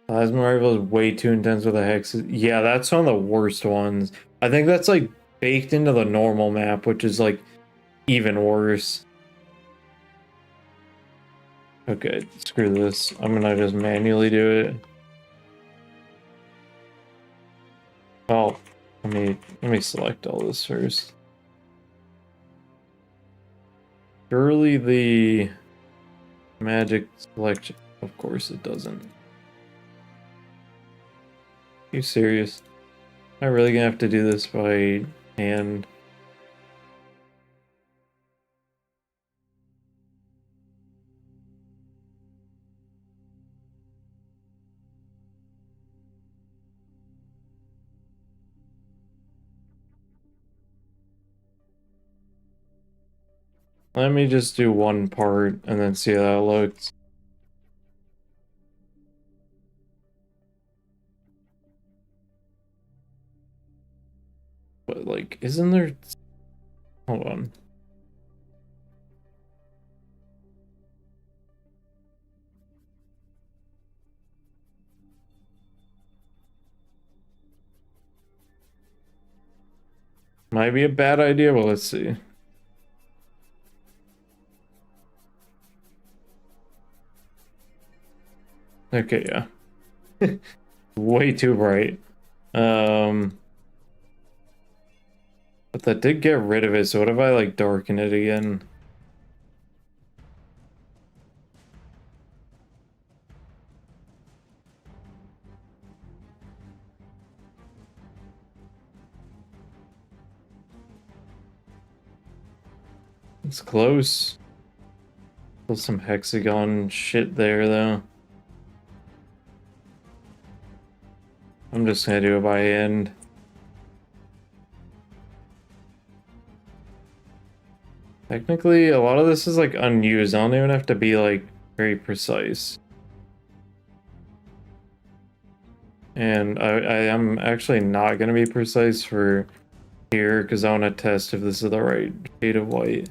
Plasma rifle is way too intense with the hexes. Yeah, that's one of the worst ones. I think that's like baked into the normal map, which is like even worse. Okay, screw this. I'm gonna just manually do it. Oh, let me select all this first. Surely the magic selection. Of course it doesn't. You serious? Am I really gonna have to do this by hand? Let me just do one part and then see how that looks. But like, isn't there? Hold on. Might be a bad idea, but let's see. Okay, yeah. Way too bright. But that did get rid of it, so what if I like darken it again? It's close. Still some hexagon shit there though. I'm just gonna do it by hand. Technically, a lot of this is like unused. I don't even have to be like very precise. And I am actually not gonna be precise for here because I want to test if this is the right shade of white.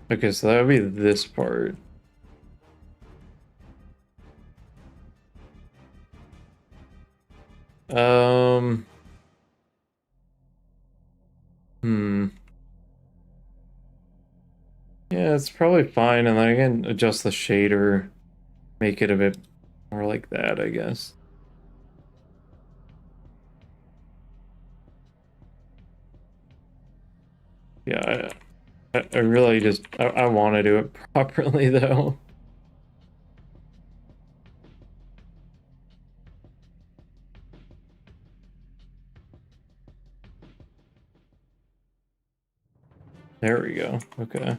Okay, so that would be this part. Um. Hmm. Yeah, it's probably fine, and then I can adjust the shader, make it a bit more like that, I guess. Yeah, I really just I want to do it properly though. There we go. Okay.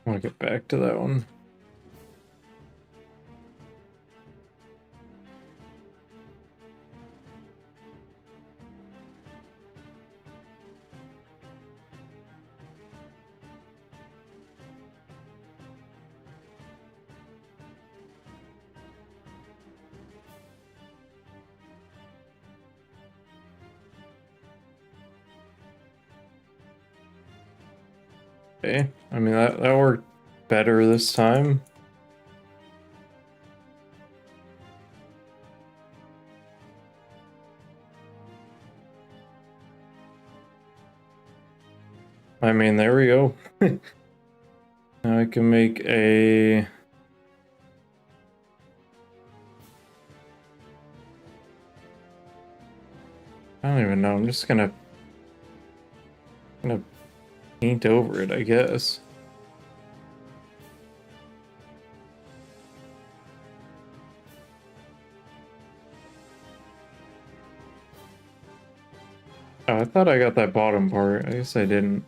I want to get back to that one. Okay. I mean that worked better this time. I mean, there we go. Now I can make a... I don't even know. I'm just gonna paint over it, I guess. Oh, I thought I got that bottom part. I guess I didn't.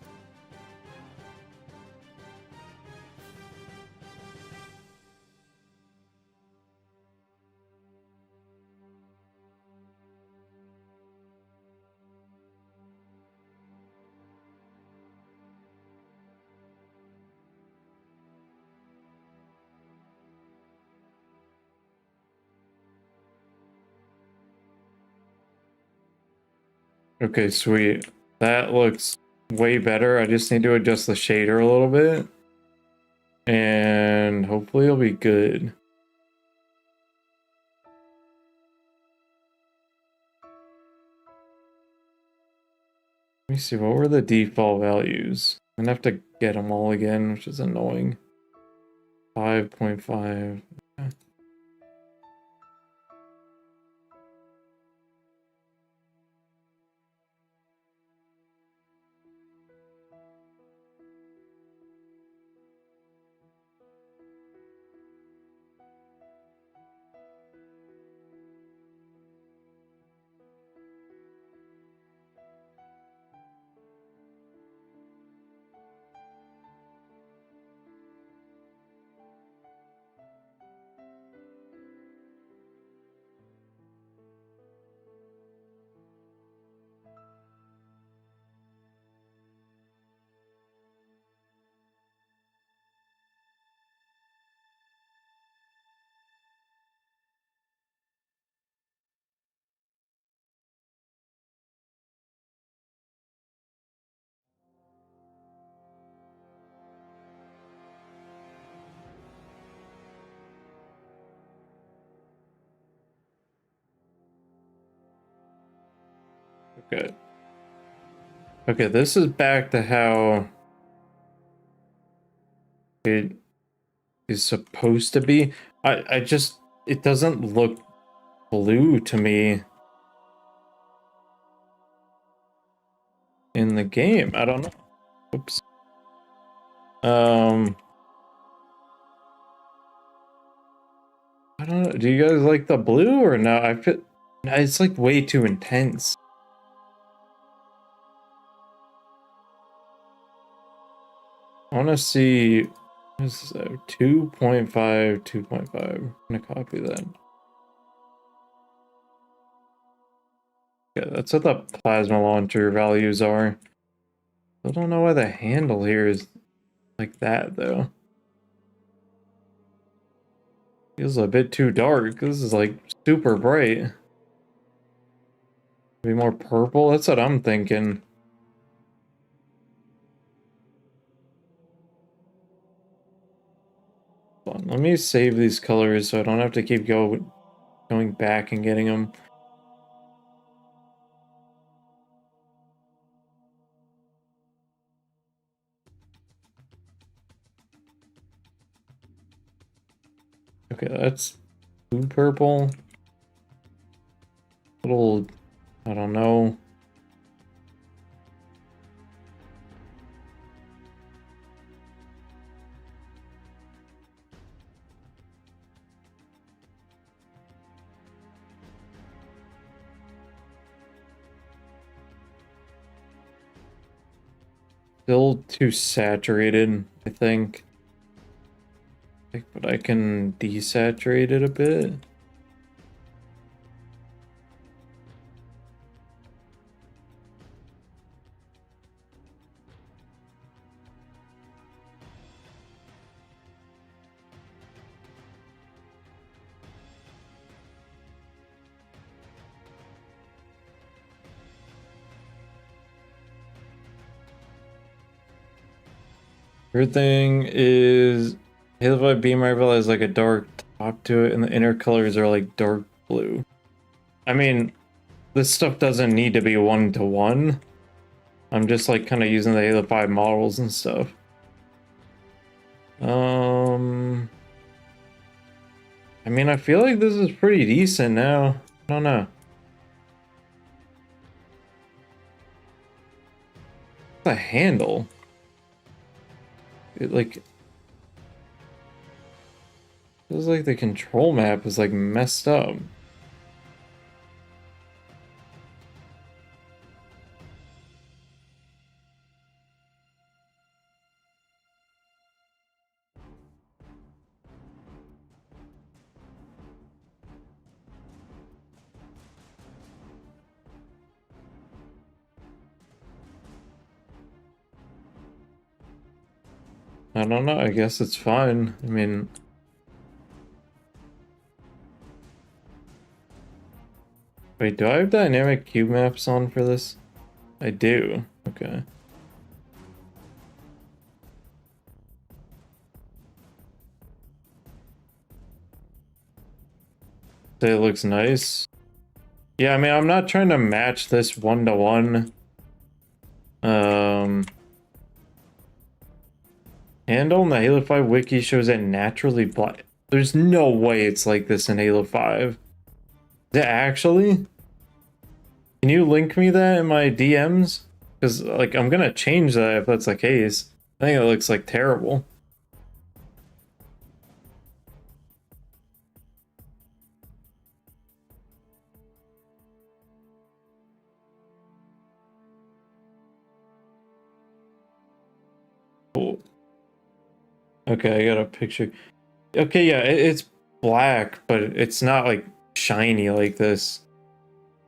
Okay, sweet. That looks way better. I just need to adjust the shader a little bit. And hopefully it'll be good. Let me see, what were the default values? I'm gonna have to get them all again, which is annoying. 5.5. Okay. Okay, this is back to how it is supposed to be. I just, it doesn't look blue to me in the game. I don't know. Oops. I don't know. Do you guys like the blue or no? I feel it's like way too intense. I want to see. This is 2.5, 2.5. I'm gonna copy that. Yeah, that's what the plasma launcher values are. I don't know why the handle here is like that, though. Feels a bit too dark. This is like super bright. Maybe more purple? That's what I'm thinking. Hold on, let me save these colors so I don't have to keep going back and getting them. Okay, that's too purple. Little, I don't know. Still too saturated, I think. But I can desaturate it a bit. Third thing is Halo 5 Beam Rifle has like a dark top to it, and the inner colors are like dark blue. I mean, this stuff doesn't need to be 1-to-1. I'm just like kind of using the Halo 5 models and stuff. I mean, I feel like this is pretty decent now. I don't know. The handle. It like feels like the control map is like messed up. I don't know, I guess it's fine. I mean, wait, do I have dynamic cube maps on for this? I do. Okay. Say it looks nice. Yeah, I mean, I'm not trying to match this 1-to-1. Handle in the Halo 5 wiki shows it naturally black. There's no way it's like this in Halo 5. Is it actually? Can you link me that in my DMs? Because, like, I'm gonna change that if that's the case. I think it looks, like, terrible. Oh. Okay, I got a picture. Okay, yeah, it's black, but it's not, like, shiny like this.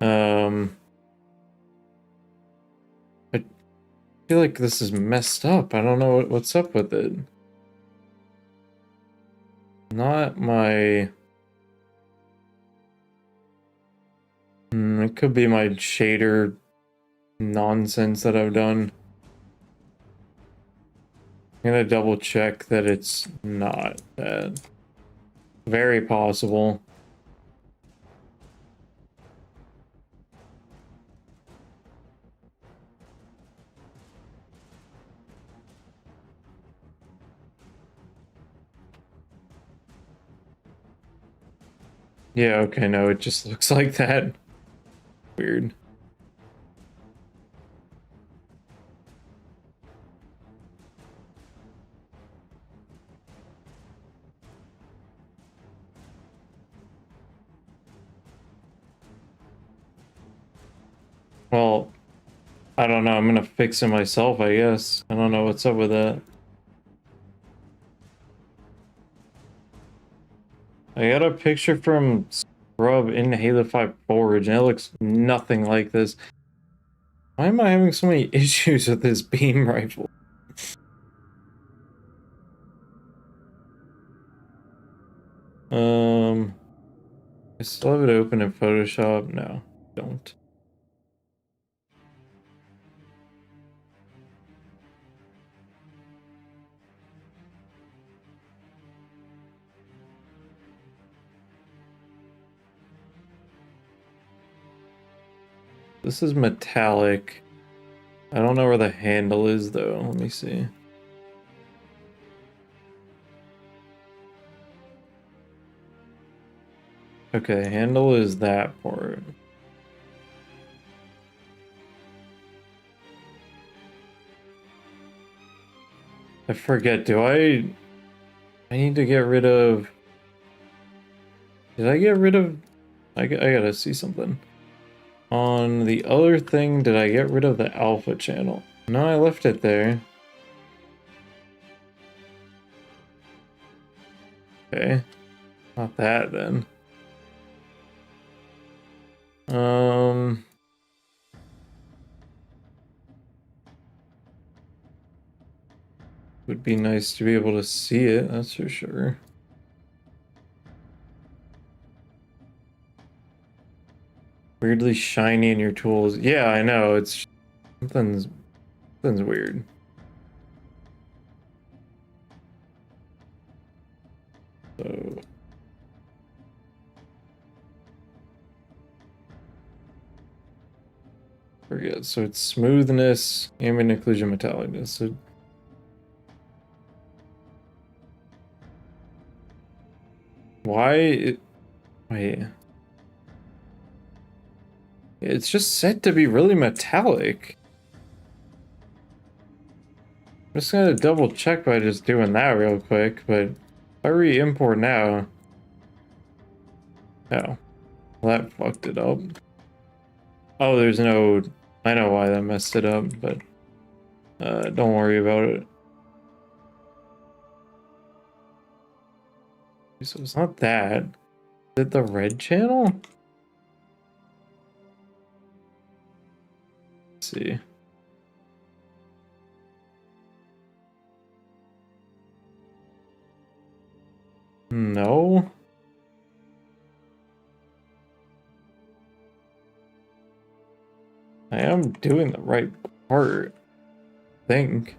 I feel like this is messed up. I don't know what's up with it. Not my... it could be my shader nonsense that I've done. I'm gonna double check that it's not that. Very possible. Yeah, okay, no, it just looks like that. Weird. Well, I don't know. I'm gonna fix it myself, I guess. I don't know what's up with that. I got a picture from Scrub in Halo 5 Forge, and it looks nothing like this. Why am I having so many issues with this beam rifle? I still have it open in Photoshop. No, don't. This is metallic. I don't know where the handle is though. Let me see. Okay, handle is that part. I forget, I need to get rid of... Did I get rid of... I gotta see something. On the other thing, did I get rid of the alpha channel? No, I left it there. Okay. Not that then. Would be nice to be able to see it, that's for sure. Weirdly shiny in your tools. Yeah, I know, it's something's weird. So forget. So it's smoothness, ambient occlusion, metallicness. So wait. It's just set to be really metallic. I'm just gonna double check by just doing that real quick, but if I re-import now. Oh. Well, that fucked it up. Oh, there's no... I know why that messed it up, but don't worry about it. So it's not that. Is it the red channel? Let's see. No. I am doing the right part, I think.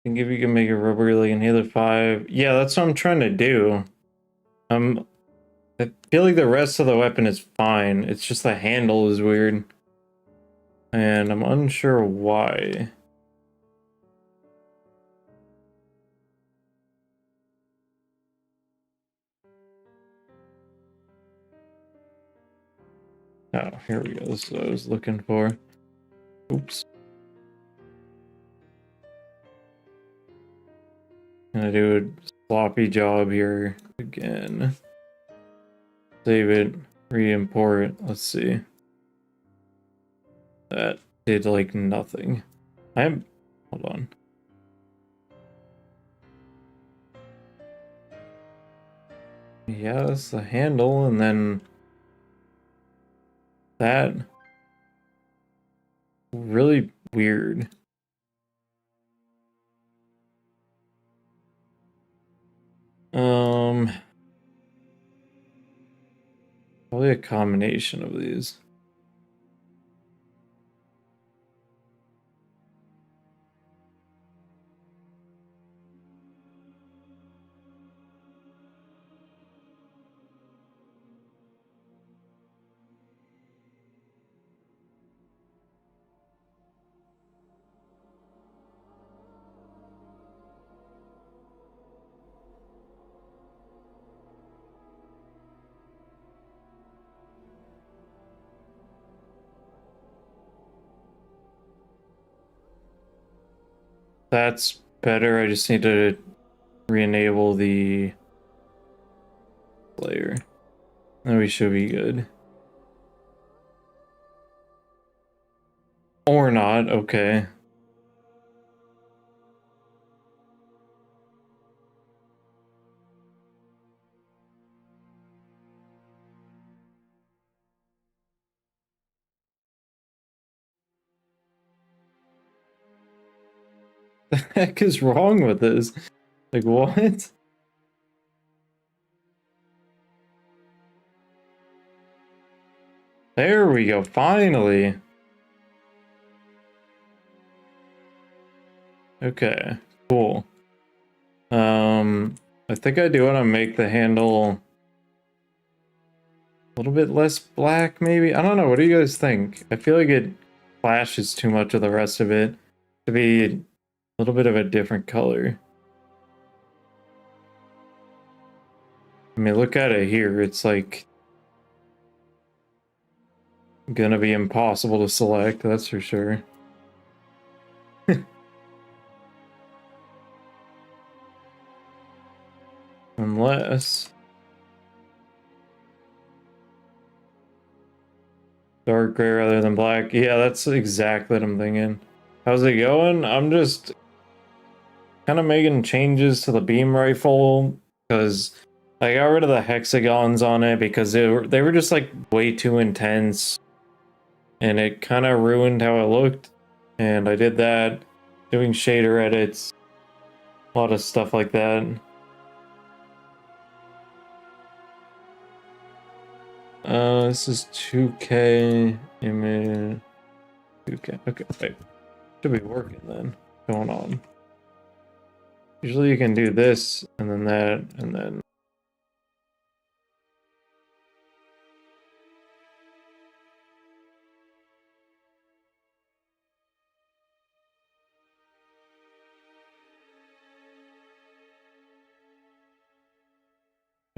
I think if you can make it rubbery like in Halo 5. Yeah, that's what I'm trying to do. I feel like the rest of the weapon is fine. It's just the handle is weird. And I'm unsure why. Oh, here we go. This is what I was looking for. Oops. Gonna do a sloppy job here again. Save it, re-import. Let's see. That did like nothing. Hold on. Yeah, that's the handle, and then that really weird. Probably a combination of these. That's better. I just need to re-enable the layer. Then we should be good. Or not, okay. The heck is wrong with this? Like, what? There we go, finally. Okay, cool. I think I do want to make the handle a little bit less black, maybe? I don't know, what do you guys think? I feel like it flashes too much of the rest of it to be a little bit of a different color. I mean, look at it here, it's like gonna be impossible to select, that's for sure. Unless dark gray rather than black. Yeah, that's exactly what I'm thinking. How's it going? I'm just kind of making changes to the beam rifle because I got rid of the hexagons on it because they were just like way too intense and it kind of ruined how it looked. And I did that, doing shader edits, a lot of stuff like that. This is 2K image. 2K. Okay, wait. Should be working then. What's going on? Usually you can do this and then that and then.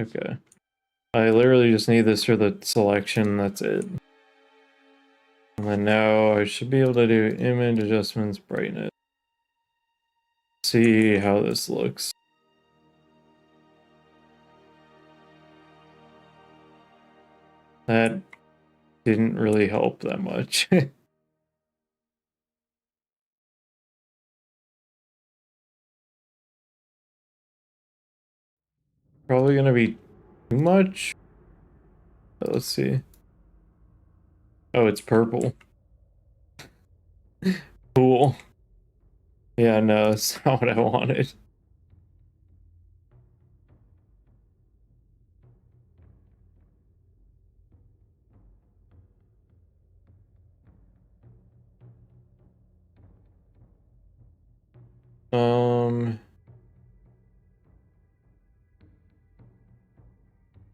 Okay. I literally just need this for the selection, that's it. And then now I should be able to do image adjustments, brightness. See how this looks. That didn't really help that much. Probably gonna be too much. Let's see. Oh, it's purple. Cool. Yeah, no, that's not what I wanted.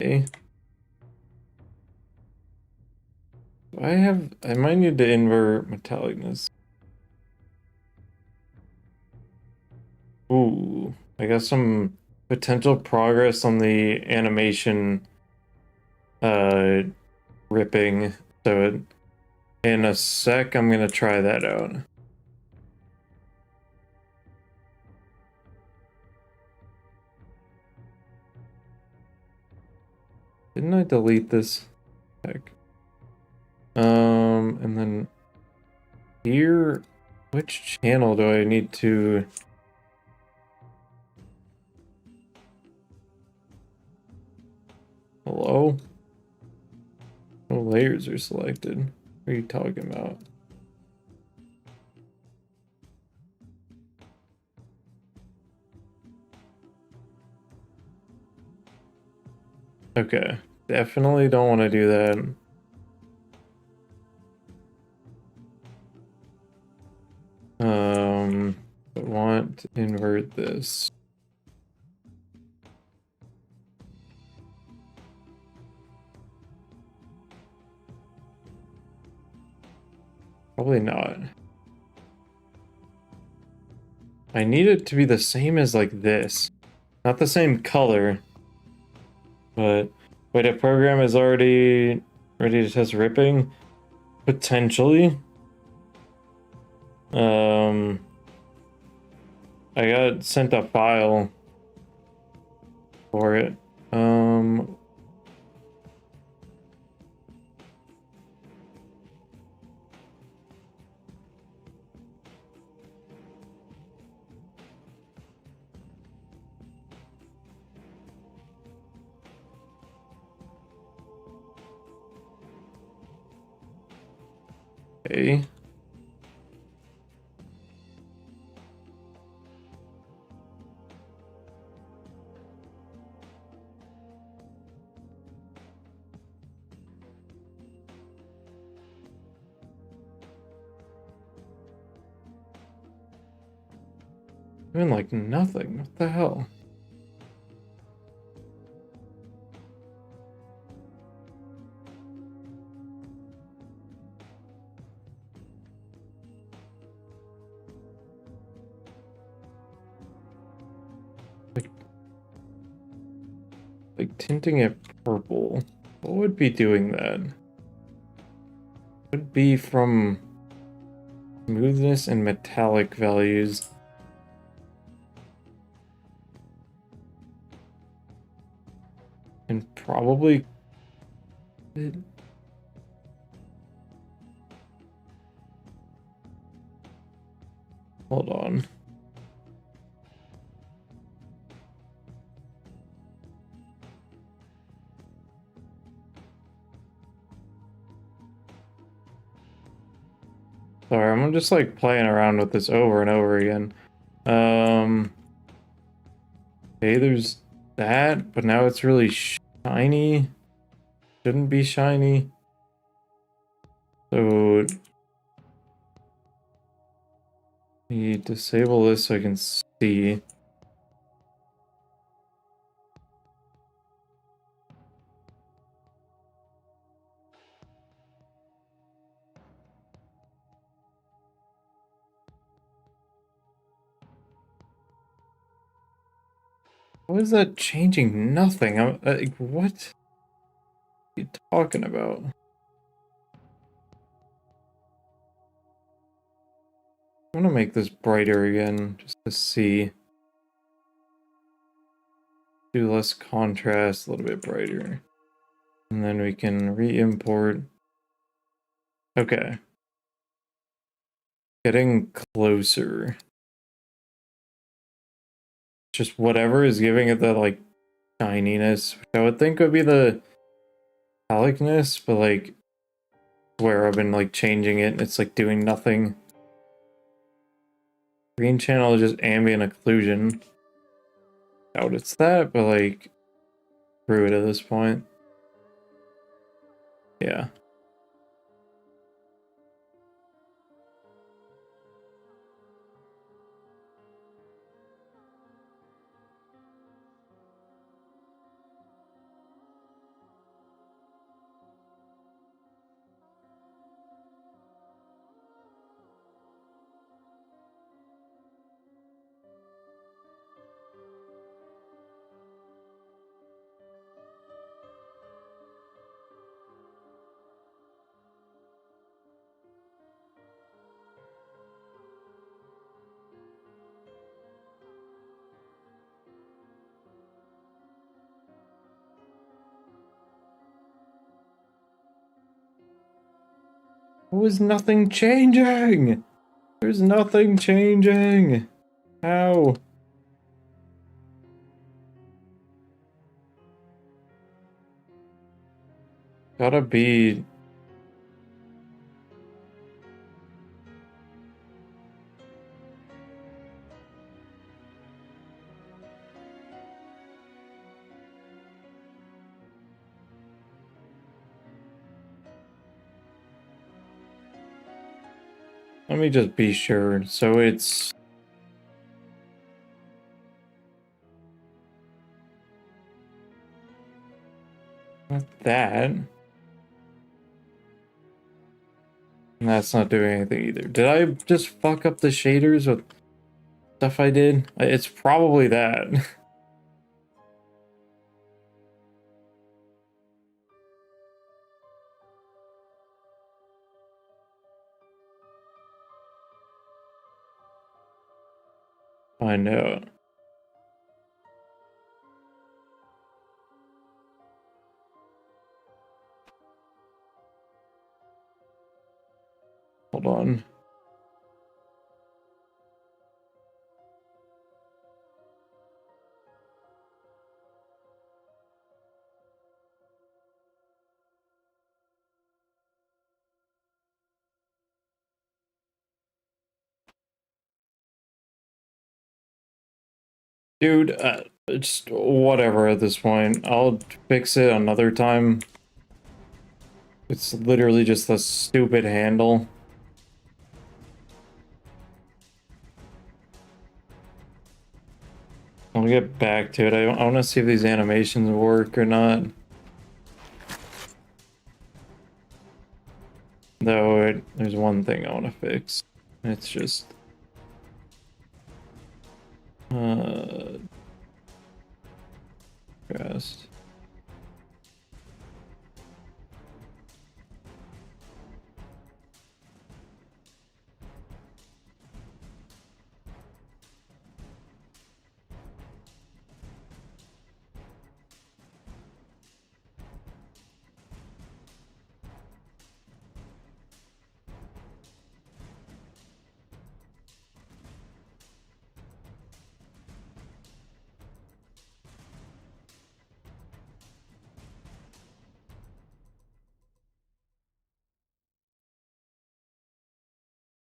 Okay. I might need to invert metallicness. Ooh, I got some potential progress on the animation ripping. So in a sec, I'm gonna try that out. Didn't I delete this? Heck. And then here, which channel do I need to? Hello? No layers are selected. What are you talking about? Okay, definitely don't want to do that. I want to invert this. Probably not. I need it to be the same as like this. Not the same color. But wait, a program is already ready to test ripping? Potentially. I got sent a file for it. Okay. Doing like nothing. What the hell? Like tinting it purple. What would be doing that? Would be from smoothness and metallic values. And probably hold on. Sorry, I'm just like playing around with this over and over again. Okay, there's that, but now it's really shiny. Shouldn't be shiny. So you disable this so I can see. What is that changing? Nothing. I'm like, what are you talking about? I'm gonna make this brighter again just to see. Do less contrast, a little bit brighter. And then we can re-import. Okay. Getting closer. Just whatever is giving it the like shininess, which I would think would be the metallicness, but like where I've been like changing it, it's like doing nothing. Green channel is just ambient occlusion. Doubt it's that, but like through it at this point. Yeah. Was nothing changing? There's nothing changing. How? Gotta be. Let me just be sure. So it's not that. And that's not doing anything either. Did I just fuck up the shaders with stuff I did? It's probably that. I know. Hold on. Dude, just whatever at this point. I'll fix it another time. It's literally just a stupid handle. I'll get back to it. I want to see if these animations work or not. Though, there's one thing I want to fix. It's just... Fast.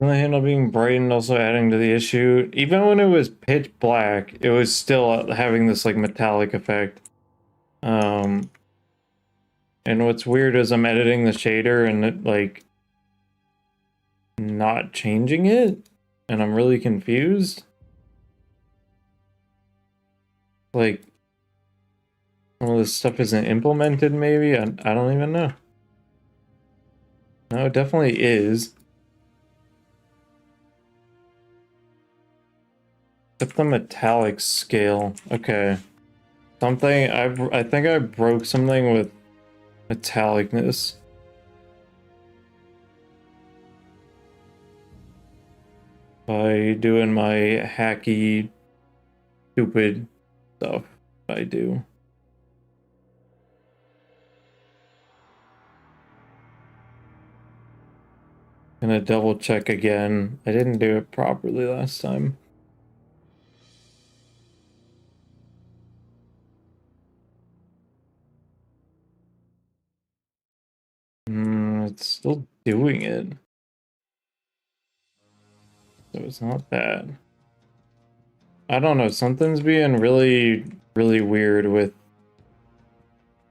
And the handle being brightened also adding to the issue. Even when it was pitch black, it was still having this like metallic effect. And what's weird is I'm editing the shader and it like not changing it, and I'm really confused. Like some of this stuff isn't implemented maybe? I don't even know. No, it definitely is. Set the metallic scale. Okay. Something I think I broke something with metallicness. By doing my hacky, stupid stuff I do. Gonna double check again. I didn't do it properly last time. It's still doing it. So it's not bad. I don't know, something's being really, really weird with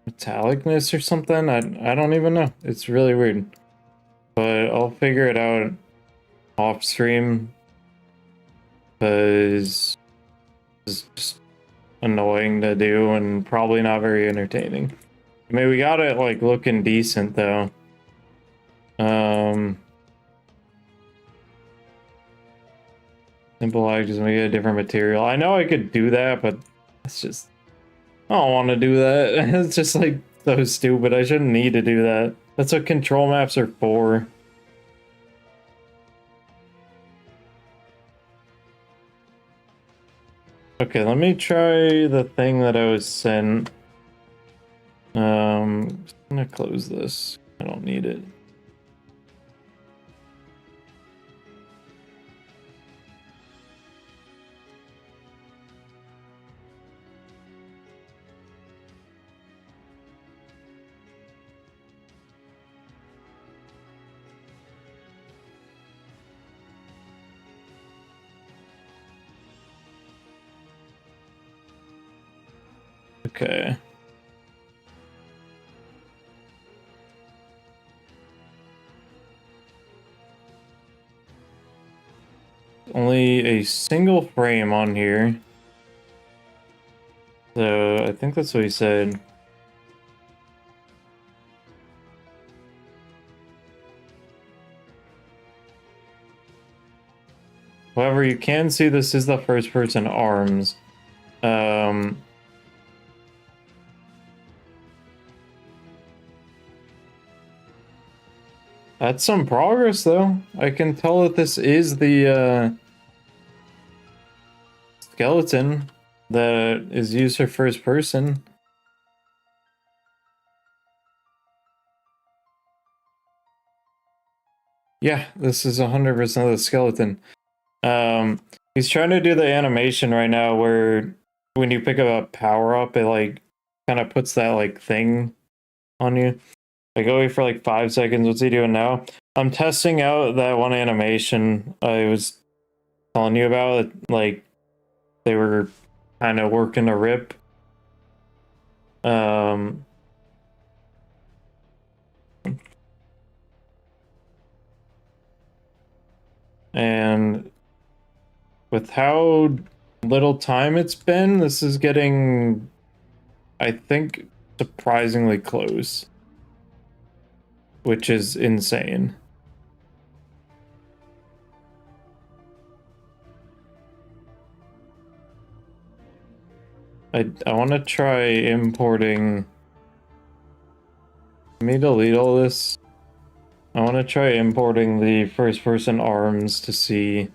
metallicness or something. I don't even know. It's really weird. But I'll figure it out off stream. Because it's just annoying to do and probably not very entertaining. I mean, we got it like looking decent though. Simple lag, just make it a different material. I know I could do that, but it's just... I don't want to do that. It's just like so stupid. I shouldn't need to do that. That's what control maps are for. Okay, let me try the thing that I was sent. I'm gonna close this. I don't need it. Okay. Only a single frame on here. So I think that's what he said. However, you can see this is the first person arms. That's some progress, though. I can tell that this is the skeleton that is used for first person. Yeah, this is 100% the skeleton. He's trying to do the animation right now where when you pick up a power up, it like kind of puts that like thing on you. Like wait for like 5 seconds. What's he doing now? I'm testing out that one animation I was telling you about. Like they were kind of working a rip. And with how little time it's been, this is getting, I think, surprisingly close, which is insane. I want to try importing. Let me delete all this. I want to try importing the first person arms to see.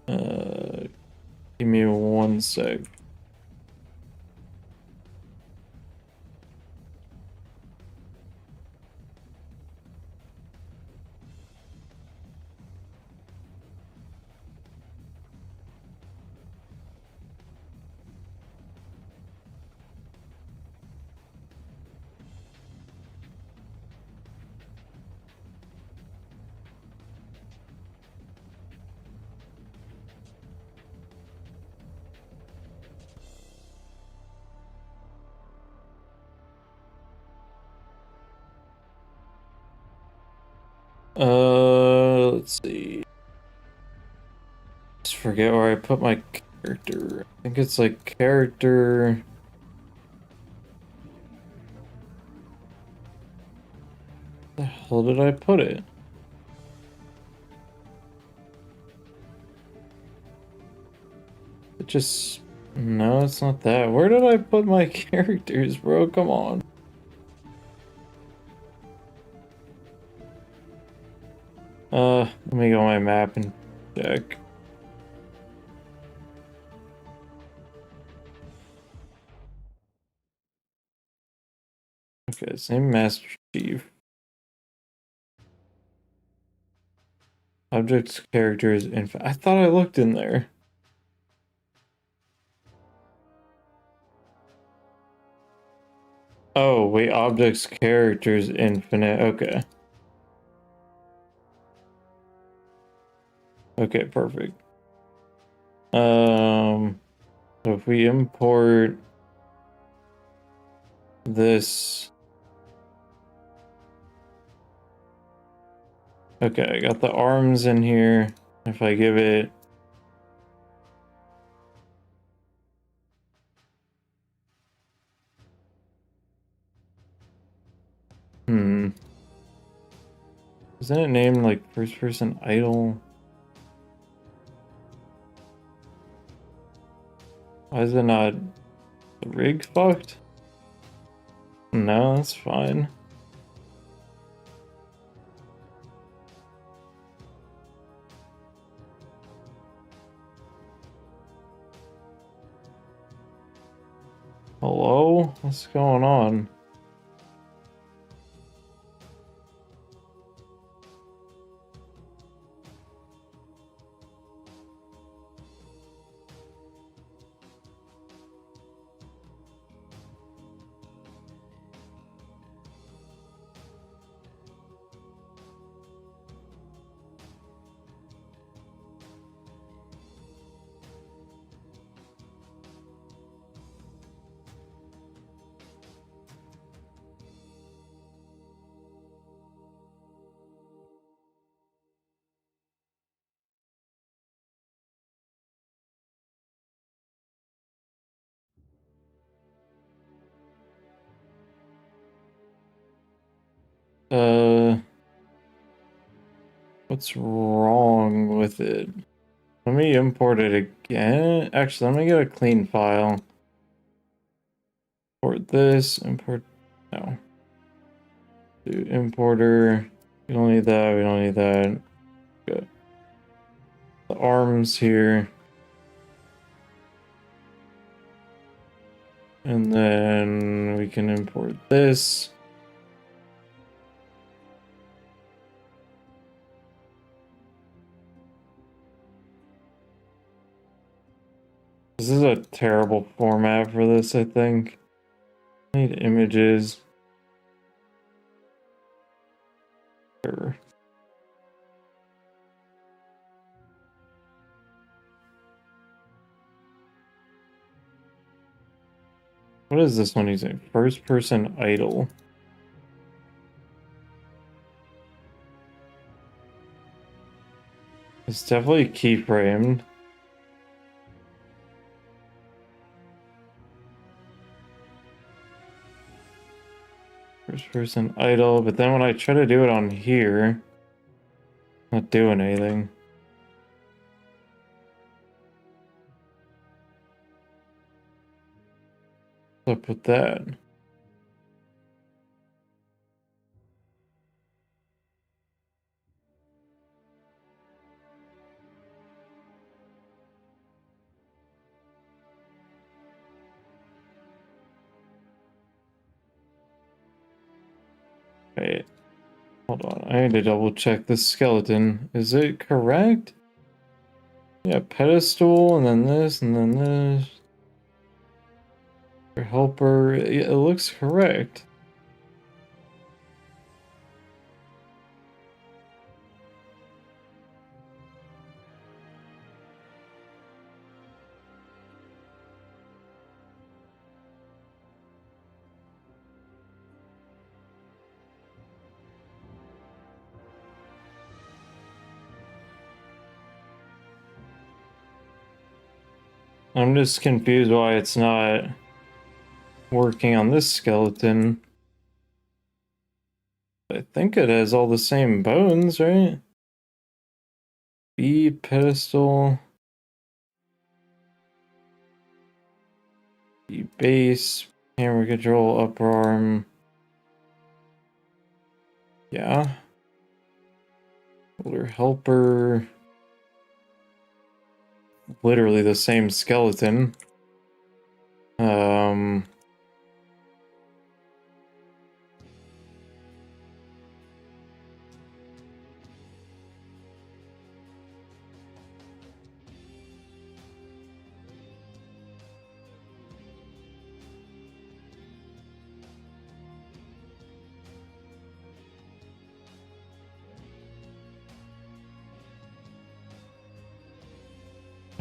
Give me 1 sec. Let's see. Just forget where I put my character. I think it's like character. Where the hell did I put it? It just. No, it's not that. Where did I put my characters, bro? Come on. Let me go on my map and check. Okay, same Master Chief. Objects, characters, info. I thought I looked in there. Oh, wait, objects, characters, infinite. Okay. Okay, perfect. So if we import this. Okay, I got the arms in here. If I give it. Isn't it named like first person idle? Why is it not the rig fucked? No, that's fine. Hello? What's going on? What's wrong with it? Let me import it again. Actually, let me get a clean file. Import this, import, no. Do importer, we don't need that, we don't need that. Good. the arms here. And then we can import this. This is a terrible format for this, I think. I need images. Sure. What is this one using? First person idle. It's definitely keyframed. First person idle, but then when I try to do it on here, not doing anything. What's up with that? Wait, hold on. I need to double check this skeleton. Is it correct? Yeah, pedestal, and then this, and then this. For helper, it looks correct. I'm just confused why it's not working on this skeleton. I think it has all the same bones, right? B pedestal. B base. Camera control, upper arm. Yeah. Shoulder helper. Literally the same skeleton.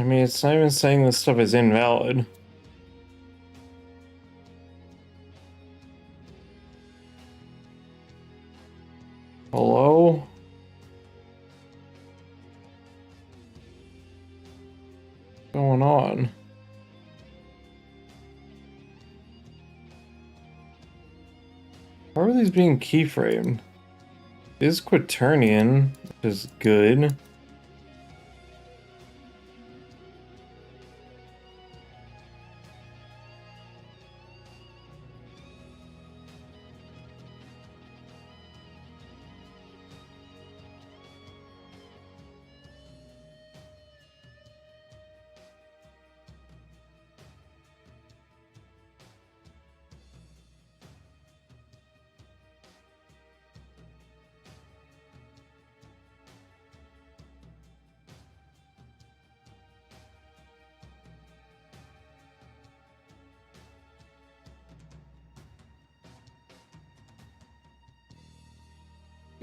I mean, it's not even saying this stuff is invalid. Hello? What's going on? How are these being keyframed? It is Quaternion, which is good.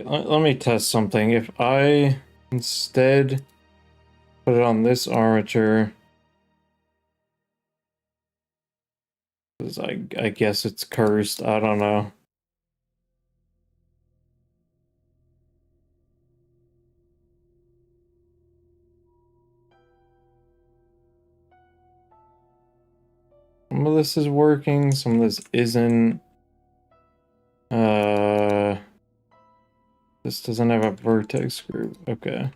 Let me test something. If I instead put it on this armature, because I guess it's cursed. I don't know. Some of this is working, some of this isn't. This doesn't have a vertex group. Okay.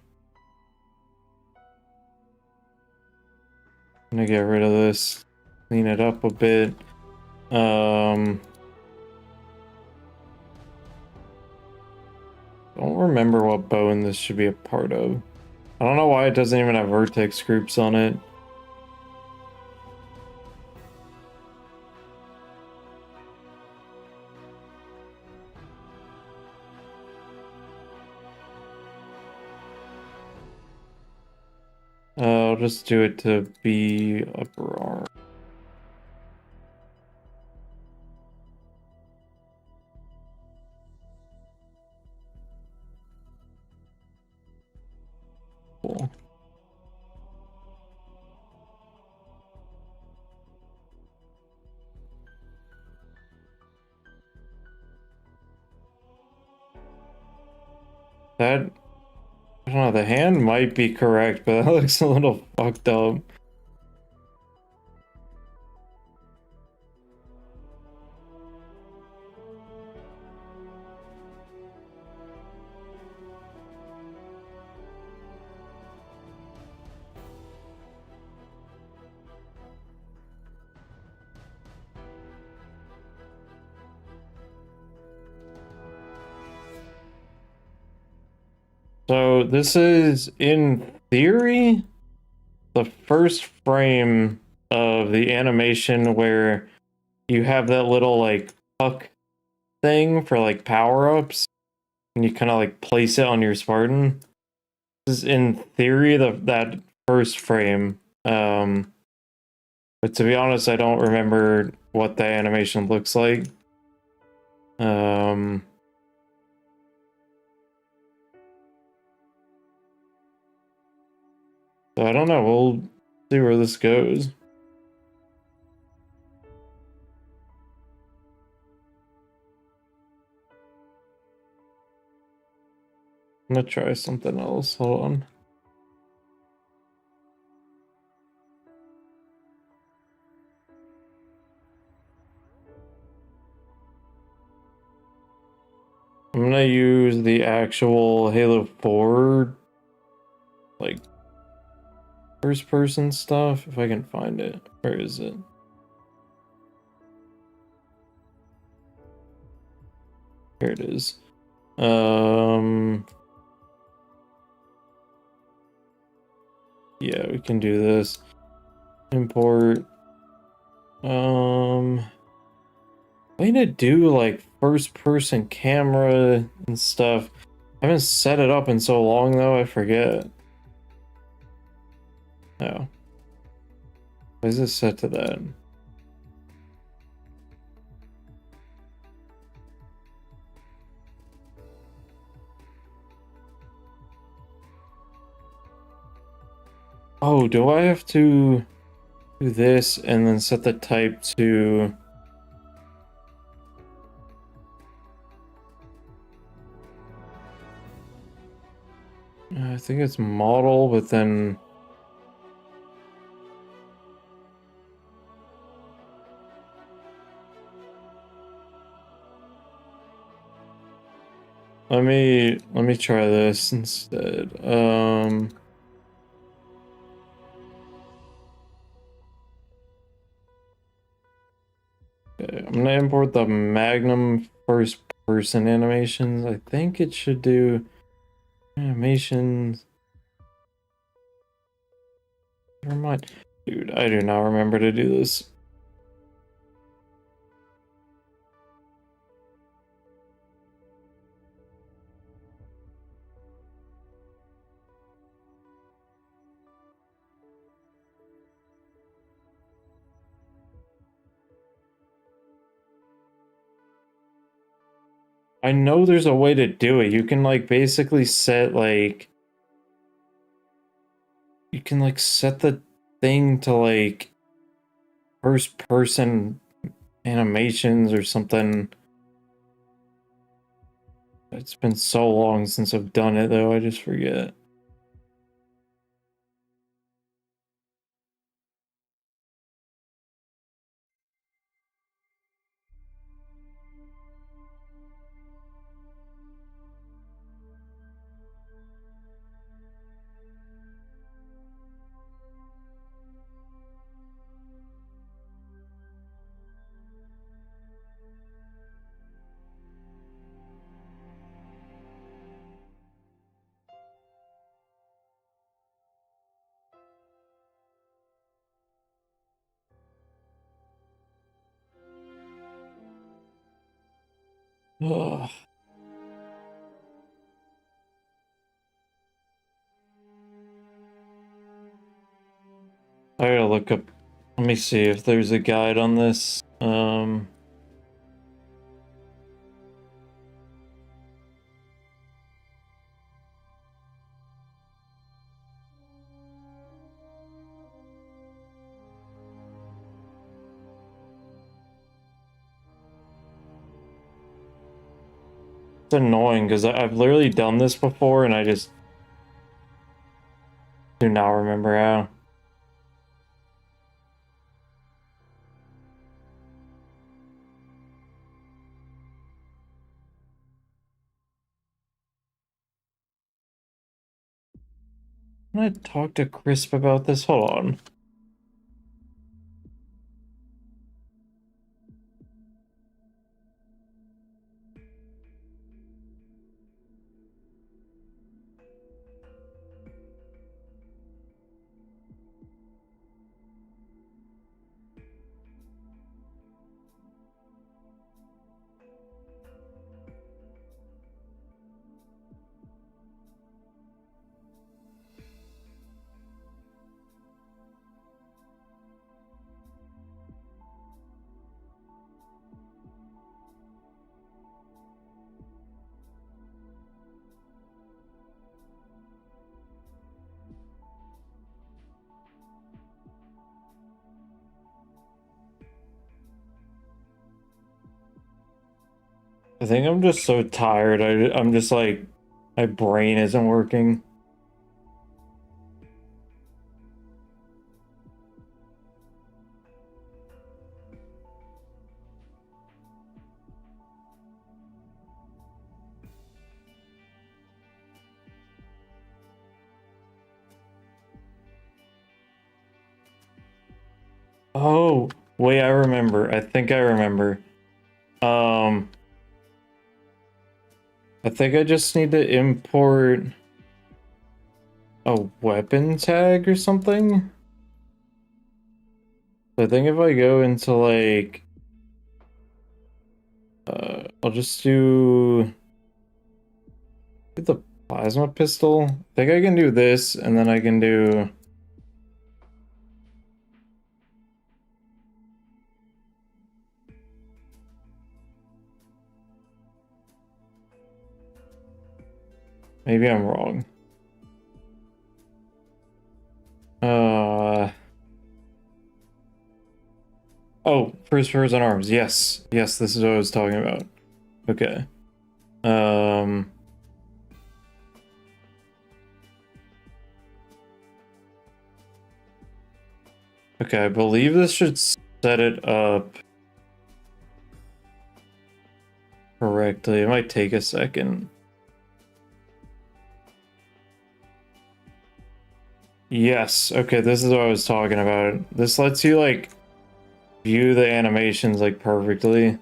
I'm gonna get rid of this, clean it up a bit. Don't remember what bone this should be a part of. I don't know why it doesn't even have vertex groups on it. I'll just do it to B upper arm. Cool. That, I don't know, the hand might be correct, but that looks a little fucked up. So this is, in theory, the first frame of the animation where you have that little like puck thing for like power-ups, and you kind of like place it on your Spartan. This is in theory that first frame. But to be honest, I don't remember what the animation looks like. So I don't know. We'll see where this goes. I'm gonna try something else. Hold on. I'm gonna use the actual Halo 4, like, first person stuff, if I can find it. Where is it? Here it is. Yeah, we can do this. Import. I need to do like first person camera and stuff. I haven't set it up in so long though, I forget. Oh. Why is it set to that? Oh, do I have to do this and then set the type to... I think it's model, but then... Let me try this instead. Okay, I'm gonna import the Magnum first person animations. I think it should do animations. Never mind. Dude, I do not remember to do this. I know there's a way to do it. You can like basically set like... You can like set the thing to like first person animations or something. It's been so long since I've done it though, I just forget. Ugh. I gotta look up. Let me see if there's a guide on this. It's annoying because I've literally done this before and I just do not remember how. I'm gonna talk to Crisp about this. Hold on. I think I'm just so tired. I'm just like, my brain isn't working. Oh, wait, I remember. I think I remember. Um, I think I just need to import a weapon tag or something. I think if I go into like, I'll just do the plasma pistol. I think I can do this, and then I can do. Maybe I'm wrong. Oh, first person arms. Yes. Yes, this is what I was talking about. Okay. Okay, I believe this should set it up correctly. It might take a second. Yes. Okay, this is what I was talking about. This lets you like view the animations like perfectly.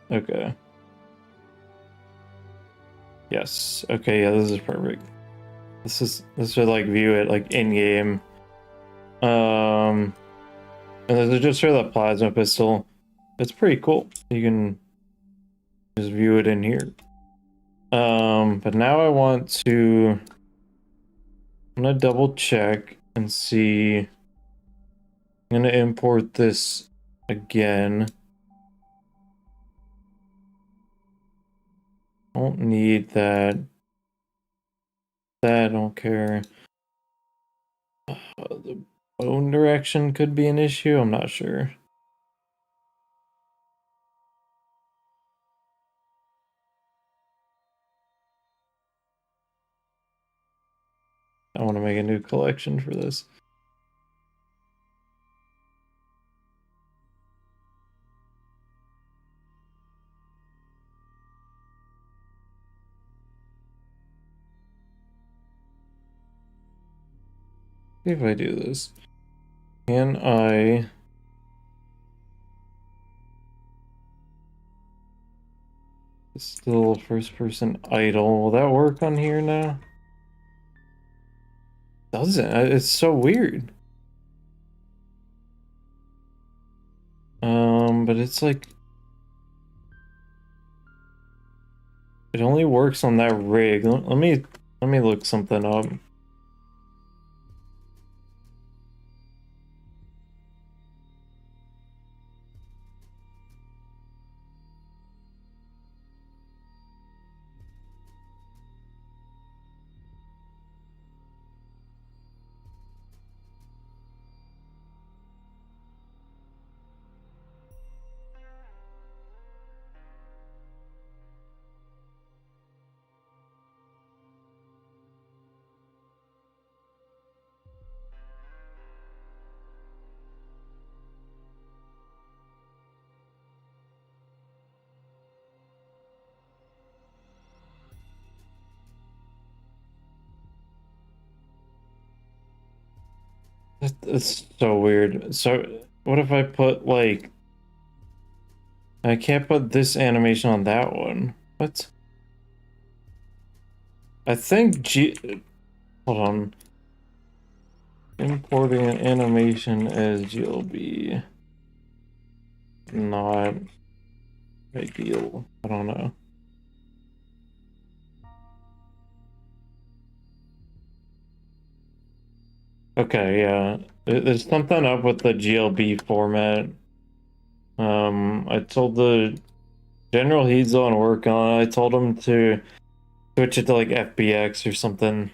Okay. Yes. Okay, yeah, this is perfect. This should like view it like in game. And this is just for the plasma pistol. It's pretty cool. You can just view it in here. But now I want to. I'm gonna double check and see. I'm gonna import this again. Don't need that. That I don't care. The bone direction could be an issue. I'm not sure. I want to make a new collection for this. See if I do this. Can I? Still first person idle. Will that work on here now? doesn't. It's so weird. But it's like it only works on that rig. Let me look something up. It's so weird. So what if I put like I can't put this animation on that one. What? I think hold on. Importing an animation as GLB. Not ideal. I don't know. Okay, yeah. There's something up with the GLB format. I told the general he's on work on it. I told him to switch it to like FBX or something.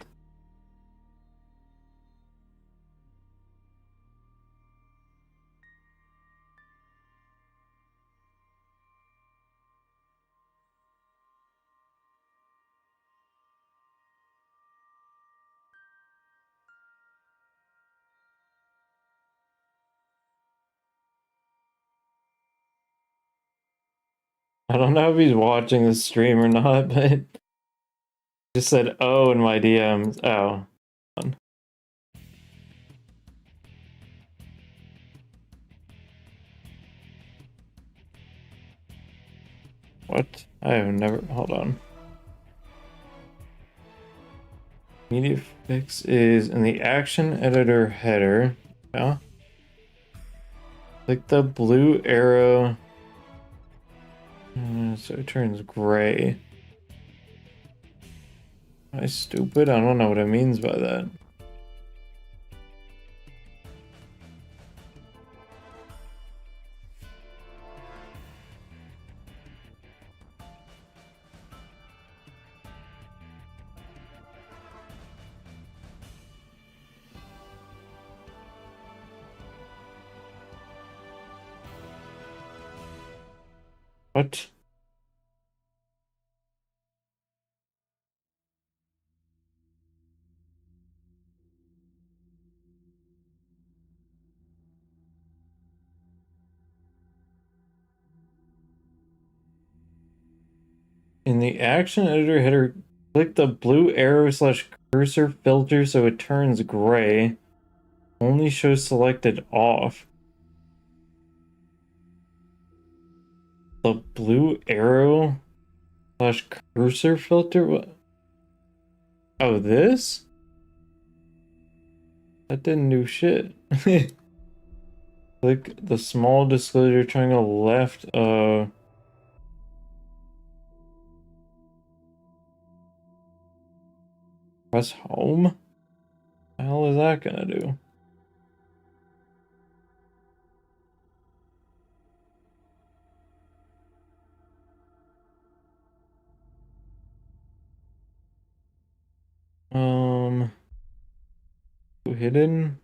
I don't know if he's watching the stream or not, but just said oh in my DMs. Oh. What? I have never. Hold on. Media fix is in the action editor header. Yeah. Click the blue arrow. So it turns gray. Am I stupid? I don't know what it means by that. What? In the action editor header, click the blue arrow / cursor filter so it turns gray. Only shows selected off. The blue arrow / cursor filter? What? Oh, this? That didn't do shit. Click the small disclosure triangle left of. Press home? What the hell is that gonna do? Hidden?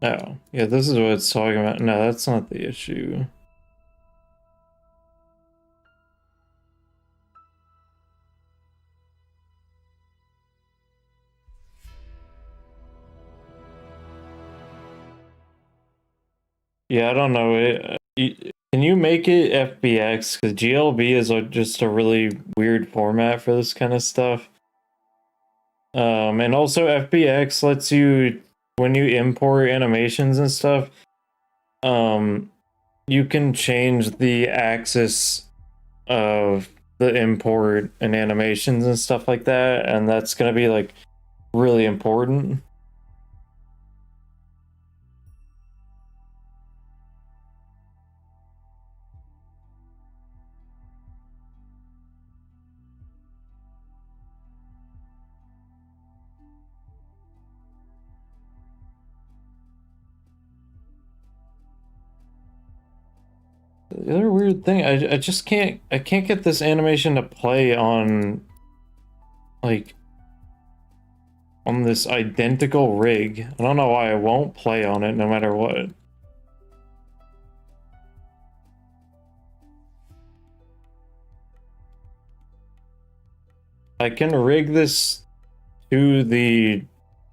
Oh, yeah, this is what it's talking about. No, that's not the issue. Yeah, I don't know. Can you make it FBX? Because GLB is just a really weird format for this kind of stuff. And also FBX lets you, when you import animations and stuff, you can change the axis of the import and animations and stuff like that, and that's gonna be like really important. The other weird thing, I just can't get this animation to play on like on this identical rig. I don't know why it won't play on it no matter what. I can rig this to the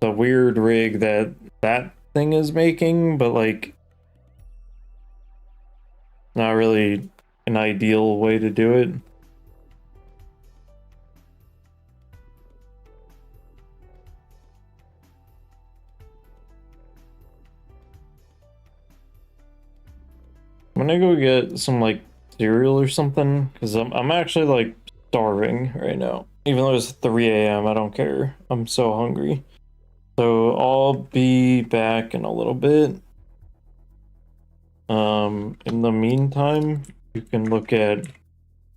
weird rig that thing is making, but like not really an ideal way to do it. I'm gonna go get some like cereal or something because I'm actually like starving right now. Even though it's 3 a.m., I don't care. I'm so hungry. So I'll be back in a little bit. In the meantime, you can look at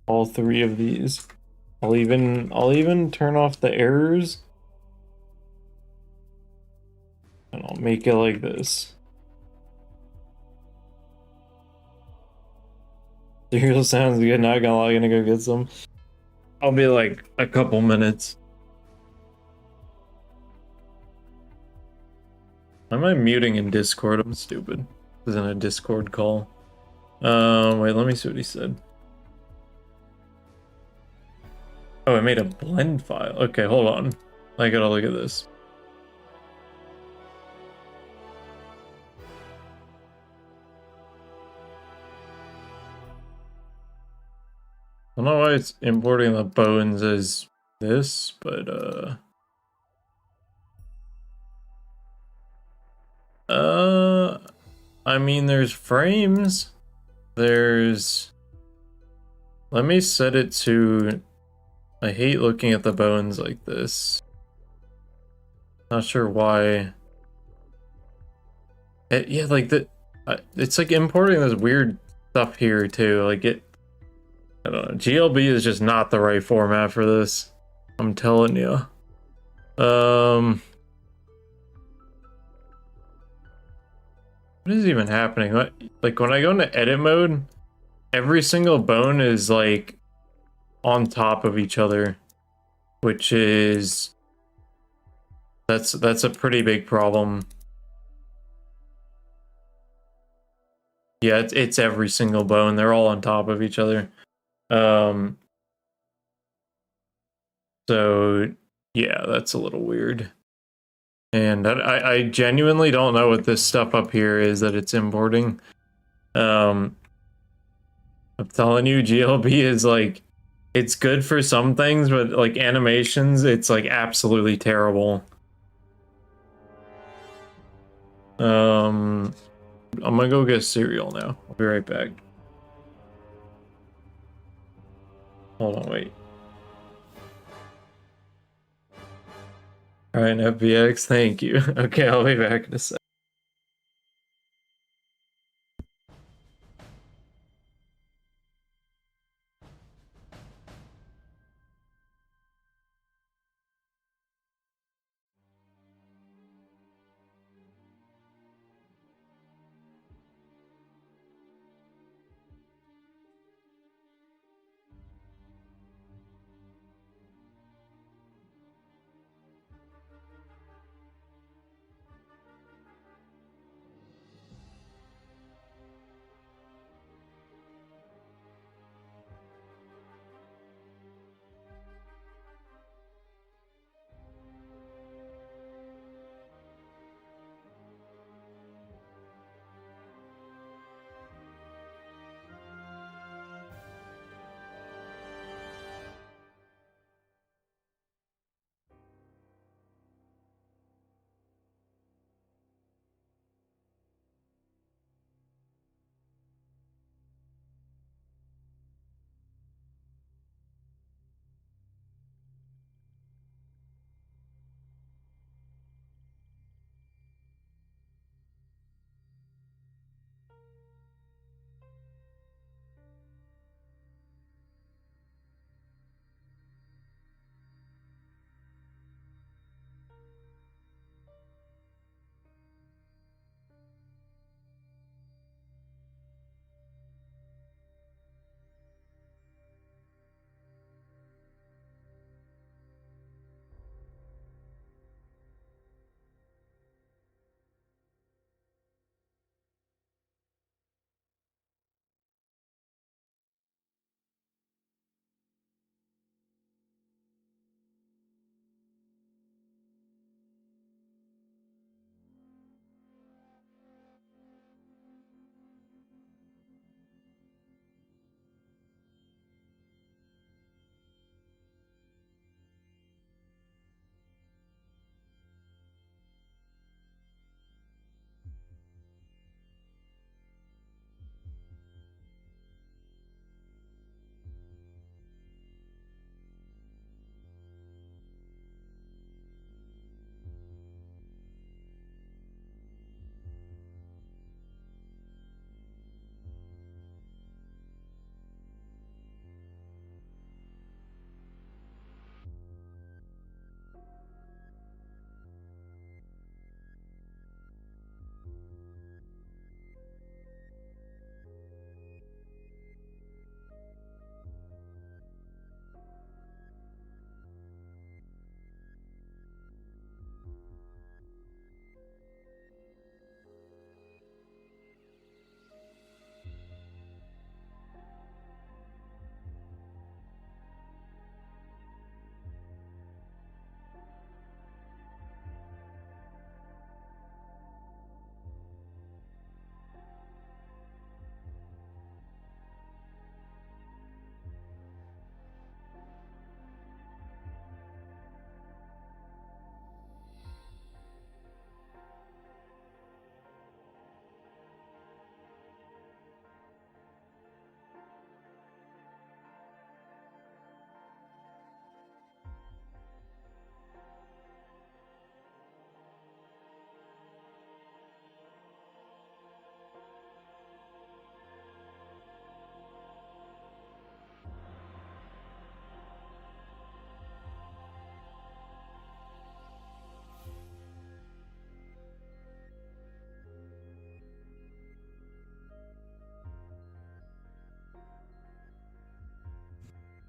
all 3 of these. I'll even turn off the errors. And I'll make it like this. Cereal sounds good, not gonna lie, gonna go get some. I'll be like a couple minutes. Why am I muting in Discord? I'm stupid. This isn't a Discord call. Wait, let me see what he said. Oh, I made a blend file. Okay, hold on. I gotta look at this. I don't know why it's importing the bones as this, but I mean there's frames. There's let me set it to I hate looking at the bones like this. Not sure why. Yeah, like it's like importing this weird stuff here too. Like I don't know. GLB is just not the right format for this. I'm telling you. What is even happening? Like when I go into edit mode, every single bone is like on top of each other, which is that's a pretty big problem. Yeah, it's every single bone. They're all on top of each other. So yeah, that's a little weird. And I genuinely don't know what this stuff up here is that it's importing. I'm telling you, GLB is like, it's good for some things, but like animations, it's like absolutely terrible. I'm gonna go get cereal now. I'll be right back. Hold on, wait. All right, FBX, thank you. Okay, I'll be back in a sec.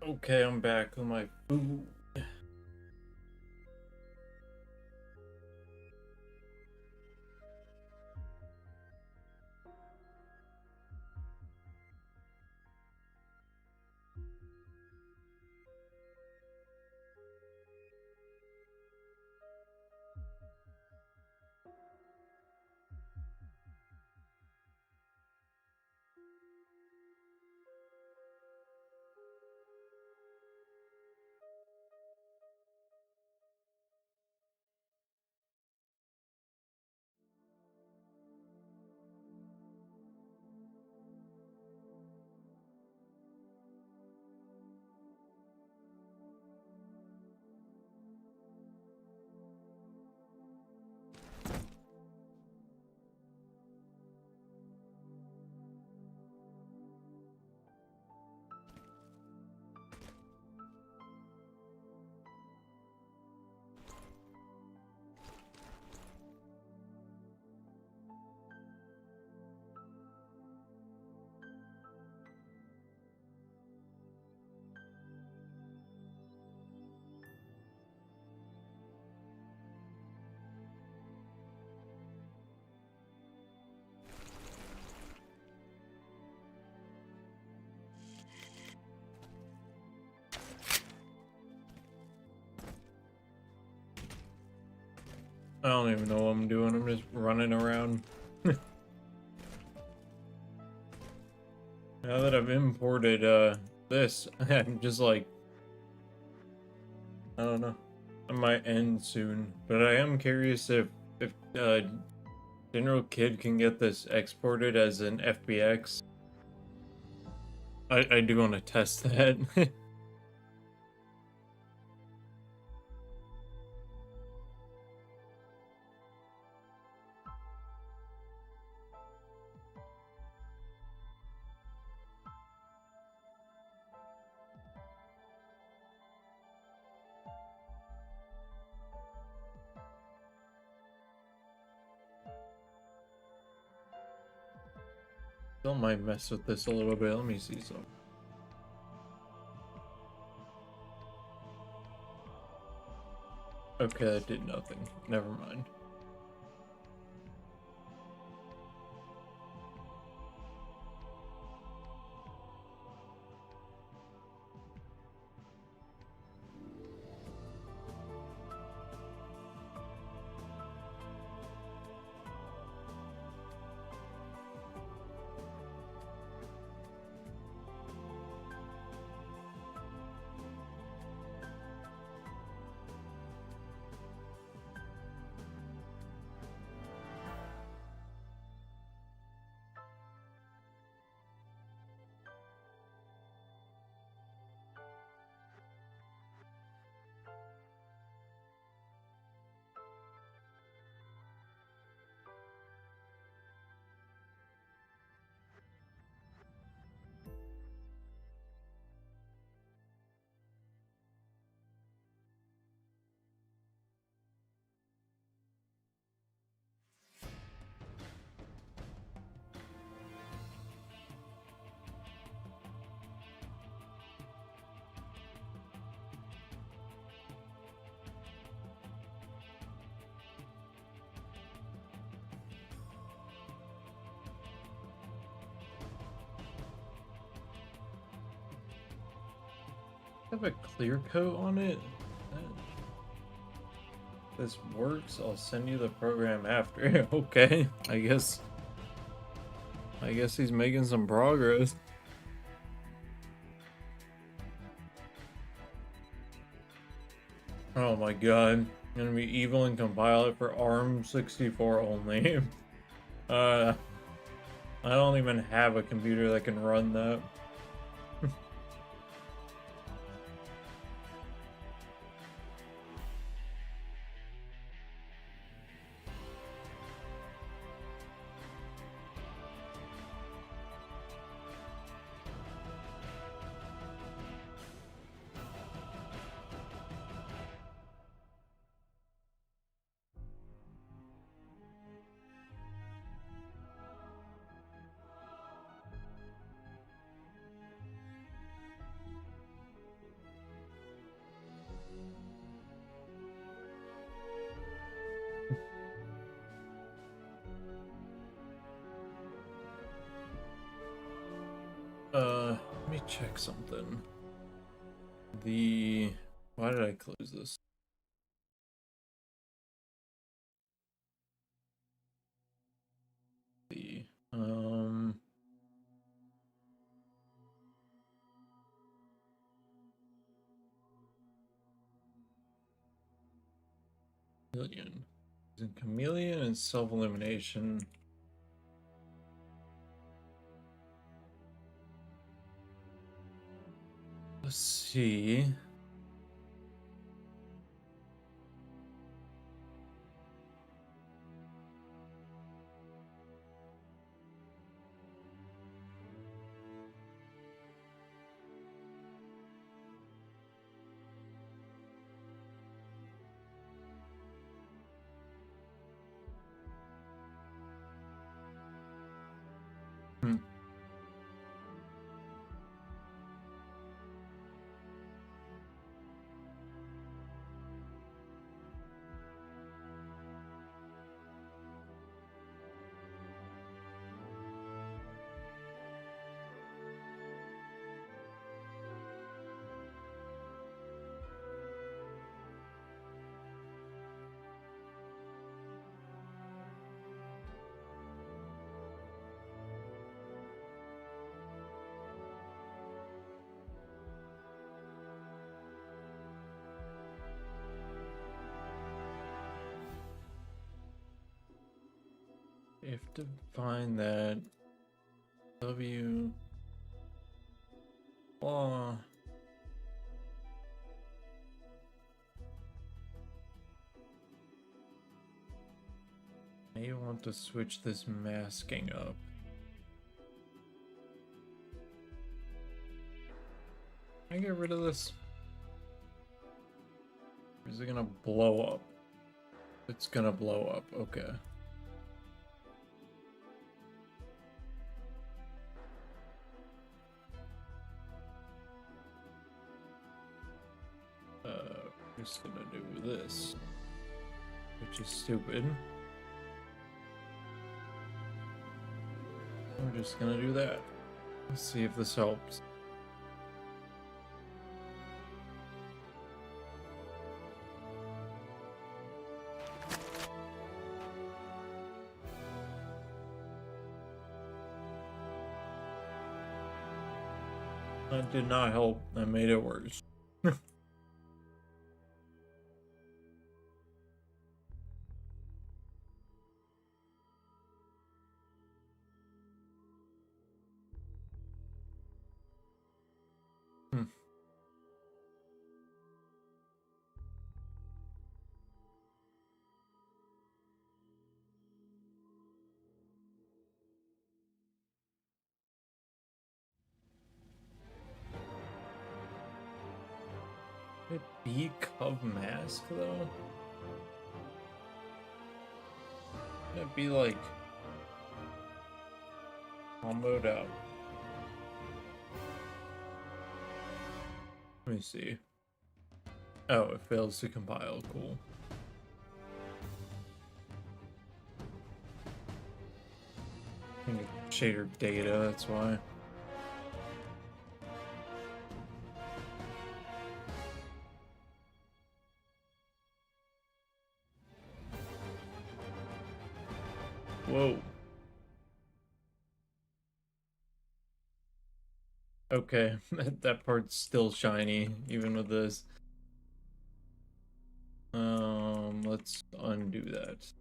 Okay, I'm back with my food. I don't even know what I'm doing. I'm just running around. Now that I've imported this, I'm just like, I don't know. I might end soon, but I am curious if General Kid can get this exported as an FBX. I do want to test that. Still might mess with this a little bit. Let me see some. Okay, that did nothing. Never mind. Have a clear coat on it? This works. I'll send you the program after. Okay. I guess he's making some progress. Oh my god. I'm gonna be evil and compile it for ARM64 only. I don't even have a computer that can run that. Let me check something. Why did I close this? The chameleon. Using chameleon and self-elimination. Let's see. You have to find that W. Oh. May want to switch this masking up. Can I get rid of this? Or is it gonna blow up? It's gonna blow up, okay. We're just gonna do this, which is stupid. We're just gonna do that. Let's see if this helps. That did not help. That made it worse. Could it be Cub Mask though? Could it be like comboed out? Let me see. Oh, it fails to compile. Cool. Shader data, that's why. Whoa. Okay, that part's still shiny, even with this. Let's undo that.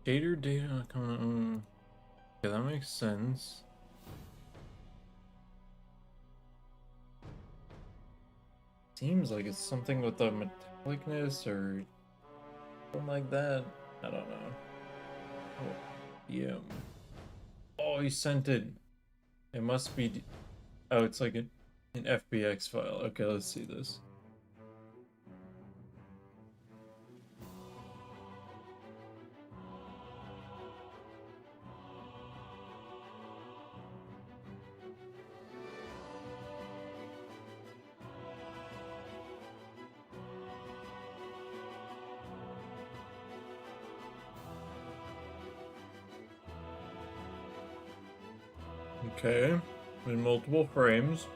Shader data coming. Okay, that makes sense. Seems like it's something with the metallicness or something like that. I don't know. Oh, yeah. Oh, he sent it. It must be. Oh, it's like an FBX file. Okay, let's see this. Okay, in multiple frames.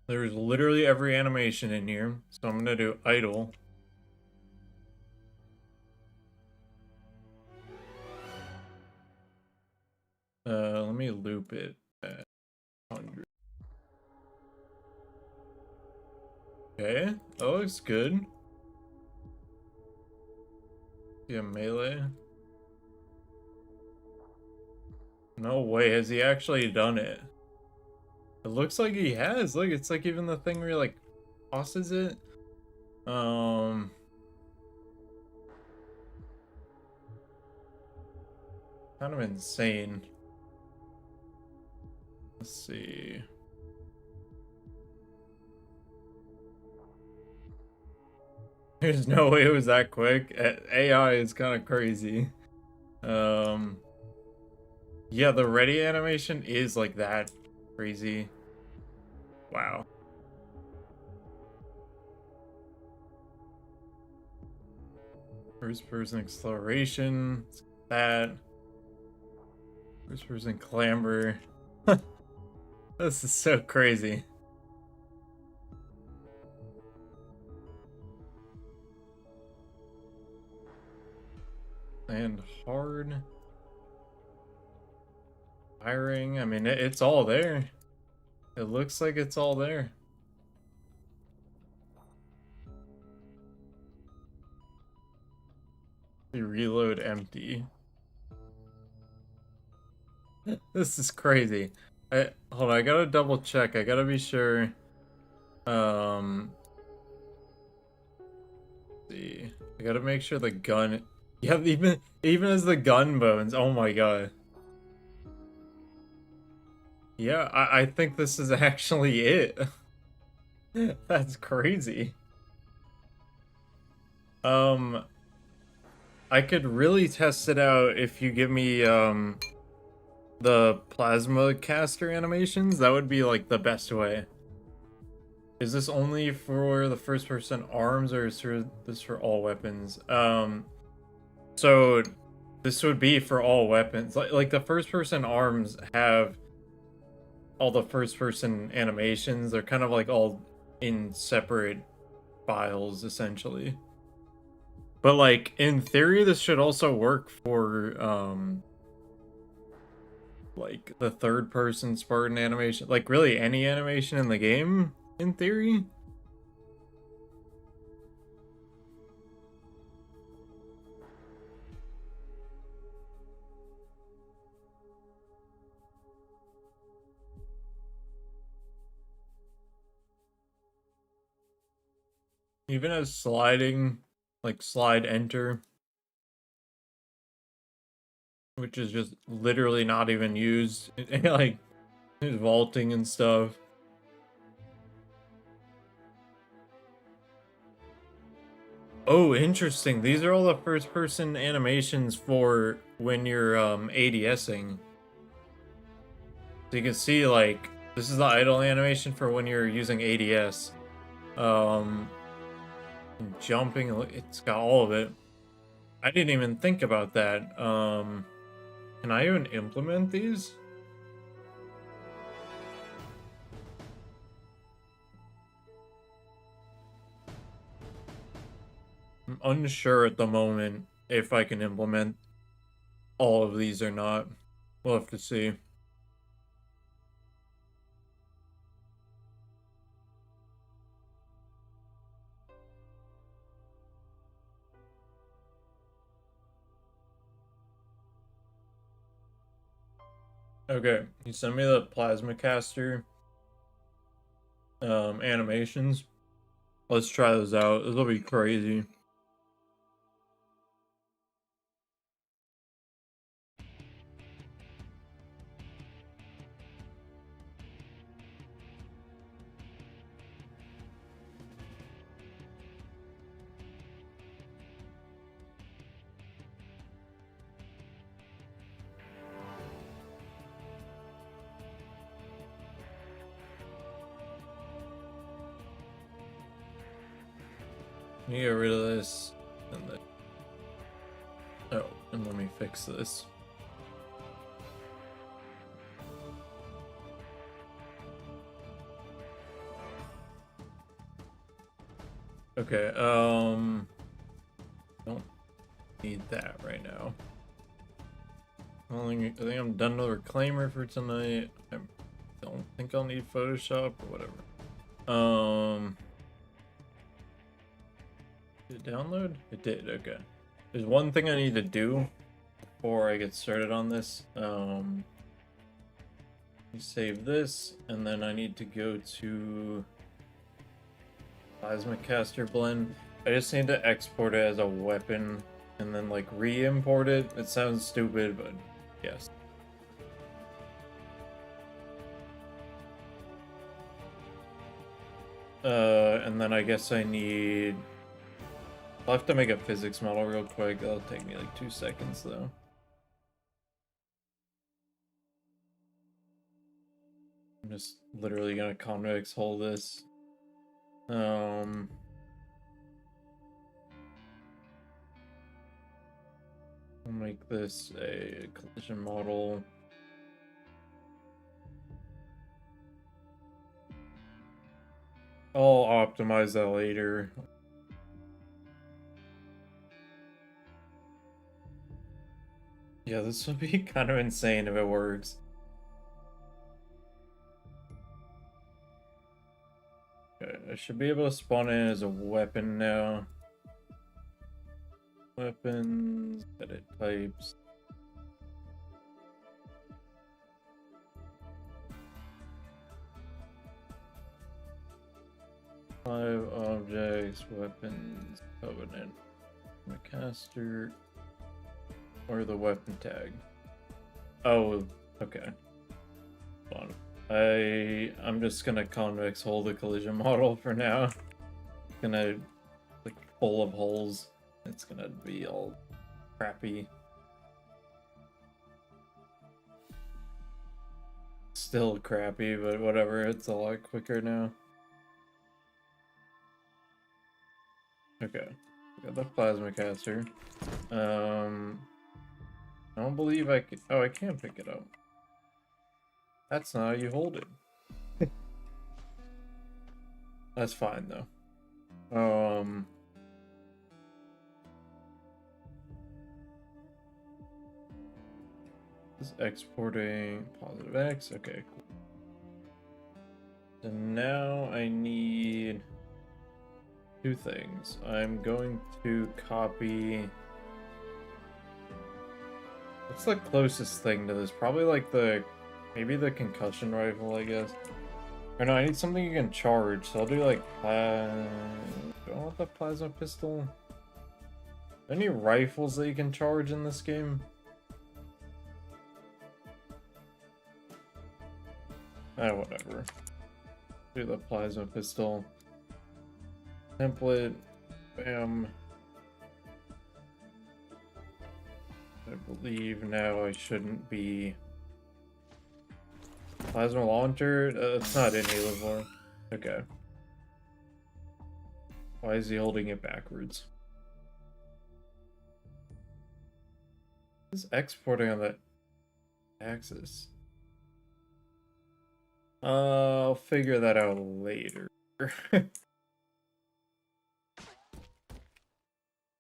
There's literally every animation in here, so I'm gonna do idle. Let me loop it at 100. Okay, that looks good. Yeah, melee. No way, has he actually done it? It looks like he has. Look, it's like even the thing where he like tosses it. Kind of insane. Let's see. There's no way it was that quick. AI is kind of crazy. Yeah, the ready animation is like that crazy. Wow. First person acceleration. That. First person clamber. This is so crazy. And hard. Firing. I mean, it's all there. It looks like it's all there. The reload empty. This is crazy. Hold on, I gotta double check. I gotta be sure. See. I gotta make sure the gun. Yeah, even as the gun bones. Oh my god. Yeah, I think this is actually it. That's crazy. I could really test it out if you give me the plasma caster animations. That would be like the best way. Is this only for the first person arms, or is this for all weapons? So this would be for all weapons. Like the first person arms have all the first person animations. They're kind of like all in separate files essentially. But like in theory this should also work for like the third person Spartan animation, like really any animation in the game in theory. Even as sliding, like slide enter, which is just literally not even used. Like there's vaulting and stuff. Oh, interesting. These are all the first person animations for when you're ADSing. So you can see like this is the idle animation for when you're using ADS. Jumping, it's got all of it. I didn't even think about that. Can I even implement these? I'm unsure at the moment if I can implement all of these or not. We'll have to see. Okay, you send me the plasma caster animations. Let's try those out. This will be crazy. Let me get rid of this. And then fix this. Okay, don't need that right now. I think I'm done with Reclaimer for tonight. I don't think I'll need Photoshop or whatever. Did it download? It did, okay. There's one thing I need to do before I get started on this. Save this, and then I need to go to Plasma Caster Blend. I just need to export it as a weapon and then like re-import it. It sounds stupid, but yes. And then I guess I need... I'll have to make a physics model real quick. That'll take me like 2 seconds though. I'm just literally gonna convex hold this. I'll make this a collision model. I'll optimize that later. Yeah, this would be kind of insane if it works. Okay, I should be able to spawn in as a weapon now. Weapons, edit types. Five objects, weapons, covenant, caster, or the weapon tag. Oh, okay. Hold on. I'm just gonna convex hold the collision model for now. It's gonna like full of holes. It's gonna be all crappy. Still crappy, but whatever. It's a lot quicker now. Okay, got the plasma caster. I don't believe I can. Oh, I can pick it up. That's not how you hold it. That's fine though. Is exporting positive X. Okay, cool. So now I need two things. I'm going to copy. What's the closest thing to this? Probably like maybe the concussion rifle, I guess. Or no, I need something you can charge. So I'll do like do I want the plasma pistol? Any rifles that you can charge in this game? Whatever. Do the plasma pistol. Template. Bam. I believe now I shouldn't be... Plasma launcher? It's not in Halo 4. Okay. Why is he holding it backwards? It's exporting on that axis. I'll figure that out later.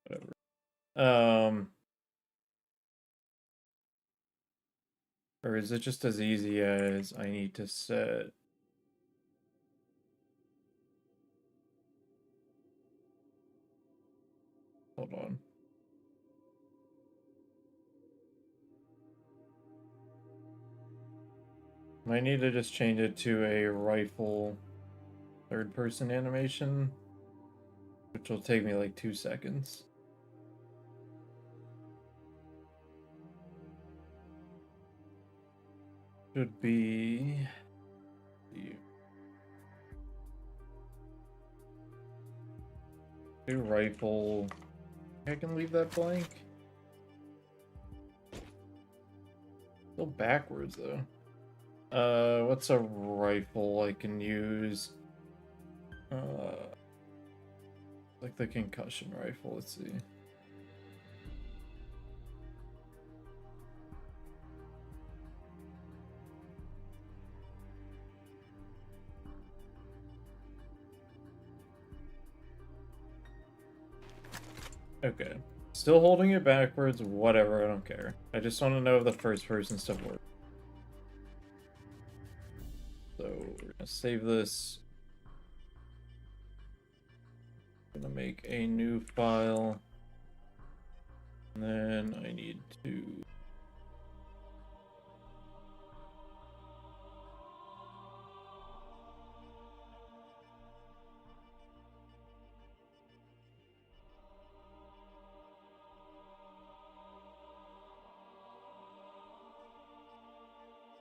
Whatever. Or is it just as easy as I need to set... Hold on. Might need to just change it to a rifle third-person animation, which will take me like 2 seconds. Should be... A rifle... I can leave that blank. Still backwards though. What's a rifle I can use? Like the concussion rifle, let's see. Okay. Still holding it backwards, whatever, I don't care. I just want to know if the first person stuff works. So we're gonna save this. Gonna make a new file. And then I need to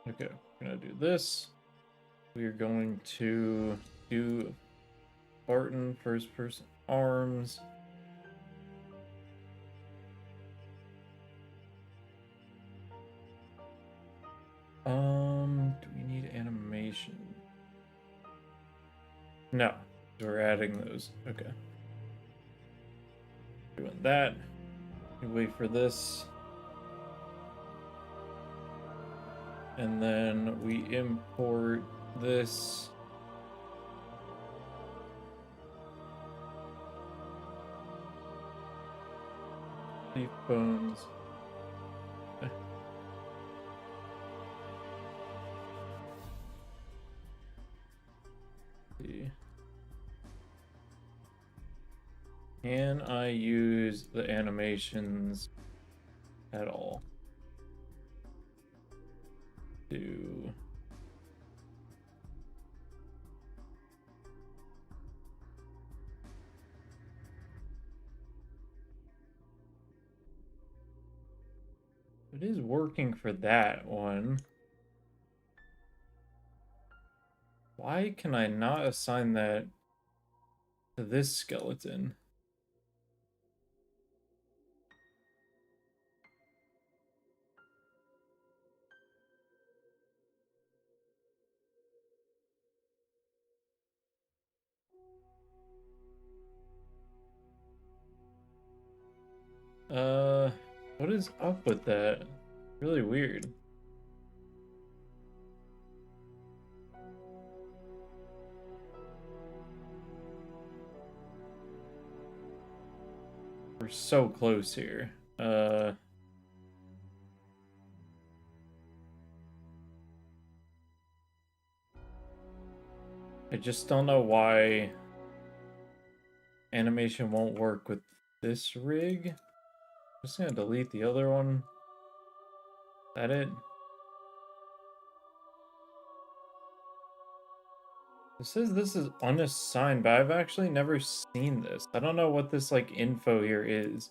okay, we're gonna do this. We are going to do Barton first person arms. Do we need animation? No, we're adding those. Okay. Doing that. We wait for this. And then we import this. Leaf bones. See. Can I use the animations at all? Do it is working for that one. Why can I not assign that to this skeleton? What is up with that? Really weird. We're so close here. I just don't know why animation won't work with this rig. I'm just gonna delete the other one. Is that it? It says this is unassigned, but I've actually never seen this. I don't know what this like info here is.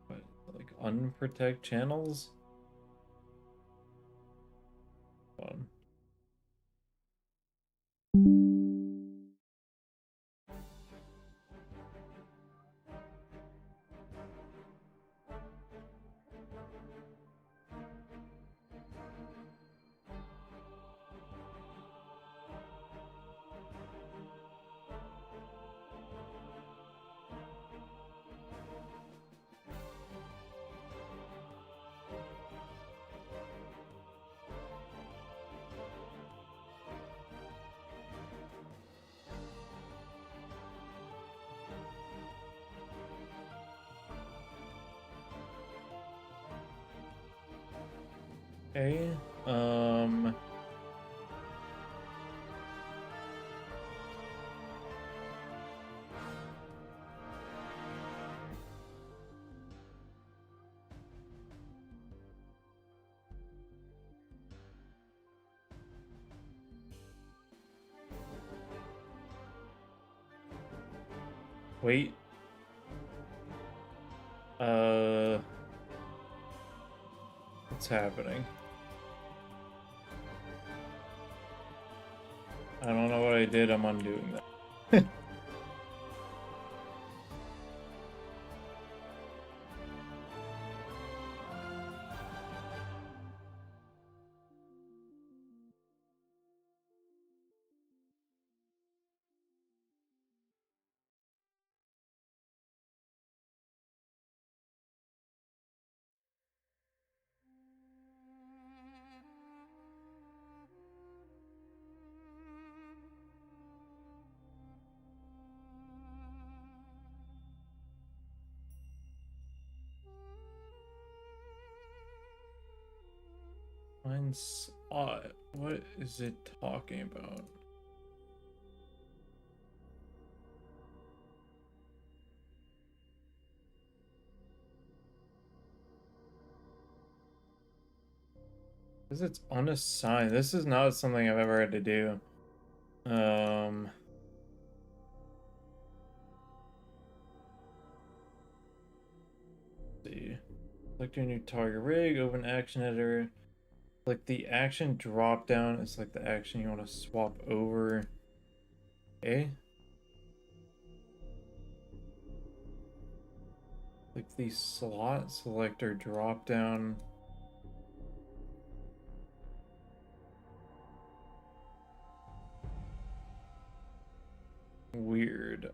But like unprotect channels? Hold on. Okay, wait. What's happening? I don't know what I did, I'm undoing that. Mine's what is it talking about? Because it's unassigned. This is not something I've ever had to do. Let's see. Select your new target rig, open action editor. Like the action drop down is like the action you want to swap over. Okay. Like the slot selector drop down. Weird.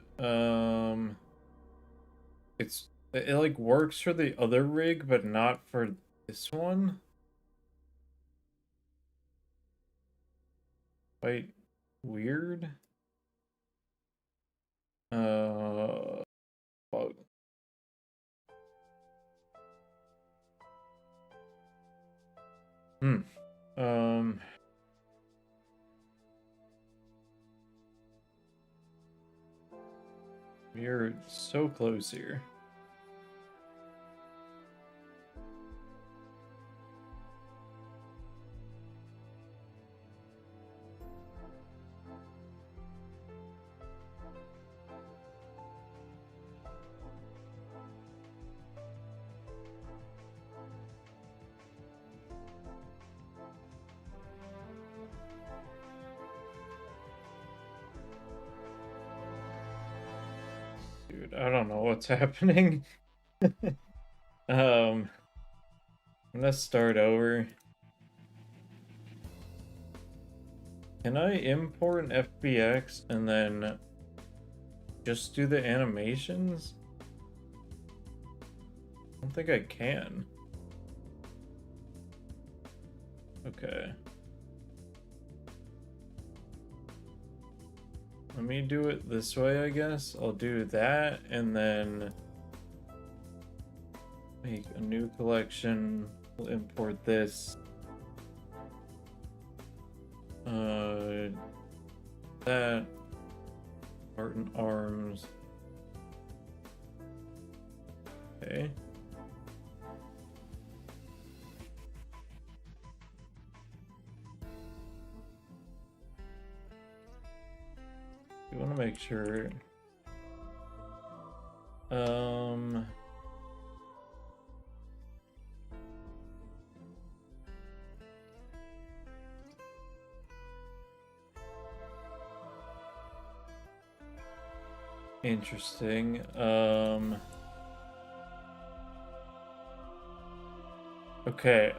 It like works for the other rig, but not for this one. Quite weird. Bug. We're so close here. Dude, I don't know what's happening. I'm gonna start over. Can I import an FBX and then just do the animations? I don't think I can. Okay. Let me do it this way, I guess. I'll do that and then make a new collection. We'll import this. That. Martin Arms. Okay. We want to make sure. Interesting. Okay.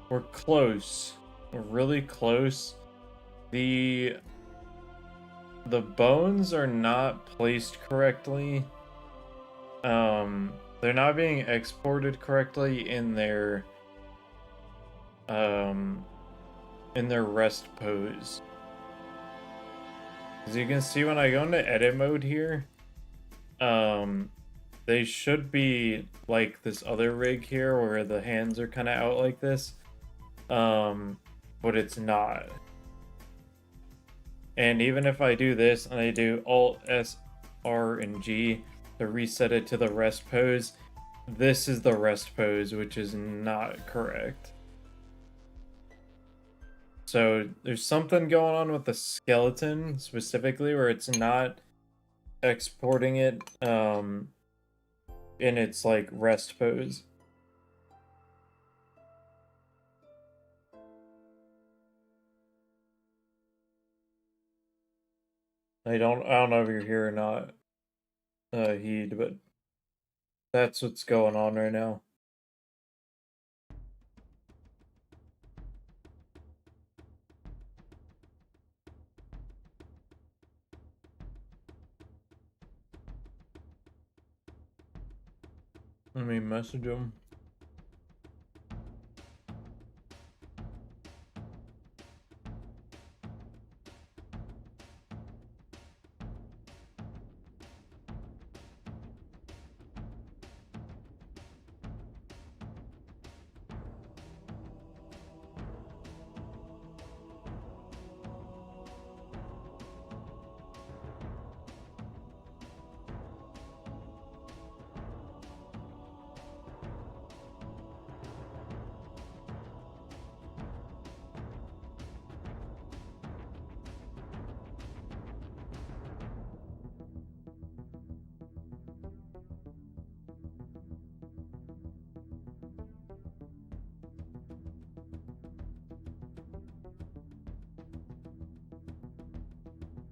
We're close. We're really close. The bones are not placed correctly. They're not being exported correctly in their rest pose. As you can see, when I go into edit mode here, they should be like this other rig here where the hands are kind of out like this, but it's not. And even if I do this and I do Alt S, R, and G to reset it to the rest pose, this is the rest pose, which is not correct. So there's something going on with the skeleton specifically where it's not exporting it in its like rest pose. I don't know if you're here or not, Heed, but that's what's going on right now. Let me message him.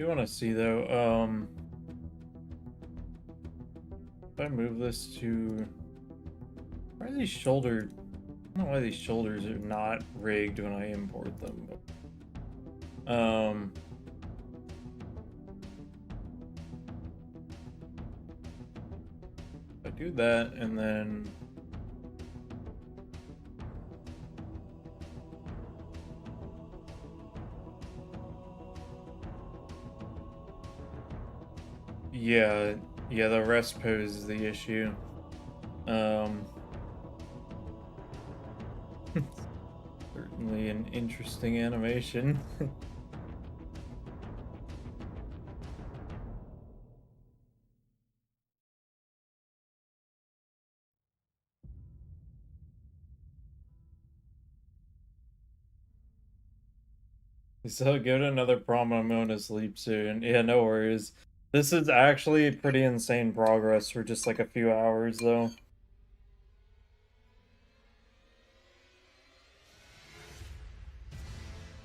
do want to see though, if I move this to, why are these shoulders? I don't know why these shoulders are not rigged when I import them. But, if I do that and then yeah, the rest pose is the issue. Certainly an interesting animation. So give it another prom. I'm going to sleep soon. Yeah, no worries. This is actually pretty insane progress for just like a few hours though.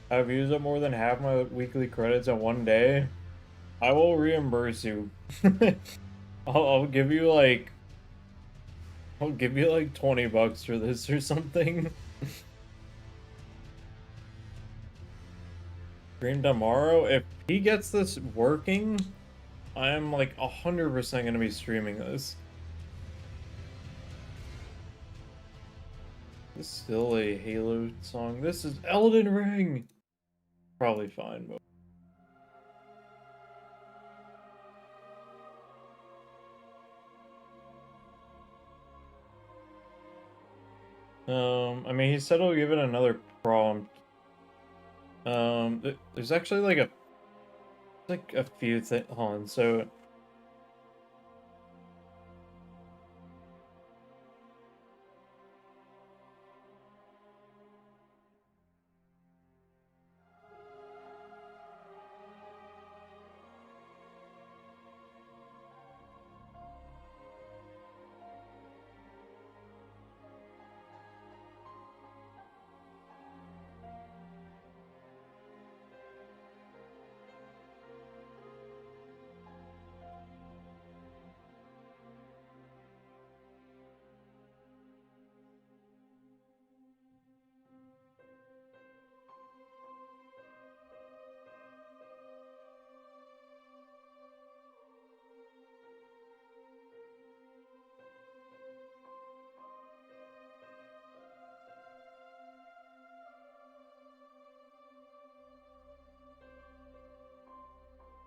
I've used up more than half my weekly credits in one day. I will reimburse you. I'll give you like $20 for this or something. Stream tomorrow. If he gets this working, I'm like 100% gonna be streaming this. This is still a Halo song. This is Elden Ring. Probably fine, but I mean, he said he'll give it another prompt. There's actually like a few things. Hold on, so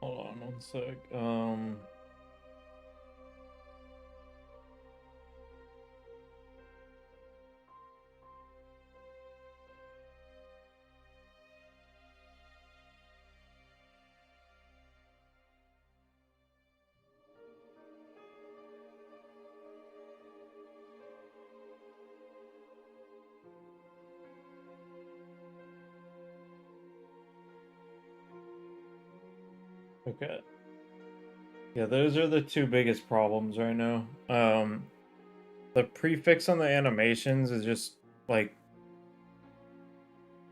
hold on one sec. Okay. Yeah, those are the two biggest problems right now. The prefix on the animations is just like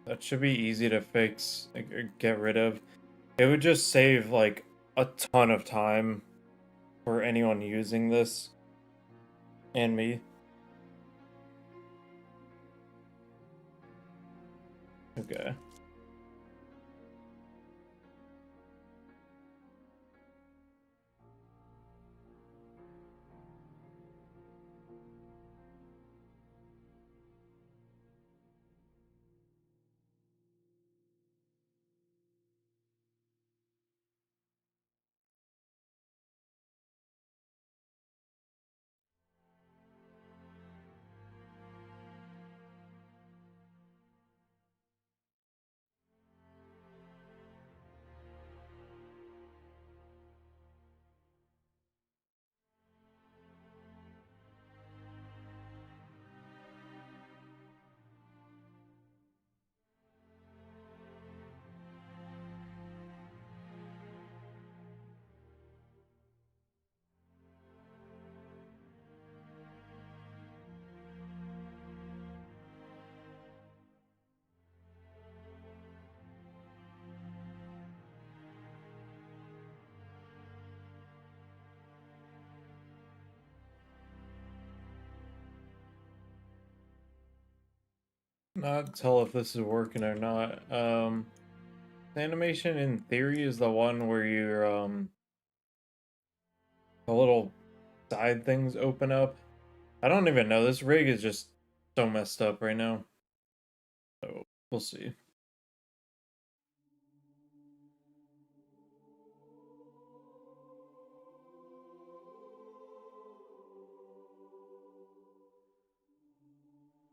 that should be easy to fix, like, or get rid of. It would just save like a ton of time for anyone using this and me. Okay. not tell if this is working or not. The animation in theory is the one where you're the little side things open up. I don't even know. This rig is just so messed up right now. So we'll see.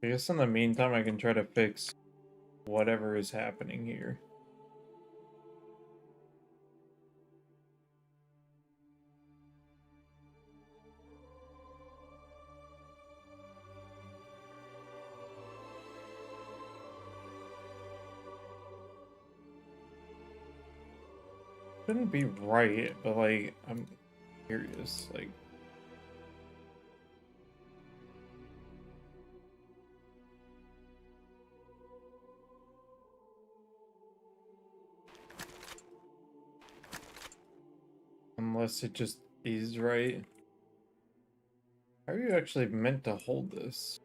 I guess in the meantime I can try to fix whatever is happening here. Shouldn't be right, but like I'm curious, like unless it just is right. How are you actually meant to hold this?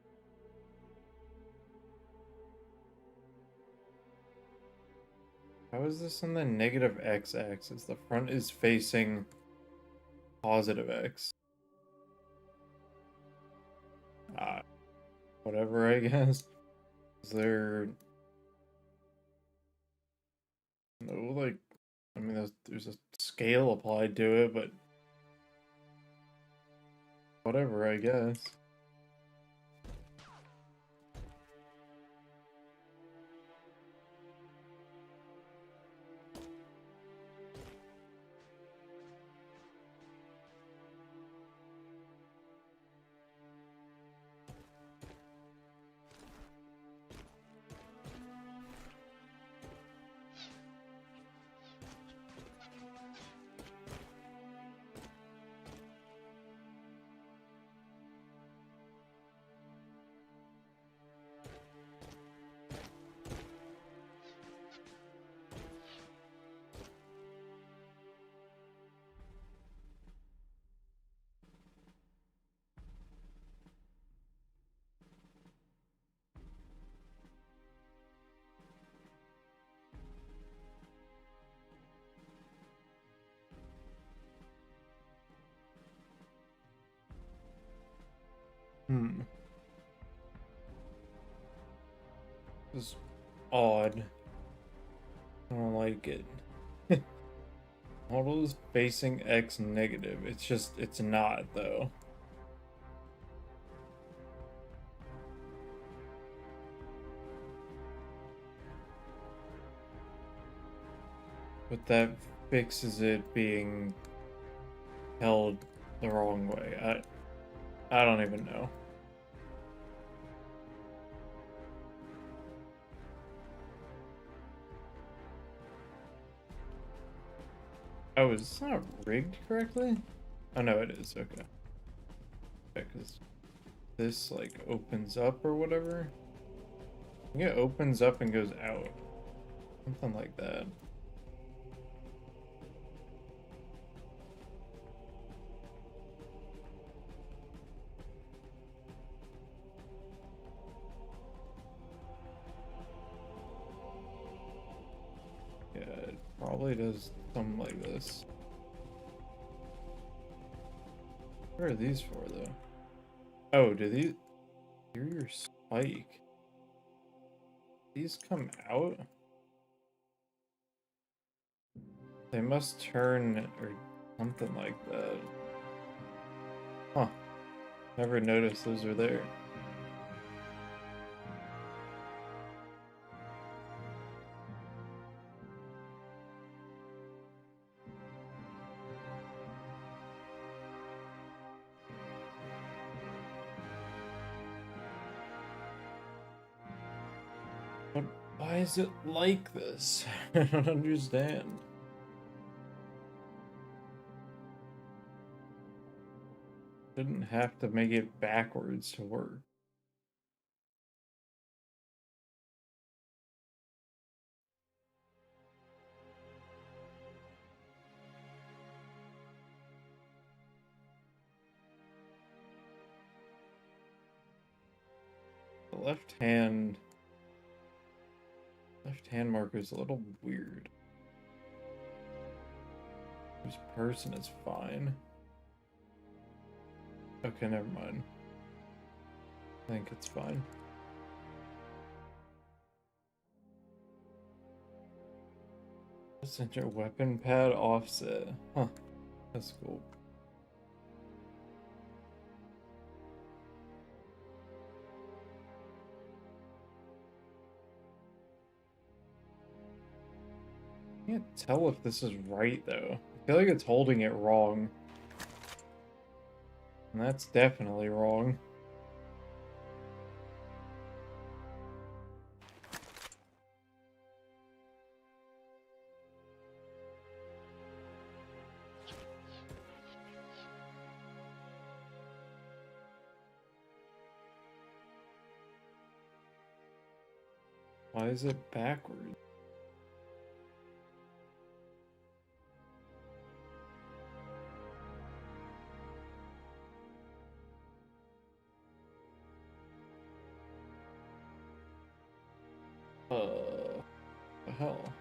How is this on the negative x-axis? The front is facing positive x. Whatever, I guess. Is there no, like, I mean, there's a scale applied to it, but whatever, I guess. This is odd. I don't like it. Model is facing X negative. It's just, it's not though. But that fixes it being held the wrong way. I don't even know. Oh, is this not rigged correctly? Oh no, it is, okay. Because this like opens up or whatever. I think it opens up and goes out. Something like that. Yeah, it probably does something like this. What are these for though? Oh, do these interior spike? These come out? They must turn or something like that. Huh. Never noticed those are there. But why is it like this? I don't understand. Shouldn't have to make it backwards to work. The left hand Left hand marker is a little weird. This person is fine. Okay, never mind. I think it's fine. Center weapon pad offset. Huh. That's cool. I can't tell if this is right though. I feel like it's holding it wrong. And that's definitely wrong. Why is it backwards? The hell?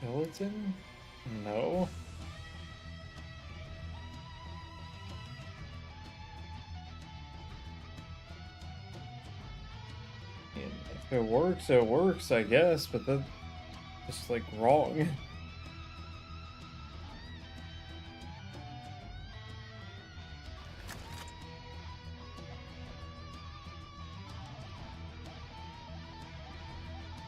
Skeleton? No. I mean, if it works, I guess, but that's just like wrong.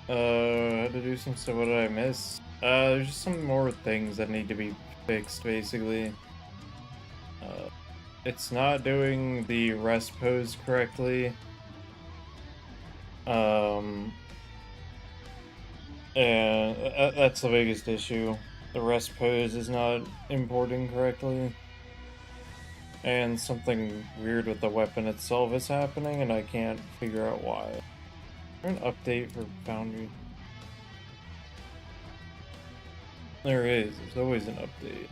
Had to do some stuff. What did I miss? There's just some more things that need to be fixed, basically. It's not doing the rest pose correctly. And that's the biggest issue. The rest pose is not importing correctly. And something weird with the weapon itself is happening, and I can't figure out why. Is there an update for Foundry? There is. There's always an update.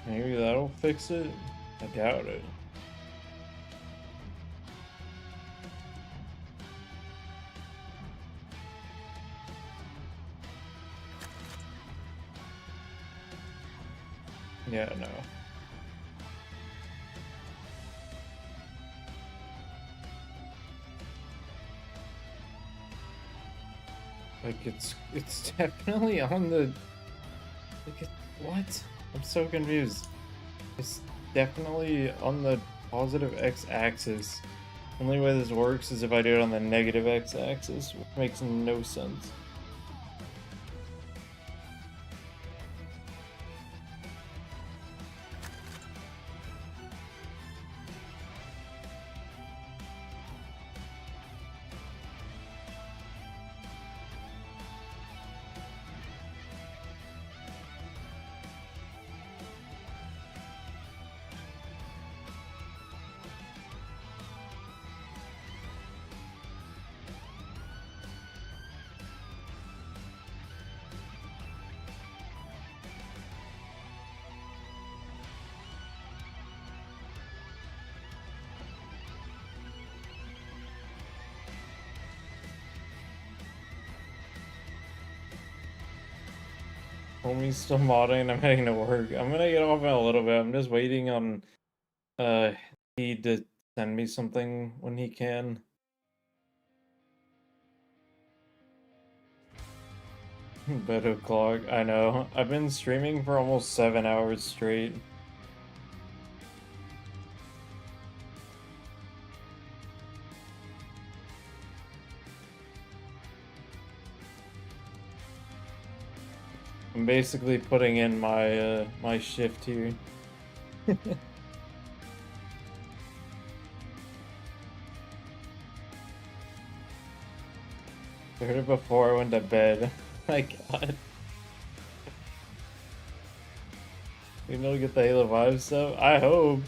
Maybe that'll fix it? I doubt it. Yeah, no. Like, it's definitely on the... Like, what? I'm so confused. It's definitely on the positive x-axis. Only way this works is if I do it on the negative x-axis, which makes no sense. Homie's still modding. I'm heading to work. I'm gonna get off in a little bit. I'm just waiting on he to send me something when he can. Bed o'clock. I know. I've been streaming for almost 7 hours straight. I'm basically putting in my my shift here. I heard it before I went to bed. My god. You know, get the Halo 5 stuff? I hope.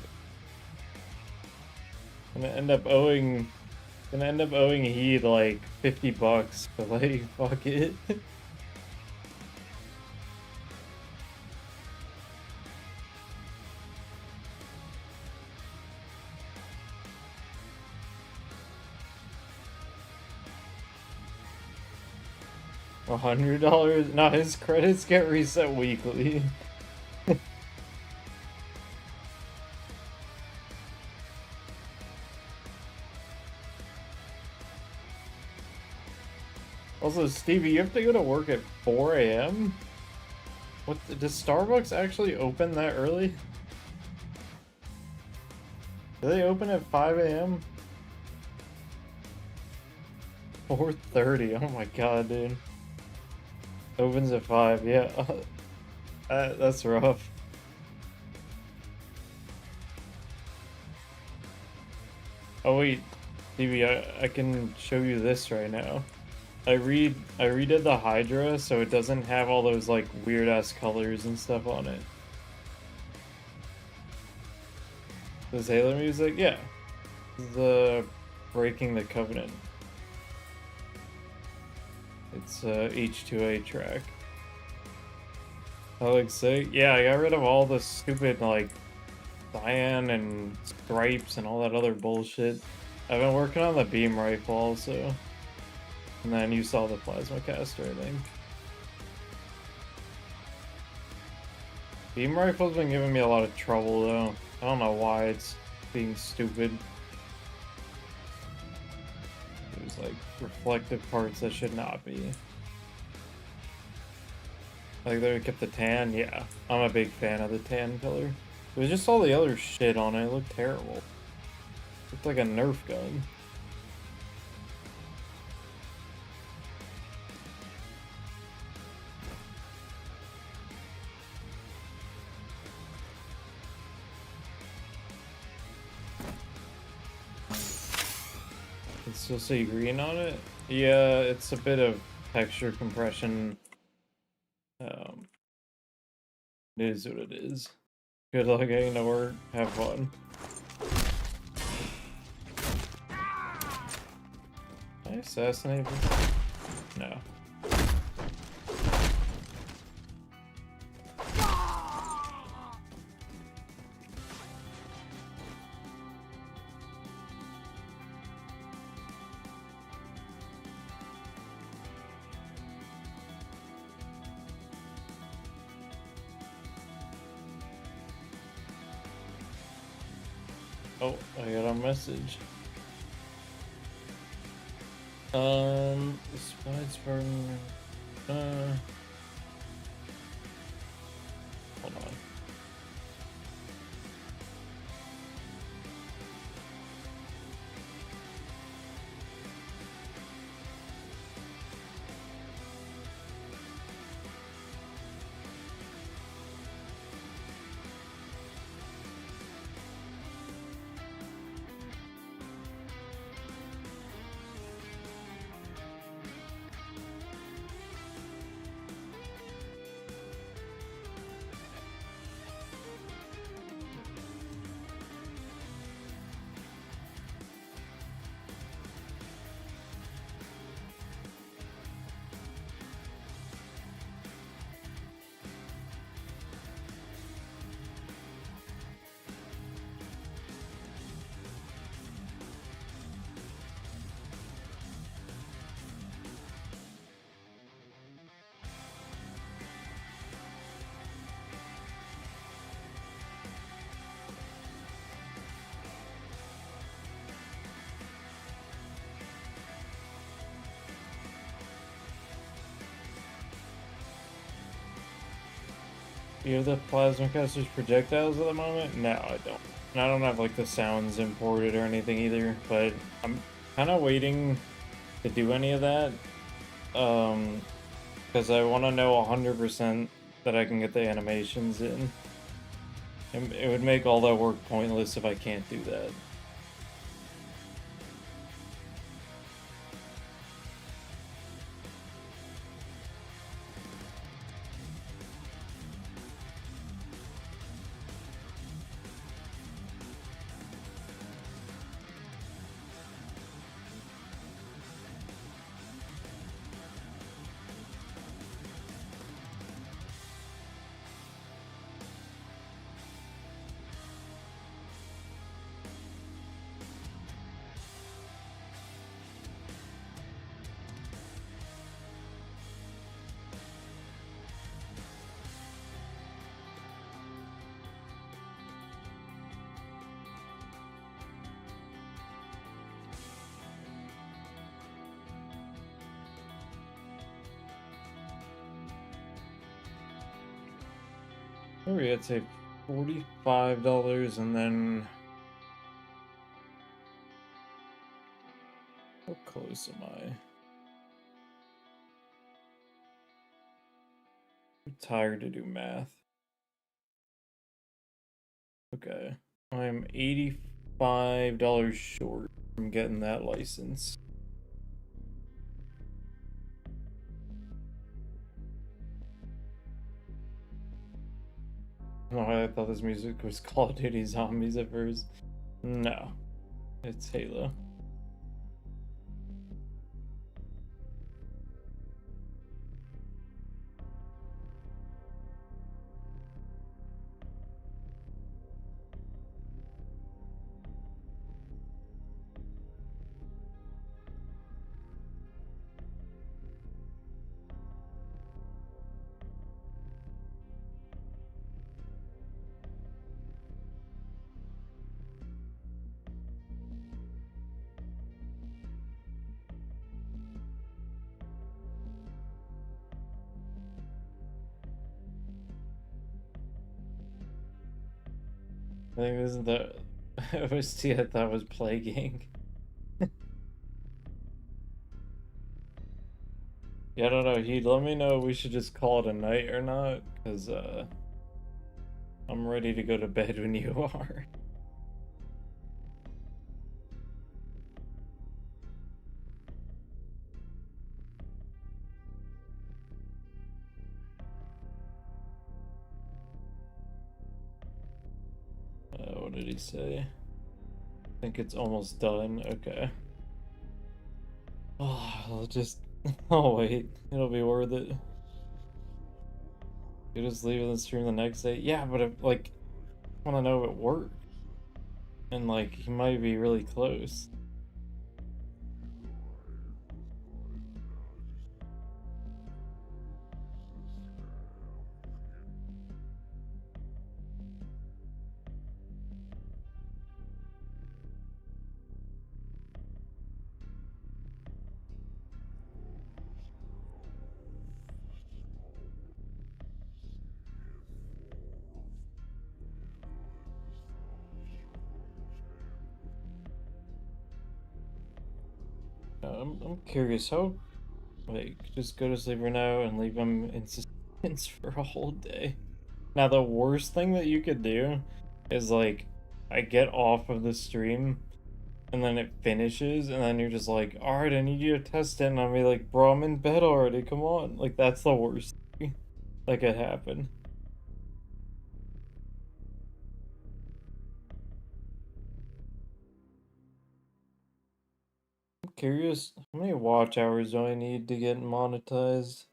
Gonna end up owing Heed like $50, but like fuck it. $100? No, his credits get reset weekly. Also, Stevie, you have to go to work at 4 a.m.? What? Does Starbucks actually open that early? Do they open at 5 a.m.? 4:30. Oh my god, dude. Opens at 5. Yeah. That's rough. Oh wait, Stevie, I can show you this right now. I redid the Hydra so it doesn't have all those like weird ass colors and stuff on it. This Halo music? Yeah. The Breaking the Covenant. It's a H2A track. That looks sick. Yeah, I got rid of all the stupid like cyan and stripes and all that other bullshit. I've been working on the beam rifle also. And then you saw the plasma caster, I think. Beam rifle's been giving me a lot of trouble though. I don't know why it's being stupid. There's like reflective parts that should not be. Like they kept the tan, yeah. I'm a big fan of the tan color. It was just all the other shit on it. It looked terrible. It looked like a Nerf gun. It's still say green on it? Yeah, it's a bit of texture compression. It is what it is. Good luck getting to work. Have fun. Can I assassinate him? No. Oh, I got a message. Spidesburn. Hold on. You have the Plasma Caster's projectiles at the moment? No, I don't. And I don't have like the sounds imported or anything either, but I'm kind of waiting to do any of that. Because I want to know 100% that I can get the animations in. It would make all that work pointless if I can't do that. Maybe I'd say $45 and then how close am I? I'm tired to do math. Okay. I'm $85 short from getting that license. I don't know why I thought this music was Call of Duty Zombies at first. No, it's Halo. I think this is the OST I thought was Plaguing. Yeah, I don't know. He'd let me know if we should just call it a night or not, because I'm ready to go to bed when you are. What did he say? I think it's almost done. Okay. Oh, I'll just. Oh, wait. It'll be worth it. You just leave the stream the next day? Yeah, but if, like, I want to know if it worked. And, like, he might be really close. I'm curious, how, like, just go to sleep for now and leave him in suspense for a whole day. Now, the worst thing that you could do is, like, I get off of the stream, and then it finishes, and then you're just like, alright, I need you to test it, and I'll be like, bro, I'm in bed already, come on. Like, that's the worst thing that could happen. I'm curious, how many watch hours do I need to get monetized?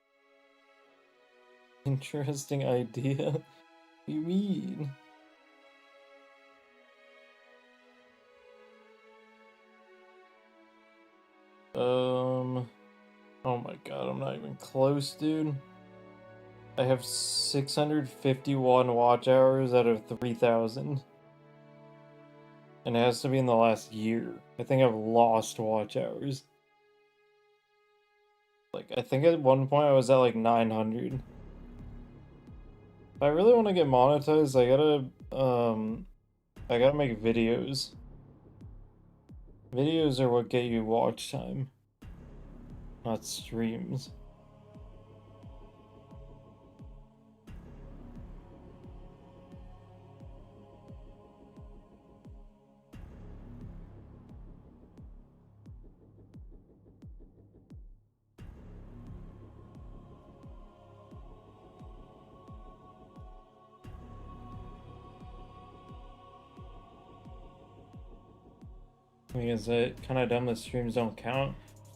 Interesting idea. What do you mean? Oh my god, I'm not even close, dude. I have 651 watch hours out of 3,000. And it has to be in the last year. I think I've lost watch hours. Like, I think at one point I was at like 900. I really want to get monetized, I gotta make videos. Videos are what get you watch time, not streams. I mean, is it kind of dumb that streams don't count?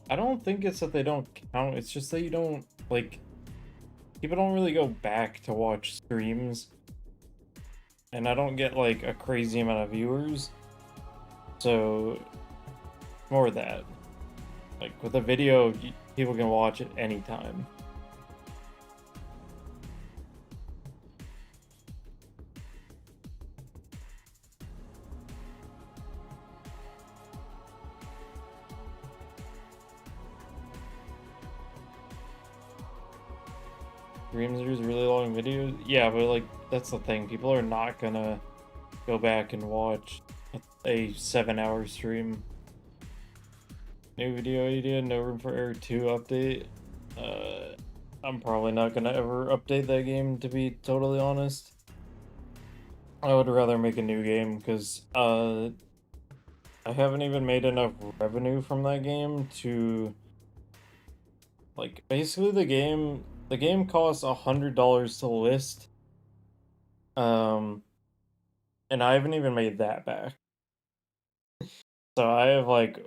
I don't think it's that they don't count, it's just that you don't, like, people don't really go back to watch streams. And I don't get, like, a crazy amount of viewers. So, more of that. Like, with a video, people can watch it anytime. Streams are just really long videos. Yeah, but like that's the thing. People are not gonna go back and watch a 7-hour stream. New video idea, no room for error 2 update. I'm probably not gonna ever update that game, to be totally honest. I would rather make a new game because I haven't even made enough revenue from that game to, like, basically the game costs $100 to list. And I haven't even made that back. So I have like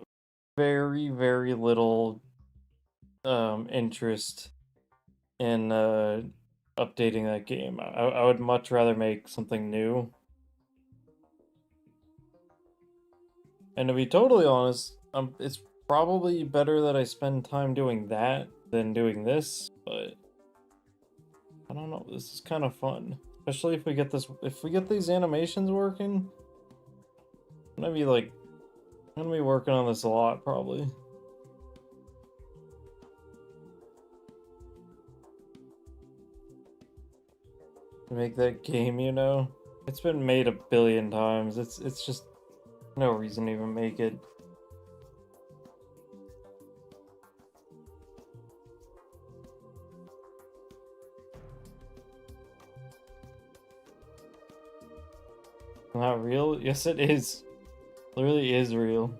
very, very little interest in updating that game. I would much rather make something new. And to be totally honest, it's probably better that I spend time doing that than doing this, but I don't know, this is kind of fun. Especially if we get these animations working. I'm gonna be working on this a lot, probably. To make that game, you know? It's been made a billion times. It's just no reason to even make it. Not real? Yes, it is. Literally is real.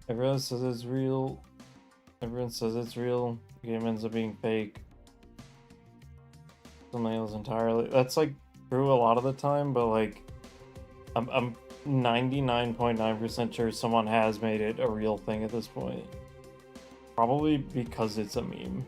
Everyone says it's real. Everyone says it's real. The game ends up being fake. Something else entirely. That's like true a lot of the time, but like I'm 99.9% sure someone has made it a real thing at this point. Probably because it's a meme.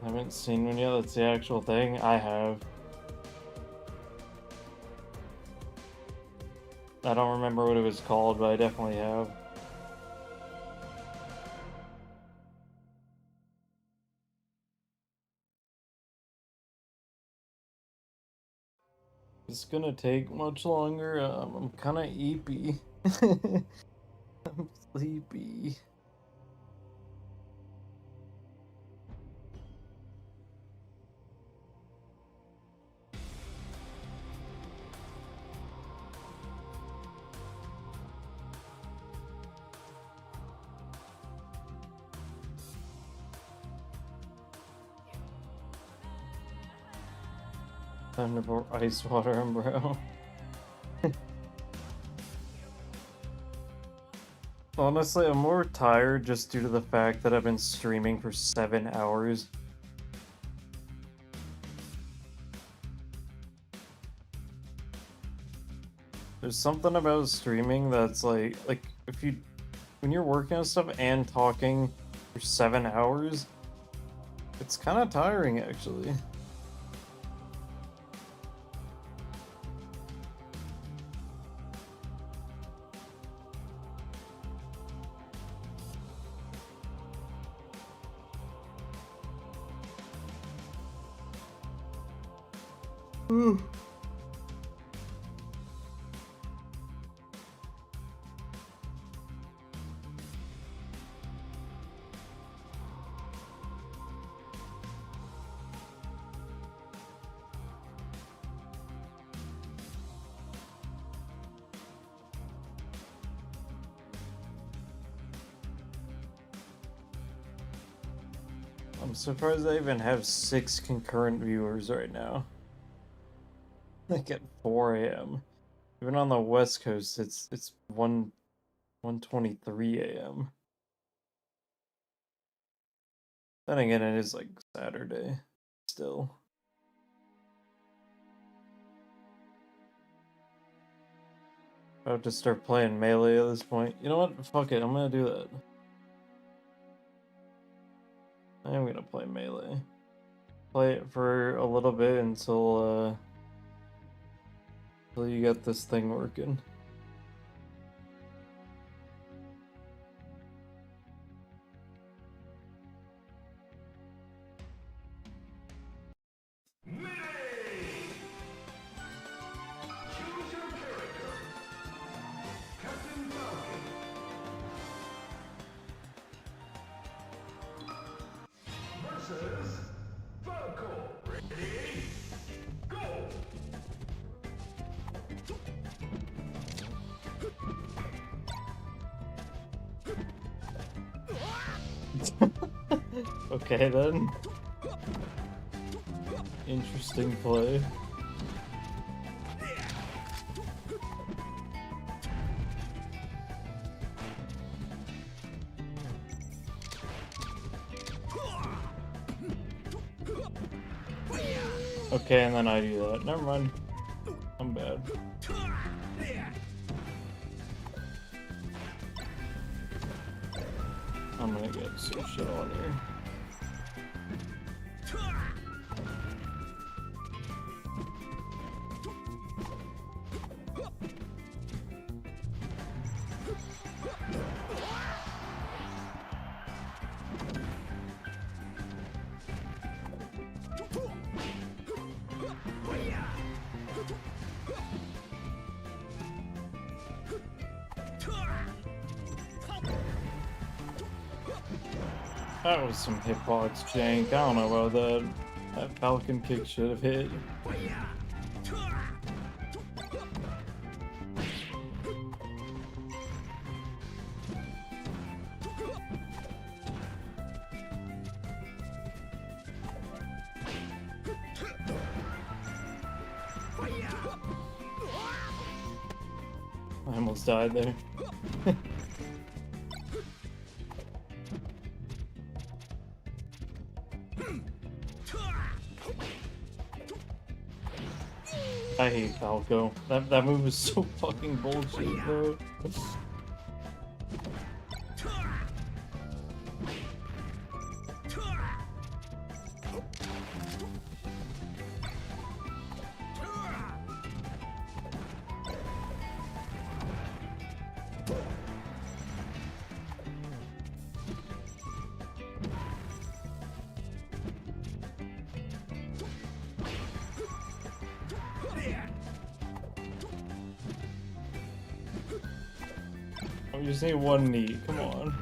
I haven't seen one yet. That's the actual thing. I have. I don't remember what it was called, but I definitely have. It's gonna take much longer. I'm kind of eepy. I'm sleepy. Time to pour ice water on bro. Honestly, I'm more tired just due to the fact that I've been streaming for 7 hours. There's something about streaming that's like if you when you're working on stuff and talking for 7 hours, it's kind of tiring actually. I'm surprised I even have 6 concurrent viewers right now. Like at 4 a.m. Even on the West Coast, it's 1:23 a.m. Then again, it is like Saturday still. About to start playing Melee at this point. You know what? Fuck it, I'm gonna do that. I am gonna play Melee. Play it for a little bit until you get this thing working. Okay then. Interesting play. Okay, and then I do that. Never mind. I'm bad. I'm gonna get some shit on here. That was some hitbox jank. I don't know about that. That Falcon kick should have hit. I almost died there. I hate Falco. That move is so fucking bullshit, bro. I just need one knee, come on.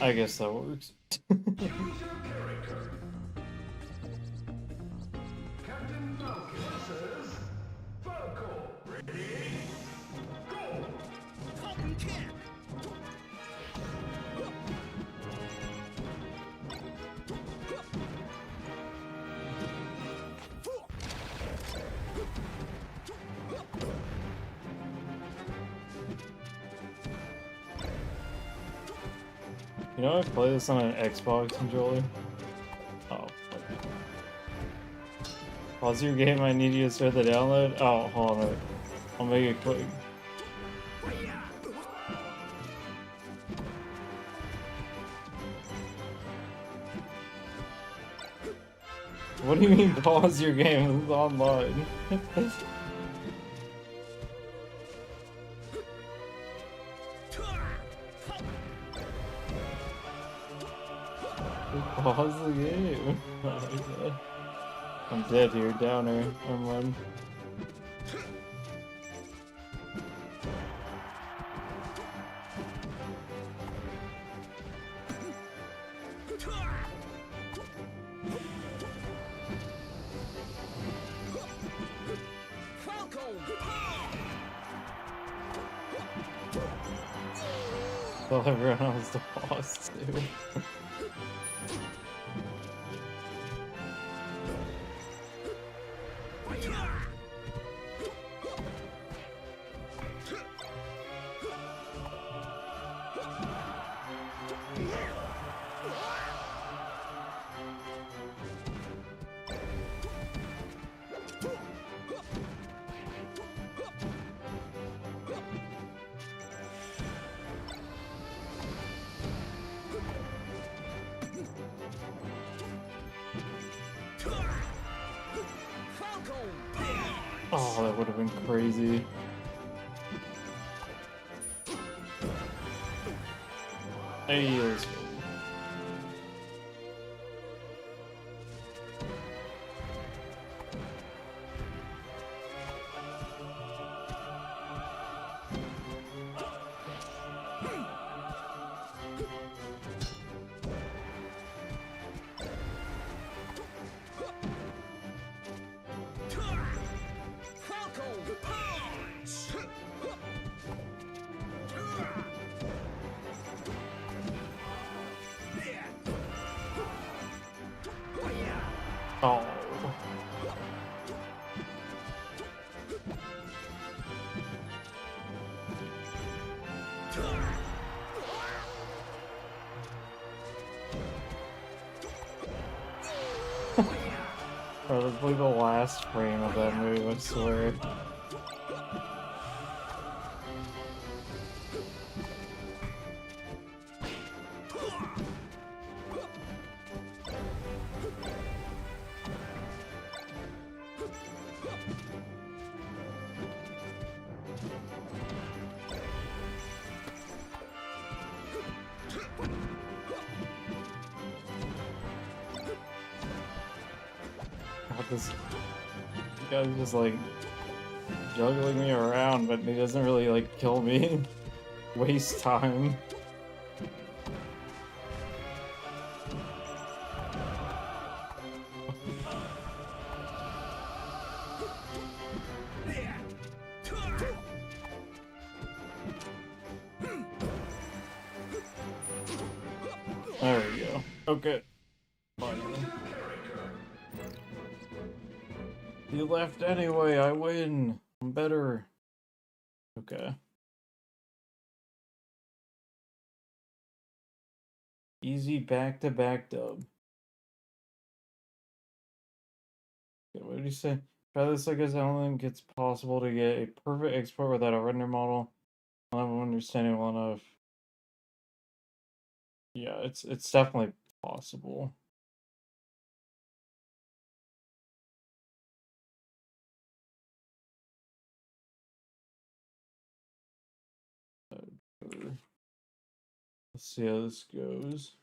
I guess that works. You know I play this on an Xbox controller? Oh, fuck. Pause your game, I need you to start the download. Oh, hold on. I'll make it quick. What do you mean pause your game? It's online. Pause the game. I'm dead here, downer. Never mind. Tell everyone else to pause too. Oh, that would have been crazy. Hey, let's go. Oh. Bro, that's like the last frame of that move, I swear. This guy's just like juggling me around, but he doesn't really like kill me. Waste time. There we go. Okay. Finally. You left anyway, I win. I'm better. Okay. Easy back-to-back dub. Okay, what did he say? Try this, I guess I don't think it's possible to get a perfect export without a render model. I don't understand it well enough. Yeah, it's definitely possible. Let's see how this goes.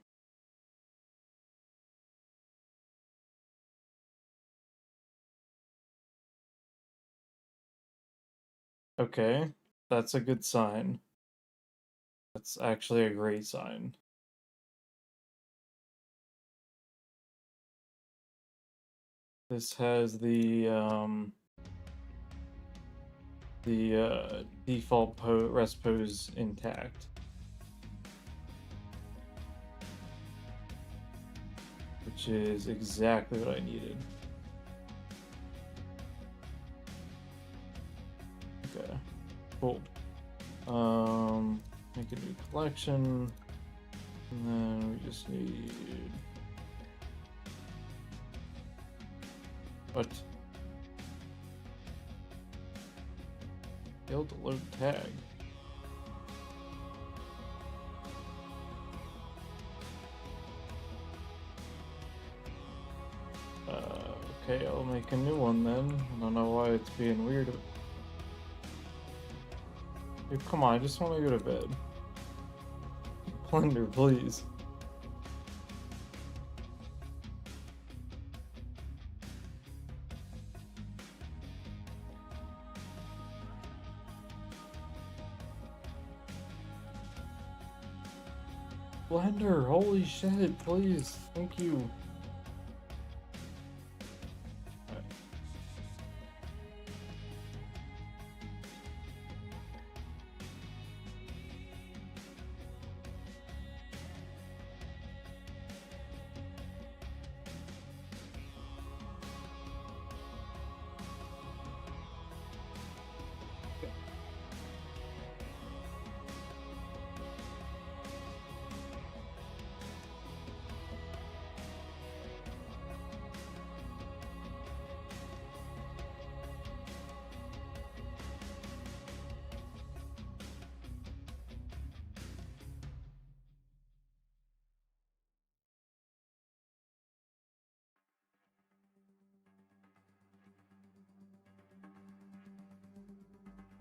Okay, that's a good sign. That's actually a great sign. This has the default rest pose intact. Which is exactly what I needed. Okay, cool. Make a new collection, and then we just need... What? Failed to load tag. Okay, I'll make a new one then. I don't know why it's being weird. Dude, come on, I just want to go to bed. Blender, please. Blender, holy shit, please. Thank you. Alright.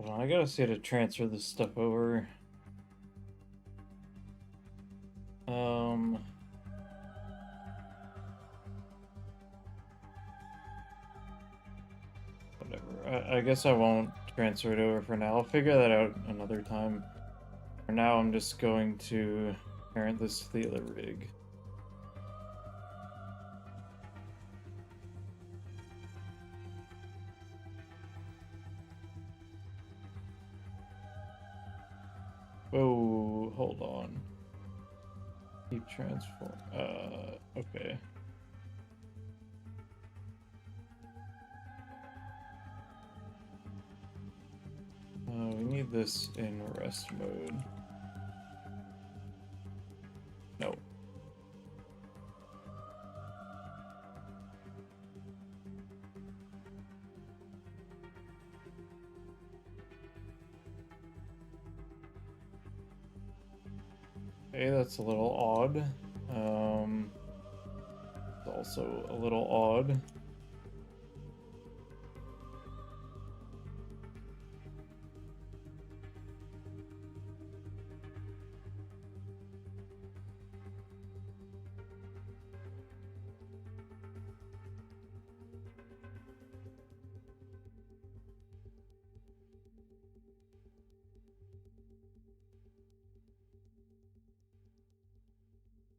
Hold on, I gotta see how to transfer this stuff over. Whatever. I guess I won't transfer it over for now. I'll figure that out another time. For now, I'm just going to parent this to the other rig. Whoa, hold on. Keep transform. Okay. We need this in rest mode. No. Okay, that's a little odd. It's also a little odd.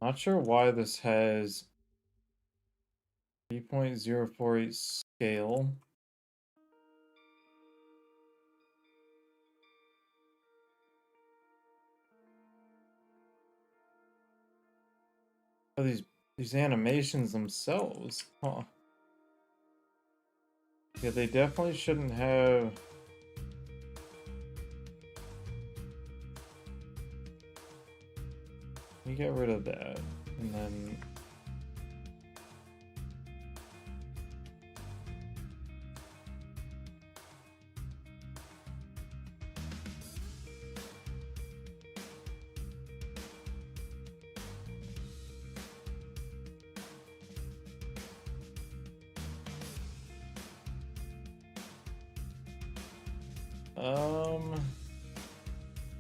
Not sure why this has 3.048 scale. Oh, these animations themselves, huh? Yeah, they definitely shouldn't have. You get rid of that, and then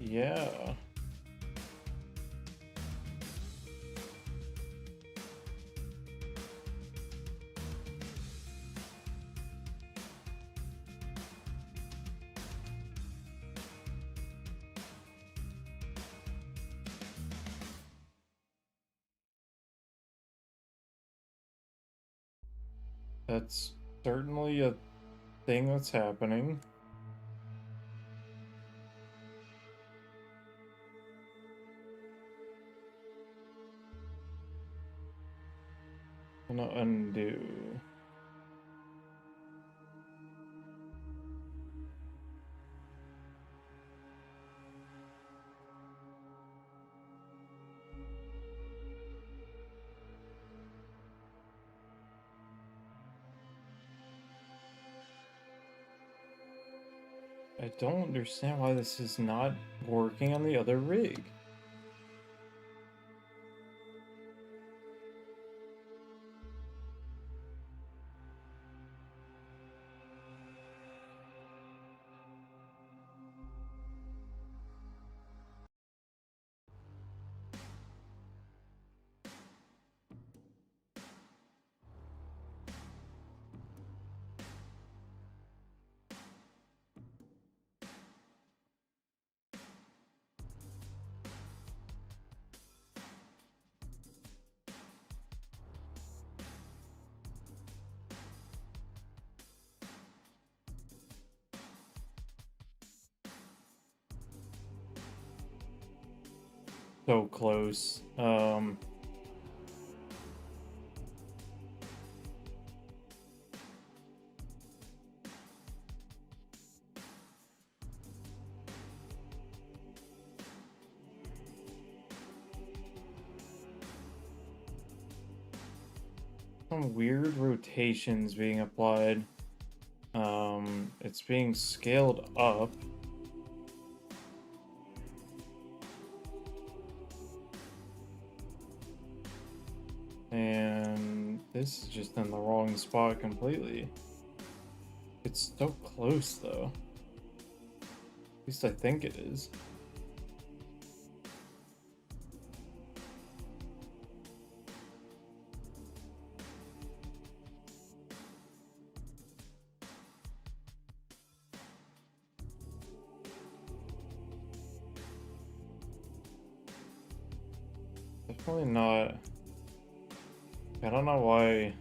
yeah. That's certainly a thing that's happening. I'm gonna undo. I don't understand why this is not working on the other rig. So close. Some weird rotations being applied. It's being scaled up. And this is just in the wrong spot completely. It's so close though. At least I think it is. Definitely not. I don't know why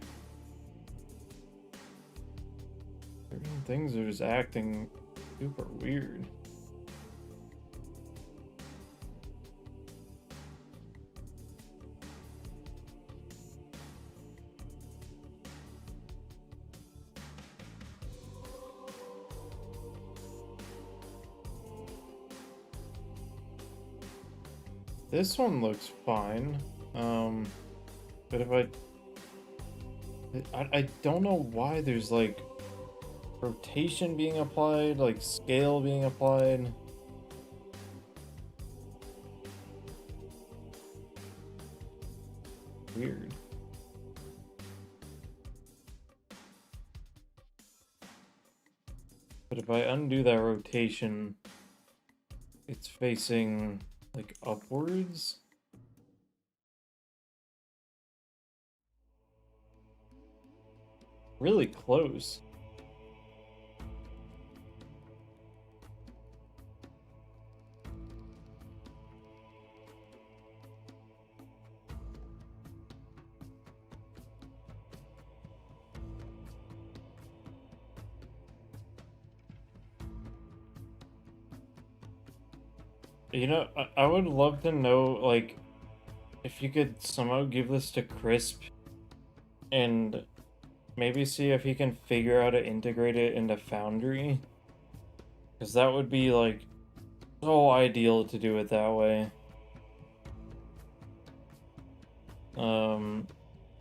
certain things are just acting super weird. This one looks fine. But if I don't know why there's like rotation being applied, like scale being applied. Weird. But if I undo that rotation, it's facing like upwards. Really close. You know, I would love to know, like, if you could somehow give this to Crisp and maybe see if he can figure out how to integrate it into Foundry. Because that would be, like, so ideal to do it that way.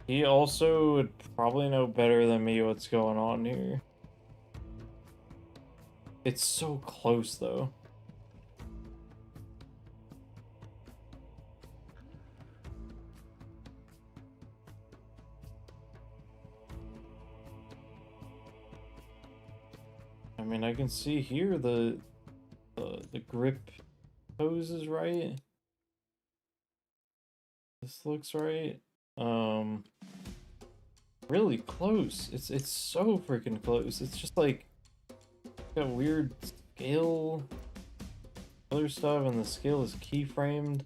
He also would probably know better than me what's going on here. It's so close, though. I mean, I can see here the grip pose is right. This looks right. Really close. It's so freaking close. It's just like got weird scale, other stuff, and the scale is keyframed.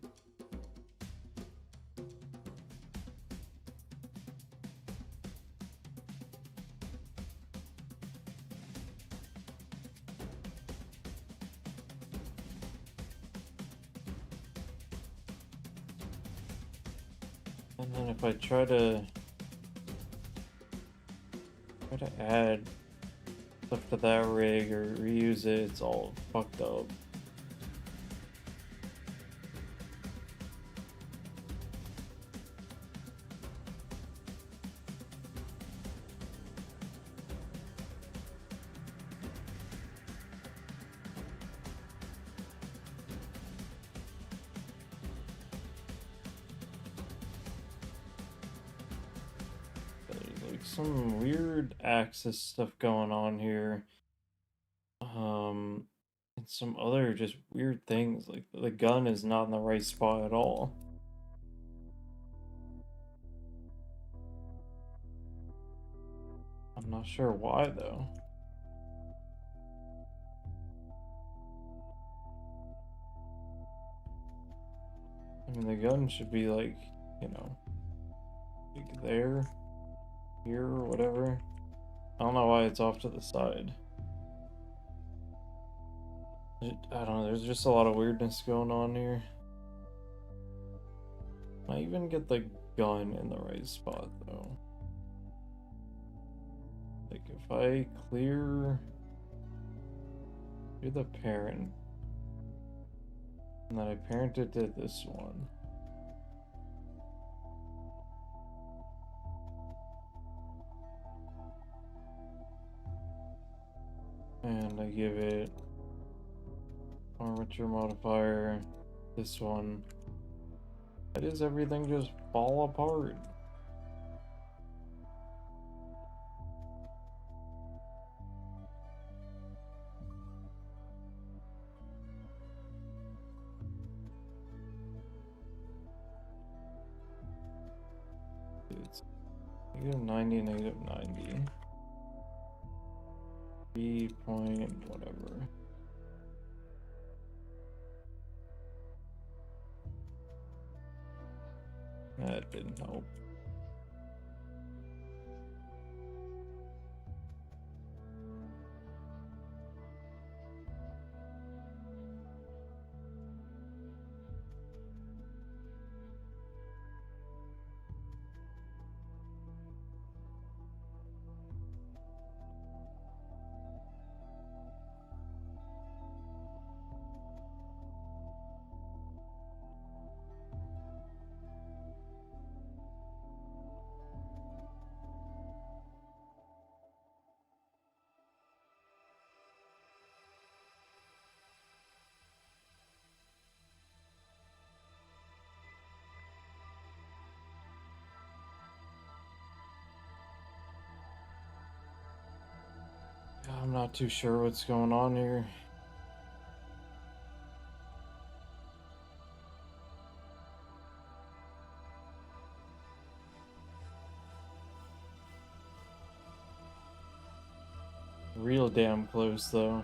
And then if I try to add stuff to that rig or reuse it, it's all fucked up. some weird axis stuff going on here. And some other just weird things, like the gun is not in the right spot at all. I'm not sure why though. I mean, the gun should be like, you know, like there, here, or whatever. I don't know why it's off to the side. I don't know, there's just a lot of weirdness going on here. I even get the gun in the right spot though. Like if I clear the parent, and then I parent it to this one. And I give it armature modifier, this one. Why does everything just fall apart? It's -90, -90. 3 point whatever. That didn't help. I'm not too sure what's going on here. Real damn close though.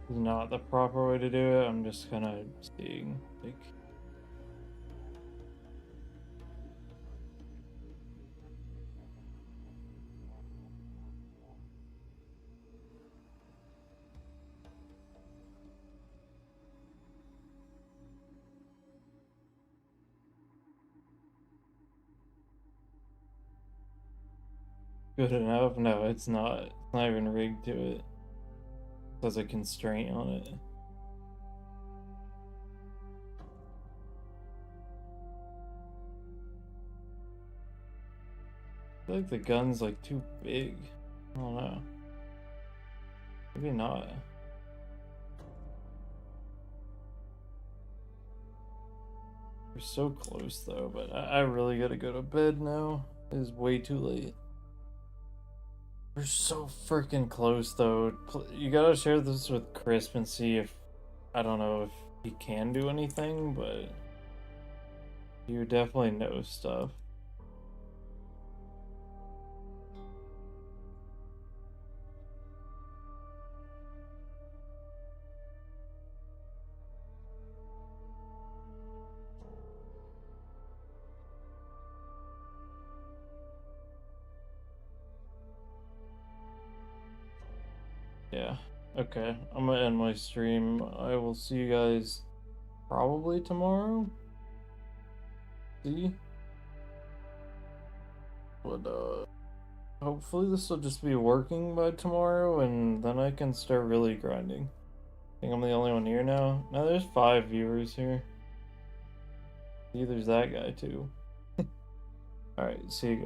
Is not the proper way to do it. I'm just kind of seeing like. good enough? No, it's not. It's not even rigged to it. There's a constraint on it. I feel like the gun's like too big. I don't know. Maybe not. We're so close though, but I really gotta go to bed now. It is way too late. We're so freaking close though. You gotta share this with Crisp and see if, I don't know if he can do anything, but you definitely know stuff. Yeah, okay. I'm gonna end my stream. I will see you guys probably tomorrow. See? But, hopefully this will just be working by tomorrow, and then I can start really grinding. I think I'm the only one here now. No, there's 5 viewers here. See, there's that guy too. Alright, see you guys.